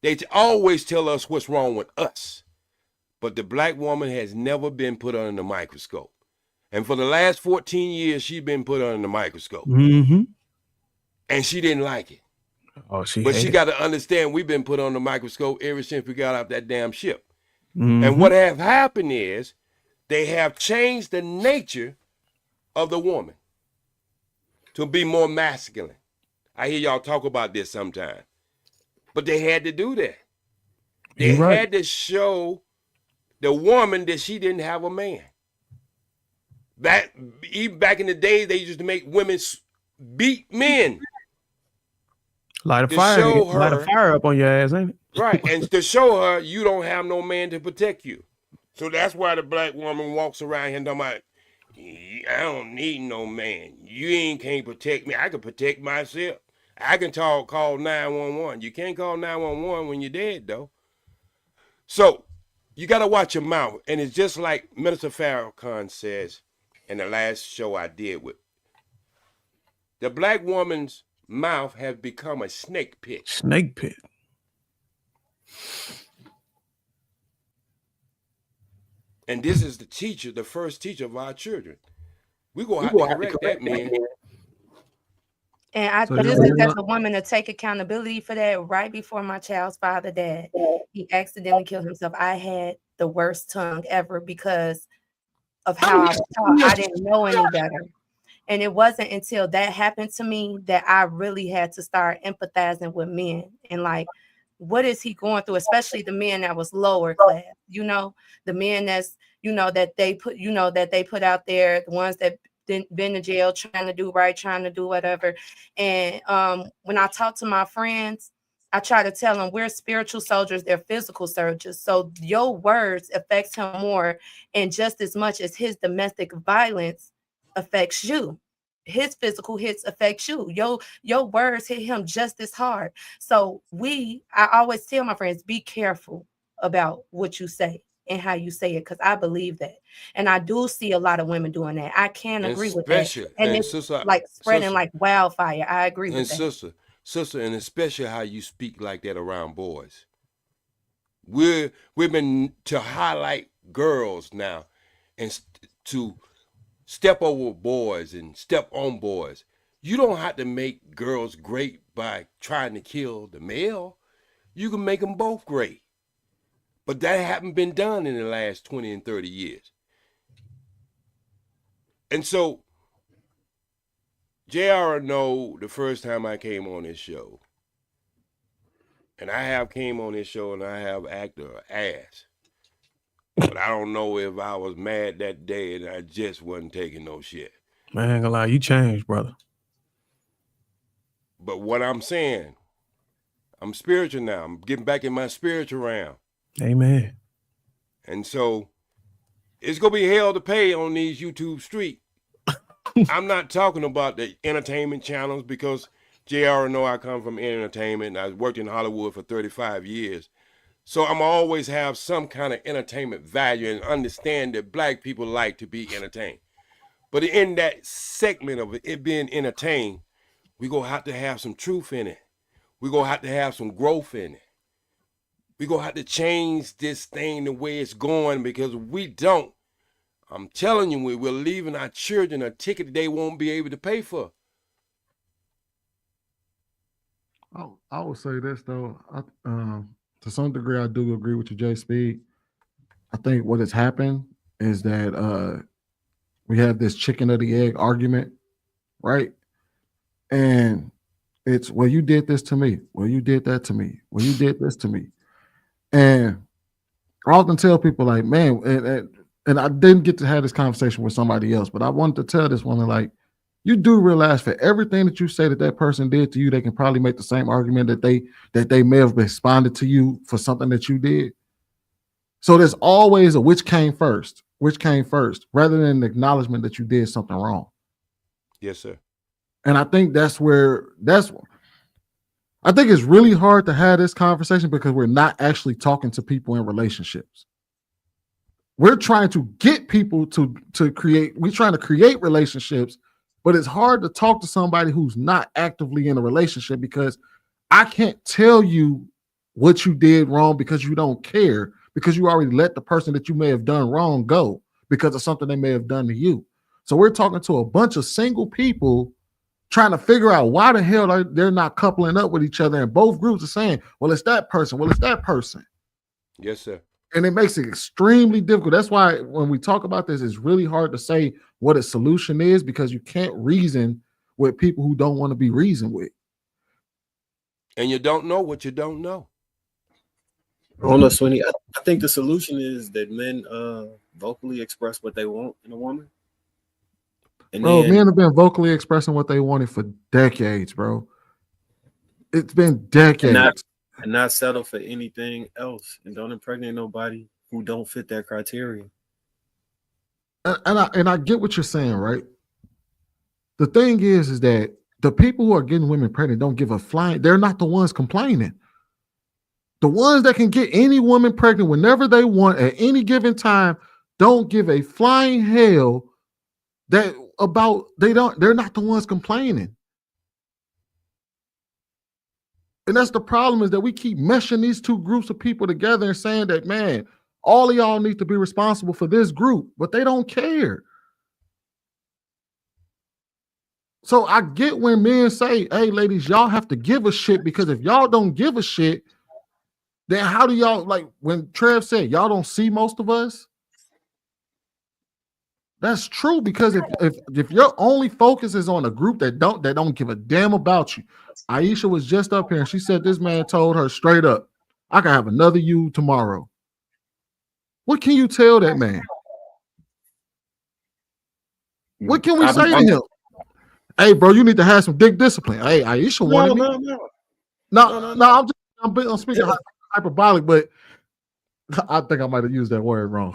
They always tell us what's wrong with us. But the black woman has never been put under the microscope. And for the last 14 years, she's been put under the microscope. Mm-hmm. And she didn't like it. Oh, But she got to understand we've been put on the microscope ever since we got off that damn ship. Mm-hmm. And what have happened is they have changed the nature of the woman to be more masculine. I hear y'all talk about this sometime. But they had to do that. They had to show the woman that she didn't have a man. Even back in the day, they used to make women beat men. Light a fire up on your ass, ain't it? Right, and to show her you don't have no man to protect you. So that's why the black woman walks around here talking about, I don't need no man. You can't protect me. I can protect myself. I can call 911. You can't call 911 when you're dead, though. So you got to watch your mouth. And it's just like Minister Farrakhan says in the last show I did with, the black woman's mouth has become a snake pit. Snake pit. And this is the teacher, the first teacher of our children. We're going to have to correct that, man. And I just as a woman to take accountability for that. Right before my child's father died, he accidentally killed himself. I had the worst tongue ever because of how I was taught. I didn't know any better. And it wasn't until that happened to me that I really had to start empathizing with men and like, what is he going through? Especially the men that was lower class, the men that's, that they put out there, the ones that been to jail, trying to do right, trying to do whatever. And when I talk to my friends, I try to tell them we're spiritual soldiers, they're physical soldiers. So your words affects him more and just as much as his domestic violence affects you. His physical hits affect you. Your words hit him just as hard. So I always tell my friends, be careful about what you say and how you say it, because I believe that. And I do see a lot of women doing that. I can agree with that. And it's like spreading like wildfire. I agree with that. Sister, and especially how you speak like that around boys. We've been to highlight girls now and to step over boys and step on boys. You don't have to make girls great by trying to kill the male. You can make them both great. But that hasn't been done in the last 20 and 30 years. And so, JR know the first time I came on this show, and I have came on this show and I have acted an ass. But I don't know if I was mad that day and I just wasn't taking no shit. Man, I ain't gonna lie, you changed, brother. But what I'm saying, I'm spiritual now. I'm getting back in my spiritual realm. Amen. And so it's going to be hell to pay on these YouTube streets. I'm not talking about the entertainment channels because JR know I come from entertainment and I worked in Hollywood for 35 years. So I'm always have some kind of entertainment value and understand that black people like to be entertained. But in that segment of it being entertained, we're going to have some truth in it. We're going to have some growth in it. We're going to have to change this thing the way it's going because we don't. I'm telling you, we're leaving our children a ticket they won't be able to pay for. I would say this, though. To some degree, I do agree with you, Jay Speed. I think what has happened is that we have this chicken or the egg argument, right? And It's, well, you did this to me. Well, you did that to me. Well, you did this to me. And I often tell people, like, man, and I didn't get to have this conversation with somebody else, but I wanted to tell this woman, like, you do realize for everything that you say that person did to you, they can probably make the same argument that they may have responded to you for something that you did. So there's always a which came first, rather than the acknowledgement that you did something wrong. Yes, sir. And I think I think it's really hard to have this conversation because we're not actually talking to people in relationships. We're trying to get people to create, we're trying to create relationships, but it's hard to talk to somebody who's not actively in a relationship because I can't tell you what you did wrong because you don't care, because you already let the person that you may have done wrong go because of something they may have done to you. So we're talking to a bunch of single people trying to figure out why the hell they're not coupling up with each other. And both groups are saying, well, it's that person. Well, it's that person. Yes, sir. And it makes it extremely difficult. That's why when we talk about this, it's really hard to say what a solution is because you can't reason with people who don't want to be reasoned with. And you don't know what you don't know. I don't know, Sweeney. I think the solution is that men vocally express what they want in a woman. And bro, men have been vocally expressing what they wanted for decades, bro. It's been decades. And not settle for anything else. And don't impregnate nobody who don't fit that criteria. And I get what you're saying, right? The thing is that the people who are getting women pregnant don't give a flying. They're not the ones complaining. The ones that can get any woman pregnant whenever they want at any given time don't give a flying hell they're not the ones complaining. And that's the problem, is that we keep meshing these two groups of people together and saying that, man, all of y'all need to be responsible for this group, but they don't care. So I get when men say, hey, ladies, y'all have to give a shit, because if y'all don't give a shit, then how do y'all, like when Trev said, y'all don't see most of us? That's true, because if your only focus is on a group that don't give a damn about you. Aisha was just up here and she said this man told her straight up, I can have another you tomorrow. What can you tell that man? What can we say to him? Hey, bro, you need to have some dick discipline. Hey, Aisha wanted me. No, I'm speaking hyperbolic, but I think I might have used that word wrong.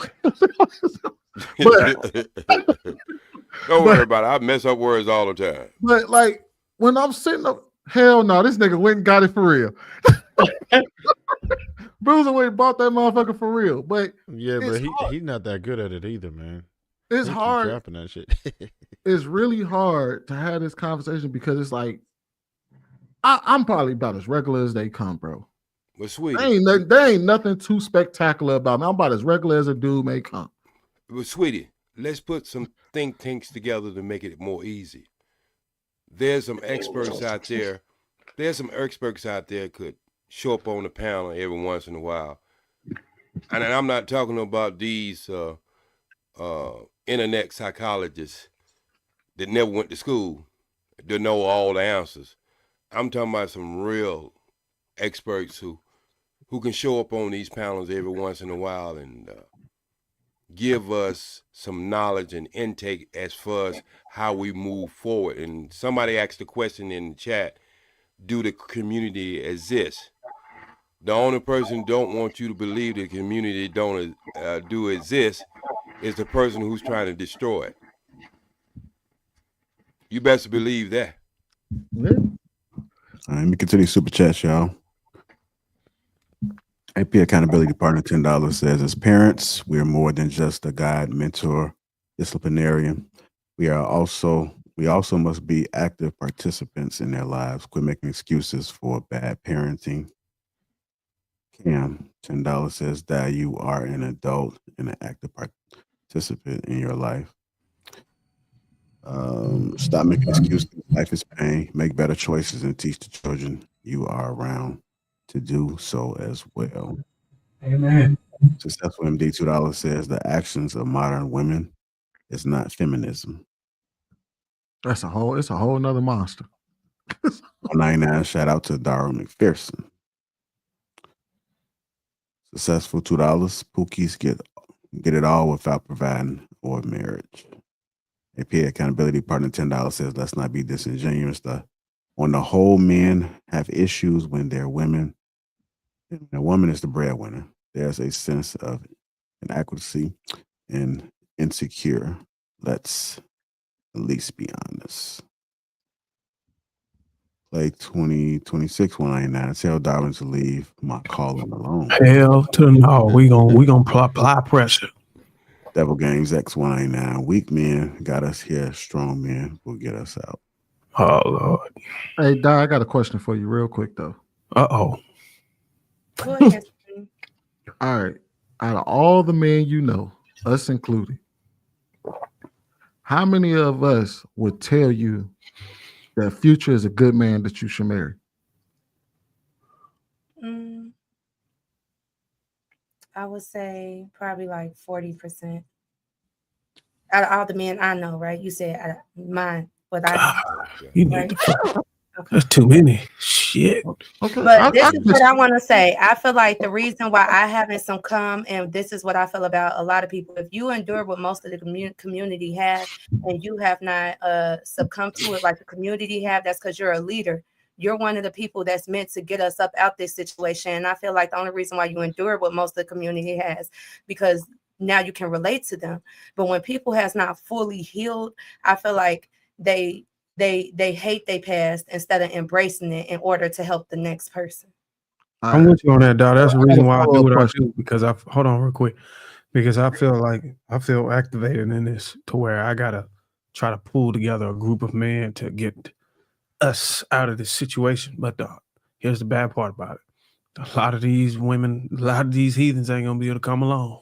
Don't worry about it. I mess up words all the time. But like when I'm sitting up, hell no, this nigga went and got it for real. Bruiser went and bought that motherfucker for real. But yeah, but he's not that good at it either, man. It's hard. Trapping that shit. It's really hard to have this conversation because it's like I'm probably about as regular as they come, bro. But sweetie, there ain't nothing too spectacular about me. I'm about as regular as a dude may come. But sweetie, let's put some think tanks together to make it more easy. There's some experts out there. Could show up on the panel every once in a while. And I'm not talking about these internet psychologists that never went to school to know all the answers. I'm talking about some real experts who can show up on these panels every once in a while and give us some knowledge and intake as far as how we move forward. And somebody asked the question in the chat, do the community exist? The only person who don't want you to believe the community don't do exist is the person who's trying to destroy it. You best believe that. All right, let me continue super chats, y'all. AP Accountability Partner $10 says, as parents, we are more than just a guide, mentor, disciplinarian. We also must be active participants in their lives. Quit making excuses for bad parenting. Cam, $10 says that you are an adult and an active participant in your life. Stop making excuses. Life is pain. Make better choices and teach the children you are around to do so as well. Amen. Successful MD $2 says the actions of modern women is not feminism. It's a whole nother monster. $199. Shout out to Darwin McPherson. Successful $2. Pookies get it all without providing or marriage. AP accountability partner $10 says let's not be disingenuous. On the whole, men have issues when they're women. And a woman is the breadwinner. There's a sense of inadequacy and insecure. Let's at least be honest. Play 2026 $199. Tell Darwin to leave my calling alone. Hell to no. We gonna apply pressure. Devil Games X $199. Weak men got us here. Strong men will get us out. Oh Lord. Hey, Di, I got a question for you real quick though. Uh-oh. Go ahead. All right. Out of all the men you know, us included, how many of us would tell you that Future is a good man that you should marry? I would say probably like 40%. Out of all the men I know, right? You said out of mine, but I You need to That's too many. Shit. Okay. But this is what I want to say. I feel like the reason why I haven't succumbed, and this is what I feel about a lot of people. If you endure what most of the community has, and you have not succumbed to it like the community have, that's because you're a leader. You're one of the people that's meant to get us up out this situation. And I feel like the only reason why you endure what most of the community has, because now you can relate to them. But when people has not fully healed, I feel like they hate their past instead of embracing it in order to help the next person. I'm with you on that, dog. That's the reason why I do what I do, because hold on real quick. Because I feel activated in this to where I gotta try to pull together a group of men to get us out of this situation. But here's the bad part about it. A lot of these women, a lot of these heathens ain't gonna be able to come along.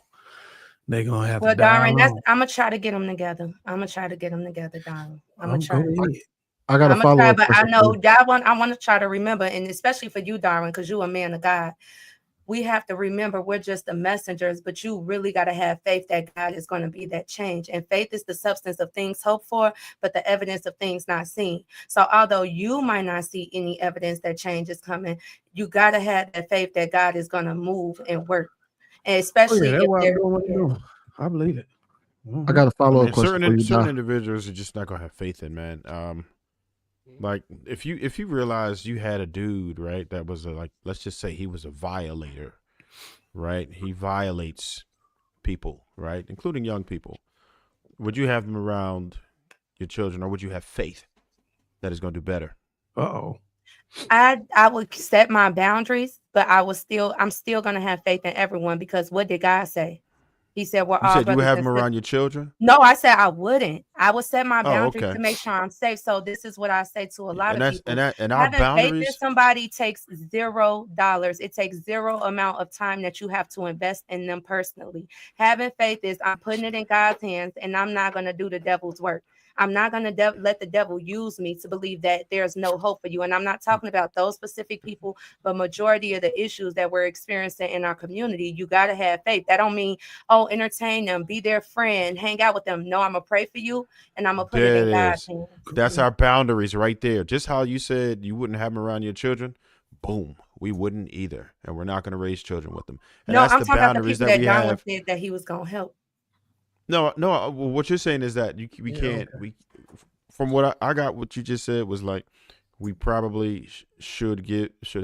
They're gonna have to die Darren, alone. I'm gonna try to get them together. Darren. I'm gonna try. I got a follow up. But I know I want to try to remember, and especially for you, Darwin, because you're a man of God. We have to remember we're just the messengers, but you really got to have faith that God is going to be that change. And faith is the substance of things hoped for, but the evidence of things not seen. So although you might not see any evidence that change is coming, you got to have that faith that God is going to move and work. And especially if I believe it. I got a follow up question for you. Certain individuals are just not gonna have faith in, man. Like if you realize you had a dude, right, that was let's just say he was a violator, right? He violates people, right, including young people. Would you have him around your children, or would you have faith that he's gonna do better? I would set my boundaries, but I'm still gonna have faith in everyone, because what did God say? He said, "We're all." You said you would have him around your children? No, I said I wouldn't. I would set my boundaries okay. to make sure I'm safe. So this is what I say to a lot of people. And our Having boundaries. faith in somebody takes $0. It takes zero amount of time that you have to invest in them personally. Having faith is I'm putting it in God's hands, and I'm not going to do the devil's work. I'm not going to let the devil use me to believe that there's no hope for you. And I'm not talking about those specific people, but majority of the issues that we're experiencing in our community, you got to have faith. That don't mean, entertain them, be their friend, hang out with them. No, I'm going to pray for you, and I'm going to put it in God's hands. That's our boundaries right there. Just how you said you wouldn't have them around your children, boom, we wouldn't either. And we're not going to raise children with them. And no, that's I'm the talking about the boundaries people that that we Darwin have. said that he was going to help. No. What you're saying is that we can't. Okay. From what I got, what you just said was like, we probably should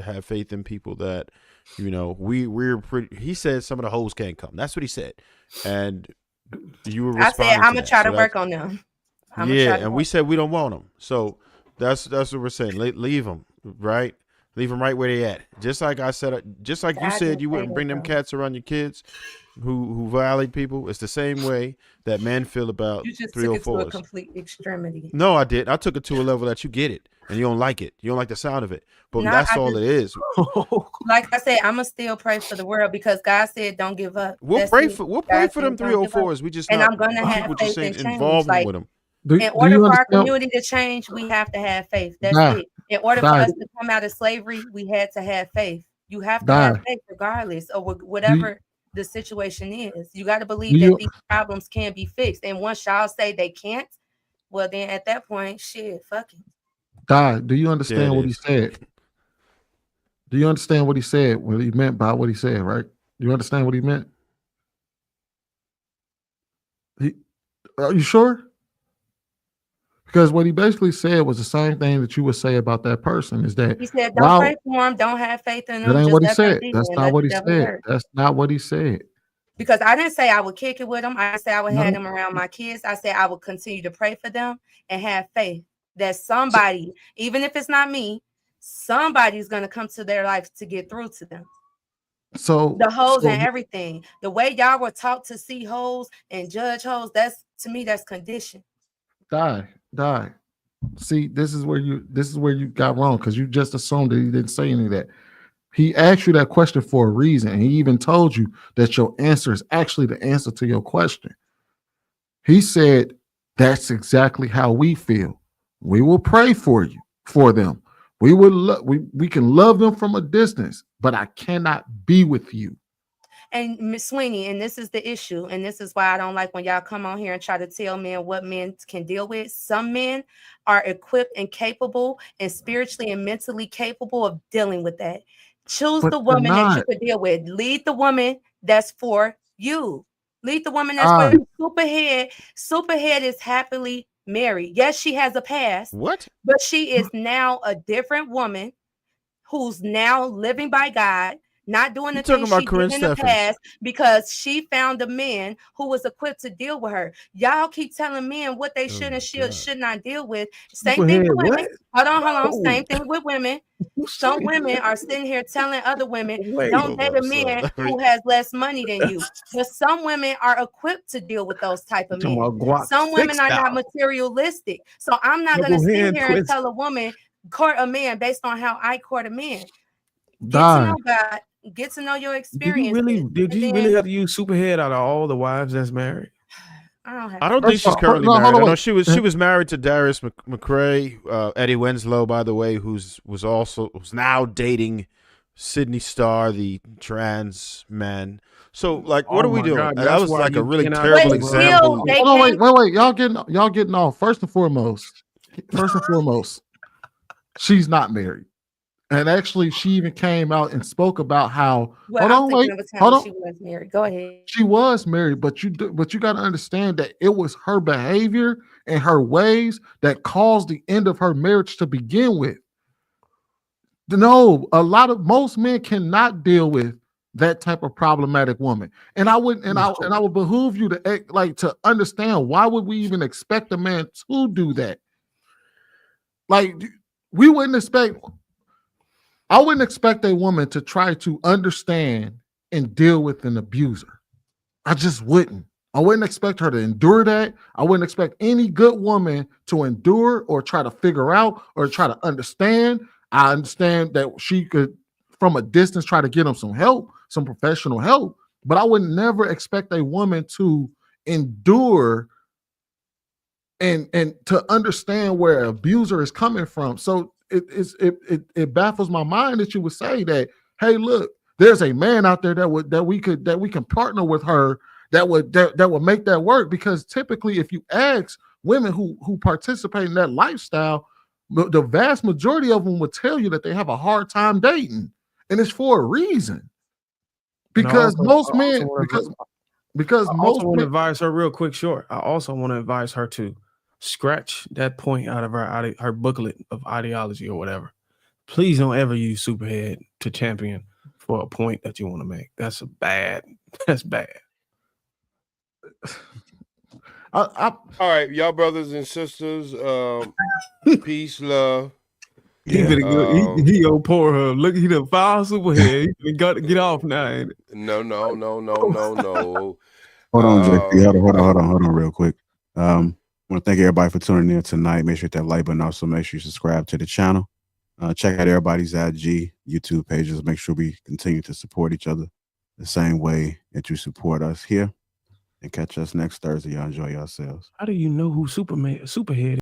have faith in people that, we're pretty. He said some of the hoes can't come. That's what he said, and you were. I said I'm gonna try to work on them. We said we don't want them. So that's what we're saying. Leave them right. Leave them right where they at. Just like I said. Just like you said, you wouldn't bring them cats around your kids who violate people. It's the same way that men feel about 304s. You just took it to a complete extremity. No, I did. I took it to a level that you get it, and you don't like it. You don't like the sound of it. But that's all it is. Like I said, I'm gonna still pray for the world, because God said, "Don't give up." We'll pray for them 304s. We just and not, I'm gonna have people faith just ain't in change. involved with them. In order for our community to change, we have to have faith. That's it. In order for us to come out of slavery, we had to have faith. You have to have faith regardless of whatever the situation is. You got to believe that these problems can be fixed. And once y'all say they can't, well, then at that point, shit, fuck it. Guy, do you understand There it what he is. said? Do you understand what he said? What he meant by what he said, right? Do you understand what he meant? Are you sure? Because what he basically said was the same thing that you would say about that person is that He said, don't pray wow, for them, don't have faith in that them, ain't just what he let them said. be That's and not let what the he devil said. work. That's not what he said. Because I didn't say I would kick it with them. I didn't say I would have No. them around my kids. I said I would continue to pray for them and have faith that somebody, even if it's not me, somebody's going to come to their life to get through to them. So The hoes and everything. The way y'all were taught to see hoes and judge hoes, that's, to me, that's conditioned. Die. See, this is where you got wrong, because you just assumed that he didn't say any of that. He asked you that question for a reason, and he even told you that your answer is actually the answer to your question. He said, that's exactly how we feel. We will pray for them. We will we can love them from a distance, but I cannot be with you. And Miss Sweeney, and this is the issue, and this is why I don't like when y'all come on here and try to tell men what men can deal with. Some men are equipped and capable and spiritually and mentally capable of dealing with that. Choose But the they're woman that you not. could deal with. Lead the woman that's for you. Lead the woman that's for you. Superhead is happily married. Yes, she has a past. What? But she is now a different woman who's now living by God, not doing the things she did in the past, because she found a man who was equipped to deal with her. Y'all keep telling men what they should and should not deal with. Same thing with women. Hold on. Same thing with women. Some women are sitting here telling other women, don't date a man who has less money than you. But some women are equipped to deal with those type of men. Some women are not materialistic. So I'm not going to sit here and tell a woman, court a man based on how I court a man. Get to know God, get to know your experience. Did you really have to use Superhead out of all the wives that's married? I don't think she's currently married. I know she was married to Darius McCrae, Eddie Winslow, by the way, who's now dating Sydney Starr, the trans man. So, like, what are we doing? God, that was like a really terrible example. Hold on, wait. Y'all getting off. First and foremost, she's not married. And actually, she even came out and spoke about how. Well, I'm thinking of a time when she was married. Go ahead. She was married, but you got to understand that it was her behavior and her ways that caused the end of her marriage to begin with. No, most men cannot deal with that type of problematic woman, and I would behoove you to understand, why would we even expect a man to do that? Like, I wouldn't expect a woman to try to understand and deal with an abuser. I just wouldn't. I wouldn't expect her to endure that. I wouldn't expect any good woman to endure or try to figure out or try to understand. I understand that she could, from a distance, try to get them some help, some professional help, but I would never expect a woman to endure and to understand where an abuser is coming from. So it baffles my mind that you would say that, hey, look, there's a man out there that we can partner with her that would make that work. Because typically, if you ask women who participate in that lifestyle, the vast majority of them would tell you that they have a hard time dating, and it's for a reason. Because most men, because I also want to advise her real quick, short. I also want to advise her to scratch that point out of her booklet of ideology or whatever. Please don't ever use Superhead to champion for a point that you want to make. That's bad. All right, y'all brothers and sisters, peace, love. He gonna pour her. Look, he done filed Superhead. He got to get off now. Ain't it? No. Hold on, JP. Hold on real quick. I want to thank everybody for tuning in tonight. Make sure you hit that like button. Also, make sure you subscribe to the channel. Check out everybody's IG, YouTube pages. Make sure we continue to support each other the same way that you support us here. And catch us next Thursday. Y'all enjoy yourselves. How do you know who Superhead